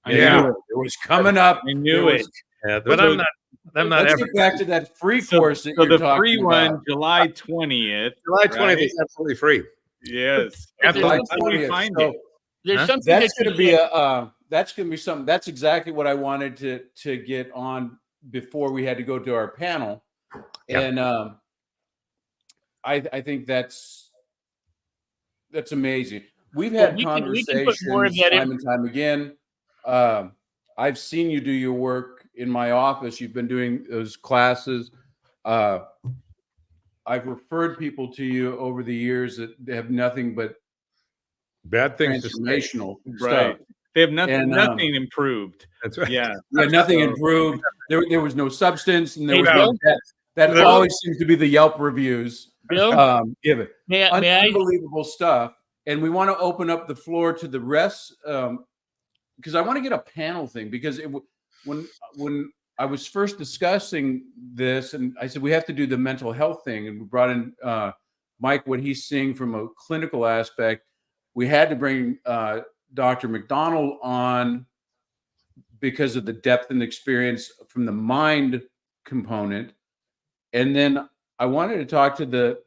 I knew it. It was coming up. I knew it. Yeah, but I'm not. Let's get back to that free course. So the free one, July 20th. July 20th is absolutely free. Yes. July 20th. There's something that's going to be that's going to be something. That's exactly what I wanted to get on before we had to go to our panel, and I think that's amazing. We've had conversations time and time again. I've seen you do your work in my office. You've been doing those classes. I've referred people to you over the years that have nothing but bad things, transformational stuff. Right. They have nothing improved. That's right. Yeah, nothing improved. There was no substance, and there was no depth. That always seems to be the Yelp reviews. Unbelievable stuff. And we want to open up the floor to the rest, because I want to get a panel thing. Because when I was first discussing this, and I said we have to do the mental health thing, and we brought in Mike, what he's seeing from a clinical aspect. We had to bring Dr. McDonald on because of the depth and experience from the mind component. And then I wanted to talk to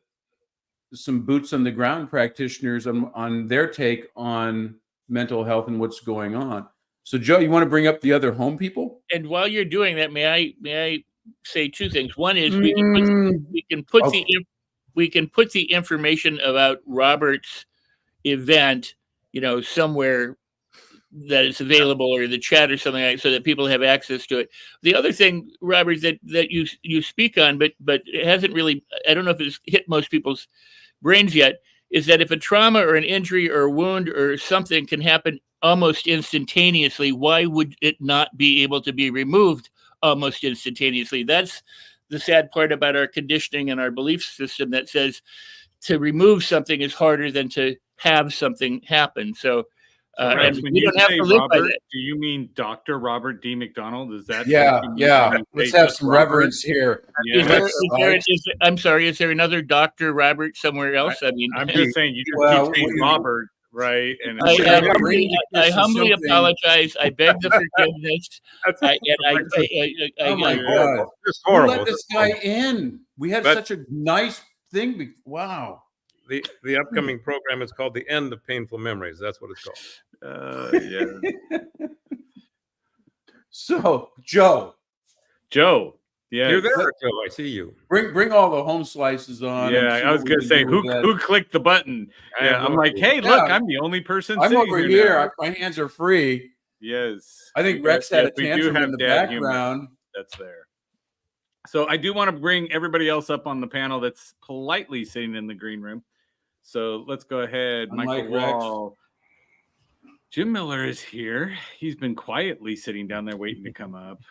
some boots on the ground practitioners on their take on mental health and what's going on. So Joe, you want to bring up the other home people? And while you're doing that, may I say two things? One is we can put the information about Robert's event, somewhere that it's available, or the chat or something like, so that people have access to it. The other thing, Robert, that you speak on, but it hasn't really, I don't know if it's hit most people's brains yet, is that if a trauma or an injury or a wound or something can happen almost instantaneously, why would it not be able to be removed almost instantaneously? That's the sad part about our conditioning and our belief system that says to remove something is harder than to have something happen. So, Rex, and when you you don't have say to live by Robert, that. do you mean Dr. Robert D. McDonald? Is that Yeah, what you mean yeah. when you Let's say have just some Robert? reverence here. Yeah. I'm sorry, is there another Dr. Robert somewhere else? I mean, I'm just saying, you just keep saying Robert, right? And I humbly apologize. I beg the forgiveness. Oh my God! Who let this guy in? We had such a nice thing. Wow. The upcoming program is called The End of Painful Memories. That's what it's called. Yeah. So, Joe. Yeah. You're there, Joe. I see you. Bring all the home slices on. Yeah, I was going to say, who clicked the button? Yeah, I'm like, hey, look, I'm the only person I'm sitting over here. here. My hands are free. Yes. I think Rex had a we do tantrum have in the dad humor. background. That's there. So I do want to bring everybody else up on the panel that's politely sitting in the green room. So let's go ahead. Unlike Michael Wall. Jim Miller is here. He's been quietly sitting down there waiting to come up.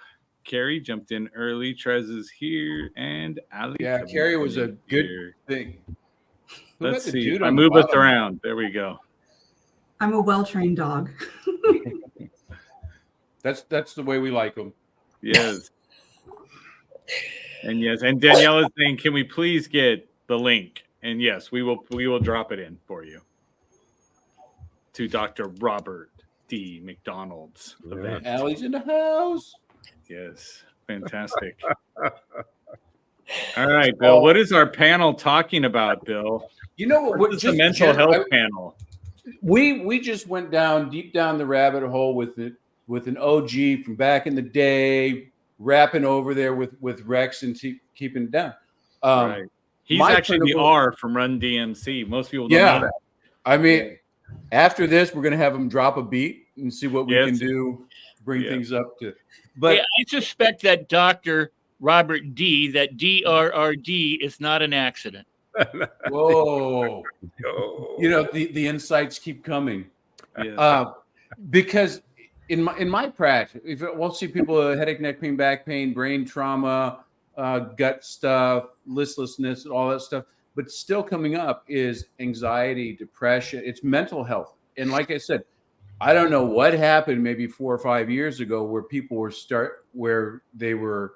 Carrie jumped in early. Trez is here. And Ali. Yeah, Carrie was a good thing. Let's see. I move us around. There we go. I'm a well-trained dog. That's the way we like them. Yes. And yes, and Danielle is saying, can we please get the link? And yes, we will drop it in for you to Dr. Robert D. McDonald's event. Allie's in the house. Yes, fantastic. All right, Bill. What is our panel talking about, Bill? You know what? Just the mental health panel. We just went deep down the rabbit hole with an OG from back in the day, rapping over there with Rex and keeping it down. Right. He's actually the R from Run DMC. Most people don't know that. I mean, after this, we're going to have him drop a beat and see what we can do, bring things up to. But I suspect that Dr. Robert D., that DRRD is not an accident. Whoa. You know, the insights keep coming. Because in my practice, we'll see people with headache, neck pain, back pain, brain trauma, gut stuff, listlessness, all that stuff. But still coming up is anxiety, depression. It's mental health. And like I said, I don't know what happened maybe 4 or 5 years ago where people where they were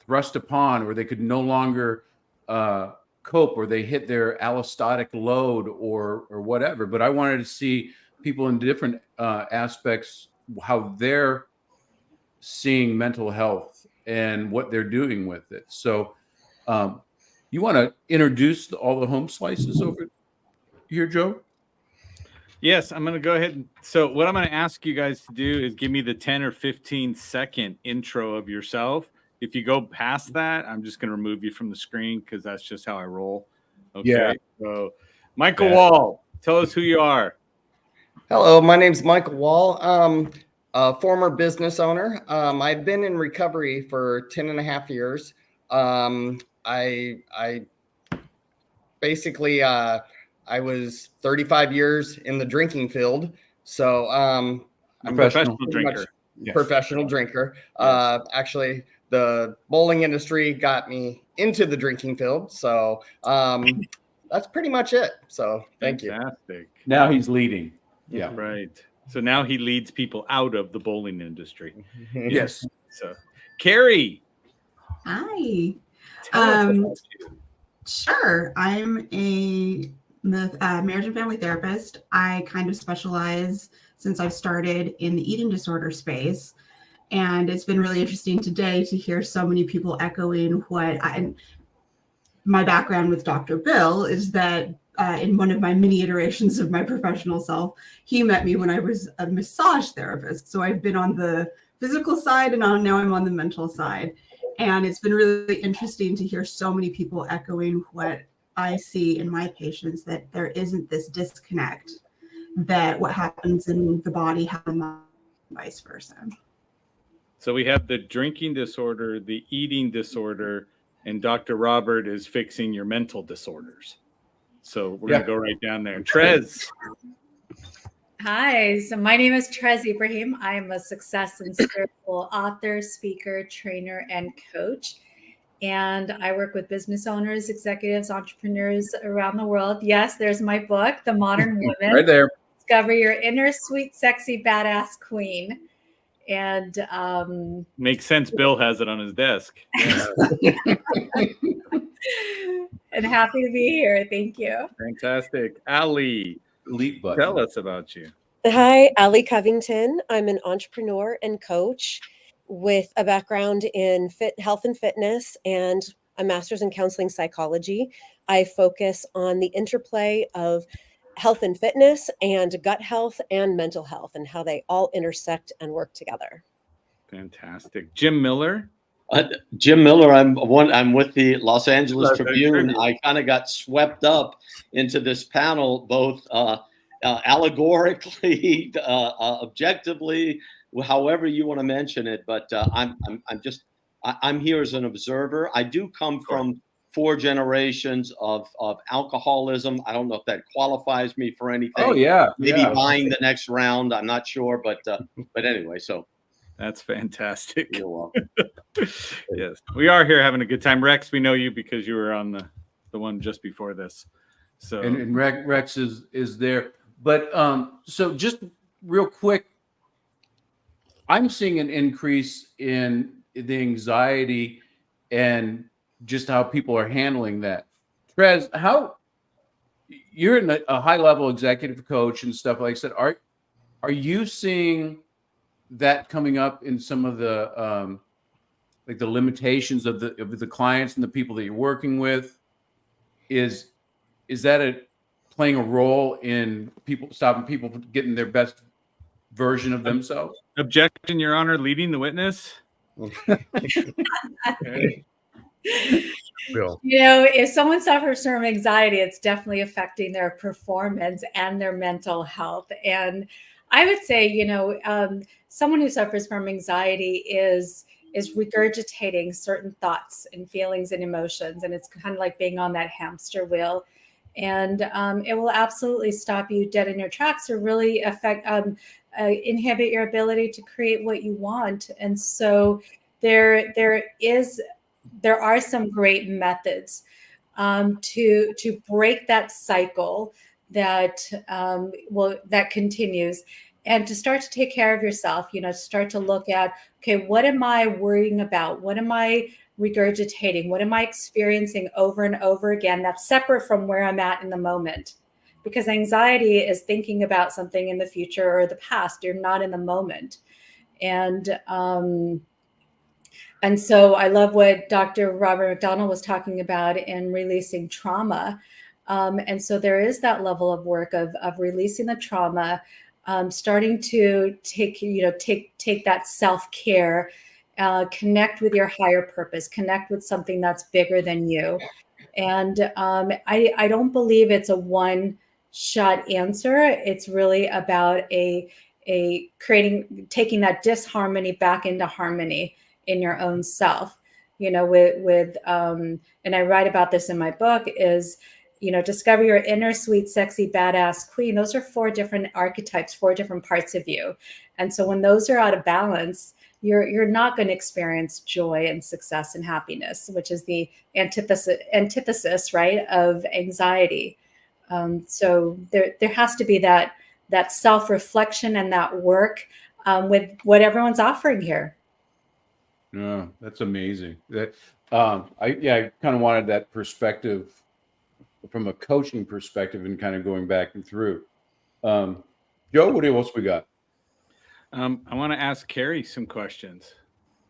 thrust upon, or they could no longer cope, or they hit their allostatic load or whatever. But I wanted to see people in different aspects, how they're seeing mental health and what they're doing with it. So you want to introduce all the home slices over here, Joe? Yes, I'm going to go ahead. So what I'm going to ask you guys to do is give me the 10 or 15 second intro of yourself. If you go past that, I'm just going to remove you from the screen because that's just how I roll. Okay. Yeah. So Michael Wall, tell us who you are. Hello, my name's Michael Wall. A former business owner. I've been in recovery for 10 and a half years. I basically, I was 35 years in the drinking field. So I'm professional drinker. Professional drinker. Actually, the bowling industry got me into the drinking field. So that's pretty much it. So thank you. Now he's leading. Yeah. Right. So now he leads people out of the bowling industry. Yes. So Carrie. Hi. Tell us about you. Sure. I'm a marriage and family therapist. I kind of specialize, since I've started, in the eating disorder space. And it's been really interesting today to hear so many people echoing my background with Dr. Bill is that in one of my mini iterations of my professional self, he met me when I was a massage therapist. So I've been on the physical side and now I'm on the mental side. And it's been really interesting to hear so many people echoing what I see in my patients, that there isn't this disconnect that what happens in the body happens vice versa. So we have the drinking disorder, the eating disorder, and Dr. Robert is fixing your mental disorders. So we're going to go right down there. Trez. Hi, so my name is Trez Ibrahim. I'm a success and spiritual author, speaker, trainer, and coach. And I work with business owners, executives, entrepreneurs around the world. Yes, there's my book, The Modern Woman. Right there. Discover your inner sweet, sexy, badass queen. And makes sense. Bill has it on his desk. And happy to be here. Thank you. Fantastic. Ali, tell us about you. Hi, Ali Covington. I'm an entrepreneur and coach with a background in health and fitness and a master's in counseling psychology. I focus on the interplay of health and fitness and gut health and mental health and how they all intersect and work together. Fantastic. Jim Miller. Jim Miller. I'm with the Los Angeles Tribune. I kind of got swept up into this panel, both allegorically, objectively, however you want to mention it. But I'm here as an observer. I do come from 4 generations of alcoholism. I don't know if that qualifies me for anything. Oh yeah, maybe buying the next round. I'm not sure, but anyway, so. That's fantastic. You're welcome. Yes, we are here having a good time. Rex, we know you because you were on the one just before this. So and Rex is there. But so just real quick, I'm seeing an increase in the anxiety and just how people are handling that. Trez, how you're in a high level executive coach and stuff like that. Are you seeing that coming up in some of the like the limitations of the clients and the people that you're working with? Is that playing a role in stopping people from getting their best version of themselves? Objection, Your Honor, leading the witness. Okay. You know, if someone suffers from anxiety, it's definitely affecting their performance and their mental health. And I would say, you know, someone who suffers from anxiety is regurgitating certain thoughts and feelings and emotions, and it's kind of like being on that hamster wheel. And it will absolutely stop you dead in your tracks or really inhibit your ability to create what you want. And so there are some great methods to break that cycle that continues, and to start to take care of yourself. You know, start to look at, okay, what am I worrying about? What am I regurgitating? What am I experiencing over and over again that's separate from where I'm at in the moment? Because anxiety is thinking about something in the future or the past. You're not in the moment. And so I love what Dr. Robert McDonald was talking about in releasing trauma. And so there is that level of work of releasing the trauma, starting to take that self-care, connect with your higher purpose, connect with something that's bigger than you. And I don't believe it's a one-shot answer. It's really about taking that disharmony back into harmony in your own self. You know, and I write about this in my book, is, you know, discover your inner sweet, sexy, badass queen. Those are 4 different archetypes, 4 different parts of you. And so when those are out of balance, you're not going to experience joy and success and happiness, which is the antithesis, right, of anxiety. So there has to be that self-reflection and that work with what everyone's offering here. Yeah, that's amazing. That I kind of wanted that perspective from a coaching perspective and kind of going back and through. Joe, what else we got? I want to ask Carrie some questions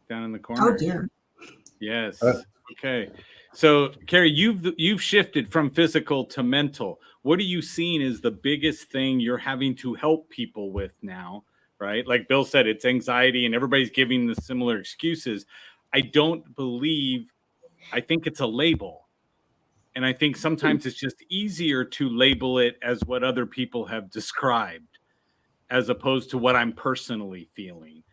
down in the corner. Oh dear. Yes. Okay. So Carrie, you've shifted from physical to mental. What are you seeing as the biggest thing you're having to help people with now? Right? Like Bill said, it's anxiety and everybody's giving the similar excuses. I think it's a label. And I think sometimes it's just easier to label it as what other people have described as opposed to what I'm personally feeling.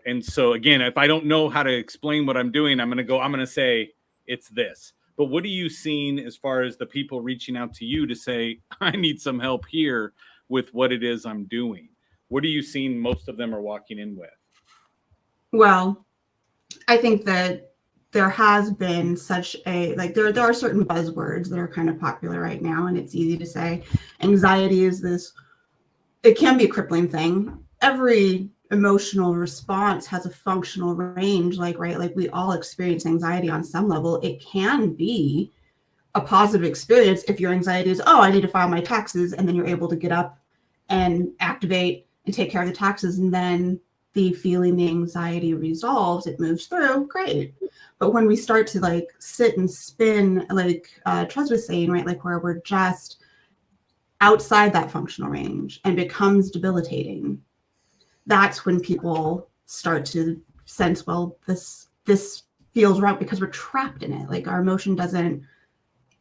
And so again, if I don't know how to explain what I'm doing, I'm going to say it's this. But what are you seeing as far as the people reaching out to you to say, I need some help here with what it is I'm doing? What are you seeing most of them are walking in with? Well, I think that there has been such a, like, there are certain buzzwords that are kind of popular right now, and it's easy to say anxiety is this, it can be a crippling thing. Every emotional response has a functional range, like, right, like we all experience anxiety on some level. It can be a positive experience if your anxiety is, oh, I need to file my taxes, and then you're able to get up and activate and take care of the taxes, and then the feeling, the anxiety resolves, it moves through, great. But when we start to like sit and spin, like Trez was saying, right, like where we're just outside that functional range and becomes debilitating, that's when people start to sense, well, this feels right, because we're trapped in it. Like our emotion doesn't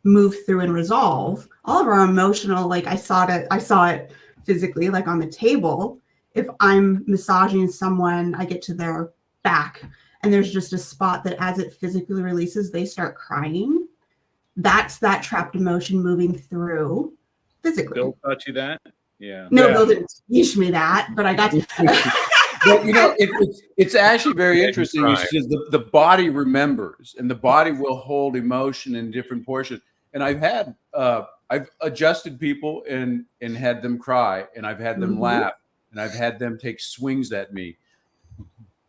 move through and resolve. All of our emotional, like I saw it physically, like on the table. If I'm massaging someone, I get to their back and there's just a spot that as it physically releases, they start crying. That's that trapped emotion moving through physically. Bill taught you that? Yeah. No, Bill didn't teach me that, but I got to. But you know, it's actually very interesting. You said the body remembers, and the body will hold emotion in different portions. And I've adjusted people and had them cry, and I've had them laugh, and I've had them take swings at me.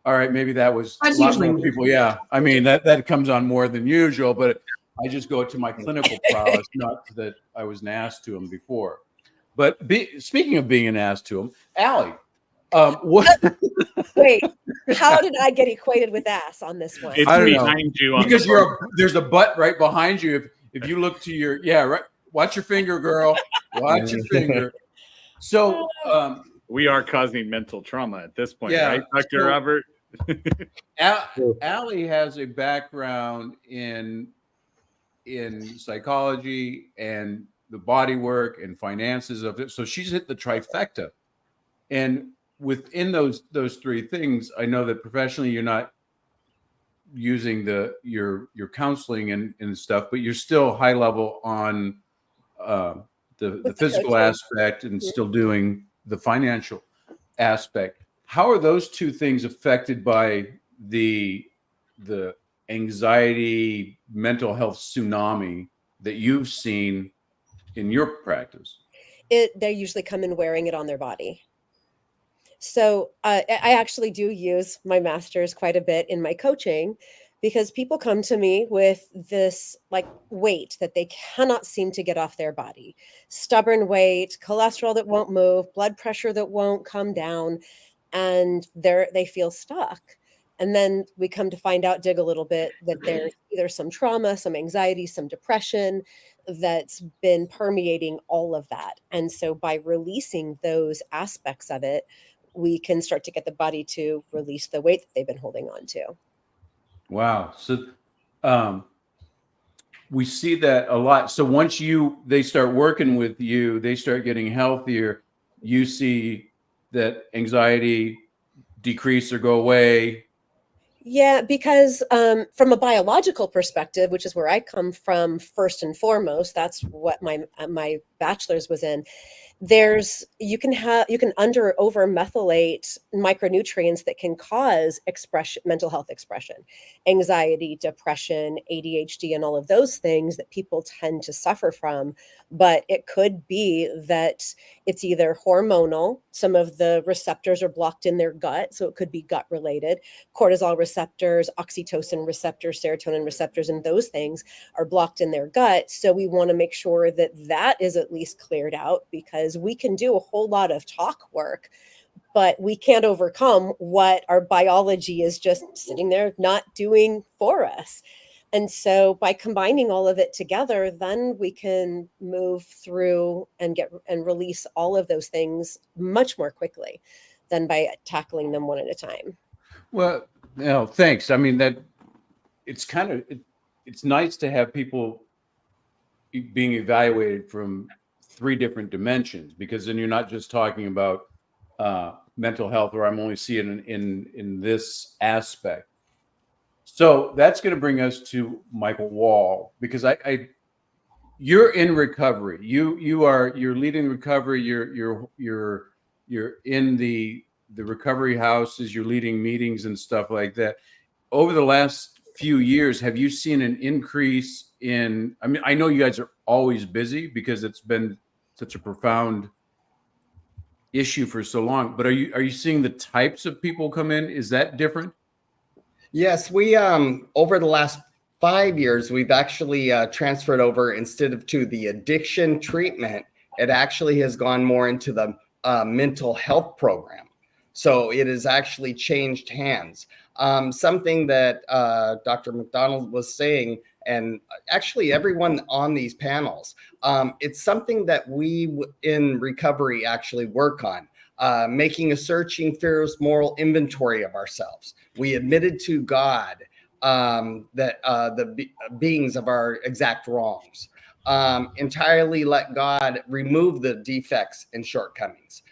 All right, maybe that was a lot more people. Yeah, I mean that comes on more than usual, but I just go to my clinical prowess, not that I was an ass to them before. But speaking of being an ass to them, Allie, what? Wait, how did I get equated with ass on this one? It's behind you. Because there's a butt right behind you. If you look to your, right. Watch your finger, girl. Watch your finger. So we are causing mental trauma at this point, right, Dr. Robert? Allie has a background in psychology and the body work and finances of it. So she's hit the trifecta. And within those three things, I know that professionally you're not using your counseling and stuff, but you're still high level on the physical aspect and still doing the financial aspect. How are those two things affected by the anxiety, mental health tsunami that you've seen in your practice? They usually come in wearing it on their body. So I actually do use my masters quite a bit in my coaching, because people come to me with this like weight that they cannot seem to get off their body. Stubborn weight, cholesterol that won't move, blood pressure that won't come down, and they feel stuck. And then we come to find out, dig a little bit, that there's either some trauma, some anxiety, some depression that's been permeating all of that. And so by releasing those aspects of it, we can start to get the body to release the weight that they've been holding on to. Wow. So we see that a lot. So once they start working with you, they start getting healthier, you see that anxiety decrease or go away. Yeah, because from a biological perspective, which is where I come from first and foremost, that's what my bachelor's was in. You can over methylate micronutrients that can cause mental health expression, anxiety, depression, ADHD, and all of those things that people tend to suffer from. But it could be that it's either hormonal. Some of the receptors are blocked in their gut, so it could be gut related. Cortisol receptors, oxytocin receptors, serotonin receptors, and those things are blocked in their gut. So we want to make sure that is at least cleared out, because we can do a whole lot of talk work, but we can't overcome what our biology is just sitting there not doing for us. And so by combining all of it together, then we can move through and release all of those things much more quickly than by tackling them one at a time. Well, thanks. I mean, that it's nice to have people being evaluated from 3 different dimensions, because then you're not just talking about mental health, or I'm only seeing it in this aspect. So that's going to bring us to Michael Wall, because you're in recovery. You're leading recovery. You're in the recovery houses. You're leading meetings and stuff like that. Over the last few years, have you seen an increase in? I mean, I know you guys are always busy because it's been such a profound issue for so long. But are you seeing the types of people come in? Is that different? Yes, we over the last 5 years, we've actually transferred over, instead of to the addiction treatment, it actually has gone more into the mental health program. So it has actually changed hands. Something that Dr. McDonald was saying, and actually everyone on these panels, it's something that we in recovery actually work on. Making a searching, fearless, moral inventory of ourselves. We admitted to God that the beings of our exact wrongs. Entirely let God remove the defects and shortcomings.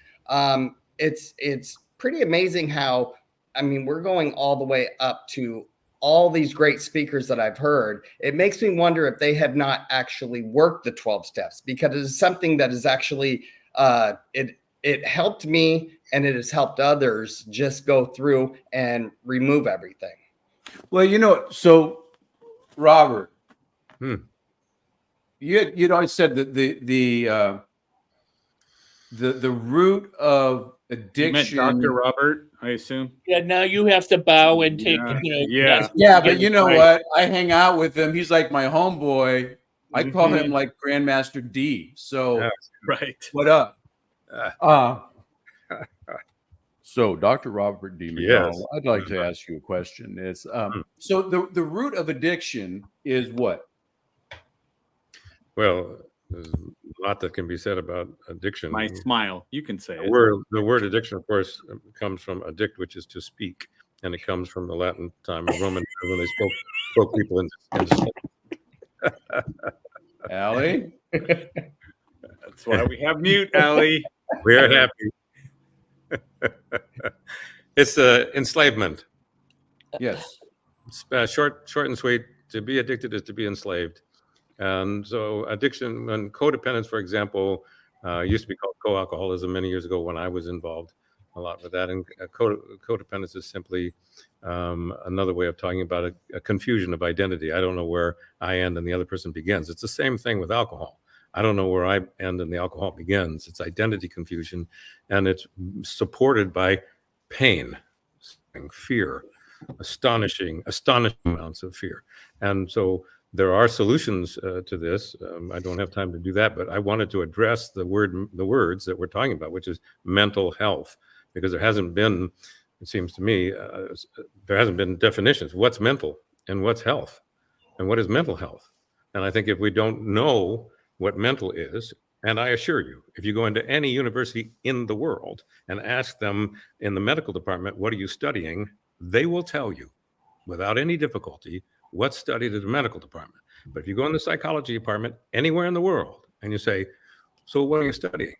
It's pretty amazing how, I mean, we're going all the way up to all these great speakers that I've heard. It makes me wonder if they have not actually worked the 12 steps, because it is something that is actually, it helped me, and it has helped others just go through and remove everything. Well, so Robert, you'd always said that the root of addiction. You meant Dr. Robert, I assume. Yeah, now you have to bow and take, But you know what? I hang out with him. He's like my homeboy. I call him like Grandmaster D. So, right. What up? So, Dr. Robert D. McDonald, Yes. I'd like to ask you a question. Is so the root of addiction is what? Well, there's a lot that can be said about addiction. My smile. You can say it. The word addiction, of course, comes from addict, which is to speak, and it comes from the Latin time of Roman when they spoke people into Allie? That's why we have mute, Allie. We're happy. It's enslavement. Yes. Short and sweet. To be addicted is to be enslaved. And so addiction and codependence, for example, used to be called co-alcoholism many years ago when I was involved a lot with that. And codependence is simply another way of talking about a confusion of identity. I don't know where I end and the other person begins. It's the same thing with alcohol. I don't know where I end and the alcohol begins. It's identity confusion, and it's supported by pain, fear, astonishing amounts of fear. And so there are solutions to this. I don't have time to do that, but I wanted to address the words that we're talking about, which is mental health, because there hasn't been, it seems to me, there hasn't been definitions. What's mental and what's health, and what is mental health? And I think if we don't know what mental is, and I assure you, if you go into any university in the world and ask them in the medical department, what are you studying? They will tell you without any difficulty what's studied at the medical department. But if you go in the psychology department anywhere in the world and you say, so what are you studying?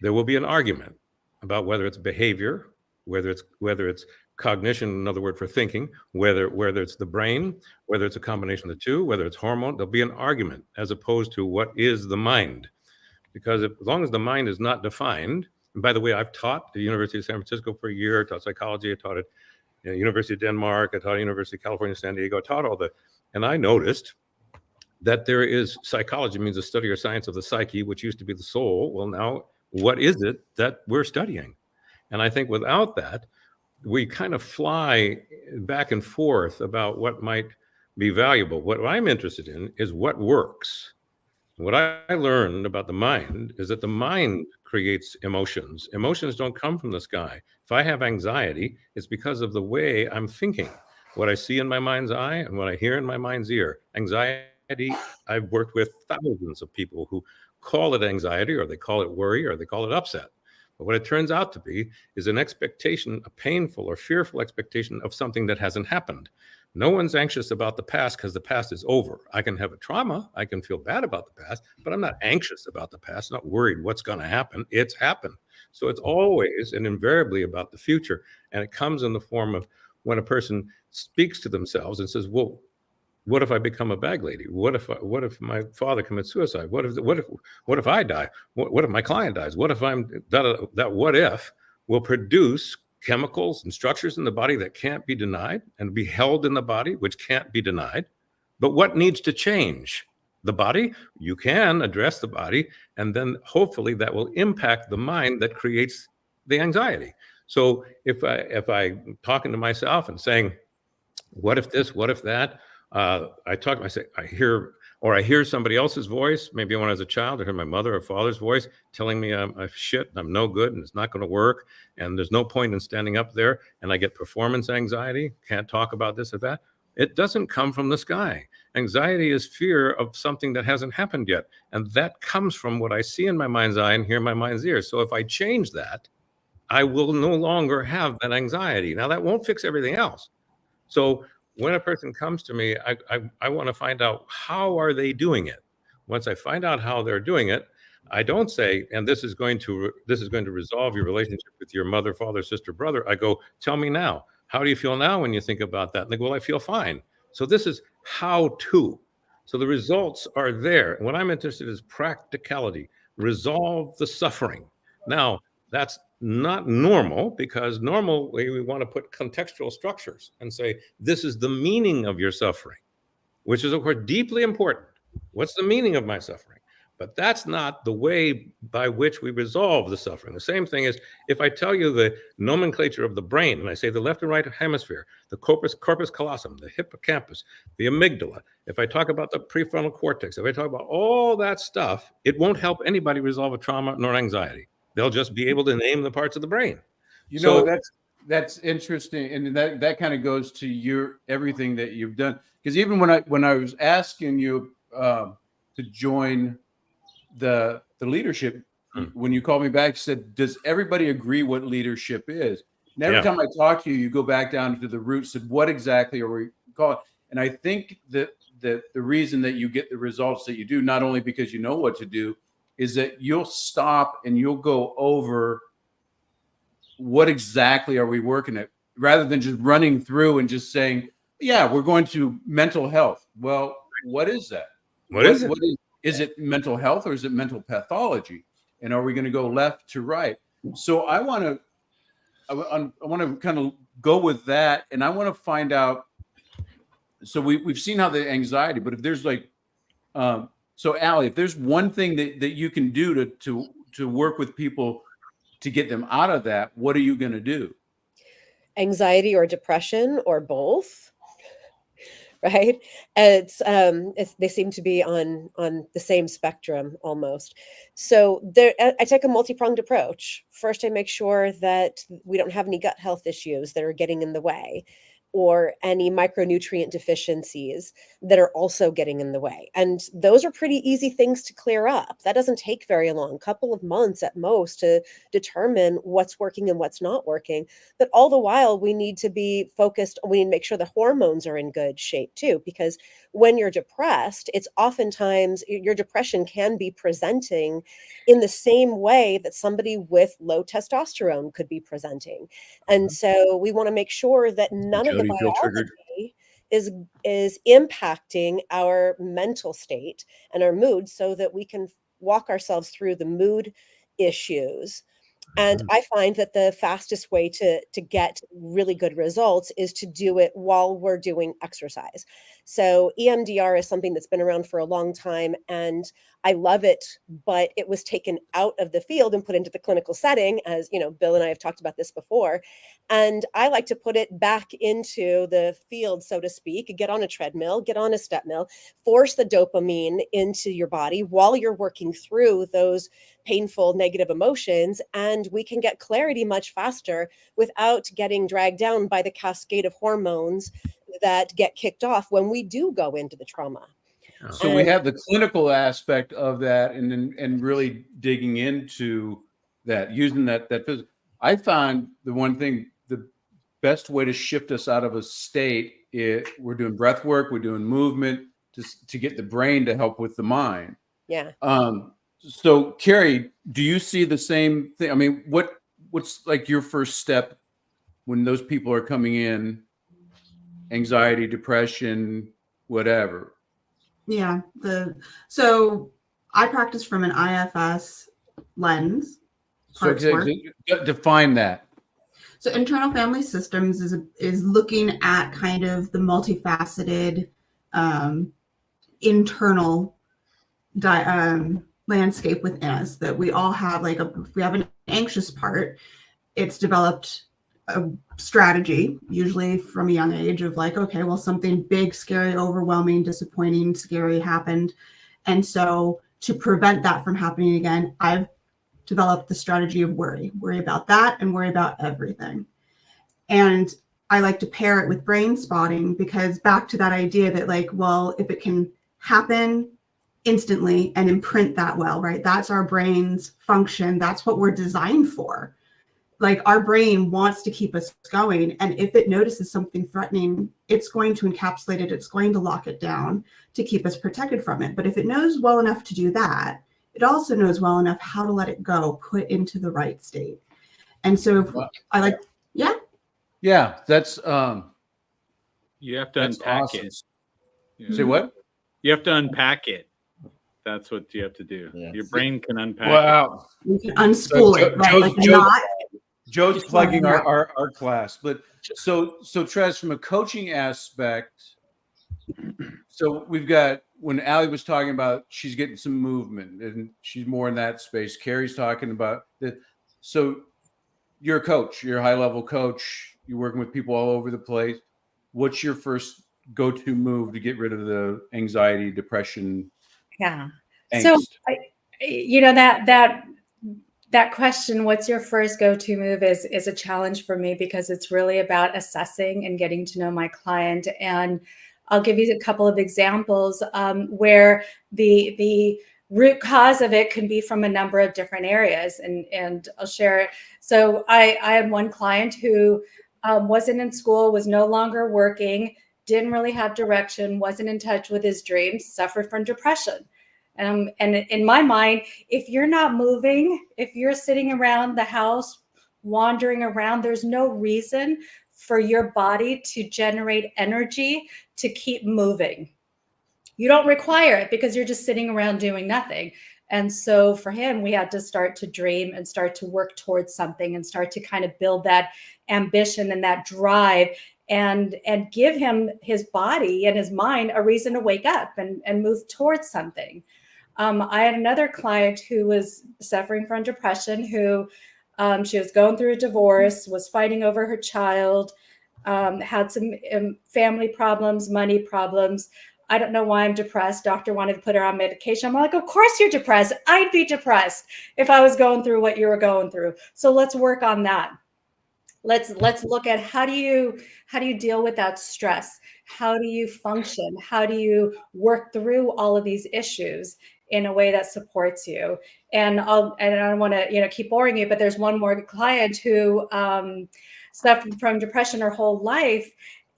There will be an argument about whether it's behavior, whether it's cognition, another word for thinking, whether it's the brain, whether it's a combination of the two, whether it's hormone. There'll be an argument as opposed to what is the mind. Because as long as the mind is not defined, and by the way, I've taught at the University of San Francisco for a year, taught psychology, I taught at University of Denmark, I taught at University of California, San Diego, I taught all that. And I noticed that there is psychology, means a study or science of the psyche, which used to be the soul. Well, now what is it that we're studying? And I think without that, we kind of fly back and forth about what might be valuable. What I'm interested in is what works. What I learned about the mind is that the mind creates emotions. Emotions don't come from the sky. If I have anxiety, it's because of the way I'm thinking, what I see in my mind's eye and what I hear in my mind's ear. Anxiety, I've worked with thousands of people who call it anxiety, or they call it worry, or they call it upset. But what it turns out to be is an expectation, a painful or fearful expectation of something that hasn't happened. No one's anxious about the past because the past is over. I can have a trauma. I can feel bad about the past, but I'm not anxious about the past, not worried what's going to happen. It's happened. So it's always and invariably about the future. And it comes in the form of when a person speaks to themselves and says, well, what if I become a bag lady? What if my father commits suicide? What if I die? What if my client dies? What if that what if will produce chemicals and structures in the body that can't be denied and be held in the body, which can't be denied. But what needs to change? The body? You can address the body, and then hopefully that will impact the mind that creates the anxiety. So if I'm talking to myself and saying, what if this, what if that? I hear somebody else's voice. Maybe when I was a child, I heard my mother or father's voice telling me I'm shit and I'm no good and it's not going to work and there's no point in standing up there, and I get performance anxiety, can't talk about this or that. It doesn't come from the sky. Anxiety is fear of something that hasn't happened yet, and that comes from what I see in my mind's eye and hear in my mind's ears. So if I change that, I will no longer have that anxiety. Now that won't fix everything else. So when a person comes to me, I want to find out how are they doing it. Once I find out how they're doing it, I don't say, and this is going to resolve your relationship with your mother, father, sister, brother. I go, tell me now, how do you feel now when you think about that? And they go, well, I feel fine. So this is how to. So the results are there. And what I'm interested in is practicality. Resolve the suffering. Now, that's not normal, because normally we want to put contextual structures and say, this is the meaning of your suffering, which is, of course, deeply important. What's the meaning of my suffering? But that's not the way by which we resolve the suffering. The same thing is if I tell you the nomenclature of the brain, and I say the left and right hemisphere, the corpus callosum, the hippocampus, the amygdala, if I talk about the prefrontal cortex, if I talk about all that stuff, it won't help anybody resolve a trauma nor anxiety. They'll just be able to name the parts of the brain. You know, that's interesting, and that kind of goes to everything that you've done. Because even when I was asking you to join the leadership, when you called me back, you said, "Does everybody agree what leadership is?" And every time I talk to you, you go back down to the roots of what exactly are we calling. And I think that the reason that you get the results that you do, not only because you know what to do, is that you'll stop and you'll go over what exactly are we working at, rather than just running through and just saying, yeah, we're going to mental health. Well, what is that? What is it? Is it mental health or is it mental pathology? And are we going to go left to right? So I want to kind of go with that. And I want to find out. So we've seen how the anxiety, but if there's like, so Allie, if there's one thing that you can do to work with people to get them out of that, what are you going to do? Anxiety or depression or both, right? It's they seem to be on the same spectrum almost. So I take a multi-pronged approach. First, I make sure that we don't have any gut health issues that are getting in the way, or any micronutrient deficiencies that are also getting in the way. And those are pretty easy things to clear up. That doesn't take very long, a couple of months at most, to determine what's working and what's not working. But all the while, we need to be focused. We need to make sure the hormones are in good shape too, because when you're depressed, it's oftentimes your depression can be presenting in the same way that somebody with low testosterone could be presenting. And so we want to make sure that none of the biology is impacting our mental state and our mood, so that we can walk ourselves through the mood issues. And I find that the fastest way to get really good results is to do it while we're doing exercise. So EMDR is something that's been around for a long time, and I love it, but it was taken out of the field and put into the clinical setting, as you know, Bill and I have talked about this before. And I like to put it back into the field, so to speak. Get on a treadmill, get on a step mill, force the dopamine into your body while you're working through those painful negative emotions, and we can get clarity much faster without getting dragged down by the cascade of hormones that get kicked off when we do go into the trauma. So we have the clinical aspect of that, and really digging into that, using that physical. I find the one thing, the best way to shift us out of a state we're doing breath work, we're doing movement to get the brain to help with the mind. Yeah. So Carrie, do you see the same thing? I mean, what's like your first step when those people are coming in, anxiety, depression, whatever? Yeah. So I practice from an IFS lens. So define that. So internal family systems is looking at kind of the multifaceted internal landscape within us, that we all have. Like we have an anxious part. It's developed a strategy, usually from a young age, of like, okay, well, something big, scary, overwhelming, disappointing, scary happened. And so to prevent that from happening again, I've developed the strategy of worry about that and worry about everything. And I like to pair it with brain spotting, because back to that idea that, like, well, if it can happen instantly and imprint that well, right? That's our brain's function. That's what we're designed for. Like, our brain wants to keep us going. And if it notices something threatening, it's going to encapsulate it. It's going to lock it down to keep us protected from it. But if it knows well enough to do that, it also knows well enough how to let it go, put into the right state. And so I like, yeah, that's you have to unpack it. Yeah. Say what? You have to unpack it. That's what you have to do. Yes. Your brain can unpack it. You can unspool it. Right? Joe's plugging our class. But so Trez, from a coaching aspect, so we've got, when Allie was talking about she's getting some movement and she's more in that space. Carrie's talking about that. So you're a coach, you're a high-level coach, you're working with people all over the place. What's your first go-to move to get rid of the anxiety, depression? Yeah. Angst? So, that question, what's your first go-to move, is a challenge for me, because it's really about assessing and getting to know my client. And I'll give you a couple of examples where the root cause of it can be from a number of different areas, and I'll share it. So I had one client who wasn't in school, was no longer working, didn't really have direction, wasn't in touch with his dreams, suffered from depression. And in my mind, if you're not moving, if you're sitting around the house, wandering around, there's no reason for your body to generate energy to keep moving. You don't require it, because you're just sitting around doing nothing. And so for him, we had to start to dream and start to work towards something and start to kind of build that ambition and that drive, and give him, his body and his mind, a reason to wake up and move towards something. I had another client who was suffering from depression, who she was going through a divorce, was fighting over her child, had some family problems, money problems. I don't know why I'm depressed. Doctor wanted to put her on medication. I'm like, of course you're depressed. I'd be depressed if I was going through what you were going through. So let's work on that. Let's look at how do you deal with that stress? How do you function? How do you work through all of these issues in a way that supports you? And I don't want to keep boring you, but there's one more client who suffered from depression her whole life.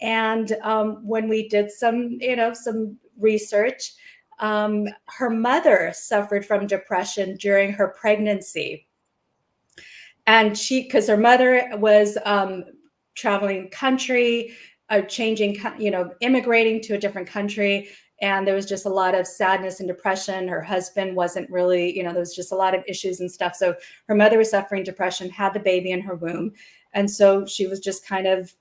And when we did some research, her mother suffered from depression during her pregnancy. And because her mother was traveling country, immigrating to a different country. And there was just a lot of sadness and depression. Her husband wasn't really, there was just a lot of issues and stuff. So her mother was suffering depression, had the baby in her womb. And so she was just kind of,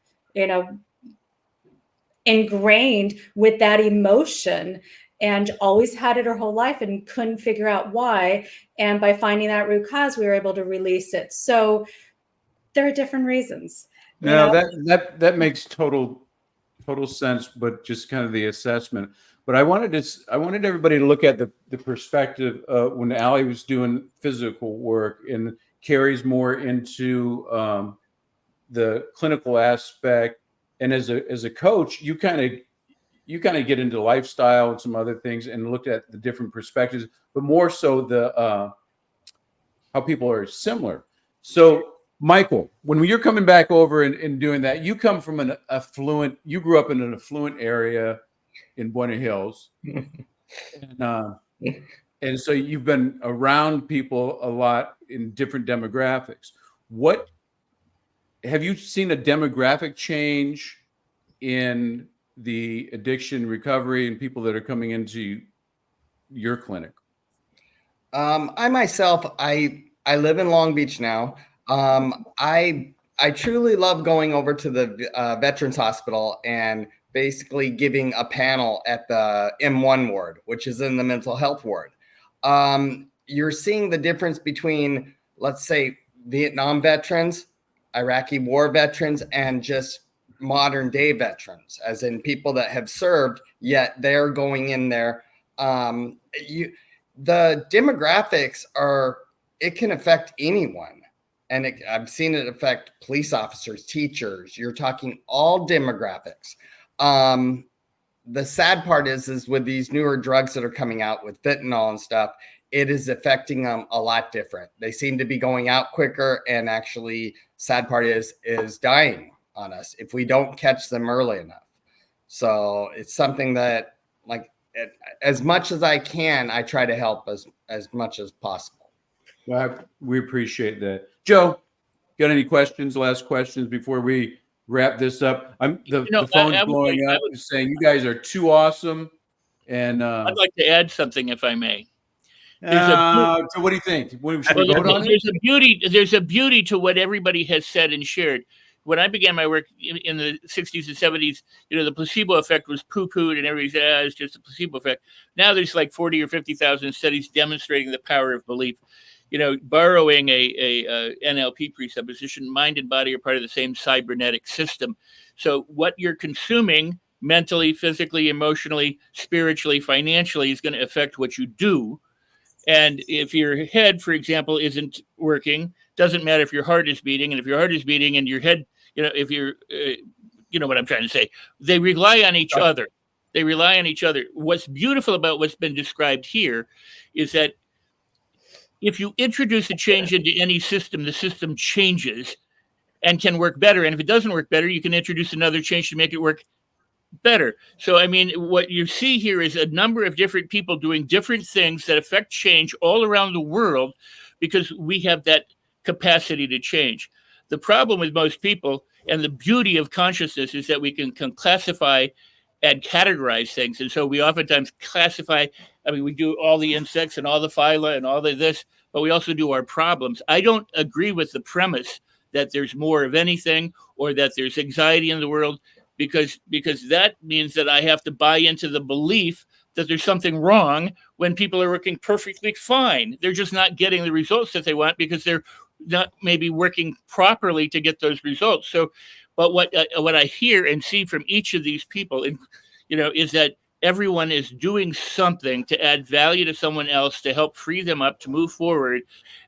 ingrained with that emotion, and always had it her whole life and couldn't figure out why. And by finding that root cause, we were able to release it. So there are different reasons. No, that makes total sense, but just kind of the assessment. But I wanted everybody to look at the perspective when Allie was doing physical work, and Carrie's more into the clinical aspect. And as a coach, you kind of get into lifestyle and some other things, and looked at the different perspectives, but more so the how people are similar. So Michael, when you're coming back over and doing that, you come from you grew up in an affluent area in Buena Hills. And so you've been around people a lot in different demographics. What have you seen a demographic change in the addiction recovery and people that are coming into your clinic? I myself, I live in Long Beach now. I truly love going over to the Veterans Hospital and basically giving a panel at the M1 ward, which is in the mental health ward. You're seeing the difference between, let's say, Vietnam veterans, Iraqi war veterans, and just modern day veterans, as in people that have served, yet they're going in there. The demographics it can affect anyone. And I've seen it affect police officers, teachers. You're talking all demographics. The sad part is with these newer drugs that are coming out with fentanyl and stuff, it is affecting them a lot different. They seem to be going out quicker, and actually, sad part is dying on us if we don't catch them early enough. So it's something that, like, as much as I can, I try to help as much as possible. Well, we appreciate that. Joe, got any questions, last questions before we wrap this up? The phone's blowing up, saying you guys are too awesome. And I'd like to add something, if I may. So what do you think? Should we vote on it? There's a beauty to what everybody has said and shared. When I began my work in the 60s and 70s, the placebo effect was poo-pooed, and everybody said, it's just a placebo effect. Now there's like 40 or 50,000 studies demonstrating the power of belief. Borrowing a NLP presupposition, mind and body are part of the same cybernetic system. So what you're consuming mentally, physically, emotionally, spiritually, financially is going to affect what you do. And if your head, for example, isn't working, doesn't matter if your heart is beating. And if your heart is beating and your head, if you're, what I'm trying to say, they rely on each other. They rely on each other. What's beautiful about what's been described here is that if you introduce a change into any system, the system changes and can work better. And if it doesn't work better, you can introduce another change to make it work better. So, I mean, what you see here is a number of different people doing different things that affect change all around the world because we have that capacity to change. The problem with most people, and the beauty of consciousness, is that we can classify and categorize things. And so we oftentimes classify, we do all the insects and all the phyla and all the this, but we also do our problems. I don't agree with the premise that there's more of anything or that there's anxiety in the world, because that means that I have to buy into the belief that there's something wrong when people are working perfectly fine. They're just not getting the results that they want because they're not maybe working properly to get those results. So, but what I hear and see from each of these people, is that everyone is doing something to add value to someone else, to help free them up to move forward.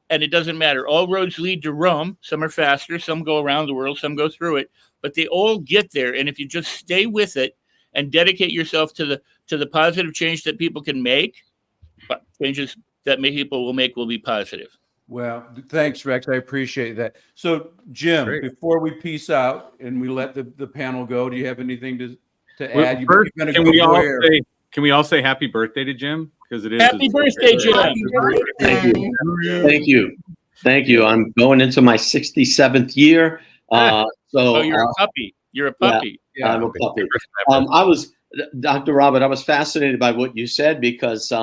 And it doesn't matter. All roads lead to Rome. Some are faster, some go around the world, some go through it, but they all get there. And if you just stay with it and dedicate yourself to the positive change that people can make, changes that people will make will be positive. Well, thanks, Rex. I appreciate that. So, Jim, before we peace out and we let the panel go, do you have anything to add? Can we all say happy birthday to Jim? Because it is happy birthday, Jim. Thank you. I'm going into my 67th year. So you're a puppy. You're a puppy. Yeah, I'm a puppy. Dr. Robert, I was fascinated by what you said because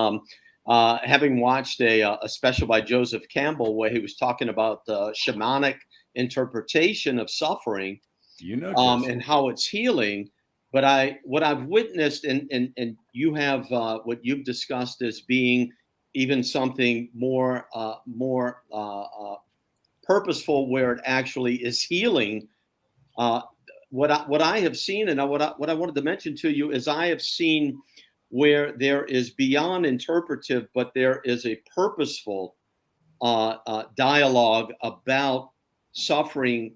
having watched a special by Joseph Campbell where he was talking about the shamanic interpretation of suffering, and how it's healing. But what I've witnessed, and you have what you've discussed as being even something more purposeful, where it actually is healing. What I have seen, and what I wanted to mention to you is I have seen where there is beyond interpretive, but there is a purposeful dialogue about suffering.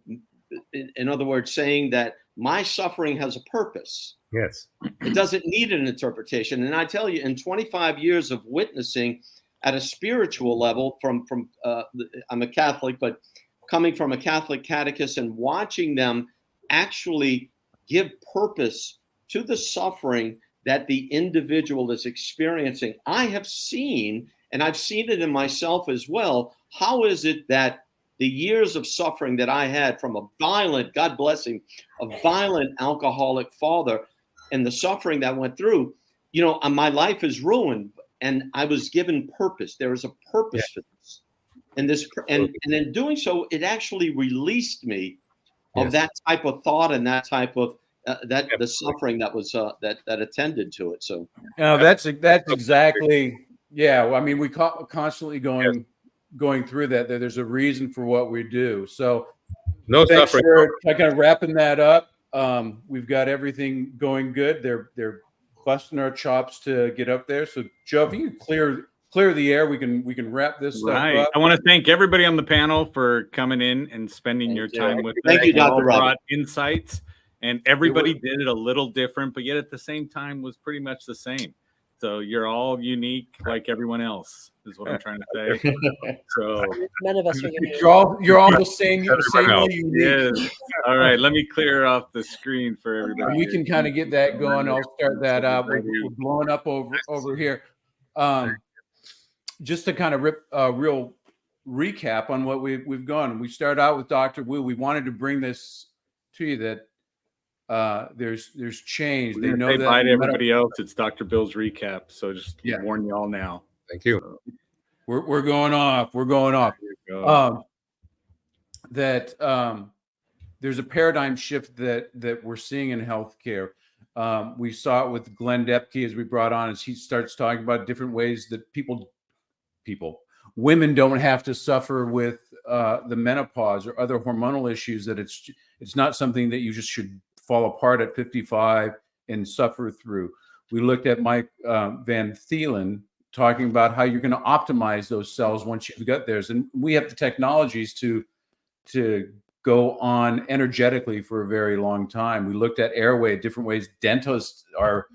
In other words, saying that my suffering has a purpose. Yes. It doesn't need an interpretation. And I tell you, in 25 years of witnessing at a spiritual level, from I'm a Catholic, but coming from a Catholic catechist and watching them actually give purpose to the suffering that the individual is experiencing. I have seen, and I've seen it in myself as well, how is it that the years of suffering that I had from a violent, God bless him, a violent alcoholic father, and the suffering that went through, my life is ruined, and I was given purpose. There is a purpose for this. And in doing so, it actually released me of that type of thought and that type of the suffering that was that attended to it. So that's exactly, yeah. Well, I mean, we constantly going through that. There's a reason for what we do. So no thanks suffering. for kind of wrapping that up. We've got everything going good. They're busting our chops to get up there. So Joe, if you can clear the air, we can wrap this stuff up. I want to thank everybody on the panel for coming in and spending your time with us. Thank you, Dr. Robert. Insights, and everybody did it a little different, but yet at the same time was pretty much the same. So you're all unique, like everyone else, is what I'm trying to say. So none of us are unique. You're all the same way unique. Yes. All right, let me clear off the screen for everybody. We can kind of get that going. I'll start that up. We're blowing up over here. Just to kind of rip a real recap on what we've gone. We start out with Dr. Wu. We wanted to bring this to you that there's change. They know that. Bye to everybody else. It's Dr. Bill's recap. So just warn you all now. Thank you. So, we're going off. We're going off. There's a paradigm shift that we're seeing in healthcare. We saw it with Glen Deppi as we brought on, as he starts talking about different ways that women don't have to suffer with the menopause or other hormonal issues, that it's not something that you just should fall apart at 55 and suffer through. We looked at Mike Van Thelen talking about how you're going to optimize those cells once you've got theirs. And we have the technologies to go on energetically for a very long time. We looked at airway, different ways. Dentists are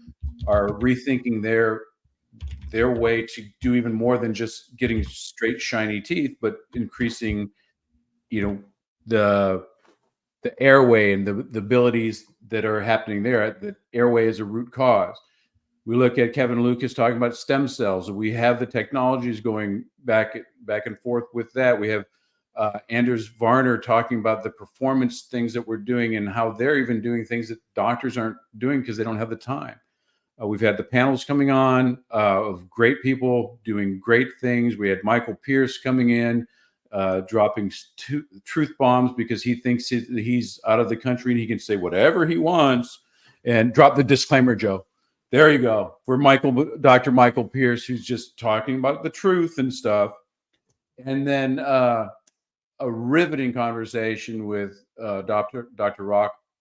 rethinking their way to do even more than just getting straight shiny teeth, but increasing, the airway and the abilities that are happening there. The airway is a root cause. We look at Kevin Lucas talking about stem cells. We have the technologies going back and forth with that. We have Anders Varner talking about the performance things that we're doing and how they're even doing things that doctors aren't doing because they don't have the time. We've had the panels coming on of great people doing great things. We had Michael Pierce coming in, dropping truth bombs because he thinks he's out of the country and he can say whatever he wants, and drop the disclaimer, Joe. There you go. For Dr. Michael Pierce, who's just talking about the truth and stuff. And then a riveting conversation with Dr.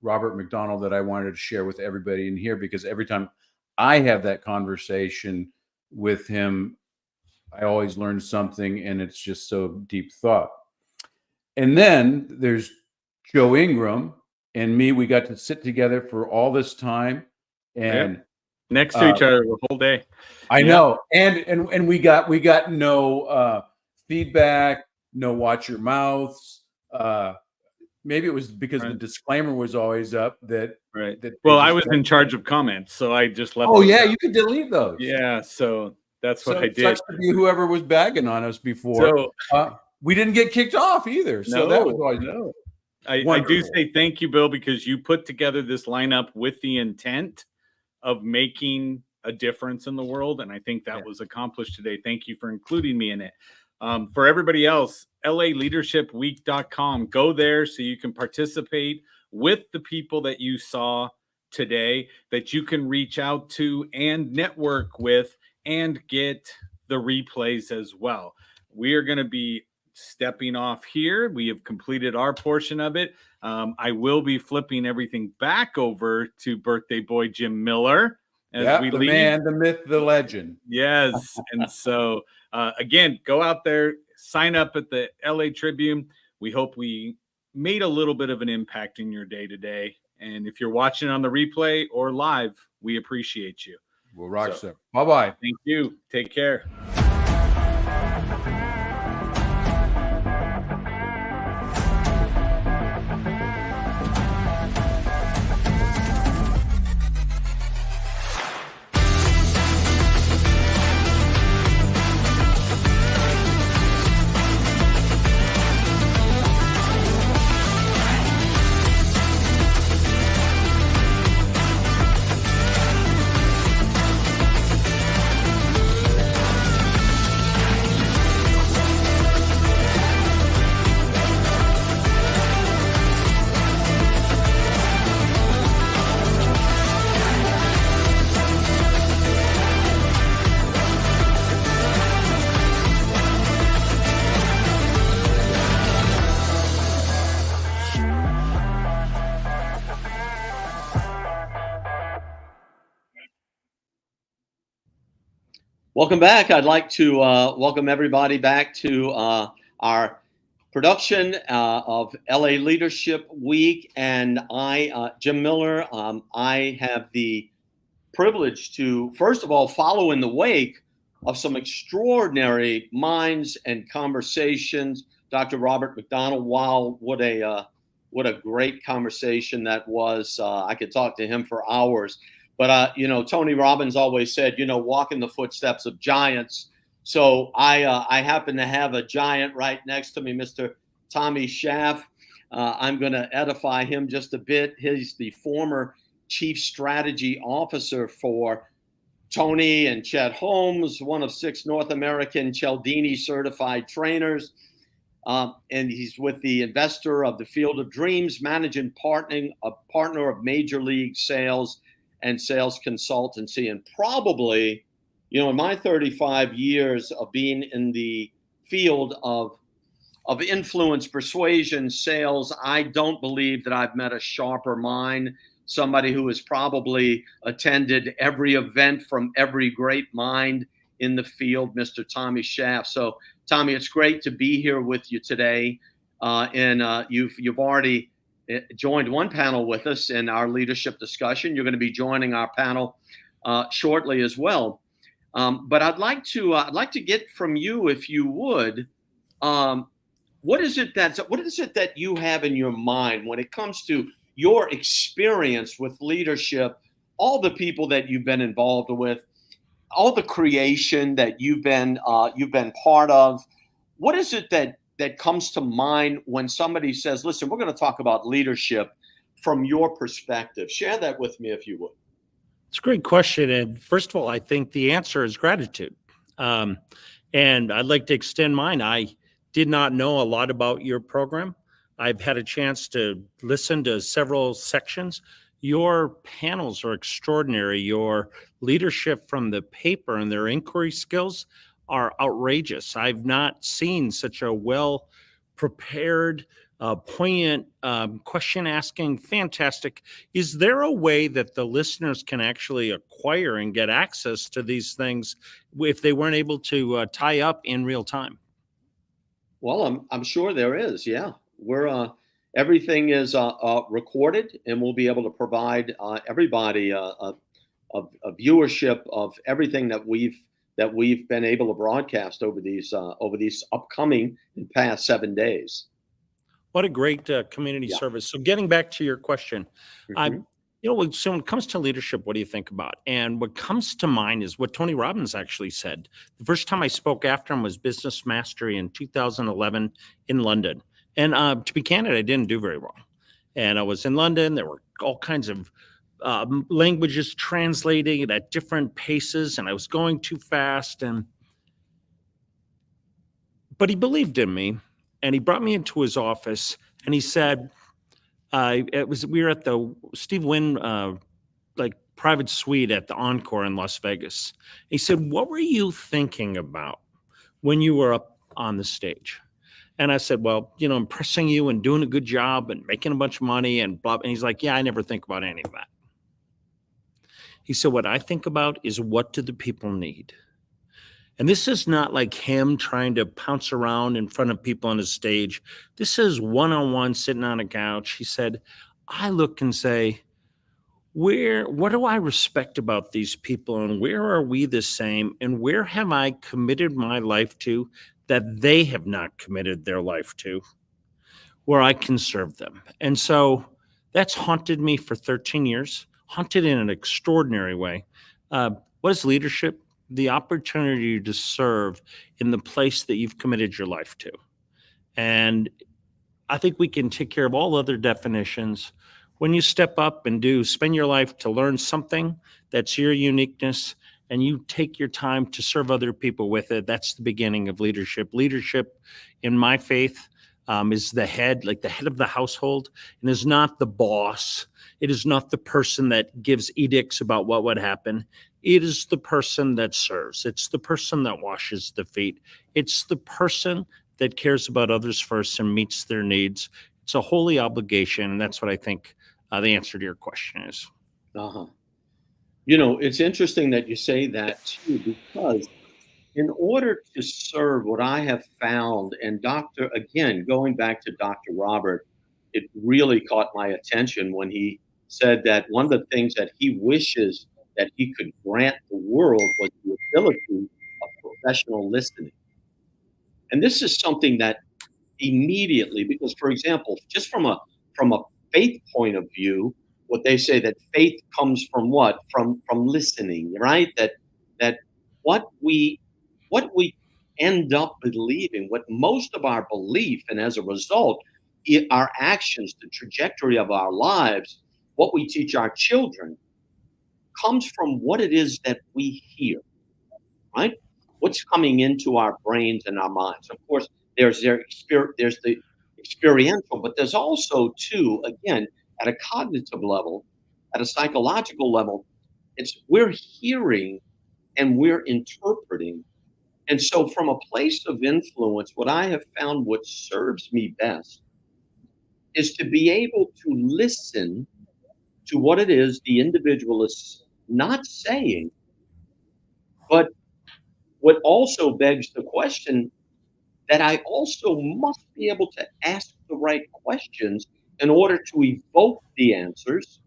Robert McDonald that I wanted to share with everybody in here, because every time I have that conversation with him, I always learn something, and it's just so deep thought. And then there's Joe Ingram and me. We got to sit together for all this time and next to each other the whole day. I know. And we got no feedback, no watch your mouths. Maybe it was because the disclaimer was always up that. Right. Well, I was in charge of comments, so I just left. Oh yeah, you could delete those. Yeah, so that's what I did. Sucks to be whoever was bagging on us before. So we didn't get kicked off either. So that was always I do say thank you, Bill, because you put together this lineup with the intent of making a difference in the world, and I think that was accomplished today. Thank you for including me in it. For everybody else, LALeadershipWeek.com. Go there so you can participate with the people that you saw today, that you can reach out to and network with and get the replays as well. We are going to be stepping off here. We have completed our portion of it. I will be flipping everything back over to birthday boy Jim Miller as we leave. The man, the myth, the legend. Yes. And so again, go out there, sign up at the LA Tribune. We hope we made a little bit of an impact in your day today. And if you're watching on the replay or live, we appreciate you. We'll rock so. Bye-bye. Thank you. Take care. Welcome back. I'd like to welcome everybody back to our production of LA Leadership Week. And I, Jim Miller, I have the privilege to, first of all, follow in the wake of some extraordinary minds and conversations. Dr. Robert McDonald, wow, what a great conversation that was. I could talk to him for hours. But, you know, Tony Robbins always said, you know, walk in the footsteps of giants. So I happen to have a giant right next to me, Mr. Tommy Schaff. I'm going to edify him just a bit. He's the former Chief Strategy Officer for Tony and Chet Holmes, one of 6 North American Cialdini certified trainers. And he's with the investor of the Field of Dreams, managing a partner of Major League Sales and Sales Consultancy. And probably, you know, in my 35 years of being in the field of influence, persuasion, sales, I don't believe that I've met a sharper mind, somebody who has probably attended every event from every great mind in the field, Mr. Tommy Schaff. So, Tommy, it's great to be here with you today. And you've already joined one panel with us in our leadership discussion. You're going to be joining our panel shortly as well. But I'd like to get from you, if you would, what is it that you have in your mind when it comes to your experience with leadership, all the people that you've been involved with, all the creation that you've been part of? What is it that comes to mind when somebody says, listen, we're going to talk about leadership from your perspective? Share that with me, if you would. It's a great question. And first of all, I think the answer is gratitude. And I'd like to extend mine. I did not know a lot about your program. I've had a chance to listen to several sections. Your panels are extraordinary. Your leadership from the paper and their inquiry skills are outrageous. I've not seen such a well-prepared, poignant question asking. Fantastic. Is there a way that the listeners can actually acquire and get access to these things if they weren't able to tie up in real time? Well, I'm sure there is. Yeah, we're everything is recorded, and we'll be able to provide everybody a viewership of everything that we've been able to broadcast over these upcoming and past 7 days. What a great community service. So getting back to your question, so when it comes to leadership, what do you think about? And what comes to mind is what Tony Robbins actually said. The first time I spoke after him was Business Mastery in 2011 in London. And to be candid, I didn't do very well. And I was in London. There were all kinds of languages translating at different paces, and I was going too fast. But he believed in me, and he brought me into his office, and he said, we were at the Steve Wynn private suite at the Encore in Las Vegas. He said, what were you thinking about when you were up on the stage? And I said, well, you know, impressing you and doing a good job and making a bunch of money and blah. And he's like, yeah, I never think about any of that. He said, what I think about is what do the people need? And this is not like him trying to pounce around in front of people on the stage. This is one-on-one sitting on a couch. He said, I look and say, what do I respect about these people, and where are we the same, and where have I committed my life to that they have not committed their life to, where I can serve them? And so that's haunted me for 13 years, haunted in an extraordinary way. What is leadership? The opportunity to serve in the place that you've committed your life to. And I think we can take care of all other definitions. When you step up and spend your life to learn something that's your uniqueness, and you take your time to serve other people with it, that's the beginning of leadership. Leadership, in my faith, is the head, like the head of the household, and is not the boss. It is not the person that gives edicts about what would happen. It is the person that serves. It's the person that washes the feet. It's the person that cares about others first and meets their needs. It's a holy obligation, and that's what I think the answer to your question is. You know, it's interesting that you say that too, because in order to serve what I have found, and going back to Dr. Robert, it really caught my attention when he said that one of the things that he wishes that he could grant the world was the ability of professional listening. And this is something that immediately, because for example, just from a faith point of view, what they say that faith comes from what? From listening, right? That what we end up believing, what most of our belief, and as a result, our actions, the trajectory of our lives, what we teach our children, comes from what it is that we hear, right? What's coming into our brains and our minds. Of course, there's the experiential, but there's also too, again, at a cognitive level, at a psychological level, we're hearing and we're interpreting. And so from a place of influence, what I have found what serves me best is to be able to listen to what it is the individual is not saying, but what also begs the question that I also must be able to ask the right questions in order to evoke the answers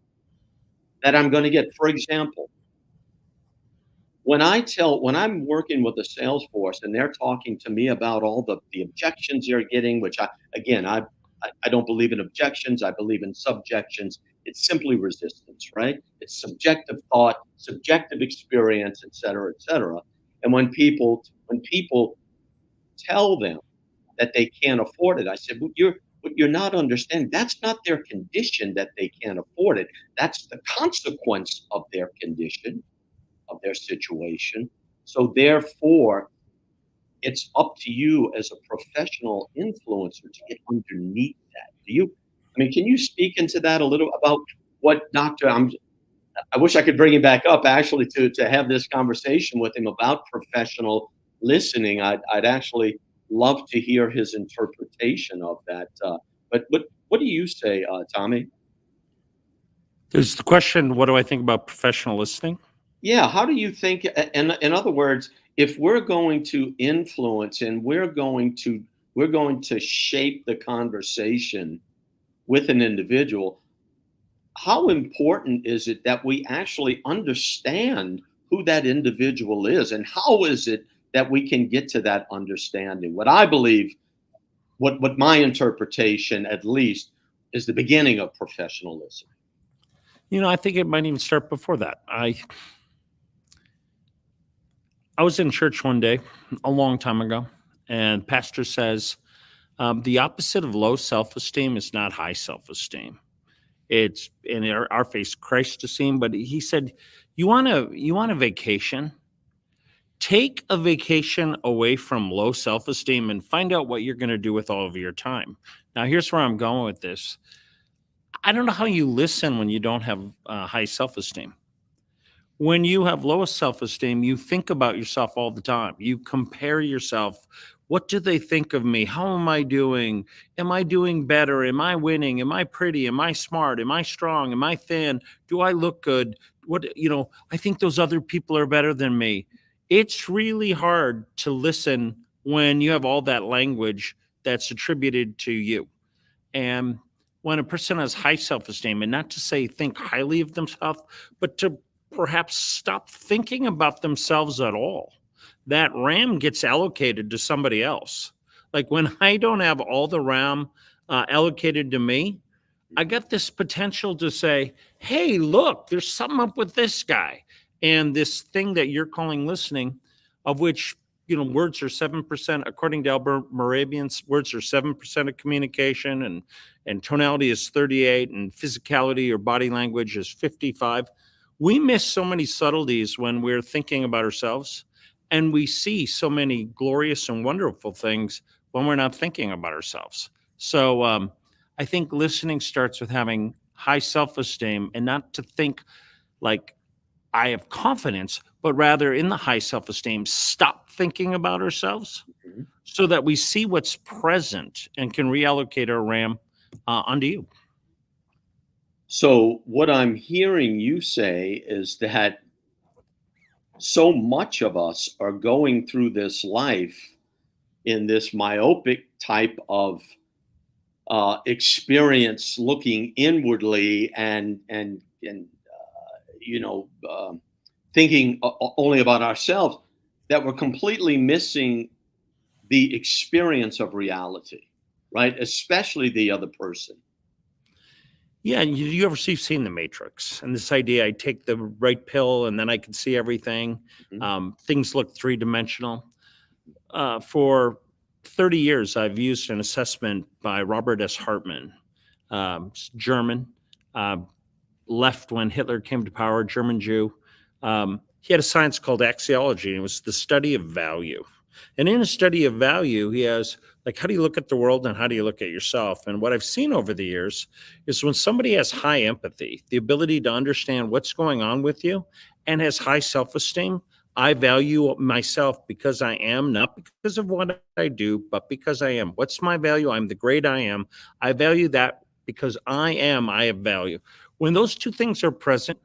that I'm going to get. For example, when I'm working with a sales force and they're talking to me about all the objections they're getting, which I don't believe in objections, I believe in subjections. It's simply resistance, right? It's subjective thought, subjective experience, et cetera, et cetera. And when people tell them that they can't afford it, I said, what you're not understanding, that's not their condition that they can't afford it. That's the consequence of their condition, of their situation. So therefore, it's up to you as a professional influencer to get underneath that. Can you speak into that a little about what I wish I could bring him back up actually to have this conversation with him about professional listening. I'd actually love to hear his interpretation of that. But what do you say, Tommy? Is the question, what do I think about professional listening? Yeah, how do you think, in other words, if we're going to influence and we're going to shape the conversation with an individual, how important is it that we actually understand who that individual is, and how is it that we can get to that understanding? What I believe, what my interpretation at least, is the beginning of professional listening. I think it might even start before that. I was in church one day a long time ago, and pastor says, the opposite of low self-esteem is not high self-esteem. It's in our face Christ esteem, but he said, you want a vacation? Take a vacation away from low self-esteem and find out what you're going to do with all of your time. Now, here's where I'm going with this. I don't know how you listen when you don't have high self-esteem. When you have low self-esteem, you think about yourself all the time. You compare yourself. What do they think of me? How am I doing? Am I doing better? Am I winning? Am I pretty? Am I smart? Am I strong? Am I thin? Do I look good? I think those other people are better than me. It's really hard to listen when you have all that language that's attributed to you. And when a person has high self-esteem, and not to say think highly of themselves, but to perhaps stop thinking about themselves at all, that RAM gets allocated to somebody else. Like when I don't have all the RAM allocated to me, I got this potential to say, hey, look, there's something up with this guy. And this thing that you're calling listening, of which, words are 7%, according to Albert Morabian, words are 7% of communication, and tonality is 38, and physicality or body language is 55. We miss so many subtleties when we're thinking about ourselves, and we see so many glorious and wonderful things when we're not thinking about ourselves. So I think listening starts with having high self-esteem, and not to think like I have confidence, but rather in the high self-esteem, stop thinking about ourselves so that we see what's present and can reallocate our RAM onto you. So what I'm hearing you say is that so much of us are going through this life in this myopic type of experience, looking inwardly and thinking only about ourselves, that we're completely missing the experience of reality, right? Especially the other person. Yeah, you ever seen The Matrix? And this idea, I take the right pill and then I can see everything. Things look three-dimensional. For 30 years, I've used an assessment by Robert S. Hartman, German, left when Hitler came to power, German Jew. He had a science called axiology, and it was the study of value. And in a study of value, he has, like, how do you look at the world and how do you look at yourself? And what I've seen over the years is when somebody has high empathy, the ability to understand what's going on with you, and has high self-esteem, I value myself because I am, not because of what I do, but because I am. What's my value? I'm the great I am. I value that because I am, I have value. When those two things are present,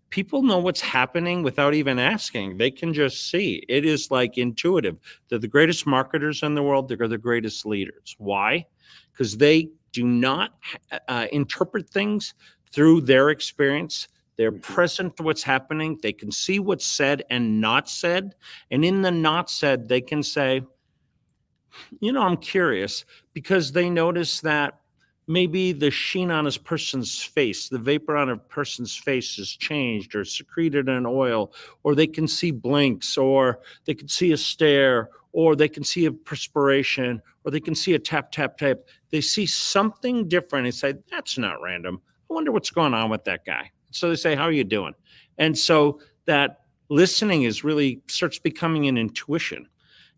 people know what's happening without even asking. They can just see. It is like intuitive. They're the greatest marketers in the world. They're the greatest leaders. Why? Because they do not interpret things through their experience. They're present to what's happening. They can see what's said and not said. And in the not said, they can say, I'm curious, because they notice that maybe the sheen on a person's face, the vapor on a person's face has changed or secreted an oil, or they can see blinks, or they can see a stare, or they can see a perspiration, or they can see a tap, tap, tap. They see something different and say, that's not random. I wonder what's going on with that guy. So they say, how are you doing? And so that listening starts becoming an intuition.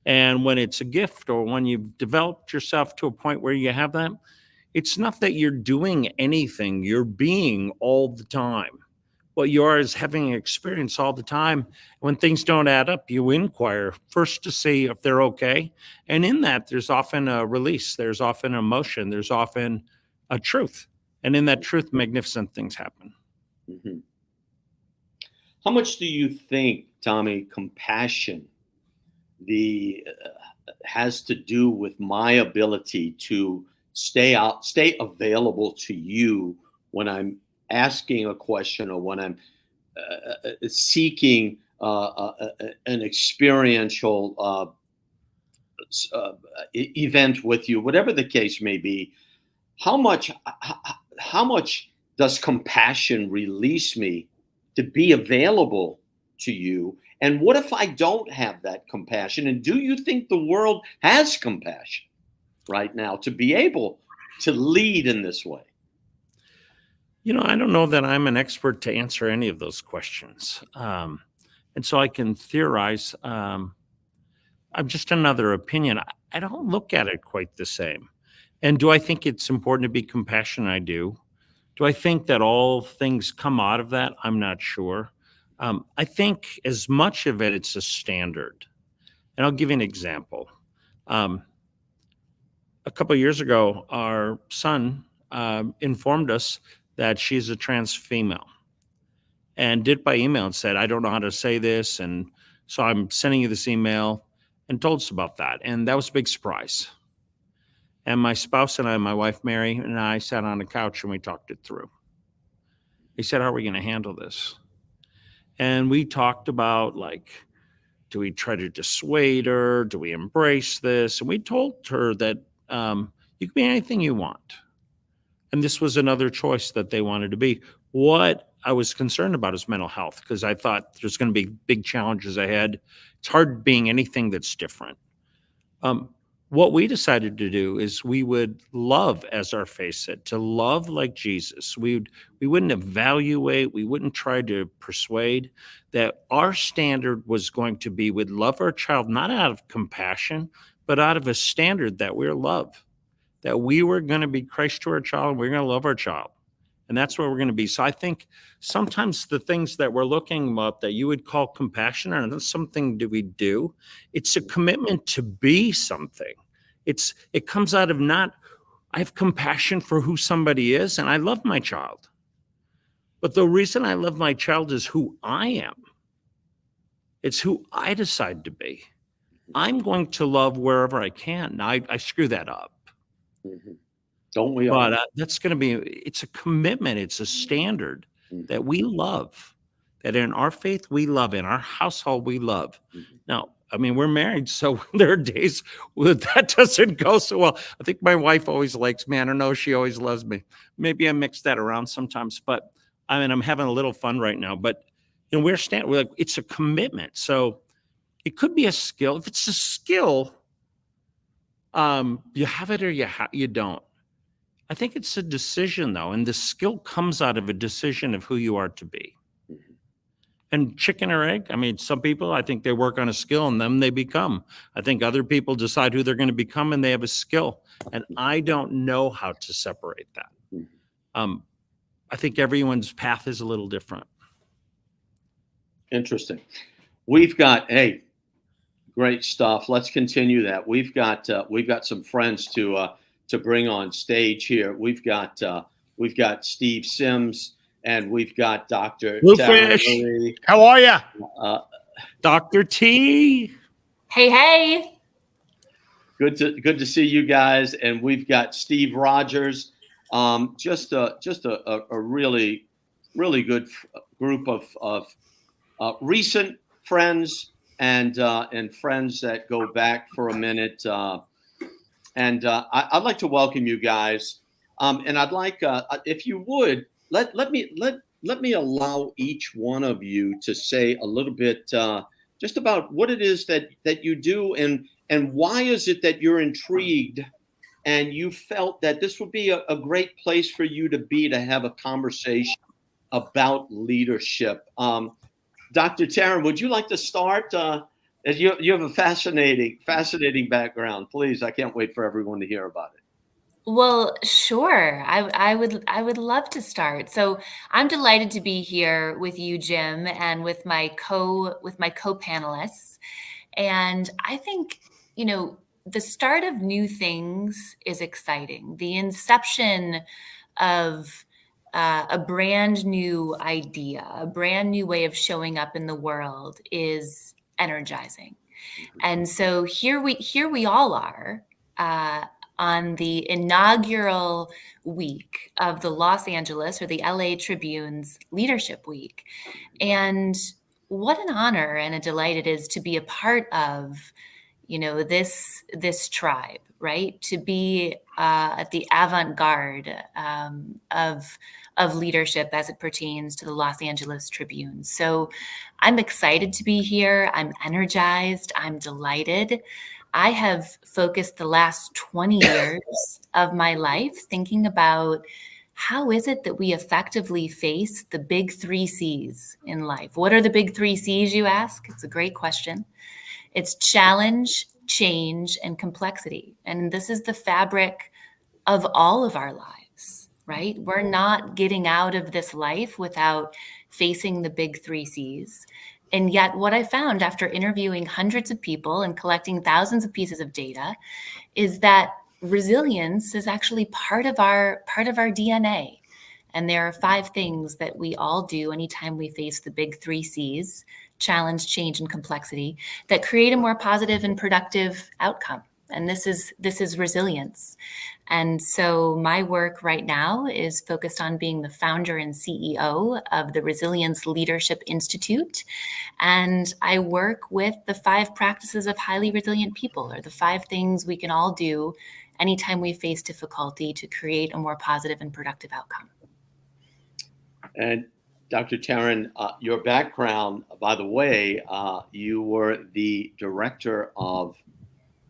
And when it's a gift, or when you've developed yourself to a point where you have that, it's not that you're doing anything, you're being all the time. What you are is having an experience all the time. When things don't add up, you inquire first to see if they're okay. And in that, there's often a release, there's often emotion, there's often a truth. And in that truth, magnificent things happen. Mm-hmm. How much do you think, Tommy, compassion has to do with my ability to stay available to you when I'm asking a question, or when I'm seeking an experiential event with you, whatever the case may be? How much does compassion release me to be available to you? And what if I don't have that compassion? And do you think the world has compassion right now to be able to lead in this way? I don't know that I'm an expert to answer any of those questions. And so I can theorize. I'm just another opinion. I don't look at it quite the same. And do I think it's important to be compassionate? I do. Do I think that all things come out of that? I'm not sure. I think as much of it's a standard. And I'll give you an example. A couple of years ago, our son informed us that she's a trans female, and did by email and said, I don't know how to say this. And so I'm sending you this email, and told us about that. And that was a big surprise. And my spouse and I, my wife, Mary, and I sat on the couch and we talked it through. He said, how are we going to handle this? And we talked about, do we try to dissuade her? Do we embrace this? And we told her that you can be anything you want. And this was another choice that they wanted to be. What I was concerned about is mental health, because I thought there's going to be big challenges ahead. It's hard being anything that's different. What we decided to do is we would love, as our face said, to love like Jesus. We wouldn't evaluate, we wouldn't try to persuade. That our standard was going to be, we'd love our child not out of compassion, but out of a standard that we're love. That we were going to be Christ to our child, and we're going to love our child. And that's where we're going to be. So I think sometimes the things that we're looking up that you would call compassion are not something that we do. It's a commitment to be something. It comes out of I have compassion for who somebody is, and I love my child. But the reason I love my child is who I am. It's who I decide to be. I'm going to love wherever I can. Now, I screw that up. Don't we all? But that's going to be, it's a commitment. It's a standard that we love, that in our faith we love, in our household we love. Now, I mean, we're married, so there are days where that doesn't go so well. I think my wife always likes me. I don't know, she always loves me. Maybe I mix that around sometimes, but I mean, I'm having a little fun right now. But you know, we're like, it's a commitment. So it could be a skill. If it's a skill, you have it or you don't. I think it's a decision, though, and the skill comes out of a decision of who you are to be. And chicken or egg, I mean, some people, I think they work on a skill and then they become. I think other people decide who they're going to become and they have a skill. And I don't know how to separate that. I think everyone's path is a little different. Interesting. We've got, hey, great stuff. Let's continue that. We've got some friends to bring on stage here. We've got Steve Sims and we've got Dr. Bluefish. How are you? Dr. T. Hey. Good to see you guys. And we've got Steve Rogers. Just a really, really good group of recent friends and friends that go back for a minute. And I'd like to welcome you guys. And I'd like, if you would, let me allow each one of you to say a little bit just about what it is that you do and why is it that you're intrigued and you felt that this would be a great place for you to have a conversation about leadership. Dr. Taryn, would you like to start? You have a fascinating background. Please, I can't wait for everyone to hear about it. Well, sure. I would love to start. So I'm delighted to be here with you, Jim, and with my co-panelists. And I think, you know, the start of new things is exciting. The inception of a brand new idea, a brand new way of showing up in the world is energizing. And so here we all are on the inaugural week of the Los Angeles or the LA Tribune's Leadership Week. And what an honor and a delight it is to be a part of, you know, this tribe, right? To be at the avant-garde of leadership as it pertains to the Los Angeles Tribune. So I'm excited to be here. I'm energized. I'm delighted. I have focused the last 20 years of my life thinking about how is it that we effectively face the big 3 C's in life? What are the big 3 C's, you ask? It's a great question. It's challenge, change, and complexity. And this is the fabric of all of our lives, right? We're not getting out of this life without facing the big 3 C's. And yet what I found after interviewing hundreds of people and collecting thousands of pieces of data is that resilience is actually part of our DNA. And there are 5 things that we all do anytime we face the big 3 C's, challenge, change, and complexity, that create a more positive and productive outcome. And this is resilience. And so my work right now is focused on being the founder and CEO of the Resilience Leadership Institute. And I work with the 5 practices of highly resilient people, or the 5 things we can all do anytime we face difficulty to create a more positive and productive outcome. And Dr. Taryn, your background, by the way, you were the director of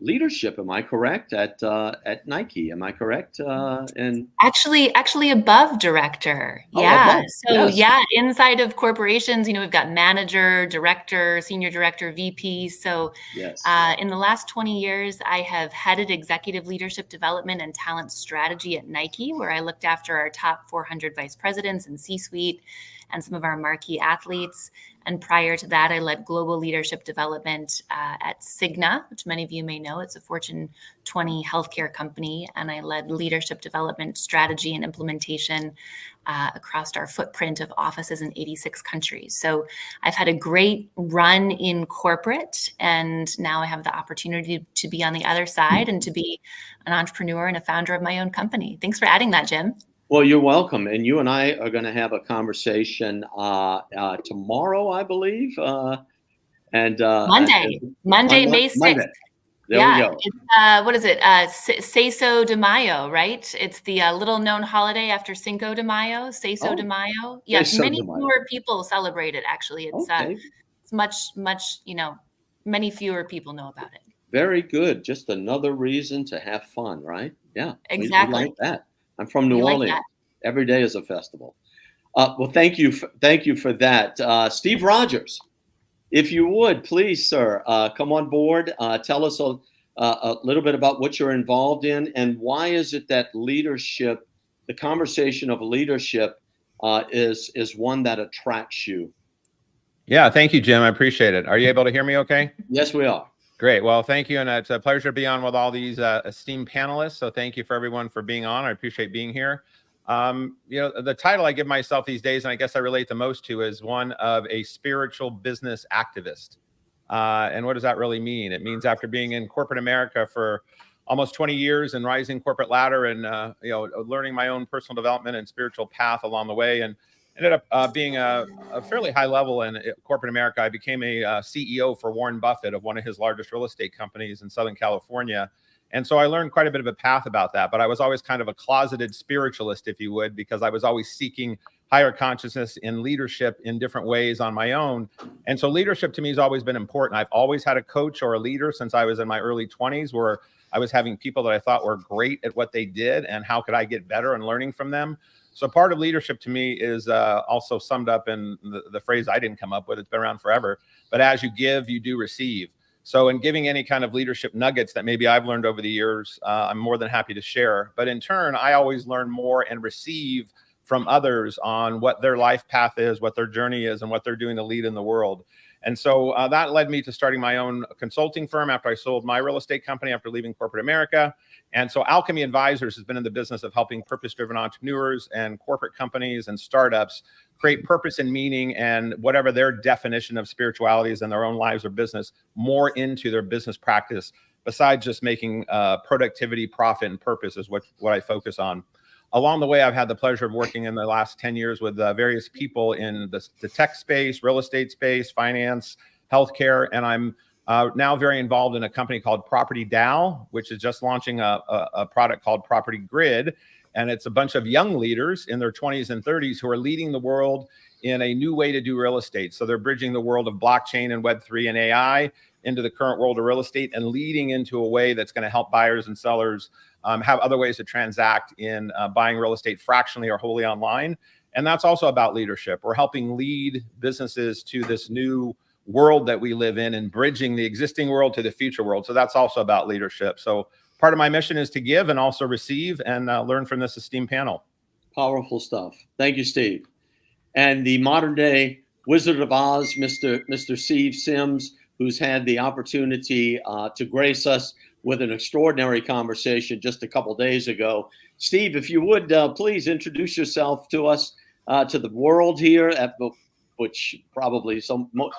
leadership, am I correct, at Nike? Am I correct? And actually above director. Oh, Yeah. above. So Yes. yeah, inside of corporations, you know, we've got manager, director, senior director, VP. So Yes. in the last 20 years, I have headed executive leadership development and talent strategy at Nike, where I looked after our top 400 vice presidents and C-suite. and some of our marquee athletes. And prior to that, I led global leadership development at Cigna, which many of you may know. It's a Fortune 20 healthcare company. And I led leadership development strategy and implementation across our footprint of offices in 86 countries. So I've had a great run in corporate, and now I have the opportunity to be on the other side and to be an entrepreneur and a founder of my own company. Thanks for adding that, Jim. Well, you're welcome. And you and I are going to have a conversation tomorrow, I believe. Monday, May 6th. Monday. There we go. It's, what is it? Seso de Mayo, right? It's the little known holiday after Cinco de Mayo, Seso de Mayo. Yes, many fewer people celebrate it, actually. It's it's much, many fewer people know about it. Very good. Just another reason to have fun, right? Yeah. Exactly. We like that. I'm from New Orleans. Like every day is a festival. Well, thank you for that. Steve Rogers, if you would, please, sir, come on board. Tell us a little bit about what you're involved in, and why is it that leadership, the conversation of leadership, is one that attracts you? Yeah, thank you, Jim. I appreciate it. Are you able to hear me okay? Yes, we are. Great. Well, thank you. And it's a pleasure to be on with all these esteemed panelists. So thank you for everyone for being on. I appreciate being here. The title I give myself these days, and I guess I relate the most to, is one of a spiritual business activist. And what does that really mean? It means after being in corporate America for almost 20 years and rising corporate ladder and, learning my own personal development and spiritual path along the way, and ended up being a fairly high level in corporate America. I became a CEO for Warren Buffett of one of his largest real estate companies in Southern California. And so I learned quite a bit of a path about that, but I was always kind of a closeted spiritualist, if you would, because I was always seeking higher consciousness in leadership in different ways on my own. And so leadership to me has always been important. I've always had a coach or a leader since I was in my early 20s, where I was having people that I thought were great at what they did and how could I get better and learning from them. So part of leadership to me is also summed up in the phrase I didn't come up with. It's been around forever. But as you give, you do receive. So in giving any kind of leadership nuggets that maybe I've learned over the years, I'm more than happy to share. But in turn, I always learn more and receive from others on what their life path is, what their journey is, and what they're doing to lead in the world. And so that led me to starting my own consulting firm after I sold my real estate company after leaving corporate America. And so Alchemy Advisors has been in the business of helping purpose-driven entrepreneurs and corporate companies and startups create purpose and meaning and whatever their definition of spirituality is in their own lives or business more into their business practice, besides just making productivity, profit, and purpose is what I focus on. Along the way, I've had the pleasure of working in the last 10 years with various people in the tech space, real estate space, finance, healthcare, and I'm now very involved in a company called Property DAO, which is just launching a product called Property Grid. And it's a bunch of young leaders in their 20s and 30s who are leading the world in a new way to do real estate. So they're bridging the world of blockchain and Web3 and AI into the current world of real estate and leading into a way that's going to help buyers and sellers have other ways to transact in buying real estate fractionally or wholly online. And that's also about leadership. We're helping lead businesses to this new world that we live in and bridging the existing world to the future world. So that's also about leadership. So part of my mission is to give and also receive and learn from this esteemed panel. Powerful stuff. Thank you, Steve. And the modern day Wizard of Oz, Mr. Steve Sims, who's had the opportunity to grace us with an extraordinary conversation just a couple days ago. Steve, if you would please introduce yourself to us, to the world here, which probably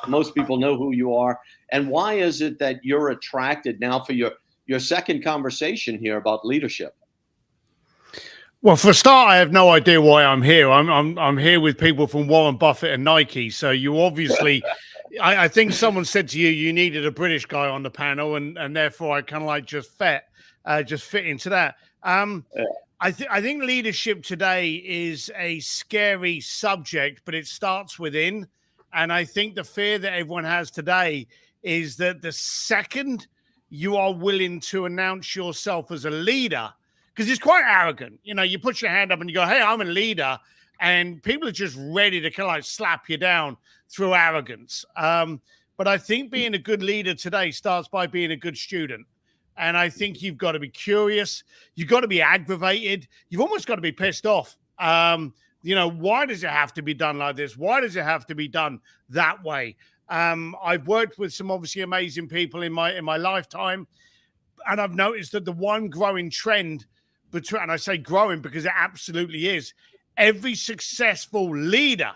most people know who you are. And why is it that you're attracted now for your second conversation here about leadership? Well, for a start, I have no idea why I'm here. I'm here with people from Warren Buffett and Nike. So you obviously, I think someone said to you, you needed a British guy on the panel, and therefore I kind of like just fit into that. I think leadership today is a scary subject, but it starts within. And I think the fear that everyone has today is that the second you are willing to announce yourself as a leader, because it's quite arrogant. You know, you put your hand up and you go, hey, I'm a leader. And people are just ready to kind of like slap you down through arrogance. But I think being a good leader today starts by being a good student. And I think you've got to be curious. You've got to be aggravated. You've almost got to be pissed off. why does it have to be done like this? Why does it have to be done that way? I've worked with some obviously amazing people in my lifetime, and I've noticed that the one growing trend between, and I say growing because it absolutely is, every successful leader,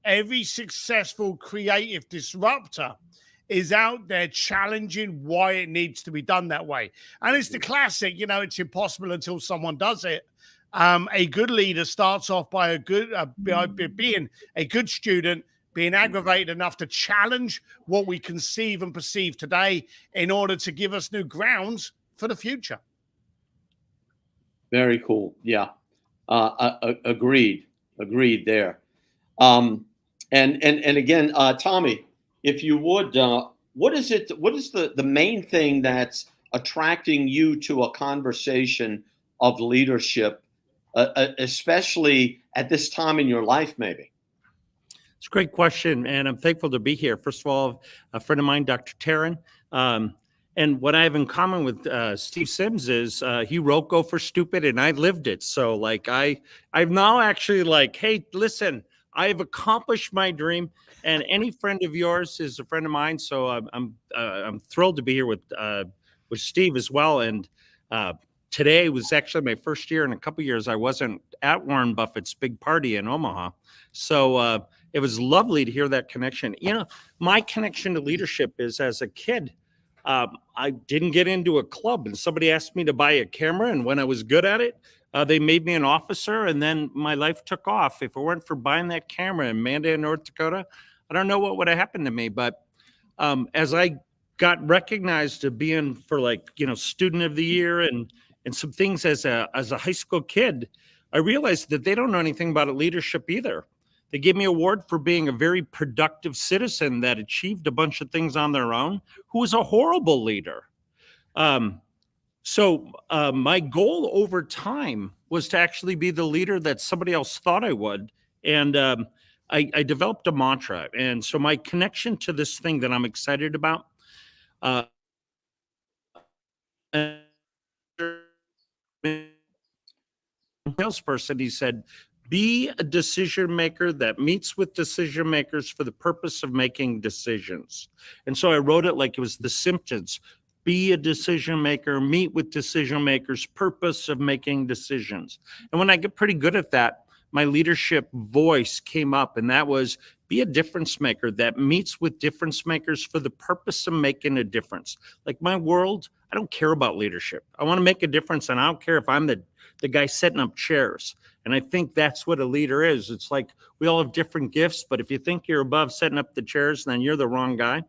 every successful creative disruptor is out there challenging why it needs to be done that way. And it's the classic, it's impossible until someone does it. A good leader starts off by being a good student, being aggravated enough to challenge what we conceive and perceive today in order to give us new grounds for the future. Very cool. Yeah. Agreed there. And again, Tommy, if you would, what is the main thing that's attracting you to a conversation of leadership, especially at this time in your life, maybe? It's a great question, and I'm thankful to be here. First of all, a friend of mine, Dr. Thelen, and what I have in common with Steve Sims is he wrote "Go for Stupid" and I lived it. So like I'm now actually like, hey, listen, I've accomplished my dream, and any friend of yours is a friend of mine. So I'm thrilled to be here with Steve as well. And today was actually my first year in a couple of years I wasn't at Warren Buffett's big party in Omaha. So it was lovely to hear that connection. My connection to leadership is as a kid. I didn't get into a club, and somebody asked me to buy a camera, and when I was good at it, they made me an officer, and then my life took off. If it weren't for buying that camera in Mandan, North Dakota, I don't know what would have happened to me. But as I got recognized to being for student of the year and some things as a high school kid, I realized that they don't know anything about leadership either. They gave me an award for being a very productive citizen that achieved a bunch of things on their own, who was a horrible leader. So my goal over time was to actually be the leader that somebody else thought I would. And I developed a mantra. And so my connection to this thing that I'm excited about, salesperson, he said, be a decision maker that meets with decision makers for the purpose of making decisions. And so I wrote it like it was The Simpsons. Be a decision maker, meet with decision makers, purpose of making decisions. And when I get pretty good at that, my leadership voice came up, and that was be a difference maker that meets with difference makers for the purpose of making a difference. Like my world, I don't care about leadership. I want to make a difference, and I don't care if I'm the guy setting up chairs. And I think that's what a leader is. It's like we all have different gifts, but if you think you're above setting up the chairs, then you're the wrong guy.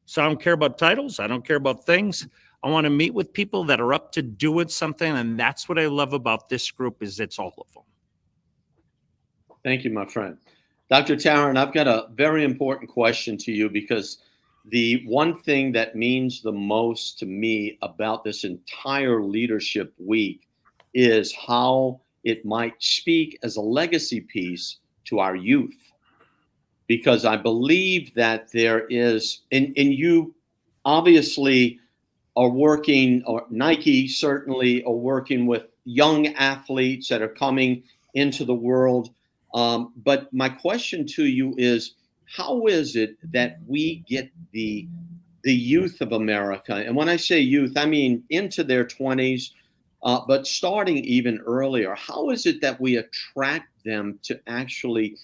So I don't care about titles. I don't care about things. I want to meet with people that are up to doing something. And that's what I love about this group is it's all of them. Thank you, my friend. Dr. Taryn, I've got a very important question to you because the one thing that means the most to me about this entire leadership week is how it might speak as a legacy piece to our youth. Because I believe that there is, and you obviously are working, or Nike certainly are working with young athletes that are coming into the world. But my question to you is, how is it that we get the youth of America? And when I say youth, I mean into their 20s, but starting even earlier. How is it that we attract them to actually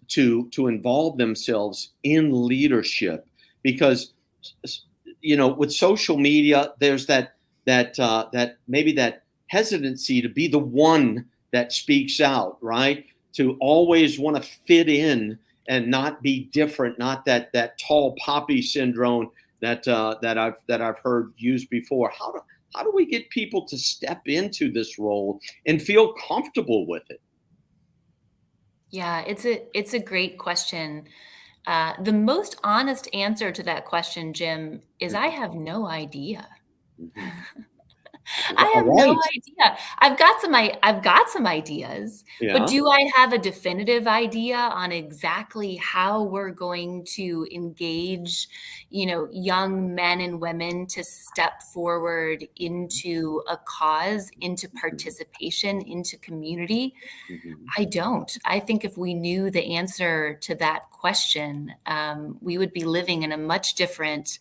to involve themselves in leadership? Because with social media, there's that maybe that hesitancy to be the one that speaks out, right? To always want to fit in and not be different, not that tall poppy syndrome that I've heard used before. How do we get people to step into this role and feel comfortable with it? Yeah, it's a great question. The most honest answer to that question, Jim, is I have no idea. I have no idea. I've got some ideas, but do I have a definitive idea on exactly how we're going to engage, young men and women to step forward into a cause, into participation, into community? I don't. I think if we knew the answer to that question, we would be living in a much different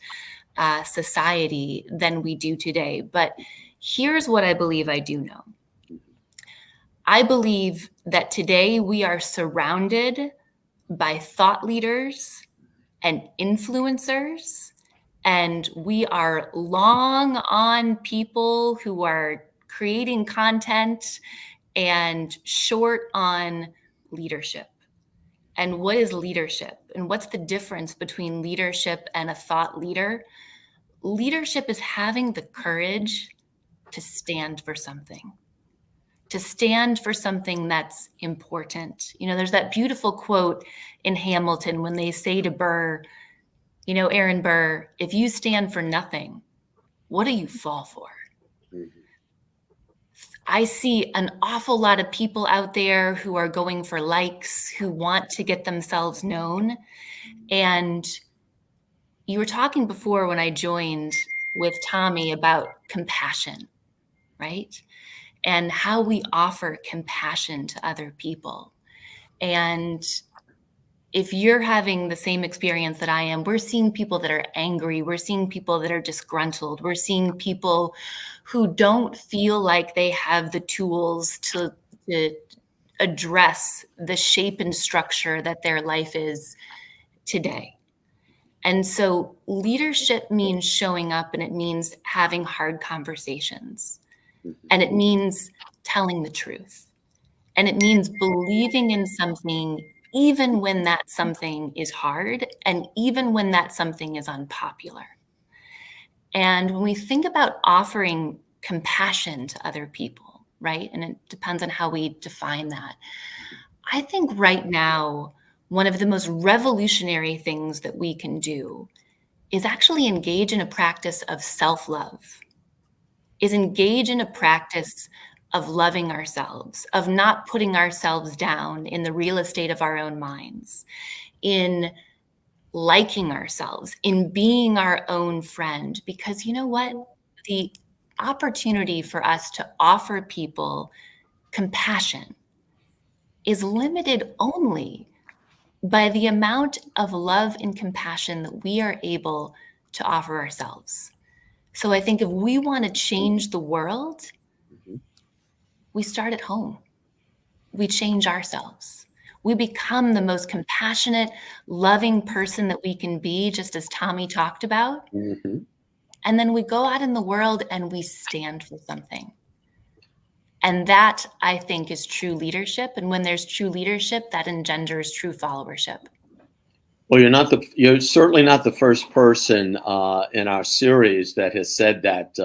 society than we do today. But here's what I believe I do know. I believe that today we are surrounded by thought leaders and influencers, and we are long on people who are creating content and short on leadership. And what is leadership? And what's the difference between leadership and a thought leader? Leadership is having the courage to stand for something, that's important. There's that beautiful quote in Hamilton when they say to Burr, Aaron Burr, if you stand for nothing, what do you fall for? I see an awful lot of people out there who are going for likes, who want to get themselves known. And you were talking before when I joined with Tommy about compassion, right? And how we offer compassion to other people. And if you're having the same experience that I am, we're seeing people that are angry. We're seeing people that are disgruntled. We're seeing people who don't feel like they have the tools to address the shape and structure that their life is today. And so leadership means showing up, and it means having hard conversations. And it means telling the truth. And it means believing in something even when that something is hard and even when that something is unpopular. And when we think about offering compassion to other people, right? And it depends on how we define that. I think right now, one of the most revolutionary things that we can do is actually engage in a practice of self-love, is engage in a practice of loving ourselves, of not putting ourselves down in the real estate of our own minds, in liking ourselves, in being our own friend. Because you know what? The opportunity for us to offer people compassion is limited only by the amount of love and compassion that we are able to offer ourselves. So I think if we want to change the world, we start at home. We change ourselves. We become the most compassionate, loving person that we can be, just as Tommy talked about. And then we go out in the world and we stand for something. And that, I think, is true leadership. And when there's true leadership, that engenders true followership. Well, you're certainly not the first person in our series that has said that.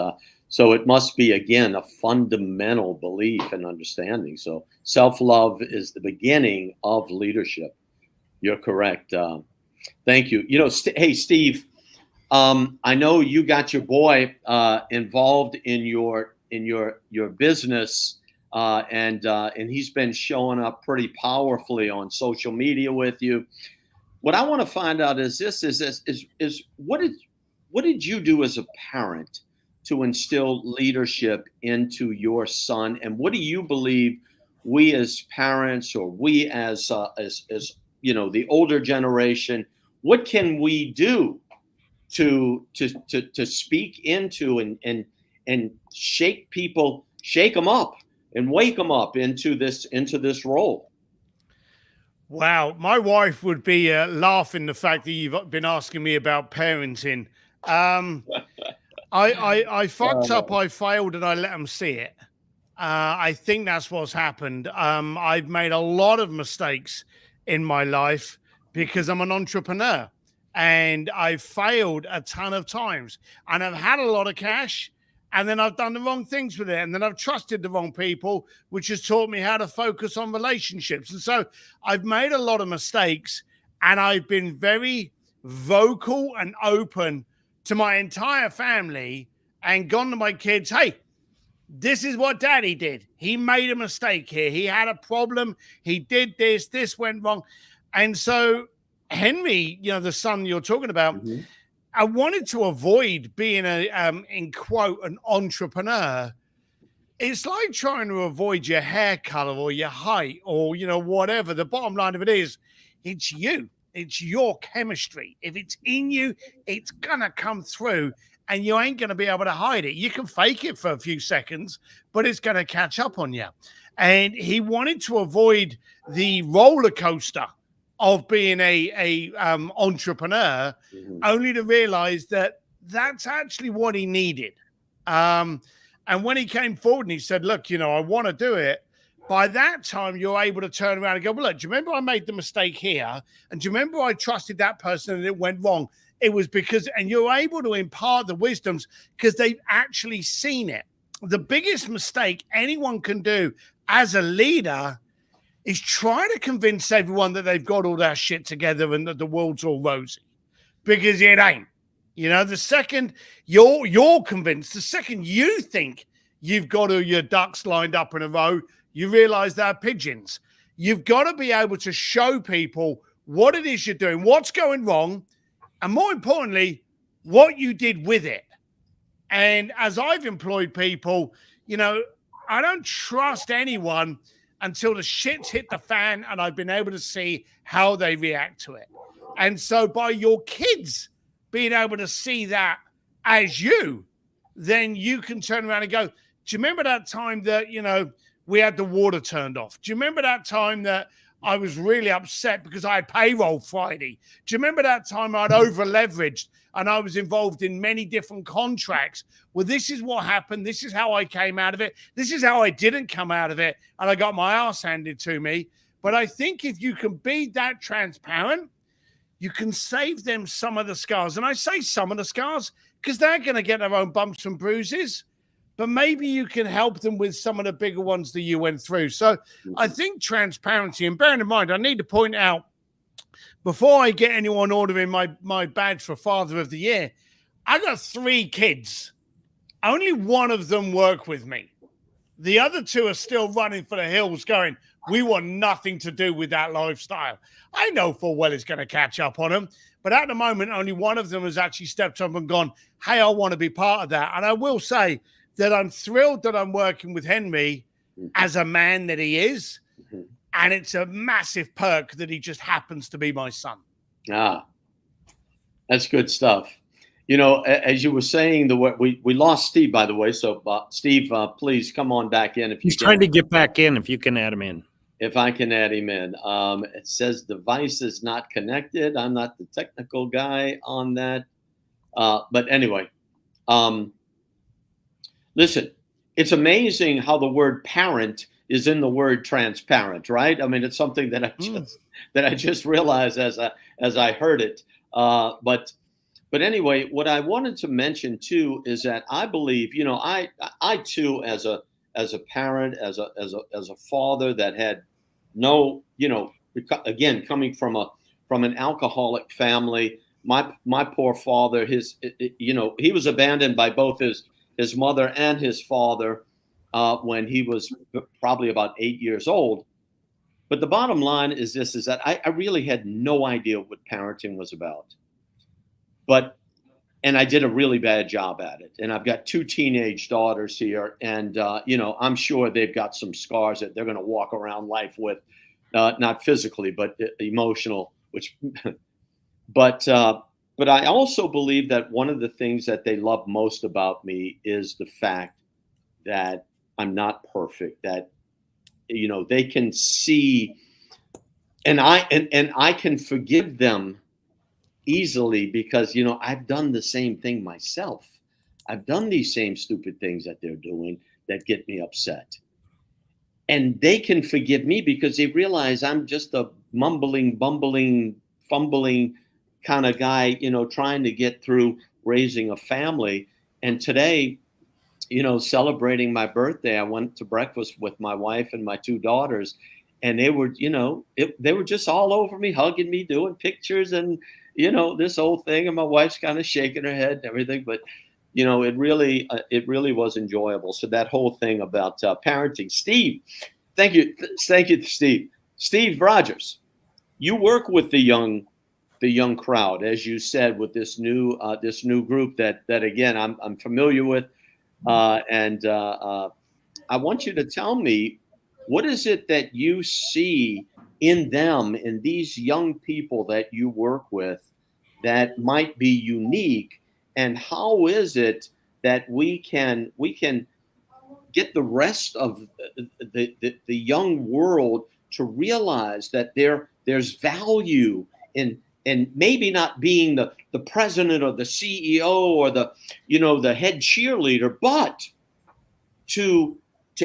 So it must be, again, a fundamental belief and understanding. So self-love is the beginning of leadership. You're correct. Thank you. Hey, Steve, I know you got your boy involved in your business, and he's been showing up pretty powerfully on social media with you. What I want to find out is what did you do as a parent to instill leadership into your son, and what do you believe we as parents, or we as the older generation, what can we do to speak into and shake them up and wake them up into this role? Wow, my wife would be laughing the fact that you've been asking me about parenting. I fucked up, I failed, and I let them see it. I think that's what's happened. I've made a lot of mistakes in my life because I'm an entrepreneur, and I've failed a ton of times, and I've had a lot of cash, and then I've done the wrong things with it, and then I've trusted the wrong people, which has taught me how to focus on relationships. And so I've made a lot of mistakes, and I've been very vocal and open to my entire family and gone to my kids, hey, this is what daddy did. He made a mistake here. He had a problem. He did this. This went wrong. And so Henry, the son you're talking about, I wanted to avoid being in quote, an entrepreneur. It's like trying to avoid your hair color or your height or, whatever. The bottom line of it is, it's you. It's your chemistry. If it's in you, it's going to come through and you ain't going to be able to hide it. You can fake it for a few seconds, but it's going to catch up on you. And he wanted to avoid the roller coaster of being a entrepreneur, only to realize that that's actually what he needed. And when he came forward and he said, look, I want to do it, by that time, you're able to turn around and go, well, look, do you remember I made the mistake here? And do you remember I trusted that person and it went wrong? It was because, and you're able to impart the wisdoms because they've actually seen it. The biggest mistake anyone can do as a leader is try to convince everyone that they've got all that shit together and that the world's all rosy, because it ain't. The second you're convinced, the second you think you've got all your ducks lined up in a row, you realize they're pigeons. You've got to be able to show people what it is you're doing, what's going wrong, and more importantly, what you did with it. And as I've employed people, I don't trust anyone until the shit's hit the fan and I've been able to see how they react to it. And so by your kids being able to see that as you, then you can turn around and go, do you remember that time that, we had the water turned off? Do you remember that time that I was really upset because I had payroll Friday? Do you remember that time I'd over leveraged and I was involved in many different contracts? Well, this is what happened. This is how I came out of it. This is how I didn't come out of it. And I got my ass handed to me. But I think if you can be that transparent, you can save them some of the scars. And I say some of the scars because they're going to get their own bumps and bruises. But maybe you can help them with some of the bigger ones that you went through. So I think transparency, and bearing in mind, I need to point out, before I get anyone ordering my badge for Father of the Year, I got 3 kids. Only one of them work with me. The other 2 are still running for the hills going, we want nothing to do with that lifestyle. I know full well it's going to catch up on them. But at the moment, only one of them has actually stepped up and gone, hey, I want to be part of that. And I will say, that I'm thrilled that I'm working with Henry as a man that he is. And it's a massive perk that he just happens to be my son. That's good stuff. As you were saying, we lost Steve, by the way. So Steve, please come on back in. He's trying to get back in. If you can add him in. If I can add him in. It says device is not connected. I'm not the technical guy on that. But anyway, listen, it's amazing how the word parent is in the word transparent, right? I mean, it's something that I just realized as I heard it. But anyway, what I wanted to mention too is that I believe, I too, as a parent, as a father that had no, again, coming from an alcoholic family, my poor father, he was abandoned by both his mother and his father when he was probably about 8 years old. But the bottom line is that I really had no idea what parenting was about. And I did a really bad job at it. And I've got 2 teenage daughters here. And, I'm sure they've got some scars that they're going to walk around life with, not physically, but emotional, But I also believe that one of the things that they love most about me is the fact that I'm not perfect, that, they can see, and I can forgive them easily because, I've done the same thing myself. I've done these same stupid things that they're doing that get me upset. And they can forgive me because they realize I'm just a mumbling, bumbling, fumbling kind of guy, trying to get through raising a family. And today, celebrating my birthday, I went to breakfast with my wife and my 2 daughters, and they were, they were just all over me, hugging me, doing pictures and, this whole thing. And my wife's kind of shaking her head and everything. But you know, it really was enjoyable. So that whole thing about parenting, Steve, thank you, Steve. Steve Rogers, you work with the young crowd, as you said, with this new group that again I'm familiar with, and I want you to tell me, what is it that you see in them, in these young people that you work with, that might be unique, and how is it that we can get the rest of the young world to realize that there's value in, and maybe not being the president or the CEO or the head cheerleader, but to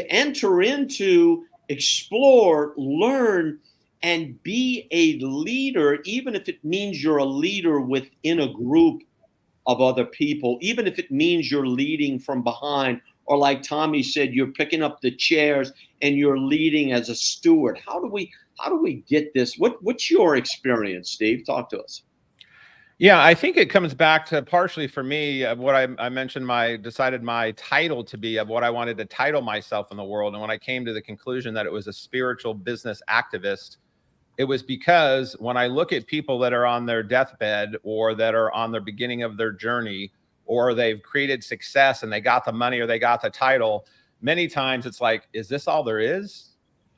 enter into, explore, learn, and be a leader, even if it means you're a leader within a group of other people, even if it means you're leading from behind, or like Tommy said, you're picking up the chairs and you're leading as a steward. How do we get this? What's your experience, Steve? Talk to us. Yeah, I think it comes back to partially for me what I mentioned, decided my title to be of what I wanted to title myself in the world. And when I came to the conclusion that it was a spiritual business activist, it was because when I look at people that are on their deathbed, or that are on the beginning of their journey, or they've created success and they got the money or they got the title, many times it's like, is this all there is?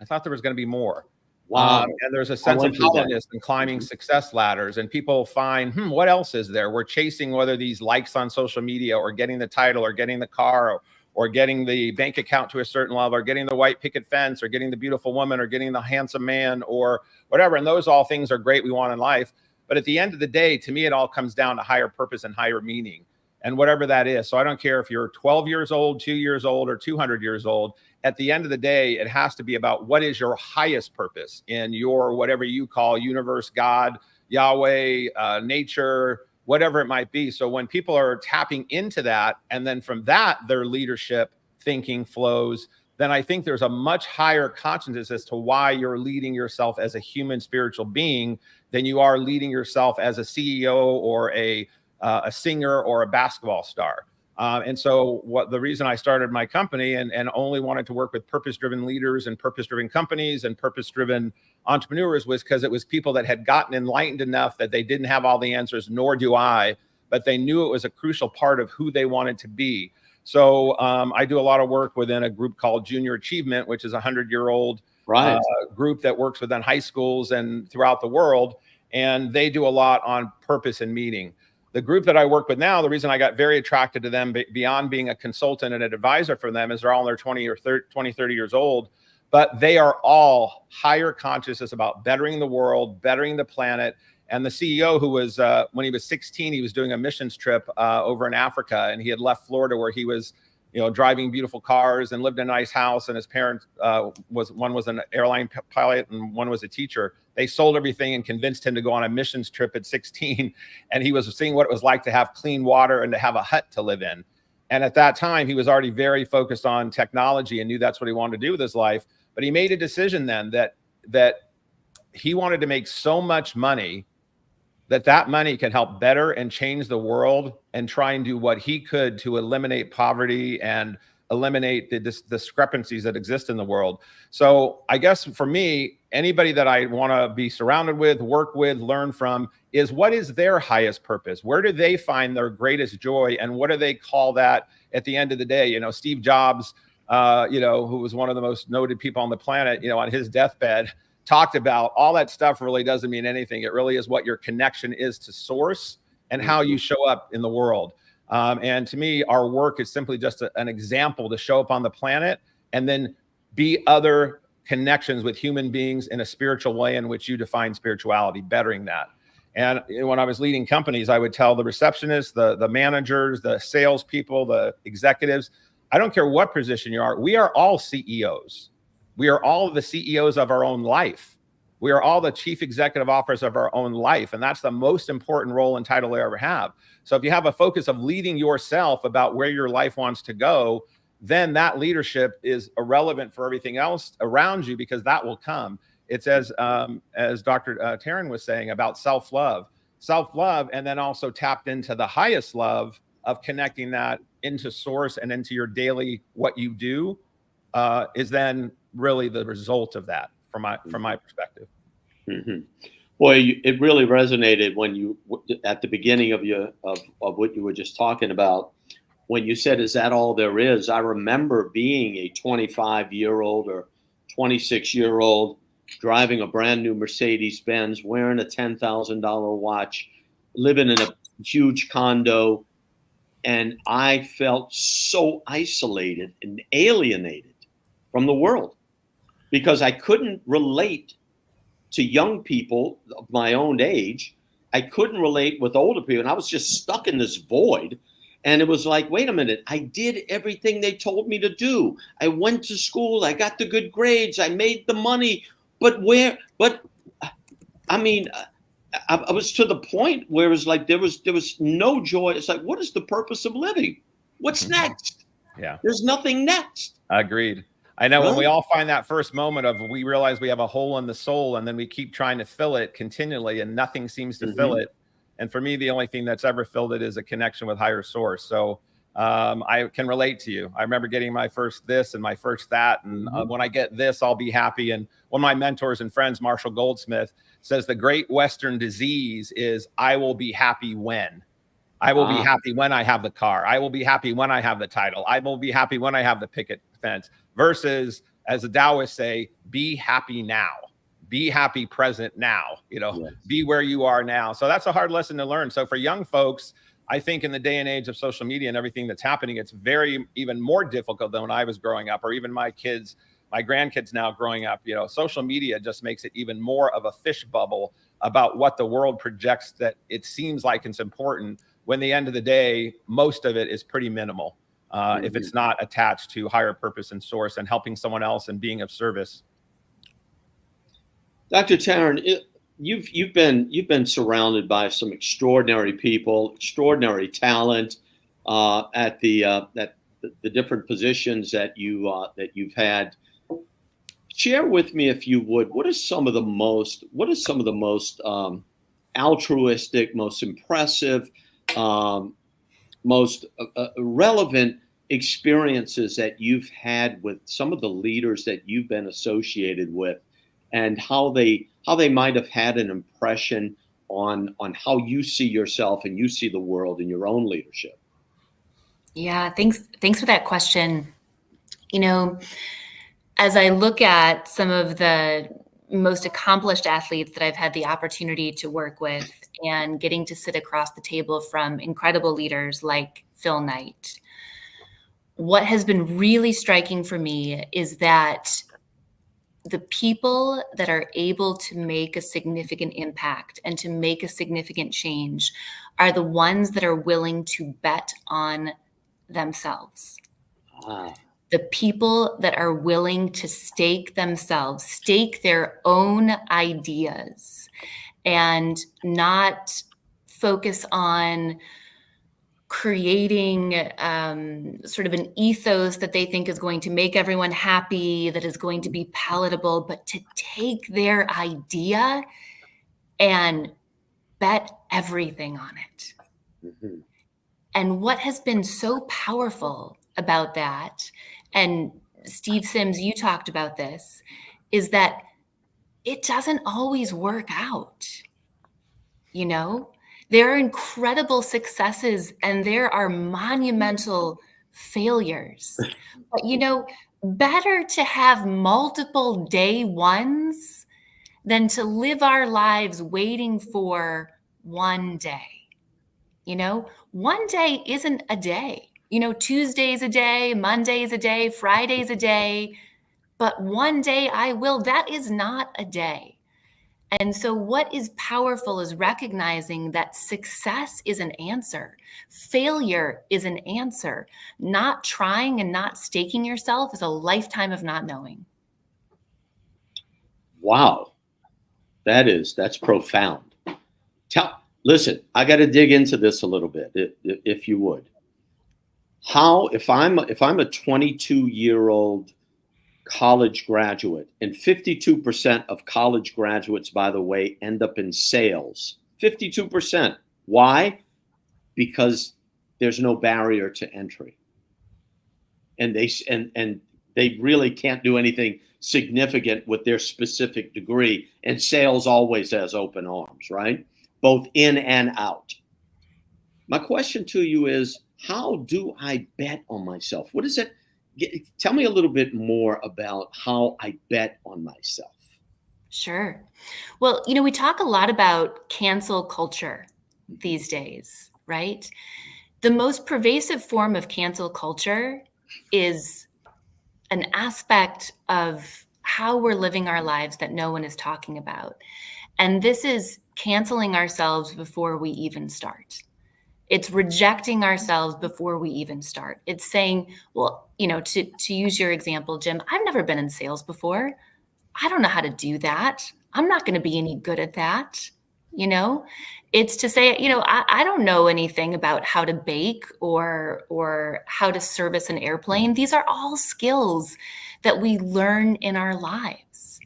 I thought there was going to be more. Wow. And there's a sense of hollowness in climbing success ladders, and people find, what else is there? We're chasing whether these likes on social media, or getting the title, or getting the car, or getting the bank account to a certain level, or getting the white picket fence, or getting the beautiful woman, or getting the handsome man, or whatever. And those all things are great we want in life. But at the end of the day, to me, it all comes down to higher purpose and higher meaning, and whatever that is. So I don't care if you're 12 years old, 2 years old, or 200 years old. At the end of the day, it has to be about what is your highest purpose in your, whatever you call universe, God, Yahweh, nature, whatever it might be. So when people are tapping into that, and then from that, their leadership thinking flows, then I think there's a much higher consciousness as to why you're leading yourself as a human spiritual being than you are leading yourself as a CEO or a singer or a basketball star. And so the reason I started my company and only wanted to work with purpose-driven leaders and purpose-driven companies and purpose-driven entrepreneurs was because it was people that had gotten enlightened enough that they didn't have all the answers, nor do I, but they knew it was a crucial part of who they wanted to be. So I do a lot of work within a group called Junior Achievement, which is a 100-year-old group that works within high schools and throughout the world. And they do a lot on purpose and meaning. The group that I work with now, the reason I got very attracted to them beyond being a consultant and an advisor for them is they're all in their 30 years old, but they are all higher consciousness about bettering the world, bettering the planet. And the CEO, who was, when he was 16, he was doing a missions trip over in Africa, and he had left Florida where he was, driving beautiful cars and lived in a nice house. And his parents, one was an airline pilot and one was a teacher. They sold everything and convinced him to go on a missions trip at 16. And he was seeing what it was like to have clean water and to have a hut to live in. And at that time, he was already very focused on technology and knew that's what he wanted to do with his life. But he made a decision then that he wanted to make so much money that money could help better and change the world and try and do what he could to eliminate poverty and eliminate the discrepancies that exist in the world. So I guess for me, anybody that I want to be surrounded with, work with, learn from is what is their highest purpose? Where do they find their greatest joy? And what do they call that at the end of the day? Steve Jobs, who was one of the most noted people on the planet, on his deathbed, talked about all that stuff really doesn't mean anything. It really is what your connection is to source and how you show up in the world. And to me, our work is simply just an example to show up on the planet and then be other connections with human beings in a spiritual way in which you define spirituality, bettering that. And when I was leading companies, I would tell the receptionists, the managers, the salespeople, the executives, I don't care what position you are, we are all CEOs. We are all the CEOs of our own life. We are all the chief executive officers of our own life. And that's the most important role and title I ever have. So if you have a focus of leading yourself about where your life wants to go, then that leadership is irrelevant for everything else around you, because that will come. It's as Dr. Taryn was saying about self-love, and then also tapped into the highest love of connecting that into source and into your daily what you do is then really the result of that from my perspective. Mm-hmm. Boy, it really resonated when you, at the beginning of what you were just talking about, when you said, "Is that all there is?" I remember being a 25-year-old or 26-year-old driving a brand new Mercedes-Benz, wearing a $10,000 watch, living in a huge condo, and I felt so isolated and alienated from the world because I couldn't relate to young people of my own age. I couldn't relate with older people, and I was just stuck in this void. And it was like, wait a minute, I did everything they told me to do. I went to school, I got the good grades, I made the money, but I mean, I was to the point where it was like there was no joy. It's like, what is the purpose of living? What's next? Yeah. There's nothing next. Agreed. I know when we all find that first moment of we realize we have a hole in the soul, and then we keep trying to fill it continually and nothing seems to fill it. And for me, the only thing that's ever filled it is a connection with higher source. So I can relate to you. I remember getting my first this and my first that. And when I get this, I'll be happy. And one of my mentors and friends, Marshall Goldsmith, says the great Western disease is I will be happy when. I will be happy when I have the car. I will be happy when I have the title. I will be happy when I have the picket fence. Versus, as the Taoists say, be happy now. Be happy present now. Be where you are now. So that's a hard lesson to learn. So for young folks, I think in the day and age of social media and everything that's happening, it's even more difficult than when I was growing up, or even my kids, my grandkids now growing up. Social media just makes it even more of a fish bubble about what the world projects that it seems like it's important, when the end of the day, most of it is pretty minimal if it's not attached to higher purpose and source and helping someone else and being of service. Dr. Taryn, you've been surrounded by some extraordinary people, extraordinary talent at the different positions that you've had. Share with me, if you would, what are some of the most altruistic, most impressive, most relevant experiences that you've had with some of the leaders that you've been associated with, and how they might have had an impression on how you see yourself and you see the world in your own leadership? Yeah, thanks for that question. As I look at some of the most accomplished athletes that I've had the opportunity to work with, and getting to sit across the table from incredible leaders like Phil Knight, what has been really striking for me is that the people that are able to make a significant impact and to make a significant change are the ones that are willing to bet on themselves. The people that are willing to stake themselves, stake their own ideas, and not focus on creating sort of an ethos that they think is going to make everyone happy, that is going to be palatable, but to take their idea and bet everything on it. And what has been so powerful about that, and Steve Sims, you talked about this, is that it doesn't always work out. There are incredible successes and there are monumental failures. But, better to have multiple day ones than to live our lives waiting for one day. One day isn't a day. Tuesday's a day, Monday's a day, Friday's a day, but one day I will. That is not a day. And so what is powerful is recognizing that success is an answer. Failure is an answer. Not trying and not staking yourself is a lifetime of not knowing. Wow. That's profound. Listen, I got to dig into this a little bit, if you would. If I'm a 22-year-old college graduate, and 52% of college graduates, by the way, end up in sales. 52%. Why? Because there's no barrier to entry. And they really can't do anything significant with their specific degree. And sales always has open arms, right? Both in and out. My question to you is, how do I bet on myself? What is it? Tell me a little bit more about how I bet on myself. Sure. Well, we talk a lot about cancel culture these days, right? The most pervasive form of cancel culture is an aspect of how we're living our lives that no one is talking about. And this is canceling ourselves before we even start. It's rejecting ourselves before we even start. It's saying, well, to use your example, Jim, I've never been in sales before. I don't know how to do that. I'm not going to be any good at that. It's to say, I don't know anything about how to bake or how to service an airplane. These are all skills that we learn in our lives.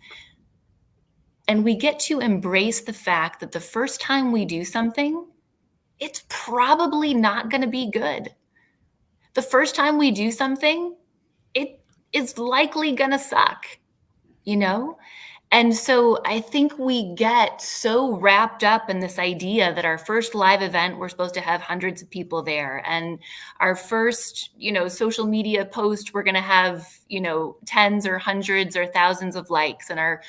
And we get to embrace the fact that the first time we do something, it's probably not going to be good. The first time we do something, it is likely going to suck, And so I think we get so wrapped up in this idea that our first live event, we're supposed to have hundreds of people there. And our first, social media post, we're going to have, tens or hundreds or thousands of likes. And our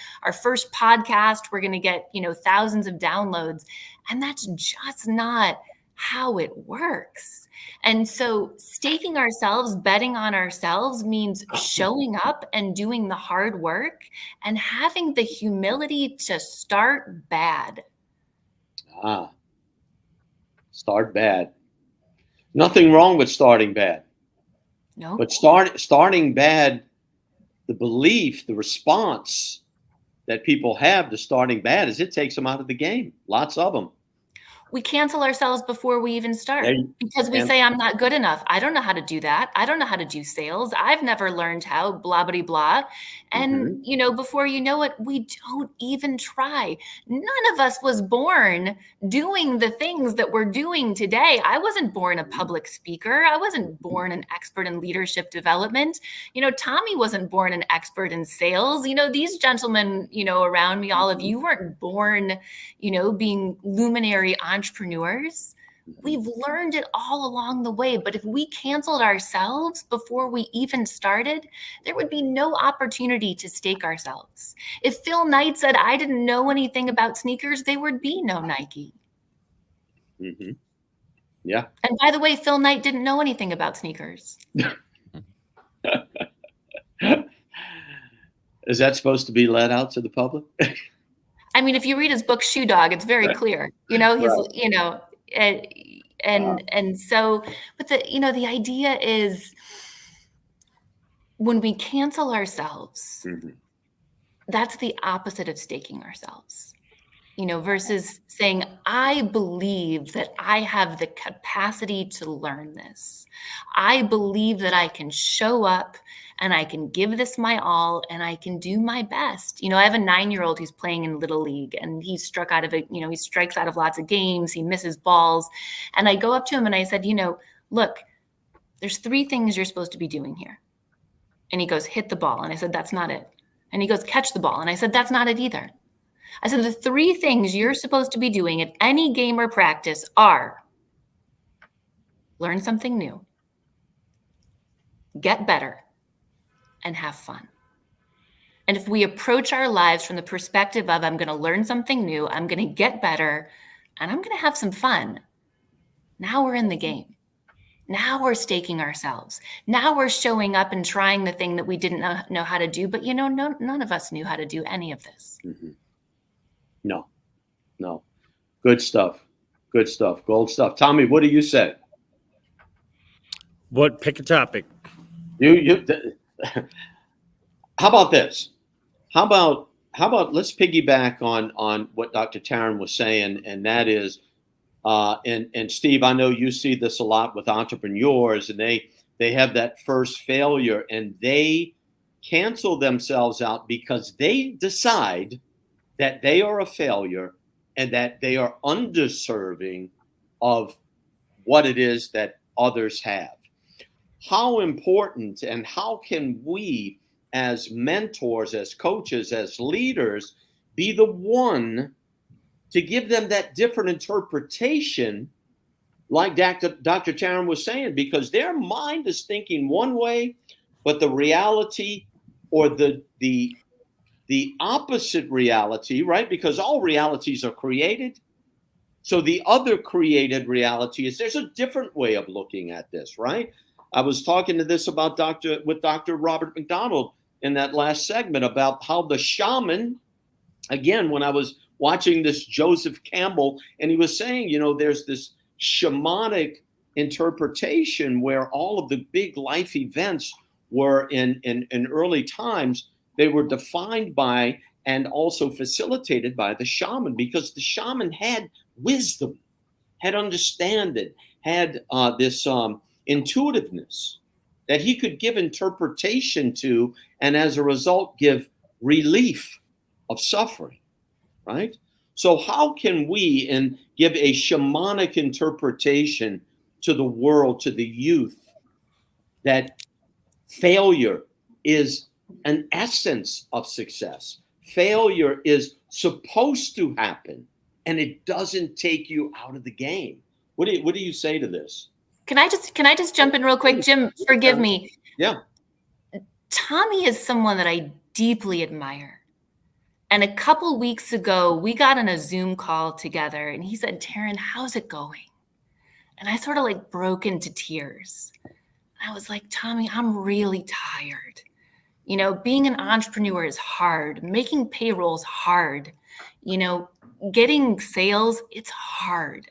first podcast, we're going to get, thousands of downloads. And that's just not how it works. And so staking ourselves, betting on ourselves means showing up and doing the hard work and having the humility to start bad. Start bad. Nothing wrong with starting bad. No. But starting bad, the belief, the response that people have to starting bad is it takes them out of the game. Lots of them. We cancel ourselves before we even start because we say, I'm not good enough. I don't know how to do that. I don't know how to do sales. I've never learned how, blah, blah, blah. And, before you know it, we don't even try. None of us was born doing the things that we're doing today. I wasn't born a public speaker. I wasn't born an expert in leadership development. Tommy wasn't born an expert in sales. These gentlemen, around me, all of you weren't born, being luminary entrepreneurs. We've learned it all along the way. But if we canceled ourselves before we even started, there would be no opportunity to stake ourselves. If Phil Knight said, I didn't know anything about sneakers, there would be no Nike. Mm-hmm. Yeah. And by the way, Phil Knight didn't know anything about sneakers. Is that supposed to be let out to the public? I mean, if you read his book Shoe Dog, it's very clear. He's right. And so, but the idea is when we cancel ourselves, that's the opposite of staking ourselves. Versus saying, I believe that I have the capacity to learn this. I believe that I can show up and I can give this my all and I can do my best. I have a 9-year-old who's playing in Little League and he's struck out of it. He strikes out of lots of games. He misses balls. And I go up to him and I said, look, there's 3 things you're supposed to be doing here. And he goes, hit the ball. And I said, that's not it. And he goes, catch the ball. And I said, that's not it either. I said, the 3 things you're supposed to be doing at any game or practice are learn something new, get better, and have fun. And if we approach our lives from the perspective of, I'm going to learn something new, I'm going to get better, and I'm going to have some fun, now we're in the game. Now we're staking ourselves. Now we're showing up and trying the thing that we didn't know how to do, but none of us knew how to do any of this. Mm-hmm. No. Good stuff. Gold stuff. Tommy, what do you say? Pick a topic. How about this? How about let's piggyback on what Dr. Taryn was saying, and that is, and Steve, I know you see this a lot with entrepreneurs, and they have that first failure, and they cancel themselves out because they decide that they are a failure and that they are undeserving of what it is that others have. How important and how can we as mentors, as coaches, as leaders, be the one to give them that different interpretation, like Dr. Taryn was saying, because their mind is thinking one way, but the reality or the opposite reality, right? Because all realities are created. So the other created reality is there's a different way of looking at this, right? I was talking to this about with Dr. Robert McDonald in that last segment about how the shaman, again, when I was watching this Joseph Campbell, and he was saying, you know, there's this shamanic interpretation where all of the big life events were in early times, they were defined by and also facilitated by the shaman, because the shaman had wisdom, had understanding, had this intuitiveness that he could give interpretation to, and as a result give relief of suffering, right? So how can we give a shamanic interpretation to the world, to the youth, that failure is an essence of success? Failure is supposed to happen, and it doesn't take you out of the game. What do you say to this? Can I just jump in real quick? Jim, forgive me. Yeah. Tommy is someone that I deeply admire. And a couple weeks ago, we got on a Zoom call together and he said, Taryn, how's it going? And I sort of like broke into tears. I was like, Tommy, I'm really tired. You know, being an entrepreneur is hard. Making payroll is hard. You know, getting sales, it's hard.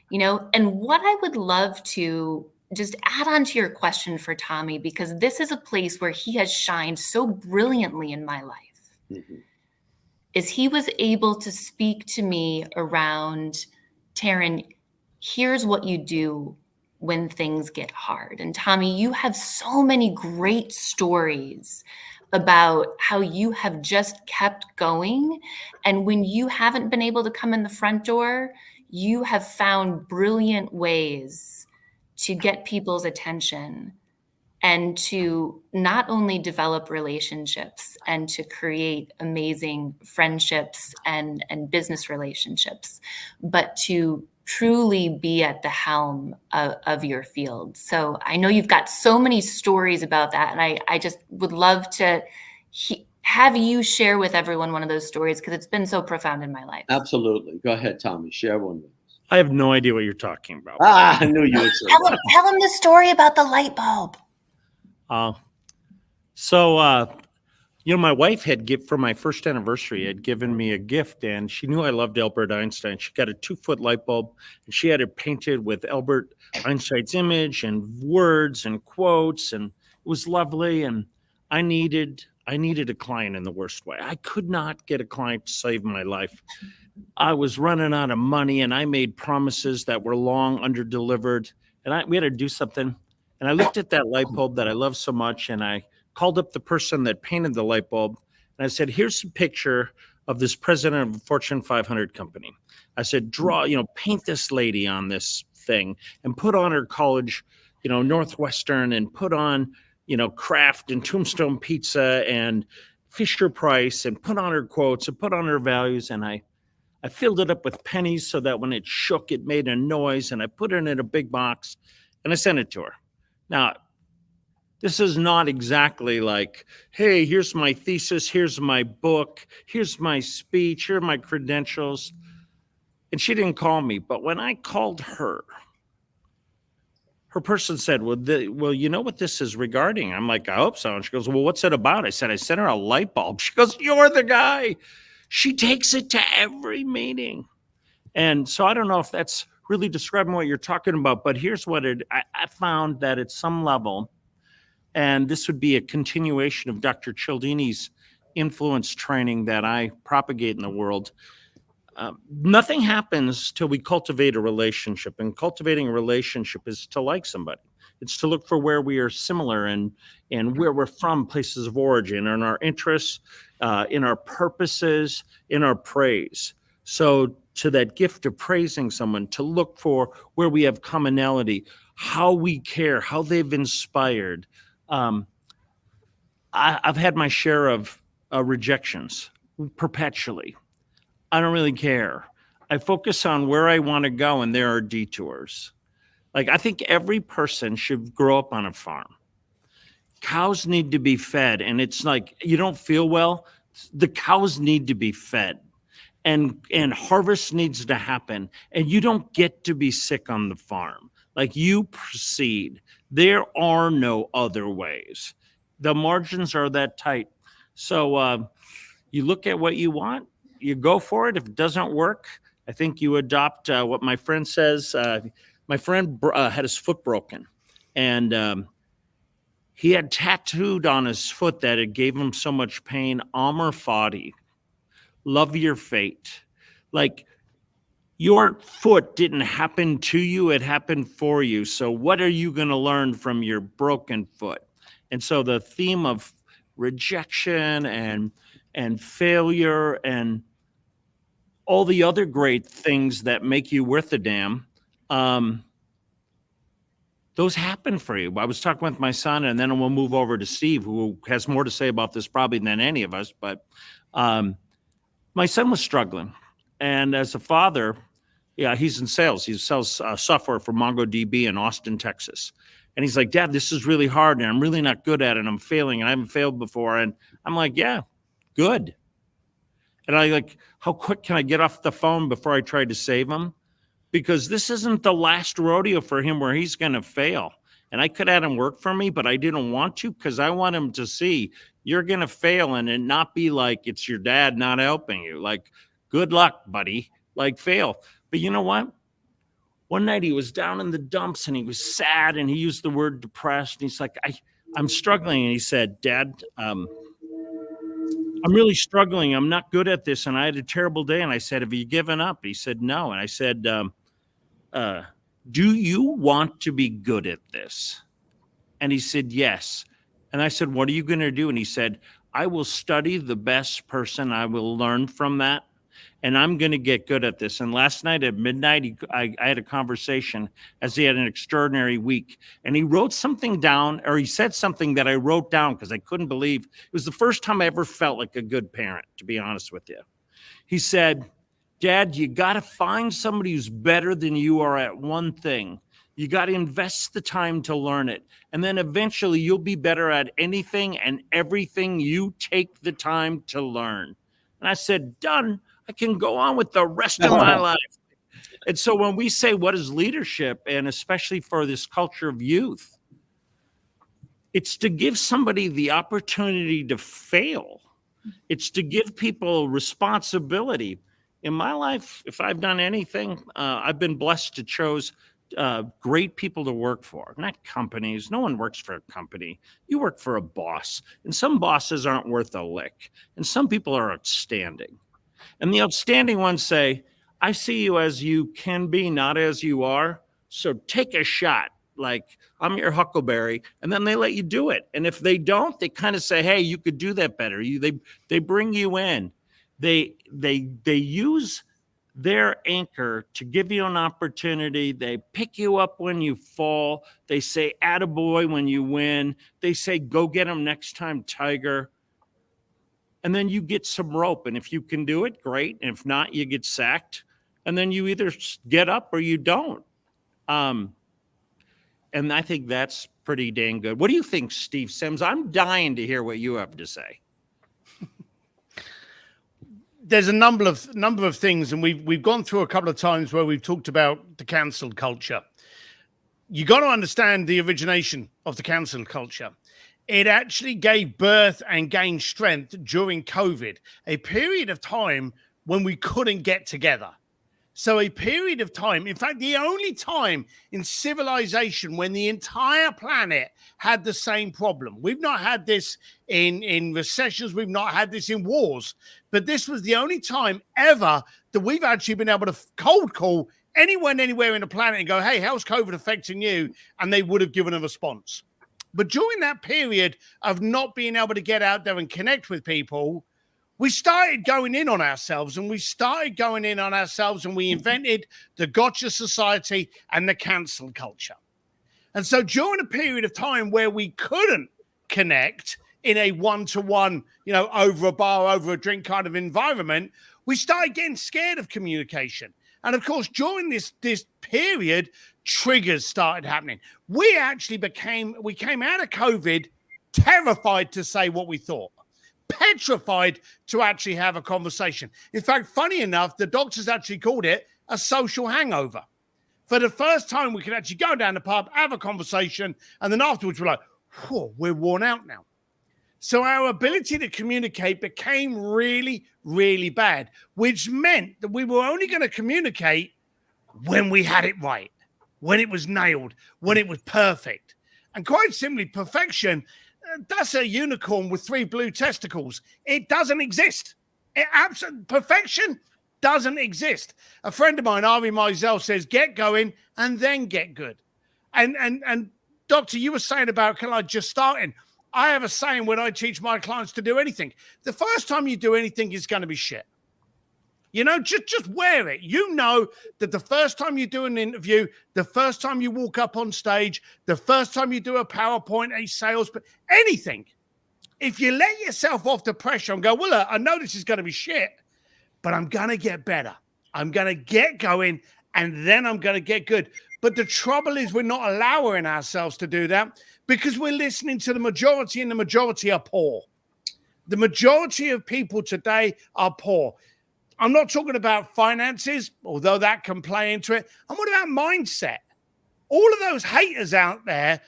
You know, and what I would love to just add on to your question for Tommy, because this is a place where he has shined so brilliantly in my life, is he was able to speak to me around, Taryn, here's what you do when things get hard. And Tommy, you have so many great stories about how you have just kept going. And when you haven't been able to come in the front door, you have found brilliant ways to get people's attention and to not only develop relationships and to create amazing friendships and business relationships, but to truly be at the helm of your field. So I know you've got so many stories about that, and I just would love to have you share with everyone one of those stories, because it's been so profound in my life. Absolutely. Go ahead, Tommy. Share one with us. I have no idea what you're talking about. I knew you would say that. Tell him the story about the light bulb. You know, my wife for my first anniversary, had given me a gift, and she knew I loved Albert Einstein. She got a 2-foot light bulb, and she had it painted with Albert Einstein's image and words and quotes, and it was lovely. And I needed a client in the worst way. I could not get a client to save my life. I was running out of money, and I made promises that were long underdelivered, and we had to do something. And I looked at that light bulb that I love so much, and I called up the person that painted the light bulb, and I said, here's a picture of this president of a Fortune 500 company. I said, paint this lady on this thing and put on her college, Northwestern, and put on, Kraft and Tombstone Pizza and Fisher Price, and put on her quotes and put on her values. And I filled it up with pennies so that when it shook, it made a noise, and I put it in a big box and I sent it to her. Now, this is not exactly like, hey, here's my thesis, here's my book, here's my speech, here are my credentials. And she didn't call me. But when I called her, her person said, well, you know what this is regarding? I'm like, I hope so. And she goes, well, what's it about? I said, I sent her a light bulb. She goes, you're the guy. She takes it to every meeting. And so I don't know if that's really describing what you're talking about, but here's what I found that at some level, and this would be a continuation of Dr. Cialdini's influence training that I propagate in the world. Nothing happens till we cultivate a relationship, and cultivating a relationship is to like somebody. It's to look for where we are similar and where we're from, places of origin, in our interests, in our purposes, in our praise. So to that gift of praising someone, to look for where we have commonality, how we care, how they've inspired. I've had my share of rejections perpetually. I don't really care. I focus on where I want to go, and there are detours. Like, I think every person should grow up on a farm. Cows need to be fed, and it's like, you don't feel well, the cows need to be fed, and harvest needs to happen, and you don't get to be sick on the farm. Like, you proceed. There are no other ways. The margins are that tight. So you look at what you want, you go for it. If it doesn't work, I think you adopt what my friend says. My friend had his foot broken, and he had tattooed on his foot that it gave him so much pain, Amor Fati, love your fate. Like, your foot didn't happen to you, it happened for you. So what are you going to learn from your broken foot? And so the theme of rejection and failure and all the other great things that make you worth a damn, those happen for you. I was talking with my son, and then we'll move over to Steve, who has more to say about this probably than any of us. But my son was struggling. And as a father, yeah, he's in sales. He sells software for MongoDB in Austin, Texas. And he's like, Dad, this is really hard, and I'm really not good at it, and I'm failing, and I haven't failed before. And I'm like, yeah, good. And I like, how quick can I get off the phone before I try to save him? Because this isn't the last rodeo for him where he's going to fail. And I could have him work for me, but I didn't want to, because I want him to see you're going to fail, and it not be like it's your dad not helping you. Like, good luck, buddy. Like, fail. But you know what? One night he was down in the dumps, and he was sad, and he used the word depressed. And he's like, I'm struggling. And he said, Dad, I'm really struggling. I'm not good at this. And I had a terrible day. And I said, have you given up? He said, no. And I said, do you want to be good at this? And he said, yes. And I said, what are you going to do? And he said, I will study the best person. I will learn from that. And I'm going to get good at this. And last night at midnight, I had a conversation as he had an extraordinary week. And he wrote something down, or he said something that I wrote down because I couldn't believe. It was the first time I ever felt like a good parent, to be honest with you. He said, Dad, you got to find somebody who's better than you are at one thing. You got to invest the time to learn it. And then eventually you'll be better at anything and everything you take the time to learn. And I said, done. I can go on with the rest of my life. And so when we say, what is leadership, and especially for this culture of youth, it's to give somebody the opportunity to fail. It's to give people responsibility. In my life, if I've done anything, I've been blessed to choose great people to work for, not companies. No one works for a company. You work for a boss, and some bosses aren't worth a lick, and some people are outstanding. And the outstanding ones say, I see you as you can be, not as you are. So take a shot. Like, I'm your huckleberry. And then they let you do it. And if they don't, they kind of say, hey, you could do that better. They bring you in. They use their anchor to give you an opportunity. They pick you up when you fall. They say, attaboy when you win. They say, go get them next time, Tiger. And then you get some rope. And if you can do it, great. And if not, you get sacked. And then you either get up or you don't. And I think that's pretty dang good. What do you think, Steve Sims? I'm dying to hear what you have to say. There's a number of things, and we've gone through a couple of times where we've talked about the cancel culture. You got to understand the origination of the cancel culture. It actually gave birth and gained strength during COVID, a period of time when we couldn't get together. So a period of time, in fact, the only time in civilization when the entire planet had the same problem. We've not had this in recessions. We've not had this in wars. But this was the only time ever that we've actually been able to cold call anyone, anywhere in the planet and go, hey, how's COVID affecting you? And they would have given a response. But during that period of not being able to get out there and connect with people, We started going in on ourselves, and we invented the gotcha society and the cancel culture. And so during a period of time where we couldn't connect in a one-to-one, over a bar, over a drink kind of environment, we started getting scared of communication. And of course, during this period, triggers started happening. We came out of COVID terrified to say what we thought, petrified to actually have a conversation. In fact, funny enough, the doctors actually called it a social hangover. For the first time, we could actually go down the pub, have a conversation, and then afterwards we're like, whoa, we're worn out now. So our ability to communicate became really, really bad, which meant that we were only going to communicate when we had it right, when it was nailed, when it was perfect. And quite simply, perfection, that's a unicorn with 3 blue testicles. It doesn't exist. Perfection doesn't exist. A friend of mine, Ari Meisel, says, get going and then get good. And Doctor, you were saying about kind of like just starting. I have a saying when I teach my clients to do anything. The first time you do anything is going to be shit. Just wear it. You know that the first time you do an interview, the first time you walk up on stage, the first time you do a PowerPoint, a sales, anything, if you let yourself off the pressure and go, well, look, I know this is going to be shit, but I'm going to get better. I'm going to get going, and then I'm going to get good. But the trouble is we're not allowing ourselves to do that because we're listening to the majority, and the majority are poor. The majority of people today are poor. I'm not talking about finances, although that can play into it. I'm talking about mindset. All of those haters out there,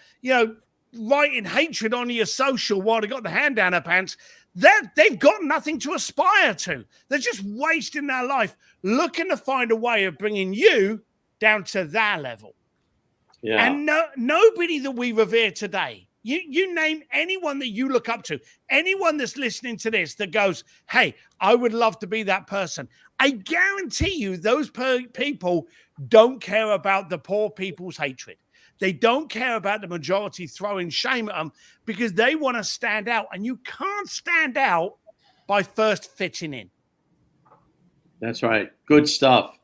writing hatred on your social while they got the hand down their pants, they've got nothing to aspire to. They're just wasting their life looking to find a way of bringing you down to their level. Yeah. And nobody that we revere today, you name anyone that you look up to, anyone that's listening to this that goes, hey, I would love to be that person. I guarantee you those people don't care about the poor people's hatred. They don't care about the majority throwing shame at them because they want to stand out. And you can't stand out by first fitting in. That's right. Good stuff.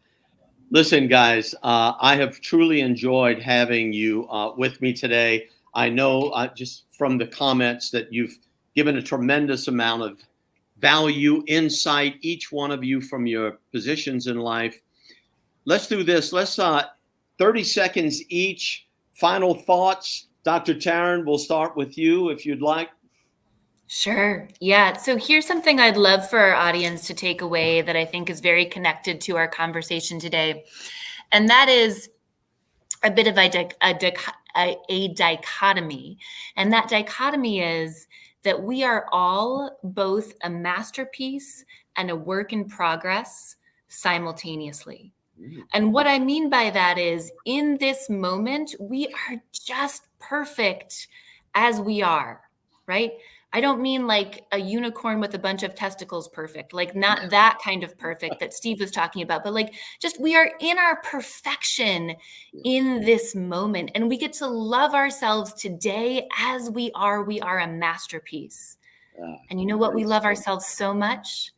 Listen, guys, I have truly enjoyed having you with me today. I know just from the comments that you've given a tremendous amount of value, insight, each one of you from your positions in life. Let's do this. Let's 30 seconds each. Final thoughts. Dr. Taryn, we'll start with you if you'd like. Sure. Yeah. So here's something I'd love for our audience to take away that I think is very connected to our conversation today. And that is a bit of a dichotomy. And that dichotomy is that we are all both a masterpiece and a work in progress simultaneously. And what I mean by that is in this moment, we are just perfect as we are, right? I don't mean like a unicorn with a bunch of testicles perfect, like not that kind of perfect that Steve was talking about, but like just we are in our perfection in this moment, and we get to love ourselves today as we are. We are a masterpiece. And you know what? We love ourselves so much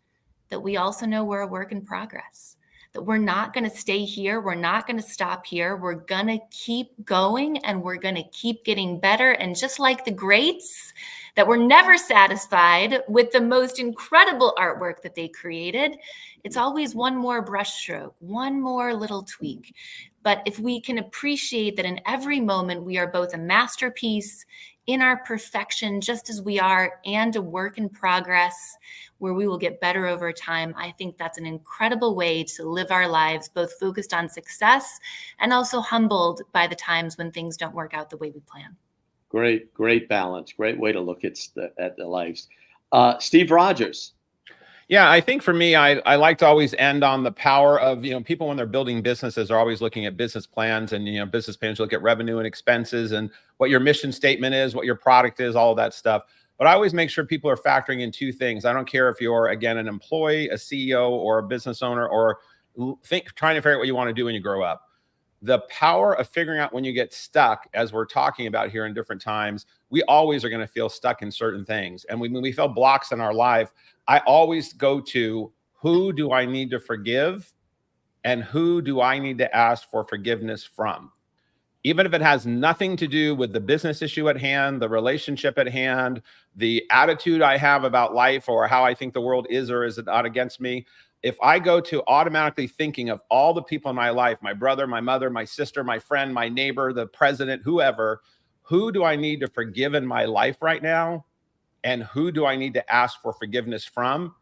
that we also know we're a work in progress, that we're not going to stay here. We're not going to stop here. We're going to keep going, and we're going to keep getting better. And just like the greats, that were never satisfied with the most incredible artwork that they created, it's always one more brushstroke, one more little tweak. But if we can appreciate that in every moment, we are both a masterpiece in our perfection, just as we are, and a work in progress where we will get better over time, I think that's an incredible way to live our lives, both focused on success and also humbled by the times when things don't work out the way we plan. Great balance. Great way to look at the lives. Steve Rogers. Yeah, I think for me, I like to always end on the power of, people when they're building businesses are always looking at business plans, and, business plans look at revenue and expenses and what your mission statement is, what your product is, all of that stuff. But I always make sure people are factoring in 2 things. I don't care if you're, again, an employee, a CEO, or a business owner, or trying to figure out what you want to do when you grow up. the power of figuring out when you get stuck, as we're talking about here in different times, we always are going to feel stuck in certain things. And when we feel blocks in our life, I always go to, who do I need to forgive and who do I need to ask for forgiveness from? Even if it has nothing to do with the business issue at hand, the relationship at hand, the attitude I have about life, or how I think the world is or is not against me. If I go to automatically thinking of all the people in my life, my brother, my mother, my sister, my friend, my neighbor, the president, whoever, who do I need to forgive in my life right now? And who do I need to ask for forgiveness from?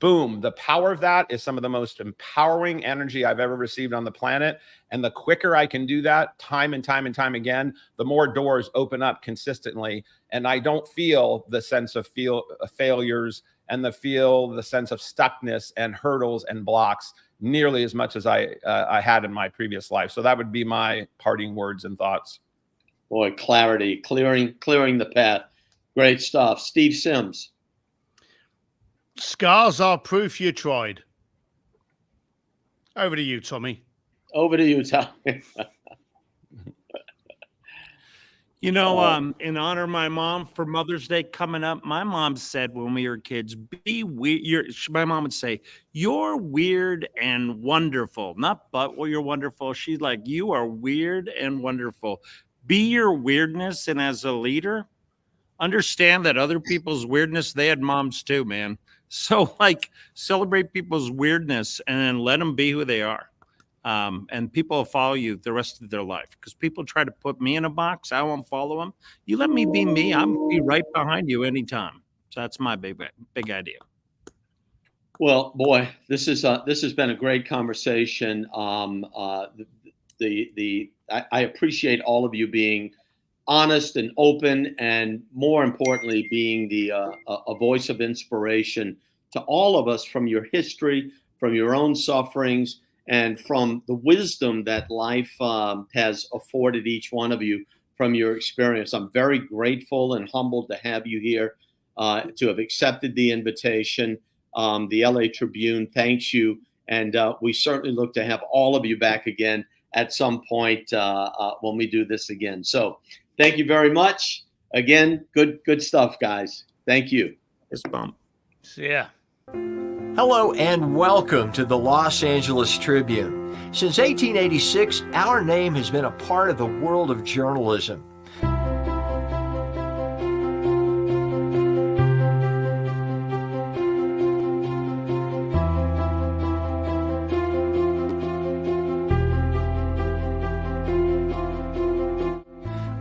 Boom. The power of that is some of the most empowering energy I've ever received on the planet. And the quicker I can do that time and time and time again, the more doors open up consistently. And I don't feel the sense of failures and the sense of stuckness and hurdles and blocks nearly as much as I had in my previous life. So that would be my parting words and thoughts. Boy, clarity, clearing the path. Great stuff. Steve Sims. Scars are proof you tried. Over to you, Tommy. Over to you, Tommy. You know, in honor of my mom for Mother's Day coming up, my mom said when we were kids, be weird. My mom would say, you're weird and wonderful. Not but, well, you're wonderful. She's like, you are weird and wonderful. Be your weirdness. And as a leader, understand that other people's weirdness, they had moms too, man. So like celebrate people's weirdness and then let them be who they are. And people will follow you the rest of their life, because people try to put me in a box. I won't follow them. You let me be me. I'm be right behind you anytime. So that's my big idea. Well, boy, this has been a great conversation. I appreciate all of you being honest and open, and more importantly, being a voice of inspiration to all of us from your history, from your own sufferings, and from the wisdom that life has afforded each one of you from your experience. I'm very grateful and humbled to have you here, to have accepted the invitation. The LA Tribune thanks you, and we certainly look to have all of you back again at some point when we do this again. So thank you very much. Again, good stuff, guys. Thank you. It's bump. See ya. Hello and welcome to the Los Angeles Tribune. Since 1886, our name has been a part of the world of journalism.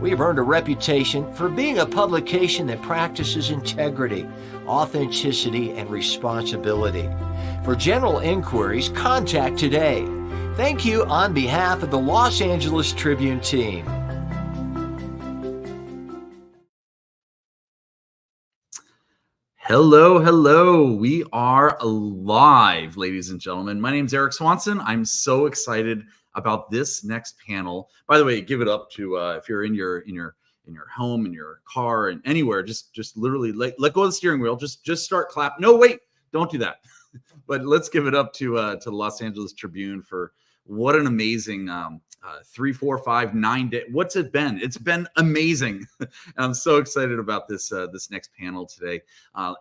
We've earned a reputation for being a publication that practices integrity, authenticity, and responsibility. For general inquiries, contact today. Thank you on behalf of the Los Angeles Tribune team. Hello. We are live, ladies and gentlemen. My name is Eric Swanson. I'm so excited about this next panel. By the way, give it up to if you're in your home, in your car, and anywhere, just literally let go of the steering wheel. Just start clap. No, wait, don't do that. But let's give it up to the Los Angeles Tribune for what an amazing 3, 4, 5, 9 day. What's it been? It's been amazing. I'm so excited about this next panel today.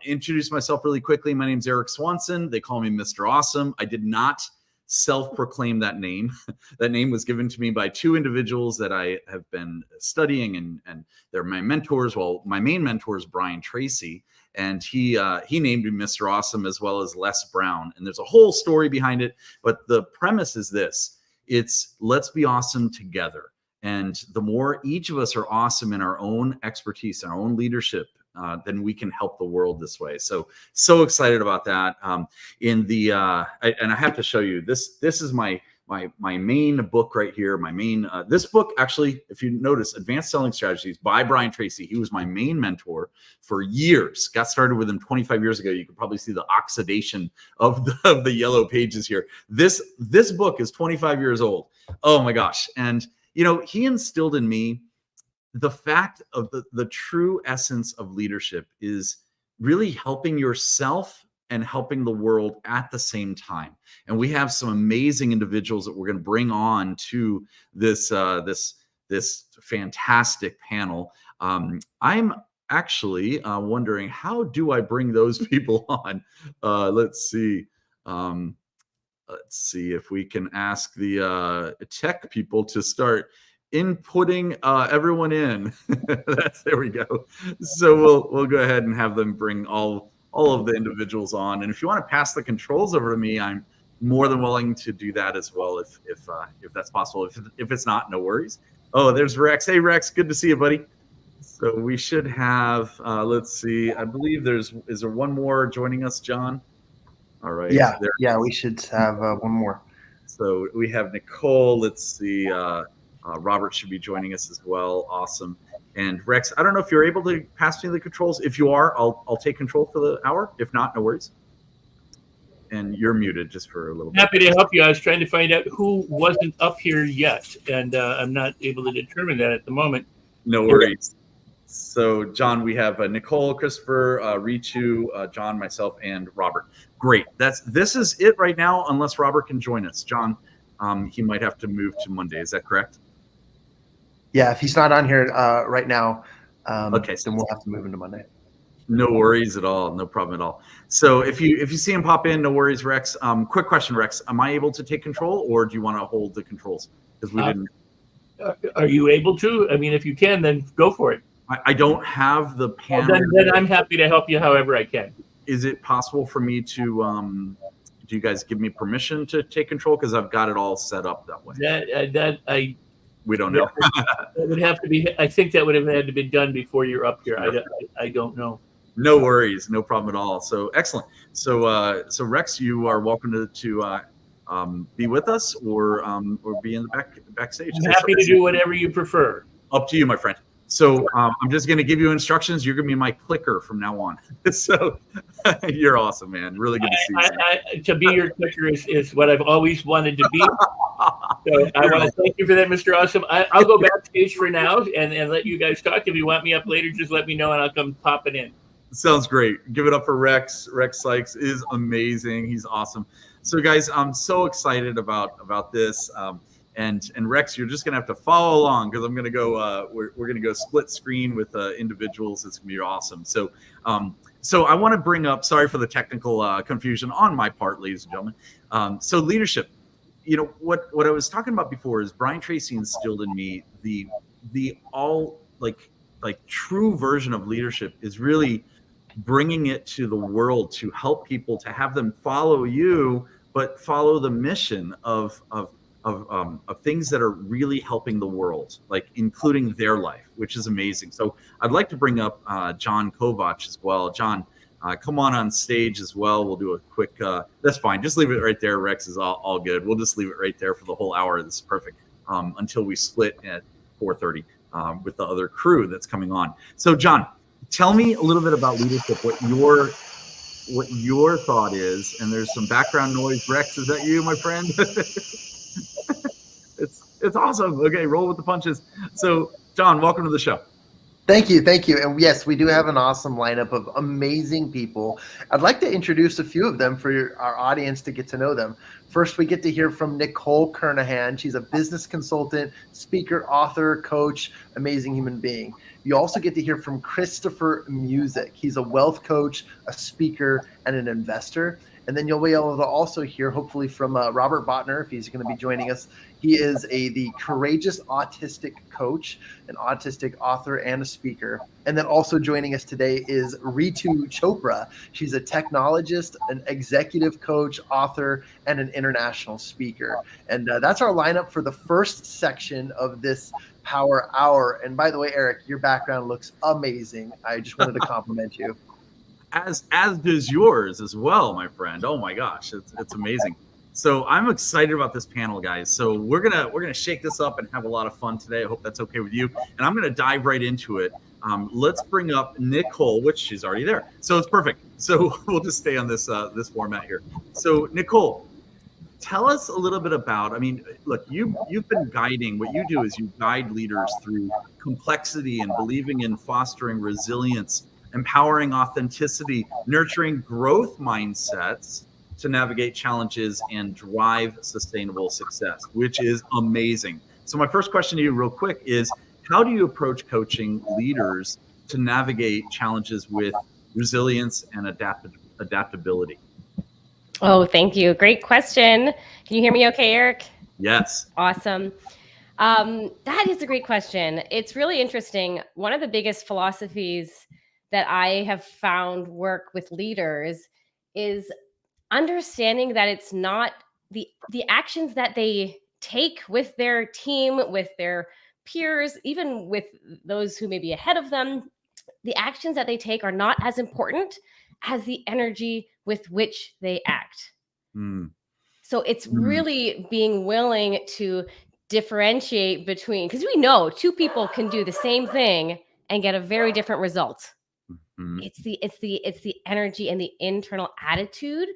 Introduce myself really quickly. My name's Eric Swanson. They call me Mr. Awesome. I did not self-proclaim that name. That name was given to me by two individuals that I have been studying, and they're my mentors. Well, my main mentor is Brian Tracy, and he named me Mr. Awesome, as well as Les Brown. And there's a whole story behind it, but the premise is this: it's let's be awesome together. And the more each of us are awesome in our own expertise, in our own leadership, then we can help the world this way. So excited about that. And I have to show you this. This is my main book right here. My main this book, actually, if you notice, Advanced Selling Strategies by Brian Tracy. He was my main mentor for years. Got started with him 25 years ago. You can probably see the oxidation of the yellow pages here. This book is 25 years old. Oh my gosh! And he instilled in me the fact of the true essence of leadership is really helping yourself and helping the world at the same time. And we have some amazing individuals that we're going to bring on to this this fantastic panel. I'm actually wondering, how do I bring those people on? Let's see if we can ask the tech people to start inputting everyone in. There we go. So we'll go ahead and have them bring all of the individuals on. And if you want to pass the controls over to me, I'm more than willing to do that as well, if that's possible. If it's not, no worries. Oh, there's Rex. Hey, Rex, good to see you, buddy. So we should have, let's see, I believe is there one more joining us, John? All right. Yeah, we should have one more. So we have Nicole. Let's see. Robert should be joining us as well. Awesome. And Rex, I don't know if you're able to pass me the controls. If you are, I'll take control for the hour. If not, no worries. And you're muted just for a little bit. Happy to help you. I was trying to find out who wasn't up here yet, and I'm not able to determine that at the moment. No worries. So, John, we have Nicole, Christopher, Ritu, John, myself, and Robert. Great. This is it right now, unless Robert can join us. John, he might have to move to Monday. Is that correct? Yeah, if he's not on here right now, okay, then we'll have to move into Monday. No worries at all. No problem at all. So if you see him pop in, no worries, Rex. Quick question, Rex. Am I able to take control, or do you want to hold the controls? Because we didn't. Are you able to? I mean, if you can, then go for it. I don't have the panel. Then I'm happy to help you however I can. Is it possible for me to? Do you guys give me permission to take control? Because I've got it all set up that way. We don't know. That would have to be. I think that would have had to be done before you're up here. I don't know. No worries, no problem at all. So excellent. So Rex, you are welcome to be with us or be in the backstage. I'm happy to do whatever you prefer. Up to you, my friend. So I'm just going to give you instructions. You're going to be my clicker from now on. So you're awesome, man. Really good to see you. To be your clicker is what I've always wanted to be. So I want to thank you for that, Mr. Awesome. I'll go backstage for now and let you guys talk. If you want me up later, just let me know and I'll come popping in. Sounds great. Give it up for Rex. Rex Sykes is amazing. He's awesome. So guys, I'm so excited about this. And Rex, you're just gonna have to follow along because I'm gonna go. We're gonna go split screen with individuals. It's gonna be awesome. So I want to bring up. Sorry for the technical confusion on my part, ladies and gentlemen. So leadership. You know what I was talking about before is Brian Tracy instilled in me the all like true version of leadership is really bringing it to the world to help people, to have them follow you, but follow the mission of things that are really helping the world, like including their life, which is amazing. So I'd like to bring up John Kovach as well. John, come on stage as well. We'll do a quick, that's fine. Just leave it right there. Rex is all good. We'll just leave it right there for the whole hour. This is perfect until we split at 4:30 with the other crew that's coming on. So John, tell me a little bit about leadership, what your thought is. And there's some background noise. Rex, is that you, my friend? It's awesome. Okay, roll with the punches. So John, welcome to the show. Thank you. And yes, we do have an awesome lineup of amazing people. I'd like to introduce a few of them for our audience to get to know them. First, we get to hear from Nicole Kernahan. She's a business consultant, speaker, author, coach, amazing human being. You also get to hear from Christopher Music. He's a wealth coach, a speaker, and an investor. And then you'll be able to also hear, hopefully, from Robert Botner, if he's going to be joining us. He is the courageous autistic coach, an autistic author, and a speaker. And then also joining us today is Ritu Chopra. She's a technologist, an executive coach, author, and an international speaker. And that's our lineup for the first section of this Power Hour. And by the way, Eric, your background looks amazing. I just wanted to compliment you. As does yours as well, my friend. Oh my gosh, it's amazing. So I'm excited about this panel, guys. So we're gonna shake this up and have a lot of fun today. I hope that's okay with you. And I'm gonna dive right into it. Let's bring up Nicole, which she's already there. So it's perfect. So we'll just stay on this format here. So Nicole, tell us a little bit about. I mean, look, you've been guiding. What you do is you guide leaders through complexity and believing in fostering resilience empowering authenticity, nurturing growth mindsets to navigate challenges and drive sustainable success, which is amazing. So my first question to you real quick is, how do you approach coaching leaders to navigate challenges with resilience and adaptability? Oh, thank you. Great question. Can you hear me okay, Eric? Yes. Awesome. That is a great question. It's really interesting. One of the biggest philosophies that I have found work with leaders is understanding that it's not the actions that they take with their team, with their peers, even with those who may be ahead of them. The actions that they take are not as important as the energy with which they act. So it's really being willing to differentiate between, because we know two people can do the same thing and get a very different result. It's the energy and the internal attitude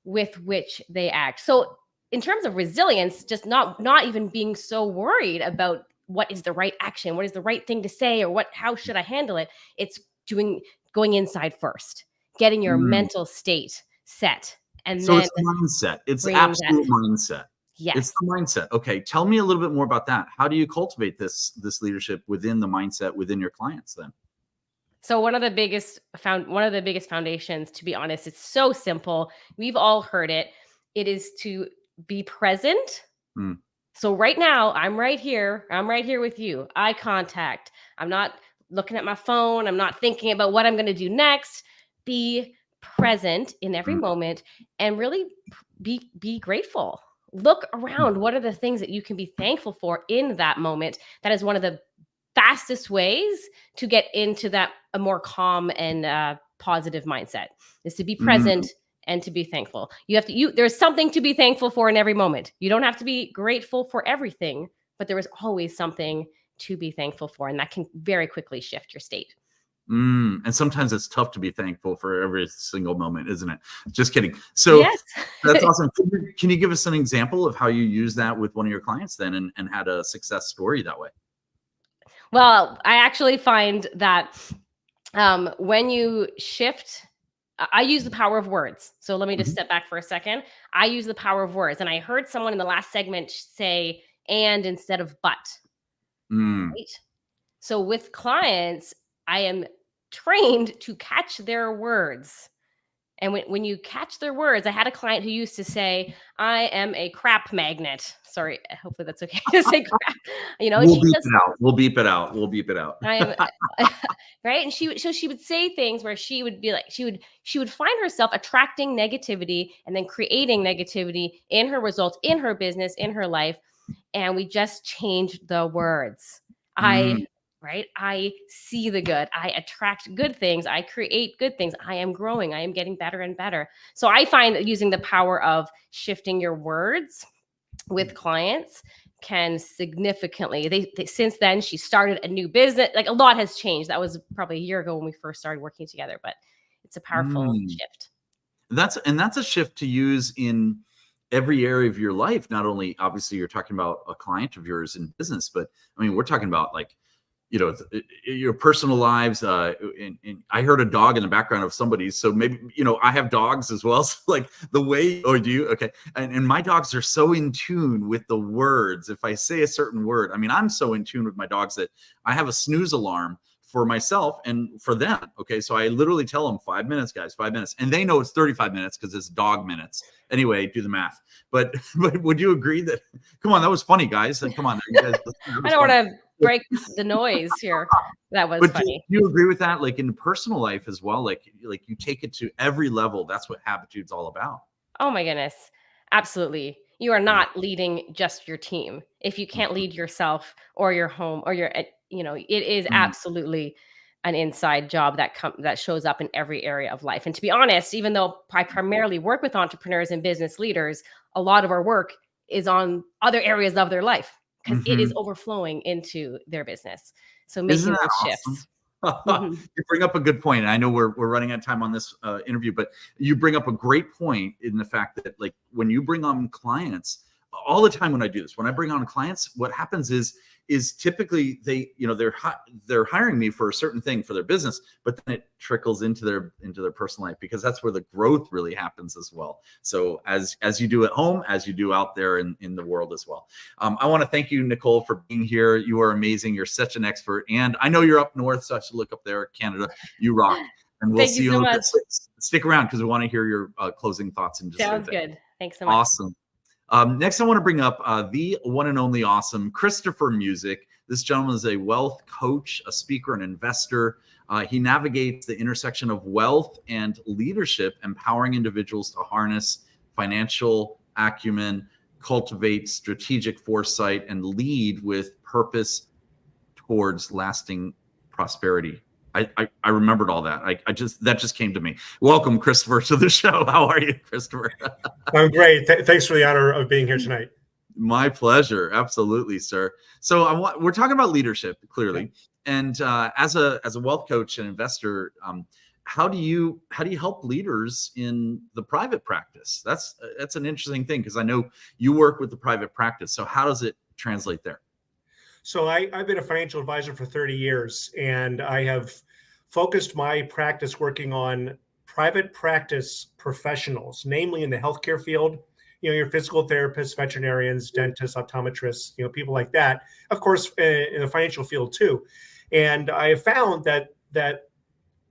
with which they act. So in terms of resilience, just not even being so worried about what is the right action, what is the right thing to say, or how should I handle it? It's going inside first, getting your mental state set. And so then it's mindset. It's absolute mindset. Yes. It's the mindset. Okay. Tell me a little bit more about that. How do you cultivate this leadership within the mindset within your clients then? So one of the biggest foundations, to be honest, it's so simple. We've all heard it. It is to be present. So right now, I'm right here with you. Eye contact. I'm not looking at my phone. I'm not thinking about what I'm going to do next. Be present in every moment and really be grateful. Look around. What are the things that you can be thankful for in that moment? That is one of the fastest ways to get into a more calm and positive mindset, is to be present and to be thankful. There's something to be thankful for in every moment. You don't have to be grateful for everything, but there is always something to be thankful for, and that can very quickly shift your state. And sometimes it's tough to be thankful for every single moment, isn't it? Just kidding. So yes. That's awesome. Can you give us an example of how you use that with one of your clients then and had a success story that way? Well, I actually find that when you shift, I use the power of words. So let me just step back for a second. I use the power of words. And I heard someone in the last segment say "and" instead of "but." Right? So with clients, I am trained to catch their words. And when you catch their words, I had a client who used to say, "I am a crap magnet." Sorry, hopefully that's okay to say crap. We'll beep it out. I am right. And she would say things where she would be like, she would find herself attracting negativity and then creating negativity in her results, in her business, in her life. And we just changed the words. I see the good. I attract good things. I create good things. I am growing. I am getting better and better. So I find that using the power of shifting your words with clients can significantly, since then she started a new business. Like, a lot has changed. That was probably a year ago when we first started working together, but it's a powerful shift. That's a shift to use in every area of your life. Not only, obviously, you're talking about a client of yours in business, but I mean, we're talking about like, your personal lives. And I heard a dog in the background of somebody's. So maybe, I have dogs as well. So like the way, or do you? Okay. And my dogs are so in tune with the words. If I say a certain word, I mean, I'm so in tune with my dogs that I have a snooze alarm for myself and for them. Okay. So I literally tell them 5 minutes, guys, 5 minutes. And they know it's 35 minutes because it's dog minutes. Anyway, do the math. But would you agree that, come on, that was funny, guys. And come on. You guys, I don't want to break the noise here. That was funny. Do you agree with that? Like in personal life as well, like you take it to every level. That's what Habitude's all about. Oh my goodness. Absolutely. You are not leading just your team if you can't lead yourself or your home or it is absolutely an inside job that shows up in every area of life. And to be honest, even though I primarily work with entrepreneurs and business leaders, a lot of our work is on other areas of their life because it is overflowing into their business. So making those shifts. You bring up a good point. I know we're running out of time on this interview, but you bring up a great point in the fact that, like, when you bring on clients, all the time when I do this, when I bring on clients, what happens is is typically they're hiring me for a certain thing for their business, but then it trickles into their personal life, because that's where the growth really happens as well. So as you do at home, as you do out there in the world as well. I want to thank you, Nicole, for being here. You are amazing. You're such an expert, and I know you're up north, so I should look up there, Canada. You rock. And we'll see you so much. Stick around, because we want to hear your closing thoughts in just Sounds a bit. good. Thanks so much. Awesome. Next, I want to bring up the one and only awesome Christopher Music. This gentleman is a wealth coach, a speaker, an investor. He navigates the intersection of wealth and leadership, empowering individuals to harness financial acumen, cultivate strategic foresight, and lead with purpose towards lasting prosperity. I remembered all that. That just came to me. Welcome, Christopher, to the show. How are you, Christopher? I'm great. Thanks for the honor of being here tonight. My pleasure. Absolutely, sir. So we're talking about leadership, clearly, and as a wealth coach and investor, how do you help leaders in the private practice? That's an interesting thing, because I know you work with the private practice. So how does it translate there? So I've been a financial advisor for 30 years, and I have focused my practice working on private practice professionals, namely in the healthcare field. Your physical therapists, veterinarians, dentists, optometrists, people like that. Of course, in the financial field too. And I have found that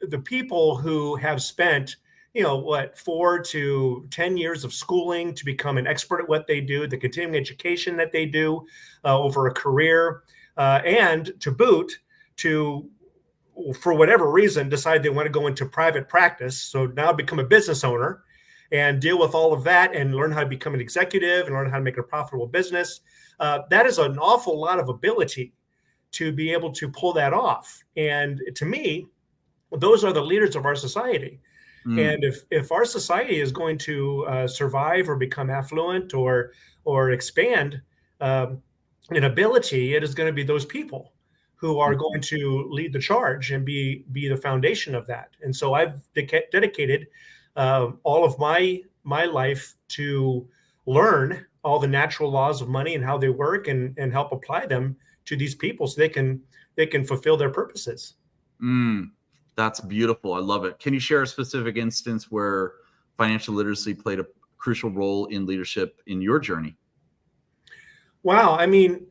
the people who have spent 4 to 10 years of schooling to become an expert at what they do, the continuing education that they do over a career, and to boot, for whatever reason, decide they want to go into private practice. So now become a business owner and deal with all of that and learn how to become an executive and learn how to make a profitable business. That is an awful lot of ability to be able to pull that off. And to me, those are the leaders of our society. And if our society is going to survive or become affluent or expand in ability, it is going to be those people who are going to lead the charge and be the foundation of that. And so I've dedicated all of my life to learn all the natural laws of money and how they work, and help apply them to these people so they can fulfill their purposes. That's beautiful. I love it. Can you share a specific instance where financial literacy played a crucial role in leadership in your journey? Wow. I mean,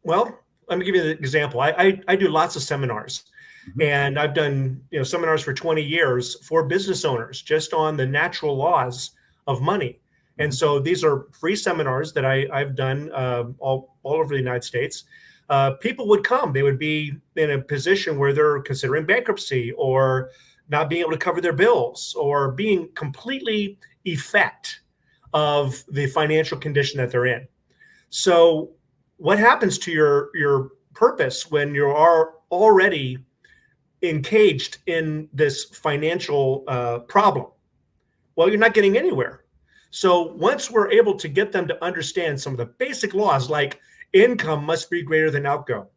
let me give you an example. I do lots of seminars, and I've done seminars for 20 years for business owners just on the natural laws of money. And so these are free seminars that I've done all over the United States. People would come. They would be in a position where they're considering bankruptcy, or not being able to cover their bills, or being completely effect of the financial condition that they're in. So what happens to your purpose when you are already engaged in this financial problem? Well, you're not getting anywhere. So once we're able to get them to understand some of the basic laws, like income must be greater than outgo,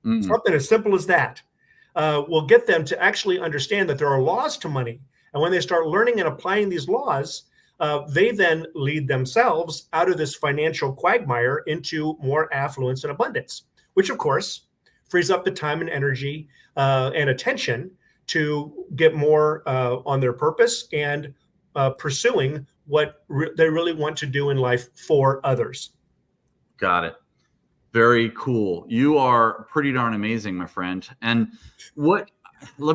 something as simple as that, we'll get them to actually understand that there are laws to money. And when they start learning and applying these laws, they then lead themselves out of this financial quagmire into more affluence and abundance, which of course frees up the time and energy and attention to get more on their purpose and pursuing what they really want to do in life for others. Got it. Very cool. You are pretty darn amazing, my friend. And let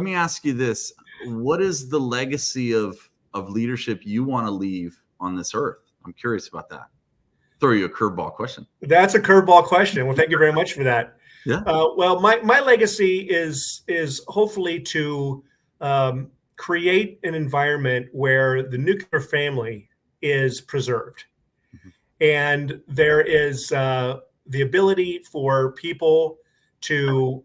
me ask you this. What is the legacy of leadership you want to leave on this earth? I'm curious about that. Throw you a curveball question. That's a curveball question. Well, thank you very much for that. Yeah. Well, my legacy is hopefully to create an environment where the nuclear family is preserved, and there is the ability for people to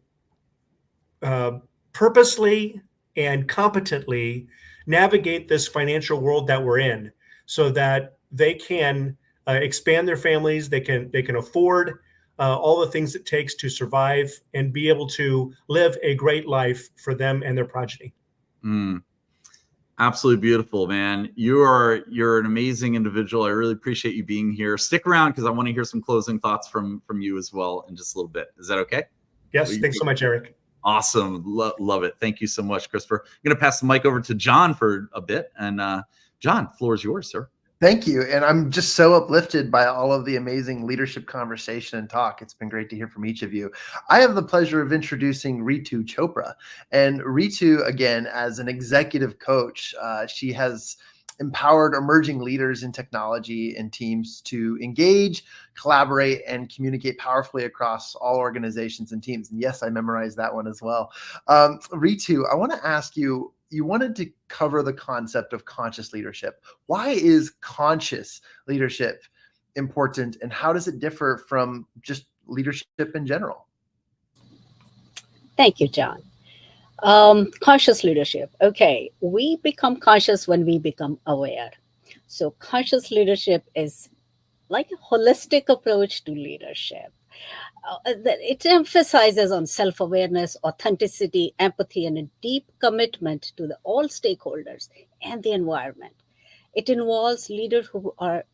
purposely and competently navigate this financial world that we're in, so that they can expand their families, they can afford all the things it takes to survive and be able to live a great life for them and their progeny. Absolutely beautiful, man. You're an amazing individual. I really appreciate you being here. Stick around because I want to hear some closing thoughts from you as well in just a little bit. Is that okay? Yes, thanks so much, Eric. Awesome. Love it. Thank you so much, Christopher. I'm going to pass the mic over to John for a bit. And John, floor is yours, sir. Thank you. And I'm just so uplifted by all of the amazing leadership conversation and talk. It's been great to hear from each of you. I have the pleasure of introducing Ritu Chopra. And Ritu, again, as an executive coach, she has empowered emerging leaders in technology and teams to engage, collaborate, and communicate powerfully across all organizations and teams. And yes, I memorized that one as well. Ritu, I want to ask you, you wanted to cover the concept of conscious leadership. Why is conscious leadership important, and how does it differ from just leadership in general? Thank you, John. Conscious leadership. Okay, we become conscious when we become aware. So conscious leadership is like a holistic approach to leadership. It emphasizes on self-awareness, authenticity, empathy, and a deep commitment to all stakeholders and the environment. It involves leaders who are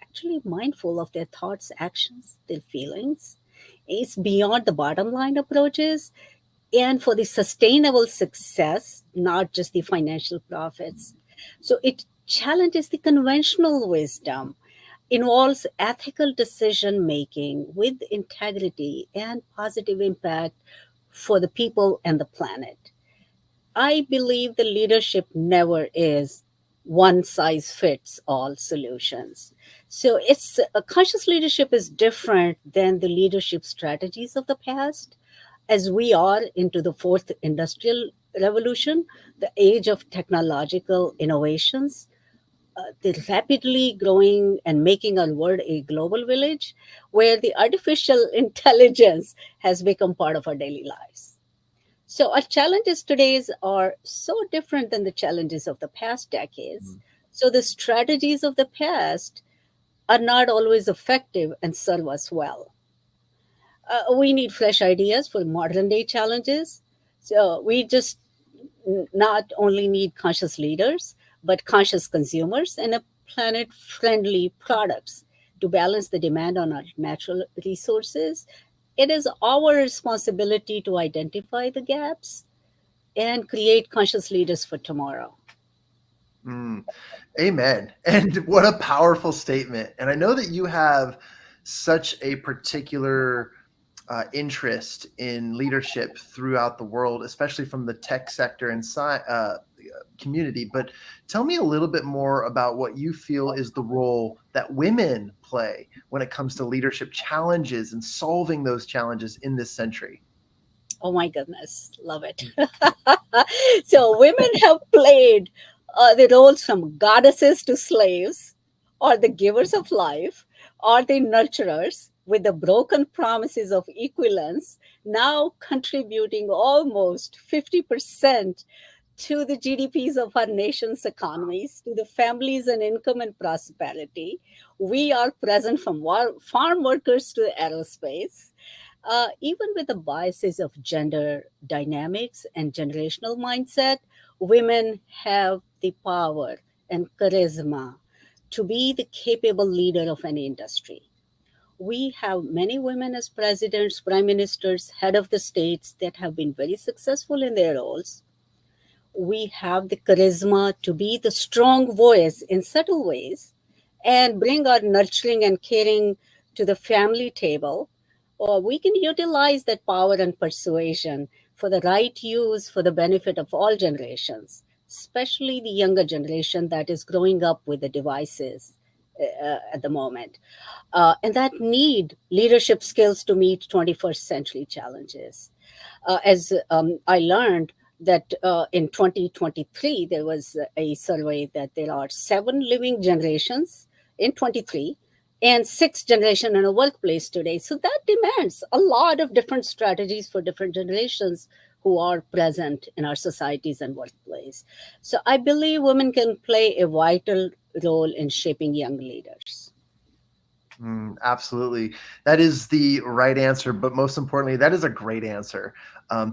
actually mindful of their thoughts, actions, their feelings. It's beyond the bottom line approaches and for the sustainable success, not just the financial profits. So it challenges the conventional wisdom, involves ethical decision making with integrity and positive impact for the people and the planet. I believe the leadership never is one size fits all solutions. So it's conscious leadership is different than the leadership strategies of the past. As we are into the fourth industrial revolution, the age of technological innovations, the rapidly growing and making our world a global village where the artificial intelligence has become part of our daily lives. So our challenges today are so different than the challenges of the past decades. So the strategies of the past are not always effective and serve us well. We need fresh ideas for modern day challenges. So we just not only need conscious leaders, but conscious consumers and planet-friendly products to balance the demand on our natural resources. It is our responsibility to identify the gaps and create conscious leaders for tomorrow. Amen. And what a powerful statement. And I know that you have such a particular interest in leadership throughout the world, especially from the tech sector and community. But tell me a little bit more about what you feel is the role that women play when it comes to leadership challenges and solving those challenges in this century. Oh my goodness, love it. So women have played the roles from goddesses to slaves, or the givers of life, or the nurturers, with the broken promises of equivalence, now contributing almost 50% to the GDPs of our nation's economies, to the families and income and prosperity. We are present from farm workers to aerospace. Even with the biases of gender dynamics and generational mindset, women have the power and charisma to be the capable leader of any industry. We have many women as presidents, prime ministers, head of the states that have been very successful in their roles. We have the charisma to be the strong voice in subtle ways and bring our nurturing and caring to the family table. Or we can utilize that power and persuasion for the right use for the benefit of all generations, especially the younger generation that is growing up with the devices at the moment. And that need leadership skills to meet 21st century challenges. As I learned that in 2023, there was a survey that there are 7 living generations in 23 and 6 generations in a workplace today. So that demands a lot of different strategies for different generations who are present in our societies and workplace. So I believe women can play a vital role in shaping young leaders. Absolutely. That is the right answer, but most importantly, that is a great answer.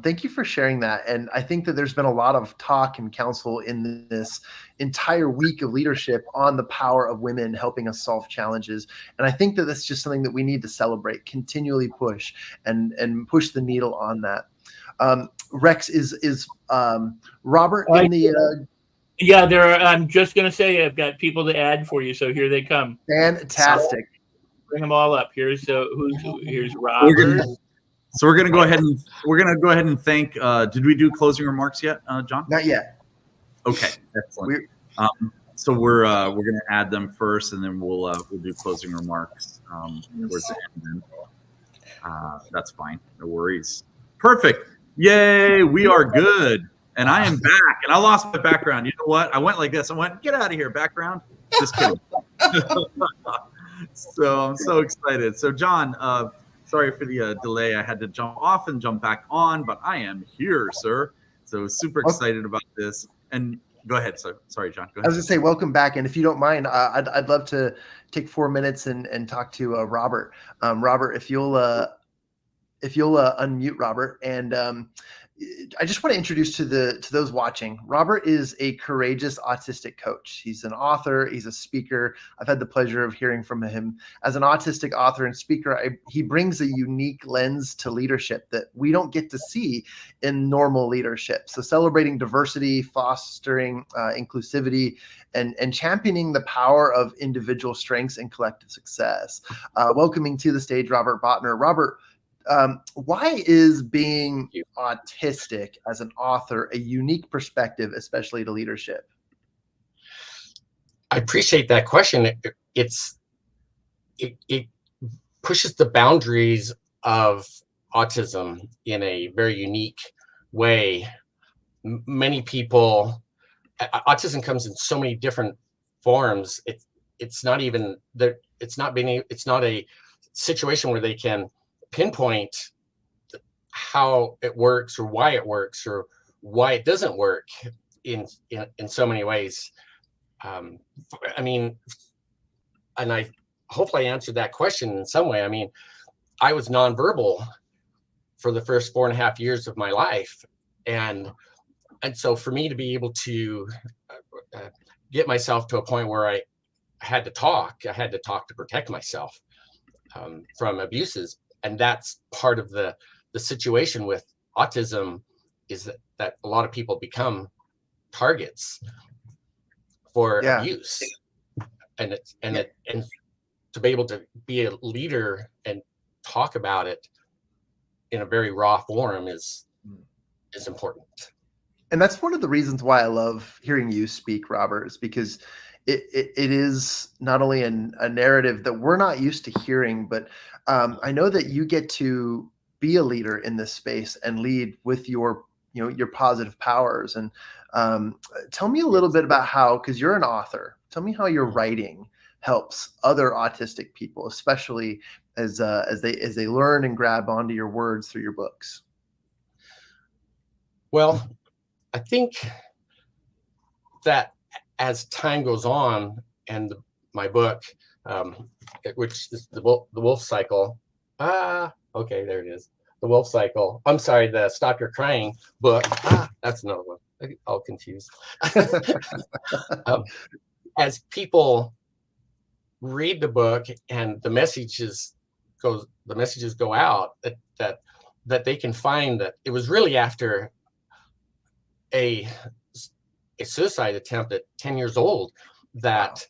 Thank you for sharing that. And I think that there's been a lot of talk and counsel in this entire week of leadership on the power of women helping us solve challenges. And I think that that's just something that we need to celebrate, continually push and push the needle on that. Rex, is Robert in the... Yeah, I'm just going to say I've got people to add for you, so here they come. Fantastic. Bring them all up. Here's Robert. So we're gonna go ahead and thank. Did we do closing remarks yet, John? Not yet. Okay, excellent. So we're gonna add them first, and then we'll do closing remarks towards the end. That's fine. No worries. Perfect. Yay! We are good. And I am back, and I lost my background. You know what? I went like this. I went, get out of here, background. Just kidding. So I'm so excited. So John, sorry for the delay. I had to jump off and jump back on, but I am here, sir. So super excited about this. And go ahead. So sorry, John. Go ahead. I was gonna say welcome back, and if you don't mind, I'd love to take 4 minutes and talk to Robert. Robert, if you'll unmute Robert, and I just want to introduce to those watching. Robert is a courageous autistic coach. He's an author. He's a speaker. I've had the pleasure of hearing from him as an autistic author and speaker. He brings a unique lens to leadership that we don't get to see in normal leadership. So celebrating diversity, fostering inclusivity, and championing the power of individual strengths and collective success. Welcoming to the stage, Robert Botner. Robert, why is being autistic as an author a unique perspective, especially to leadership? I appreciate that question. It pushes the boundaries of autism in a very unique way. Many people, autism comes in so many different forms. It's not a situation where they can pinpoint how it works or why it doesn't work in so many ways. I mean, and I hopefully answered that question in some way. I mean, I was nonverbal for the first 4.5 years of my life, and so for me to be able to get myself to a point where I had to talk to protect myself from abuses. And that's part of the situation with autism, is that a lot of people become targets for abuse, and to be able to be a leader and talk about it in a very raw form is important. And that's one of the reasons why I love hearing you speak, Robert, is because it is not only a narrative that we're not used to hearing, but I know that you get to be a leader in this space and lead with your positive powers. And tell me a little bit about how, because you're an author, tell me how your writing helps other autistic people, especially as they learn and grab onto your words through your books. Well, I think that as time goes on, and my book, which is the Wolf Cycle. Okay, there it is. The Wolf Cycle. I'm sorry, the Stop Your Crying book. That's another one. I get all confused. As people read the book and the messages go out, that they can find that it was really after a suicide attempt at 10 years old that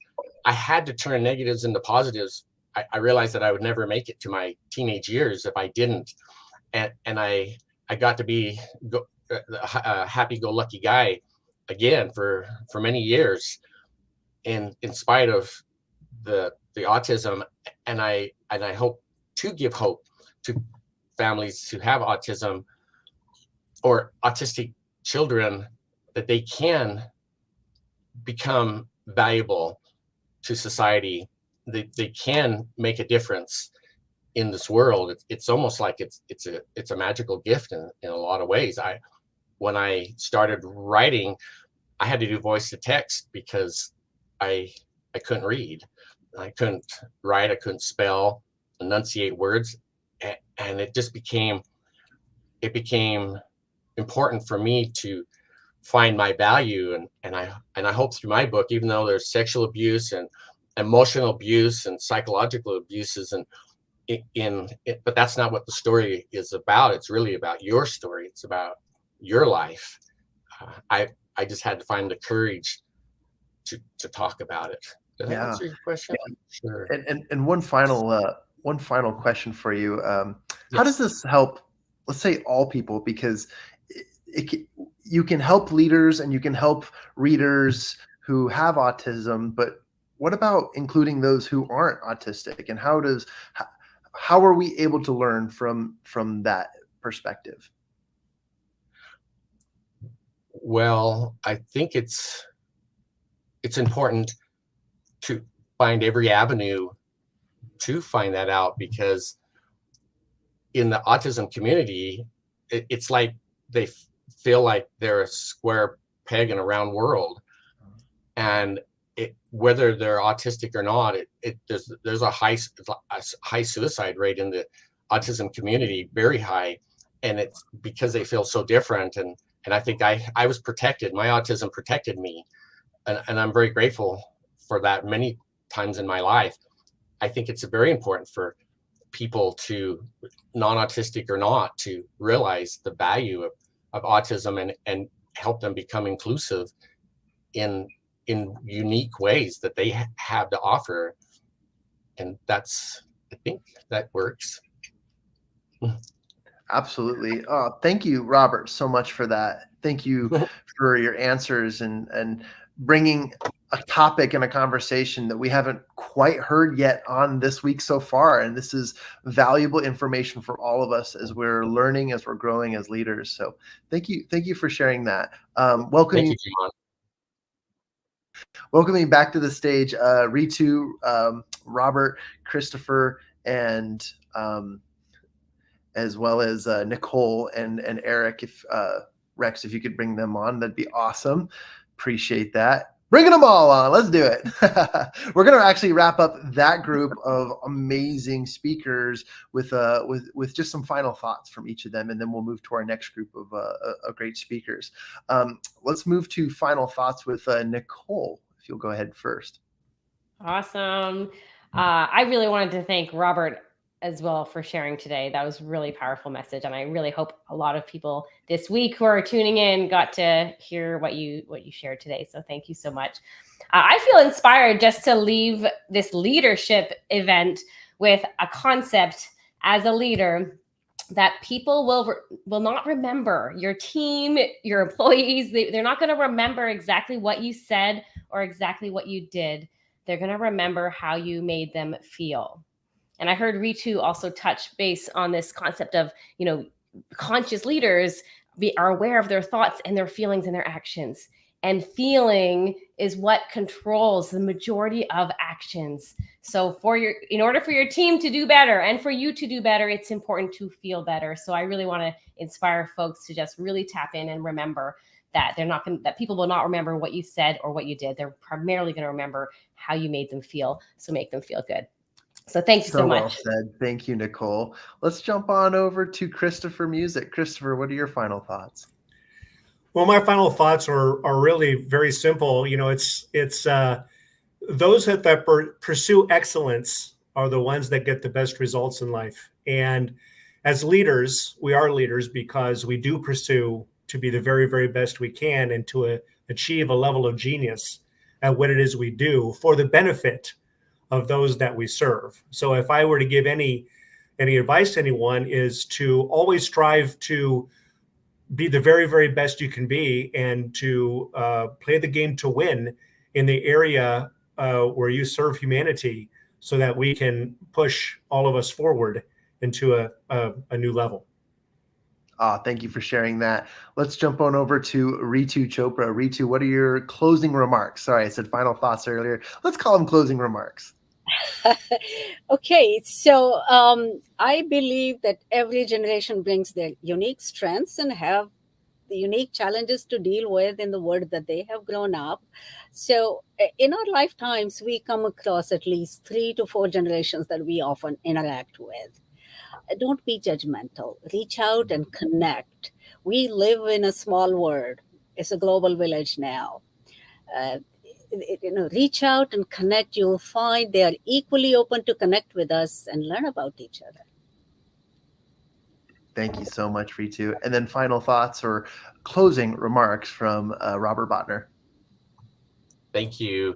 I had to turn negatives into positives. I realized that I would never make it to my teenage years if I didn't. And I got to be a happy-go-lucky guy again for many years, in spite of the autism. And I hope to give hope to families who have autism or autistic children, that they can become valuable to society. They can make a difference in this world. It's almost like it's a magical gift in a lot of ways. When I started writing, I had to do voice to text because I couldn't read, I couldn't write, I couldn't spell, enunciate words, and it became important for me to find my value, and I hope through my book, even though there's sexual abuse and emotional abuse and psychological abuses, and but that's not what the story is about. It's really about your story. It's about your life. I just had to find the courage to talk about it. Did I answer your question? Sure. And one final question for you. How does this help, let's say, all people? Because you can help leaders and you can help readers who have autism, but what about including those who aren't autistic? And how are we able to learn from that perspective? Well, I think it's important to find every avenue to find that out, because in the autism community, it's like they feel like they're a square peg in a round world, and whether they're autistic or not, there's a high suicide rate in the autism community, very high, and it's because they feel so different. And I think I was protected. My autism protected me, and I'm very grateful for that many times in my life. I think it's very important for people, to non-autistic or not, to realize the value of autism and help them become inclusive in unique ways that they have to offer. And I think that works. Absolutely. Thank you, Robert, so much for that. Thank you for your answers and bringing a topic and a conversation that we haven't quite heard yet on this week so far. And this is valuable information for all of us as we're learning, as we're growing as leaders. So thank you for sharing that. Welcoming back to the stage, Ritu, Robert, Christopher, and as well as Nicole and Eric. Rex, if you could bring them on, that'd be awesome. Appreciate that. Bringing them all on. Let's do it. We're going to actually wrap up that group of amazing speakers with just some final thoughts from each of them, and then we'll move to our next group of great speakers. Let's move to final thoughts with Nicole, if you'll go ahead first. Awesome. I really wanted to thank Robert as well for sharing today. That was a really powerful message, and I really hope a lot of people this week who are tuning in got to hear what you shared today. So thank you so much. I feel inspired just to leave this leadership event with a concept as a leader that people will not remember. Your team, your employees, they're not going to remember exactly what you said or exactly what you did. They're going to remember how you made them feel. And I heard Ritu also touch base on this concept of, conscious leaders are aware of their thoughts and their feelings and their actions. And feeling is what controls the majority of actions. So in order for your team to do better and for you to do better, it's important to feel better. So I really want to inspire folks to just really tap in and remember that that people will not remember what you said or what you did. They're primarily going to remember how you made them feel. So make them feel good. So thank you so much. Well said. Thank you, Nicole. Let's jump on over to Christopher Music. Christopher, what are your final thoughts? Well, my final thoughts are really very simple. It's those that pursue excellence are the ones that get the best results in life. And as leaders, we are leaders because we do pursue to be the very, very best we can and to achieve a level of genius at what it is we do for the benefit of those that we serve. So if I were to give any advice to anyone, is to always strive to be the very, very best you can be and to play the game to win in the area where you serve humanity so that we can push all of us forward into a new level. Thank you for sharing that. Let's jump on over to Ritu Chopra. Ritu, what are your closing remarks? Sorry, I said final thoughts earlier. Let's call them closing remarks. Okay, so I believe that every generation brings their unique strengths and have unique challenges to deal with in the world that they have grown up. So in our lifetimes, we come across at least 3 to 4 generations that we often interact with. Don't be judgmental. Reach out and connect. We live in a small world. It's a global village now. Reach out and connect. You'll find they are equally open to connect with us and learn about each other. Thank you so much, Ritu. And then final thoughts or closing remarks from Robert Botner. Thank you.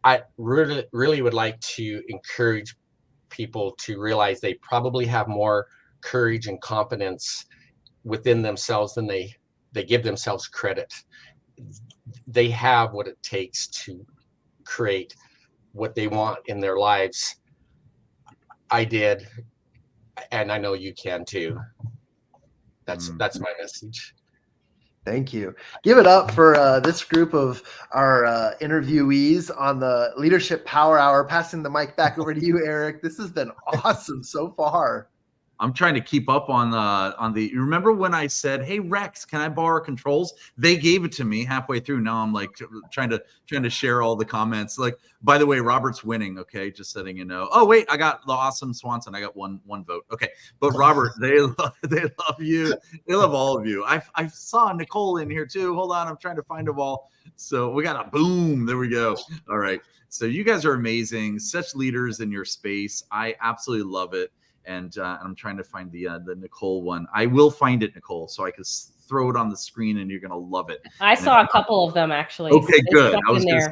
I really would like to encourage people to realize they probably have more courage and confidence within themselves than they give themselves credit. They have what it takes to create what they want in their lives. I did, and I know you can too. That's my message. Thank you. Give it up for this group of our interviewees on the Leadership Power Hour. Passing the mic back over to you, Eric. This has been awesome so far. I'm trying to keep up on the. You remember when I said, "Hey Rex, can I borrow controls?" They gave it to me halfway through. Now I'm like trying to share all the comments. Like, by the way, Robert's winning. Okay, just letting you know. Oh wait, I got the awesome Swanson. I got one vote. Okay, but Robert, they love you. They love all of you. I saw Nicole in here too. Hold on, I'm trying to find them all. So we got a boom. There we go. All right. So you guys are amazing. Such leaders in your space. I absolutely love it. And I'm trying to find the Nicole one. I will find it, Nicole, so I can throw it on the screen, and you're gonna love it. I saw a couple of them actually. Okay, good. I was gonna say,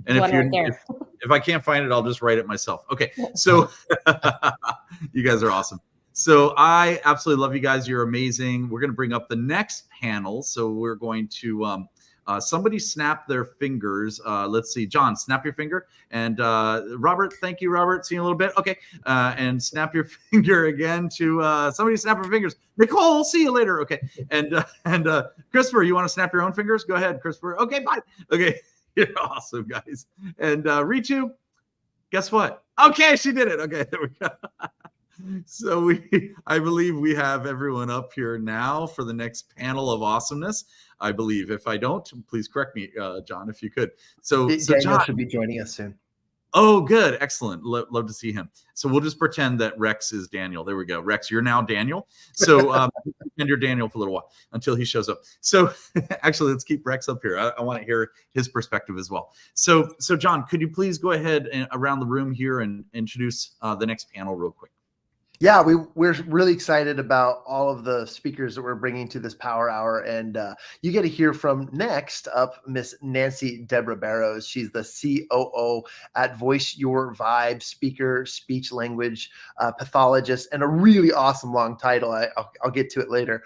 and if I can't find it, I'll just write it myself. Okay, so you guys are awesome. So I absolutely love you guys. You're amazing. We're gonna bring up the next panel. So we're going to somebody snap their fingers. Let's see, John, snap your finger. And Robert, thank you, Robert. See you in a little bit. Okay. And snap your finger again to somebody snap your fingers. Nicole, see you later. Okay. And Christopher, you want to snap your own fingers? Go ahead, Christopher. Okay, bye. Okay. You're awesome, guys. And Ritu, guess what? Okay, she did it. Okay, there we go. So I believe we have everyone up here now for the next panel of awesomeness. I believe. If I don't, please correct me, John, if you could. So Daniel John should be joining us soon. Oh, good. Excellent. Love to see him. So we'll just pretend that Rex is Daniel. There we go. Rex, you're now Daniel. So and you're Daniel for a little while until he shows up. So actually, let's keep Rex up here. I want to hear his perspective as well. So John, could you please go ahead and around the room here and introduce the next panel real quick? Yeah, we're really excited about all of the speakers that we're bringing to this Power Hour, and you get to hear from next up Miss Nancy Deborah Barrows. She's the COO at Voice Your Vibe, speaker, speech language pathologist, and a really awesome long title. I'll get to it later.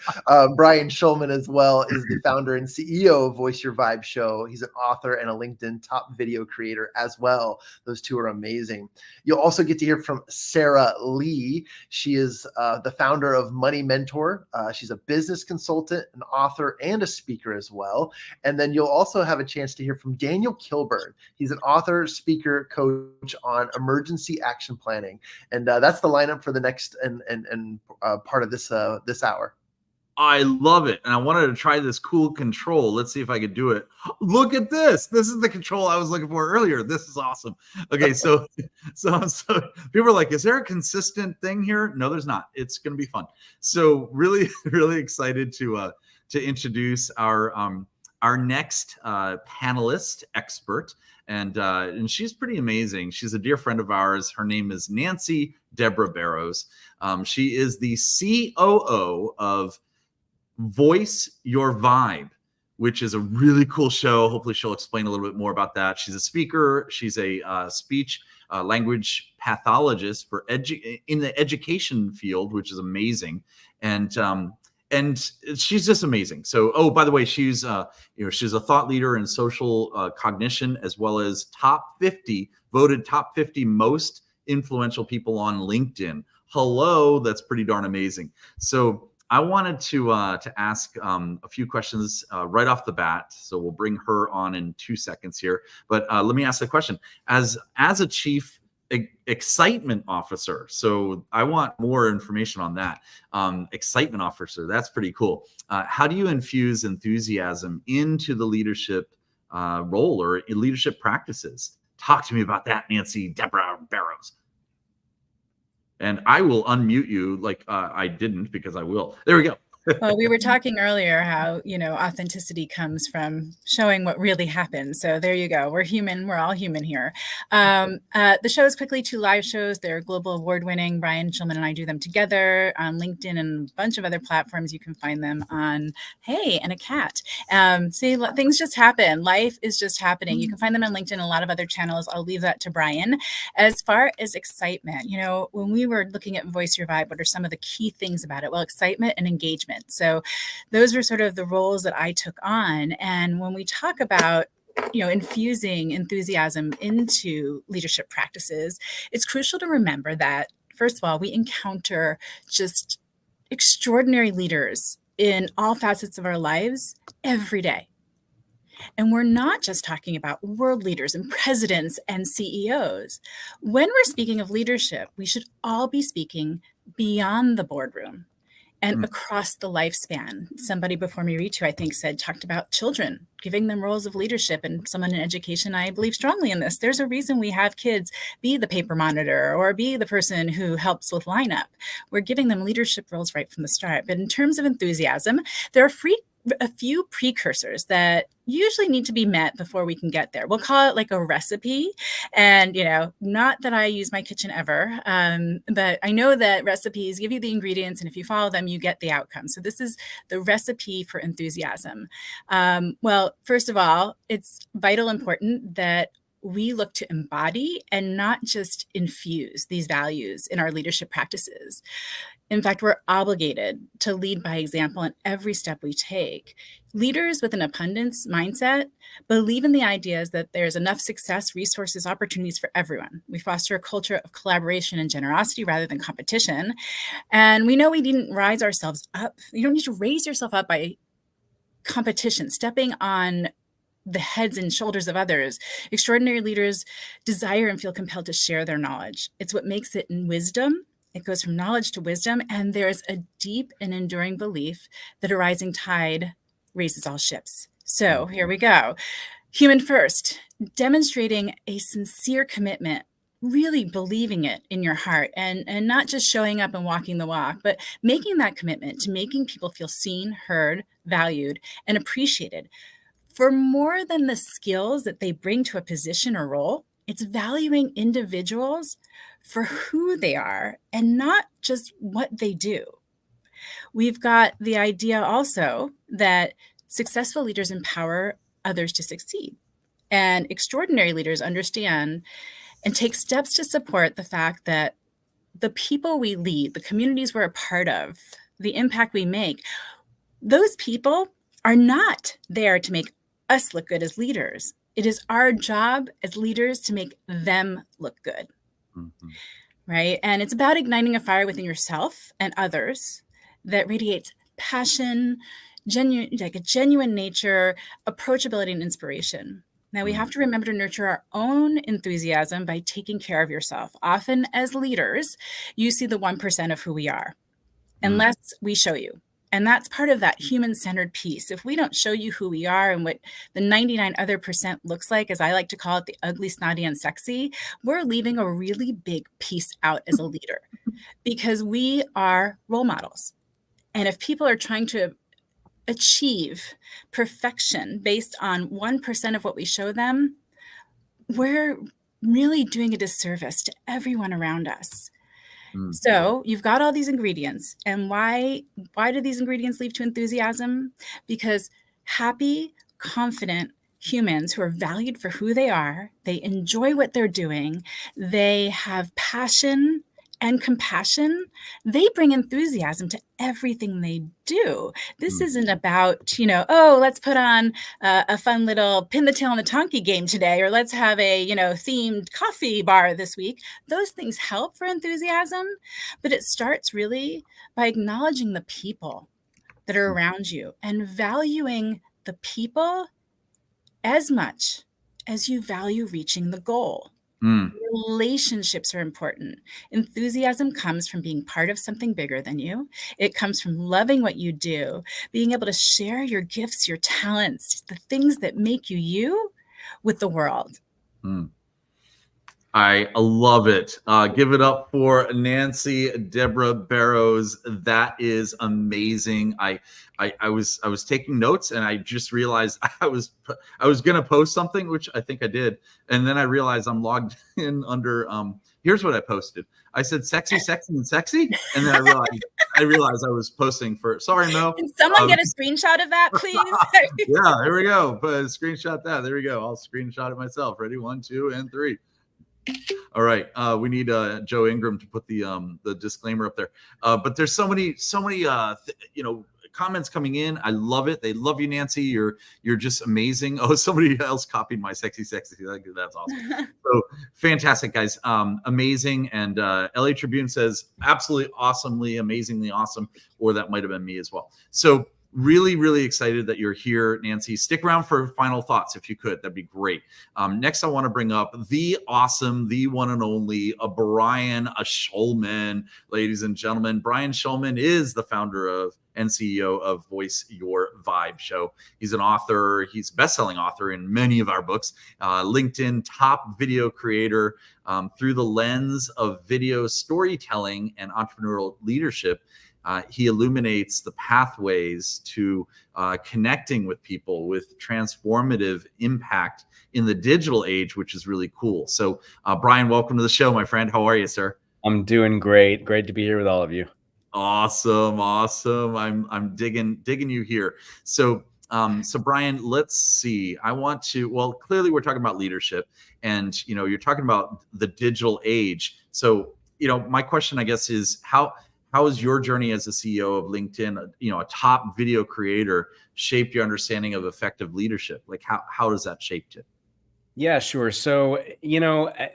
Brian Schulman as well is the founder and CEO of Voice Your Vibe Show. He's an author and a LinkedIn top video creator as well. Those two are amazing. You'll also get to hear from Sarah Lee. She is the founder of Money Mentor. She's a business consultant, an author, and a speaker as well. And then you'll also have a chance to hear from Daniel Kilburn. He's an author, speaker, coach on emergency action planning. And that's the lineup for the next and part of this hour. I love it. And I wanted to try this cool control. Let's see if I could do it. Look at this. This is the control I was looking for earlier. This is awesome. Okay, so people are like, is there a consistent thing here? No, there's not. It's going to be fun. So really, really excited to introduce our next panelist expert. And she's pretty amazing. She's a dear friend of ours. Her name is Nancy Deborah Barrows. She is the COO of Voice Your Vibe, which is a really cool show. Hopefully she'll explain a little bit more about that. She's a speaker. She's a speech language pathologist in the education field, which is amazing. And she's just amazing. So, oh, by the way, she's she's a thought leader in social cognition, as well as voted top 50 most influential people on LinkedIn. Hello, that's pretty darn amazing. So I wanted to ask a few questions right off the bat. So we'll bring her on in 2 seconds here. But let me ask the question: as a chief excitement officer. So I want more information on that. Excitement officer, that's pretty cool. How do you infuse enthusiasm into the leadership role or in leadership practices? Talk to me about that, Nancy Deborah Barrows. And I will unmute you like I didn't, because I will. There we go. Well, we were talking earlier how, authenticity comes from showing what really happens. So there you go. We're human. We're all human here. The show is quickly 2 live shows. They're global award winning. Brian Shulman and I do them together on LinkedIn and a bunch of other platforms. You can find them on, hey, and a cat. See, things just happen. Life is just happening. You can find them on LinkedIn and a lot of other channels. I'll leave that to Brian. As far as excitement, when we were looking at Voice Your Vibe, what are some of the key things about it? Well, excitement and engagement. So those were sort of the roles that I took on. And when we talk about infusing enthusiasm into leadership practices, it's crucial to remember that, first of all, we encounter just extraordinary leaders in all facets of our lives every day. And we're not just talking about world leaders and presidents and CEOs. When we're speaking of leadership, we should all be speaking beyond the boardroom and across the lifespan. Somebody before me, Ritu, I think, talked about children, giving them roles of leadership, and someone in education, I believe strongly in this. There's a reason we have kids be the paper monitor or be the person who helps with lineup. We're giving them leadership roles right from the start. But in terms of enthusiasm, there are a few precursors that usually need to be met before we can get there. We'll call it like a recipe. And, not that I use my kitchen ever, but I know that recipes give you the ingredients, and if you follow them, you get the outcome. So this is the recipe for enthusiasm. Well, first of all, it's vital important that we look to embody and not just infuse these values in our leadership practices. In fact, we're obligated to lead by example in every step we take. Leaders with an abundance mindset believe in the ideas that there's enough success, resources, opportunities for everyone. We foster a culture of collaboration and generosity rather than competition. And we know we needn't rise ourselves up. You don't need to raise yourself up by competition, stepping on the heads and shoulders of others. Extraordinary leaders desire and feel compelled to share their knowledge. It's what makes it in wisdom. It goes from knowledge to wisdom, and there's a deep and enduring belief that a rising tide raises all ships. So here we go. Human first, demonstrating a sincere commitment, really believing it in your heart, and not just showing up and walking the walk, but making that commitment to making people feel seen, heard, valued, and appreciated for more than the skills that they bring to a position or role. It's valuing individuals for who they are and not just what they do. We've got the idea also that successful leaders empower others to succeed. And extraordinary leaders understand and take steps to support the fact that the people we lead, the communities we're a part of, the impact we make, those people are not there to make us look good as leaders. It is our job as leaders to make them look good. Right? And it's about igniting a fire within yourself and others that radiates passion, genuine nature, approachability, and inspiration. Now, we have to remember to nurture our own enthusiasm by taking care of yourself. Often as leaders, you see the 1% of who we are, unless we show you. And that's part of that human-centered piece. If we don't show you who we are and what the 99 other percent looks like, as I like to call it, the ugly, snotty, and sexy, we're leaving a really big piece out as a leader because we are role models. And if people are trying to achieve perfection based on 1% of what we show them, we're really doing a disservice to everyone around us. So you've got all these ingredients. And why do these ingredients lead to enthusiasm? Because happy, confident humans who are valued for who they are, they enjoy what they're doing, they have passion and compassion, they bring enthusiasm to everything they do. This isn't about, let's put on a fun little pin the tail on the donkey game today, or let's have a, themed coffee bar this week. Those things help for enthusiasm, but it starts really by acknowledging the people that are around you and valuing the people as much as you value reaching the goal. Relationships are important. Enthusiasm comes from being part of something bigger than you. It comes from loving what you do, being able to share your gifts, your talents, the things that make you you with the world. I love it. Give it up for Nancy Deborah Barrows. That is amazing. I was taking notes and I just realized I was gonna post something, which I think I did, and then I realized I'm logged in under here's what I posted. I said sexy, sexy, and sexy, and then I realized I was posting for. Sorry, Mo. Can someone get a screenshot of that, please? Yeah, here we go. Screenshot that. There we go. I'll screenshot it myself. Ready? 1, 2, and 3. All right, we need Joe Ingram to put the disclaimer up there. But there's so many comments coming in. I love it. They love you, Nancy. You're just amazing. Oh, somebody else copied my sexy. That's awesome. So fantastic, guys. Amazing. And LA Tribune says absolutely awesomely, amazingly awesome. Or that might have been me as well. So really, really excited that you're here, Nancy. Stick around for final thoughts if you could. That'd be great. Next, I want to bring up the awesome, the one and only Brian Schulman, ladies and gentlemen. Brian Schulman is the founder of and CEO of Voice Your Vibe show. He's an author. He's a best-selling author in many of our books. LinkedIn top video creator through the lens of video storytelling and entrepreneurial leadership. He illuminates the pathways to connecting with people with transformative impact in the digital age, which is really cool. So, Brian, welcome to the show, my friend. How are you, sir? I'm doing great. Great to be here with all of you. Awesome. I'm digging you here. So, Brian, let's see. Clearly we're talking about leadership, and you're talking about the digital age. So, my question, I guess, is how has your journey as the CEO of LinkedIn, a top video creator, shaped your understanding of effective leadership? Like how does that shape it? Yeah, sure. So,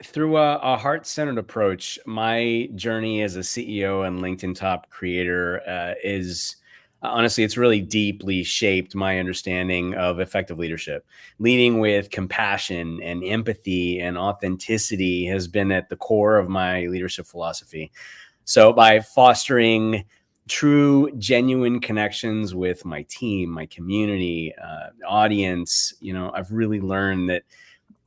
through a heart-centered approach, my journey as a CEO and LinkedIn top creator is honestly, it's really deeply shaped my understanding of effective leadership. Leading with compassion and empathy and authenticity has been at the core of my leadership philosophy. So by fostering true, genuine connections with my team, my community, audience, I've really learned that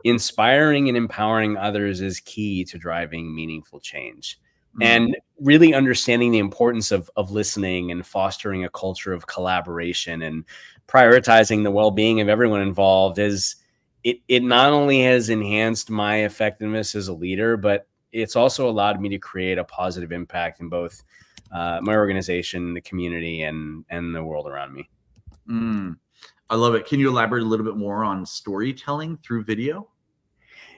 inspiring and empowering others is key to driving meaningful change. And really understanding the importance of listening and fostering a culture of collaboration and prioritizing the well-being of everyone involved it not only has enhanced my effectiveness as a leader, but it's also allowed me to create a positive impact in both my organization, the community, and the world around me. I love it. Can you elaborate a little bit more on storytelling through video?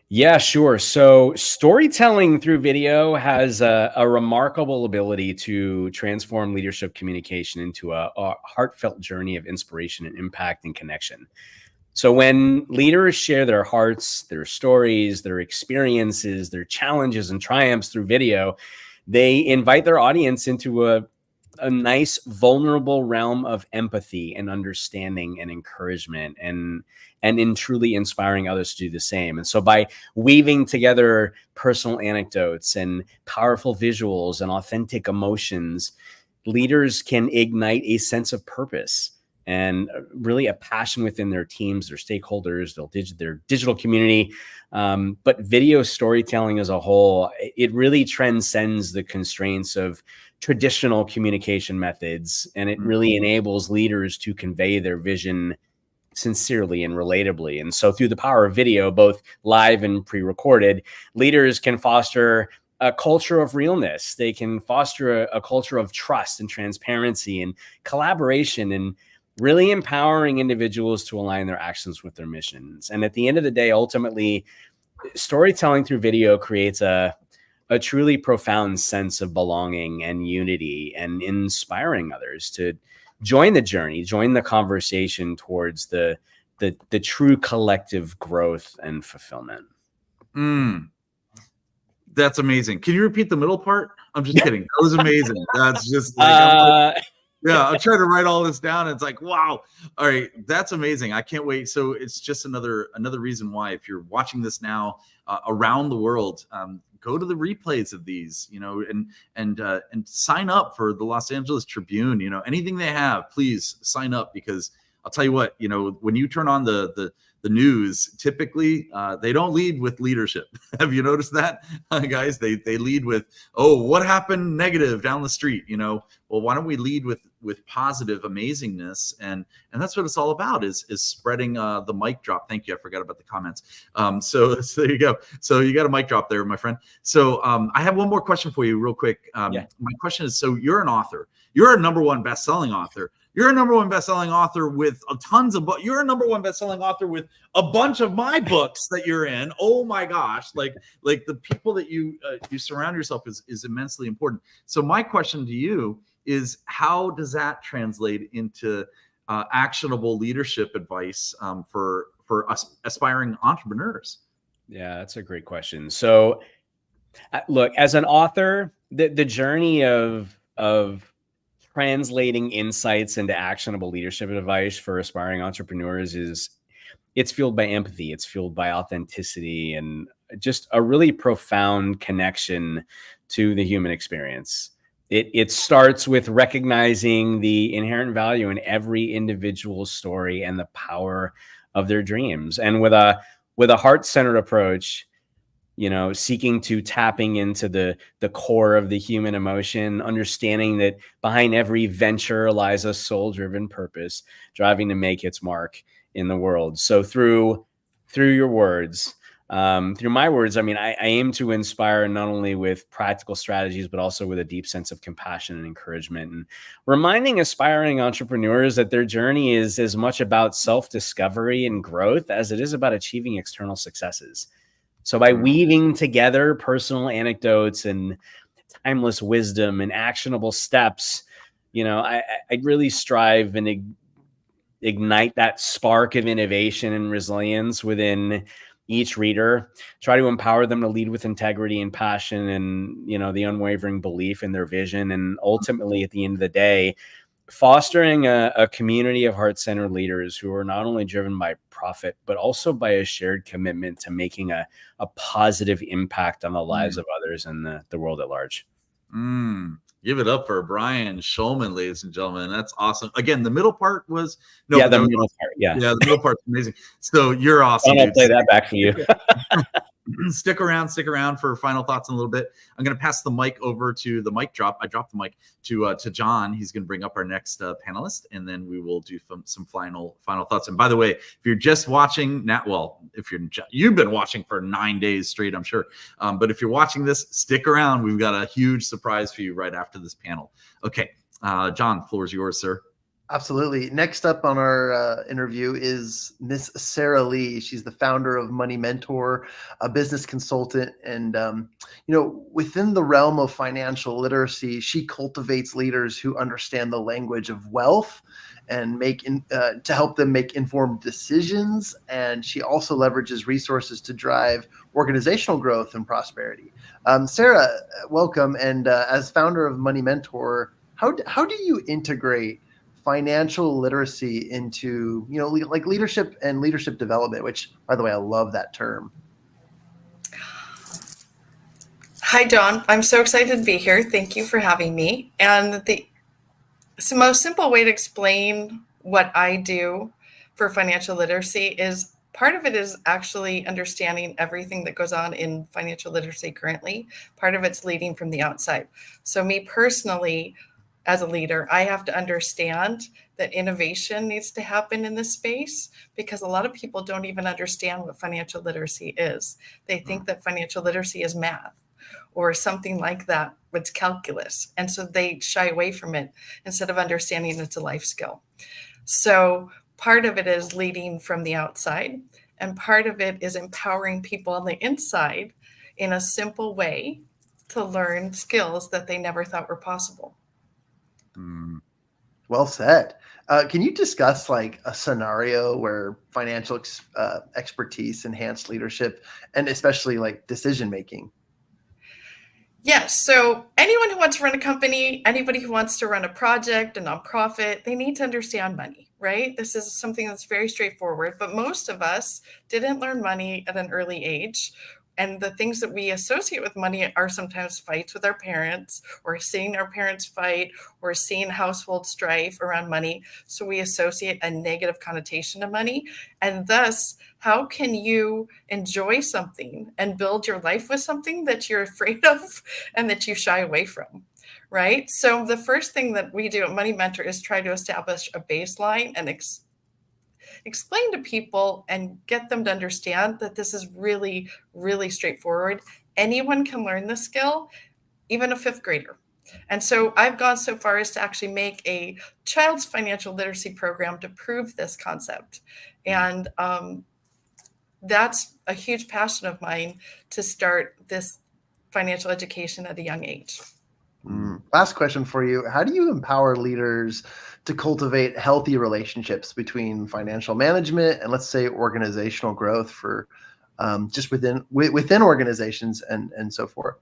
Yeah, sure. So storytelling through video has a remarkable ability to transform leadership communication into a heartfelt journey of inspiration and impact and connection. So when leaders share their hearts, their stories, their experiences, their challenges and triumphs through video, they invite their audience into a nice, vulnerable realm of empathy and understanding and encouragement and in truly inspiring others to do the same. And so by weaving together personal anecdotes and powerful visuals and authentic emotions, leaders can ignite a sense of purpose and really a passion within their teams, their stakeholders, their digital community. But video storytelling as a whole, it really transcends the constraints of traditional communication methods, and it really enables leaders to convey their vision sincerely and relatably. And so through the power of video, both live and pre-recorded, leaders can foster a culture of realness. They can foster a culture of trust and transparency and collaboration, and really empowering individuals to align their actions with their missions. And at the end of the day, ultimately, storytelling through video creates a truly profound sense of belonging and unity, and inspiring others to join the journey, join the conversation towards the true collective growth and fulfillment. That's amazing. Can you repeat the middle part? I'm just kidding. That was amazing. That's just like, Yeah, I'm trying to write all this down. It's like, wow. All right, that's amazing. I can't wait. So it's just another reason why, if you're watching this now around the world, go to the replays of these, and sign up for the Los Angeles Tribune. Anything they have, please sign up, because I'll tell you what, when you turn on the news, typically they don't lead with leadership. Have you noticed that, guys? They lead with, oh, what happened negative down the street? Well, why don't we lead with positive amazingness? And that's what it's all about, is spreading the mic drop. Thank you. I forgot about the comments. So there you go. So you got a mic drop there, my friend. So I have one more question for you real quick. My question is, so you're an author. You're a #1 best-selling author. You're a #1 best-selling author with tons of books. You're a #1 best-selling author with a bunch of my books that you're in. Oh my gosh! Like the people that you surround yourself is immensely important. So my question to you is, how does that translate into actionable leadership advice for aspiring entrepreneurs? Yeah, that's a great question. So, look, as an author, the journey of translating insights into actionable leadership advice for aspiring entrepreneurs it's fueled by empathy. It's fueled by authenticity and just a really profound connection to the human experience. It starts with recognizing the inherent value in every individual's story and the power of their dreams. And with a heart-centered approach, seeking to tapping into the core of the human emotion, understanding that behind every venture lies a soul-driven purpose, driving to make its mark in the world. So through your words, through my words, I aim to inspire not only with practical strategies, but also with a deep sense of compassion and encouragement, and reminding aspiring entrepreneurs that their journey is as much about self-discovery and growth as it is about achieving external successes. So by weaving together personal anecdotes and timeless wisdom and actionable steps, I really strive and ignite that spark of innovation and resilience within each reader, try to empower them to lead with integrity and passion and, the unwavering belief in their vision. And ultimately, at the end of the day, fostering a community of heart-centered leaders who are not only driven by profit, but also by a shared commitment to making a positive impact on the lives of others and the world at large. Give it up for Brian Schulman, ladies and gentlemen. That's awesome. Again, the middle part was the middle part. Yeah, the middle part's amazing. So you're awesome. I'll play that back for you. Stick around for final thoughts in a little bit. I'm going to pass the mic over to the mic drop. I dropped the mic to John. He's going to bring up our next panelist, and then we will do some final thoughts. And by the way, if you're just watching you've been watching for 9 days straight, I'm sure. But if you're watching this, stick around. We've got a huge surprise for you right after this panel. Okay, John, the floor is yours, sir. Absolutely. Next up on our interview is Miss Sarah Lee. She's the founder of Money Mentor, a business consultant. And, within the realm of financial literacy, she cultivates leaders who understand the language of wealth and to help them make informed decisions. And she also leverages resources to drive organizational growth and prosperity. Sarah, welcome. And as founder of Money Mentor, how do you integrate financial literacy into, like leadership and leadership development, which, by the way, I love that term. Hi, John. I'm so excited to be here. Thank you for having me. And the most simple way to explain what I do for financial literacy is part of it is actually understanding everything that goes on in financial literacy currently. Part of it's leading from the outside. So me personally, as a leader, I have to understand that innovation needs to happen in this space because a lot of people don't even understand what financial literacy is. They think that financial literacy is math or something like that, it's calculus. And so they shy away from it instead of understanding it's a life skill. So part of it is leading from the outside, and part of it is empowering people on the inside in a simple way to learn skills that they never thought were possible. Well said. Can you discuss like a scenario where financial expertise enhanced leadership and especially like decision making? Yes. So anyone who wants to run a company, anybody who wants to run a project, a nonprofit, they need to understand money, right? This is something that's very straightforward, but most of us didn't learn money at an early age. And the things that we associate with money are sometimes fights with our parents, or seeing our parents fight, or seeing household strife around money. So we associate a negative connotation to money. And thus, how can you enjoy something and build your life with something that you're afraid of and that you shy away from? Right? So the first thing that we do at Money Mentor is try to establish a baseline and explain to people and get them to understand that this is really, really straightforward. Anyone can learn this skill, even a fifth grader. And so I've gone so far as to actually make a child's financial literacy program to prove this concept. And that's a huge passion of mine, to start this financial education at a young age. Last question for you. How do you empower leaders to cultivate healthy relationships between financial management and, let's say, organizational growth for just within organizations and so forth?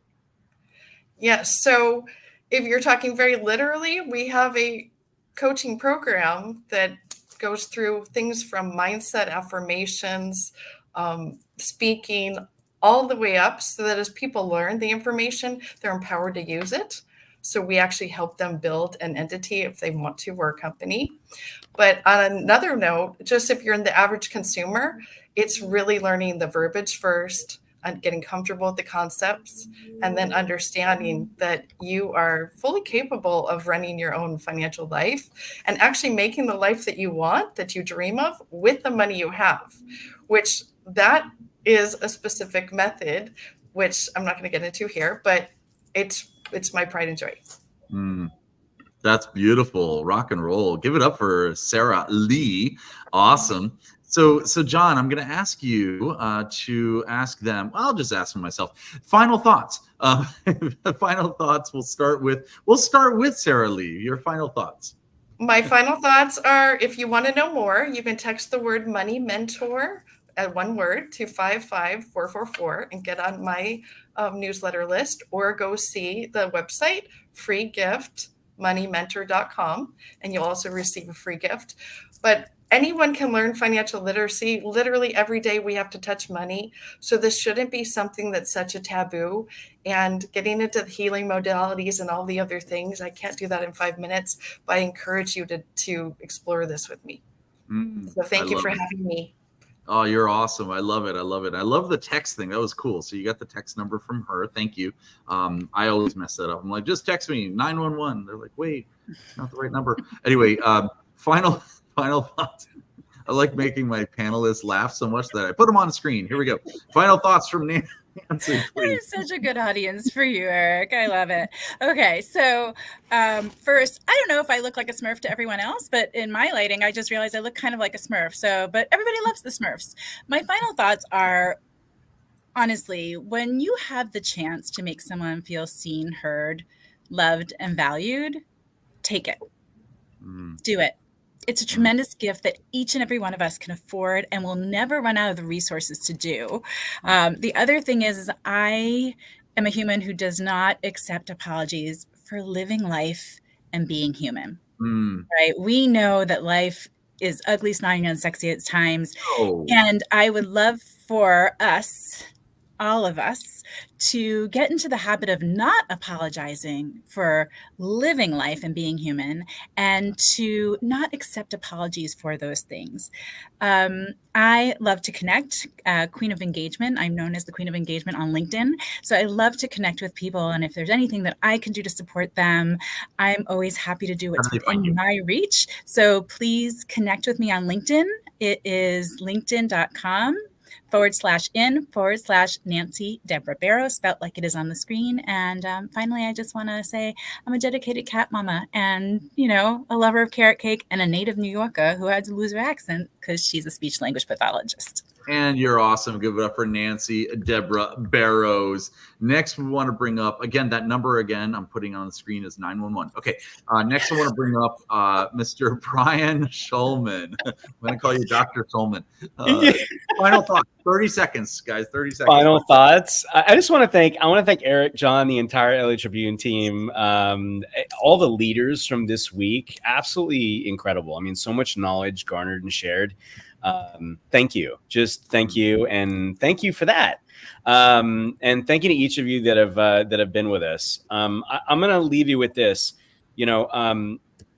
Yes. So if you're talking very literally, we have a coaching program that goes through things from mindset, affirmations, speaking, all the way up, so that as people learn the information, they're empowered to use it. So we actually help them build an entity if they want to, or a company. But on another note, just if you're in the average consumer, it's really learning the verbiage first and getting comfortable with the concepts, and then understanding that you are fully capable of running your own financial life and actually making the life that you want, that you dream of, with the money you have, which that is a specific method, which I'm not going to get into here, but it's my pride and joy. That's beautiful. Rock and roll. Give it up for Sarah Lee. Awesome. So John, I'm going to ask you to ask them. I'll just ask them myself. Final thoughts. Final thoughts. We'll start with Sarah Lee. Your final thoughts. My final thoughts are: if you want to know more, you can text the word Money Mentor at one word to 55444 and get on my newsletter list, or go see the website, free gift, moneymentor.com, and you'll also receive a free gift. But anyone can learn financial literacy. Literally every day we have to touch money. So this shouldn't be something that's such a taboo. And getting into the healing modalities and all the other things, I can't do that in 5 minutes, but I encourage you to explore this with me. So thank you for having me. Oh, you're awesome. I love it. I love it. I love the text thing. That was cool. So you got the text number from her. Thank you. I always mess that up. I'm like, just text me 911. They're like, wait, not the right number. Anyway, final thoughts. I like making my panelists laugh so much that I put them on the screen. Here we go. Final thoughts from Nancy, please. That is such a good audience for you, Eric. I love it. Okay, so first, I don't know if I look like a Smurf to everyone else, but in my lighting, I just realized I look kind of like a Smurf. But everybody loves the Smurfs. My final thoughts are, honestly, when you have the chance to make someone feel seen, heard, loved, and valued, take it. Do it. It's a tremendous gift that each and every one of us can afford, and we'll never run out of the resources to do. The other thing is I am a human who does not accept apologies for living life and being human. Right? We know that life is ugly, snotty, and unsexy at times. And I would love for us, all of us, to get into the habit of not apologizing for living life and being human, and to not accept apologies for those things. I love to connect. Queen of Engagement. I'm known as the Queen of Engagement on LinkedIn. So I love to connect with people. And if there's anything that I can do to support them, I'm always happy to do what's within my reach. So please connect with me on LinkedIn. It is linkedin.com/in/Nancy Deborah Barrow, spelt like it is on the screen. And finally, I just want to say I'm a dedicated cat mama and, a lover of carrot cake and a native New Yorker who had to lose her accent because she's a speech language pathologist. And you're awesome. Give it up for Nancy Deborah Barrows. Next, we want to bring up, again, that number again, I'm putting on the screen is 911. Okay. Next, I want to bring up Mr. Brian Schulman. I'm going to call you Dr. Schulman. Final thought. 30 seconds, guys. 30 seconds. Final thoughts. I just want to thank Eric, John, the entire LA Tribune team, all the leaders from this week. Absolutely incredible. I mean, so much knowledge garnered and shared. Thank you. Just thank you. And thank you for that. And thank you to each of you that have been with us. I'm going to leave you with this,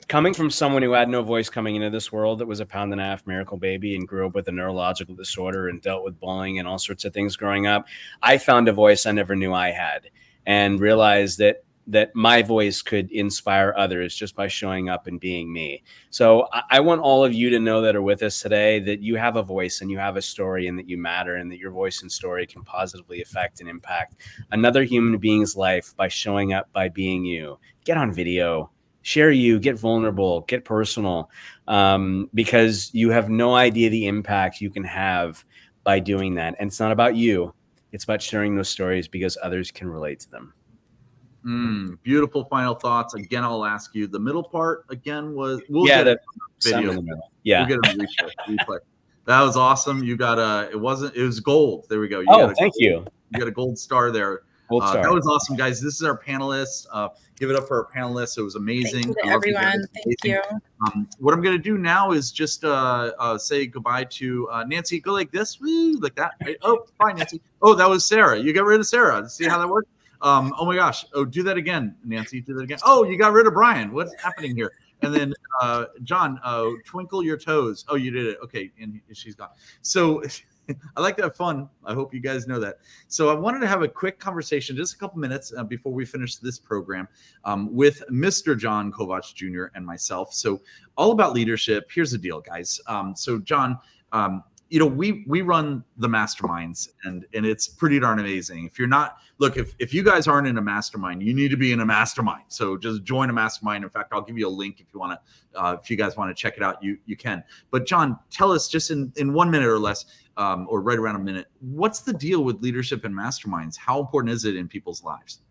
coming from someone who had no voice coming into this world, that was a pound-and-a-half miracle baby and grew up with a neurological disorder and dealt with bullying and all sorts of things growing up, I found a voice I never knew I had, and realized that my voice could inspire others just by showing up and being me. So I want all of you to know that are with us today that you have a voice and you have a story and that you matter, and that your voice and story can positively affect and impact another human being's life by showing up, by being you. Get on video. Share you, get vulnerable, get personal, because you have no idea the impact you can have by doing that. And it's not about you. It's about sharing those stories because others can relate to them. Beautiful final thoughts. Again, I'll ask you, the middle part again was, we'll get the video. In the middle. Yeah. We'll get a replay. That was awesome. You got it was gold. There we go. Thank you. You got a gold star there. That was awesome, guys. This is our panelists. Give it up for our panelists. It was amazing. Thank you to everyone. Thank you. What I'm going to do now is just say goodbye to Nancy. Go like this, woo, like that. Right? Oh, bye, Nancy. Oh, that was Sarah. You got rid of Sarah. See how that worked? Oh my gosh. Oh, do that again, Nancy. Do that again. Oh, you got rid of Brian. What's happening here? And then John, twinkle your toes. Oh, you did it. Okay, and she's gone. So I like to have fun. I hope you guys know that. So I wanted to have a quick conversation, just a couple minutes before we finish this program, with Mr. John Kovacs Jr. and myself. So all about leadership. Here's the deal, guys. So John, we run the masterminds, and it's pretty darn amazing. If you're not, look, if you guys aren't in a mastermind, you need to be in a mastermind. So just join a mastermind. In fact, I'll give you a link if you want to, if you guys want to check it out, you can. But John, tell us just in 1 minute or less, or right around a minute, what's the deal with leadership and masterminds? How important is it in people's lives?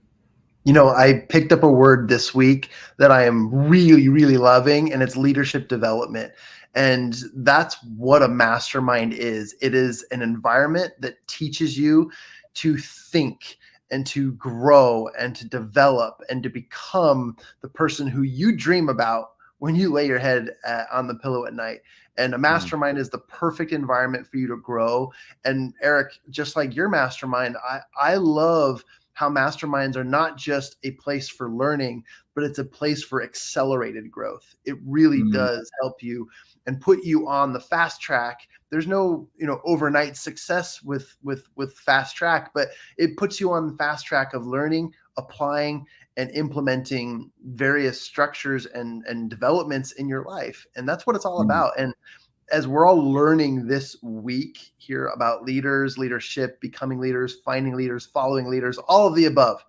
I picked up a word this week that I am really, really loving, and it's leadership development. And that's what a mastermind is. It is an environment that teaches you to think and to grow and to develop and to become the person who you dream about when you lay your head on the pillow at night. And a mastermind is the perfect environment for you to grow. And Eric, just like your mastermind, I love how masterminds are not just a place for learning, but it's a place for accelerated growth. It really does help you and put you on the fast track. There's no, overnight success with fast track, but it puts you on the fast track of learning, applying, and implementing various structures and developments in your life. And that's what it's all about. And as we're all learning this week here about leaders, leadership, becoming leaders, finding leaders, following leaders, all of the above,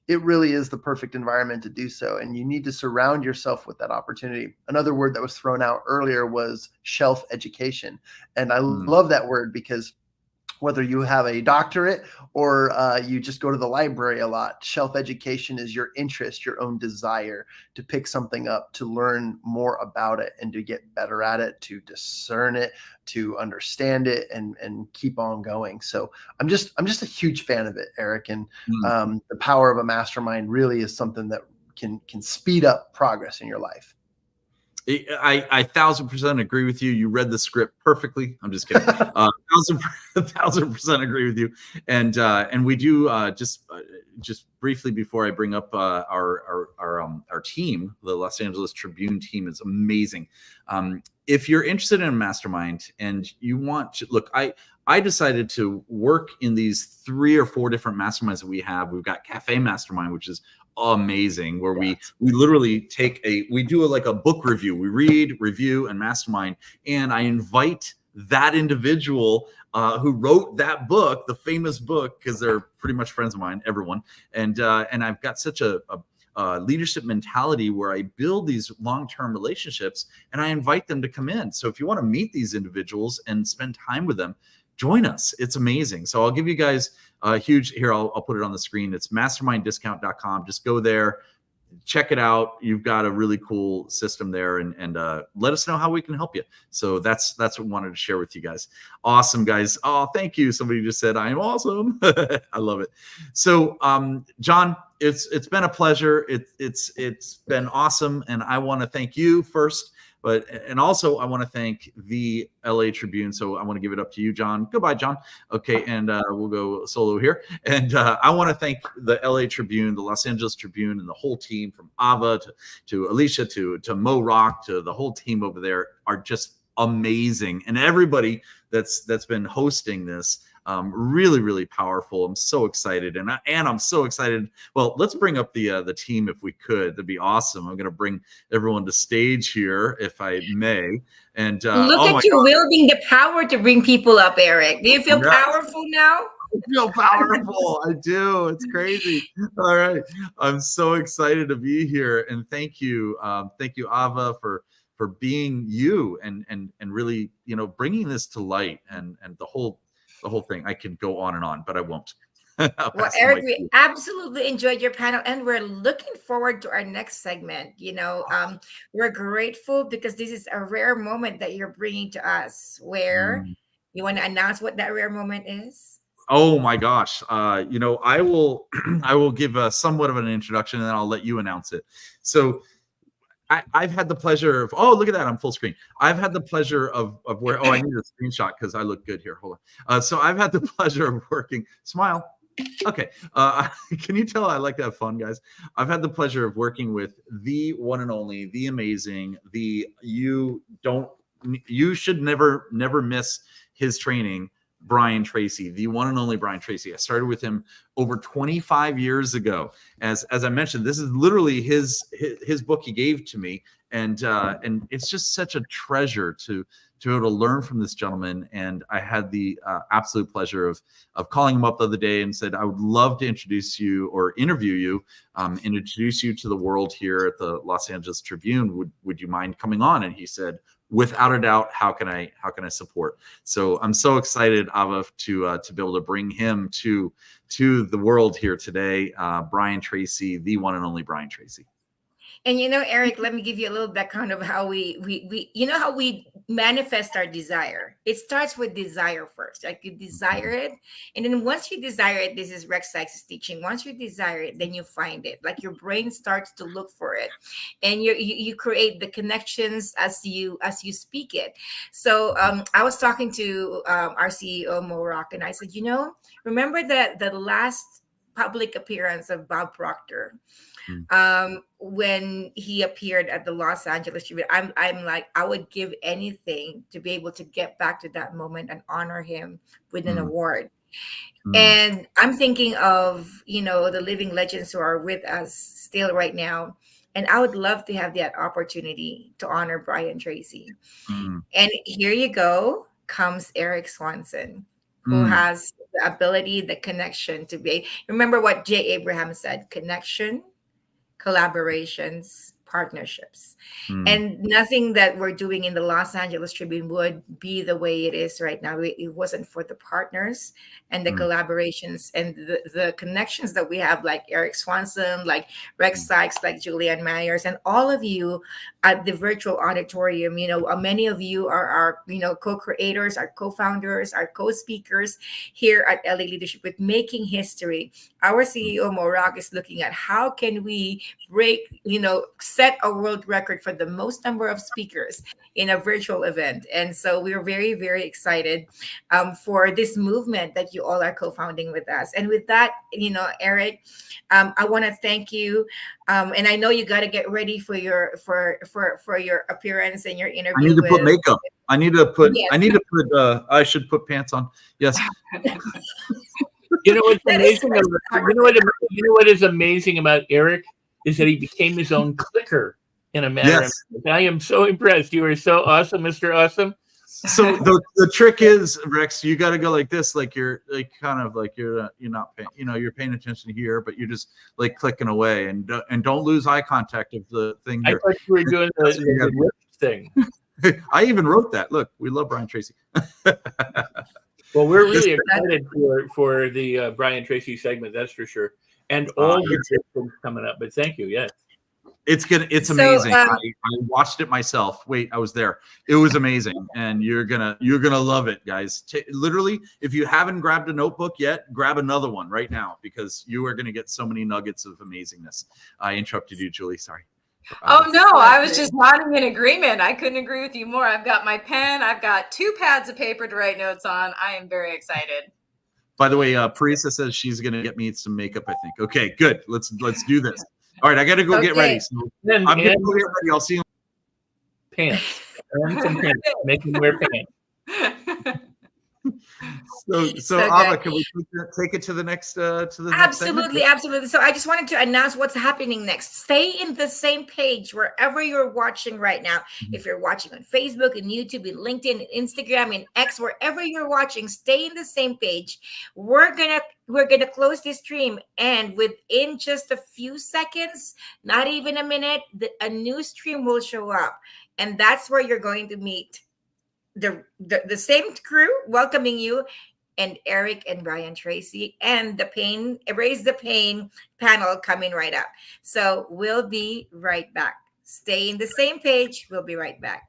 it really is the perfect environment to do so. And you need to surround yourself with that opportunity. Another word that was thrown out earlier was shelf education. And I love that word because whether you have a doctorate or you just go to the library a lot, shelf education is your interest, your own desire to pick something up, to learn more about it and to get better at it, to discern it, to understand it, and keep on going. So I'm just a huge fan of it, Eric. And the power of a mastermind really is something that can speed up progress in your life. I 1000% agree with you. You read the script perfectly. I'm just kidding. 1000% agree with you. And we do just briefly before I bring up our team, the Los Angeles Tribune team is amazing. If you're interested in a mastermind and you want to look, I decided to work in these 3 or 4 different masterminds that we have. We've got Cafe Mastermind, which is amazing, where we literally we do a book review. We read, review, and mastermind. And I invite that individual who wrote that book, the famous book, because they're pretty much friends of mine, everyone. And I've got such a leadership mentality where I build these long-term relationships and I invite them to come in. So if you want to meet these individuals and spend time with them, join us. It's amazing. So I'll give you guys a huge, here, I'll put it on the screen. It's masterminddiscount.com. Just go there, check it out. You've got a really cool system there, and let us know how we can help you. So that's what I wanted to share with you guys. Awesome, guys. Oh, thank you. Somebody just said I am awesome. I love it. So John, it's been a pleasure. It's been awesome, and I want to thank you first. And also I want to thank the LA Tribune. So I want to give it up to you, John. Goodbye, John. Okay, and we'll go solo here. And I want to thank the LA Tribune, the Los Angeles Tribune, and the whole team from Ava to Alicia to Mo Rock to the whole team over there are just amazing. And everybody that's been hosting this. Really, really powerful. I'm so excited, and I'm so excited. Well, let's bring up the team if we could. That'd be awesome. I'm going to bring everyone to stage here, if I may. And look at you wielding the power to bring people up, Eric. Do you feel powerful now? I feel powerful. I do. It's crazy. All right, I'm so excited to be here, and thank you, Ava, for being you and really bringing this to light and the whole thing. I can go on and on, but I won't. Well, Eric, we absolutely enjoyed your panel, and we're looking forward to our next segment. We're grateful because this is a rare moment that you're bringing to us. Where you want to announce what that rare moment is? Oh my gosh. I will I will give somewhat of an introduction, and then I'll let you announce it. So I've had the pleasure of, look at that, I'm full screen. I've had the pleasure of where, I need a screenshot because I look good here. Hold on. So I've had the pleasure of working, smile. Okay. Can you tell I like to have fun, guys? I've had the pleasure of working with the one and only, the amazing, you should never miss his training, Brian Tracy, the one and only Brian Tracy. I started with him over 25 years ago. As I mentioned, this is literally his book he gave to me, and it's just such a treasure to be able to learn from this gentleman. And I had the absolute pleasure of calling him up the other day and said, I would love to introduce you or interview you and introduce you to the world here at the Los Angeles Tribune. Would you mind coming on? And he said, without a doubt, how can I support? So I'm so excited, Ava, to be able to bring him to the world here today. Brian Tracy, the one and only Brian Tracy. And Eric, let me give you a little background of how we how we manifest our desire. It starts with desire first. Like you desire it, and then once you desire it, this is Rex Sykes' teaching. Once you desire it, then you find it. Like your brain starts to look for it, and you create the connections as you speak it. So I was talking to our CEO Mo Rock, and I said, remember that the last public appearance of Bob Proctor. When he appeared at the Los Angeles Tribune, I'm like, I would give anything to be able to get back to that moment and honor him with an award. And I'm thinking of, the living legends who are with us still right now. And I would love to have that opportunity to honor Brian Tracy. And here you go, comes Eric Swanson, who has the ability, the connection to be. Remember what Jay Abraham said, connection, collaborations, partnerships. And nothing that we're doing in the Los Angeles Tribune would be the way it is right now. It wasn't for the partners and the collaborations and the connections that we have, like Eric Swanson, like Rex Sykes, like Julianne Myers, and all of you at the virtual auditorium. Many of you are our co-creators, our co-founders, our co-speakers here at LA Leadership with Making History. Our CEO Morak is looking at how can we set a world record for the most number of speakers in a virtual event. And so we're very, very excited for this movement that you all are co-founding with us. And with that, Eric, I want to thank you. And I know you got to get ready for your appearance and your interview. I need to put makeup. I need to put. Yes. I should put pants on. Yes. What's amazing? What is amazing about Eric is that he became his own clicker in a matter. Yes. I am so impressed. You are so awesome, Mr. Awesome. So the trick is, Rex, you got to go like this, like you're like kind of like you're not paying, you're paying attention here, but you're just like clicking away, and don't lose eye contact of the thing here. I thought you were doing the thing. I even wrote that. Look, we love Brian Tracy. Well, we're really excited for the Brian Tracy segment, that's for sure, and all your things coming up. But thank you, yes. It's amazing. I watched it myself. Wait, I was there. It was amazing, and you're gonna love it, guys. Literally, if you haven't grabbed a notebook yet, grab another one right now, because you are gonna get so many nuggets of amazingness. I interrupted you, Julie. Sorry. Oh no, I was just nodding in agreement. I couldn't agree with you more. I've got my pen. I've got 2 pads of paper to write notes on. I am very excited. By the way, Parisa says she's gonna get me some makeup, I think. Okay, good. Let's do this. All right, I got to go get ready. So I'm going to go get ready. I'll see you. Pants. Earn some pants. Make them wear pants. So Ava, can we take it to the next Absolutely. So I just wanted to announce what's happening next. Stay in the same page wherever you're watching right now. If you're watching on Facebook and YouTube and LinkedIn and Instagram and X, wherever you're watching, stay in the same page. We're gonna close this stream, and within just a few seconds, not even a minute, a new stream will show up, and that's where you're going to meet the same crew welcoming you, and Eric and Brian Tracy, and the Erase the Pain panel coming right up. So we'll be right back. Stay in the same page. We'll be right back.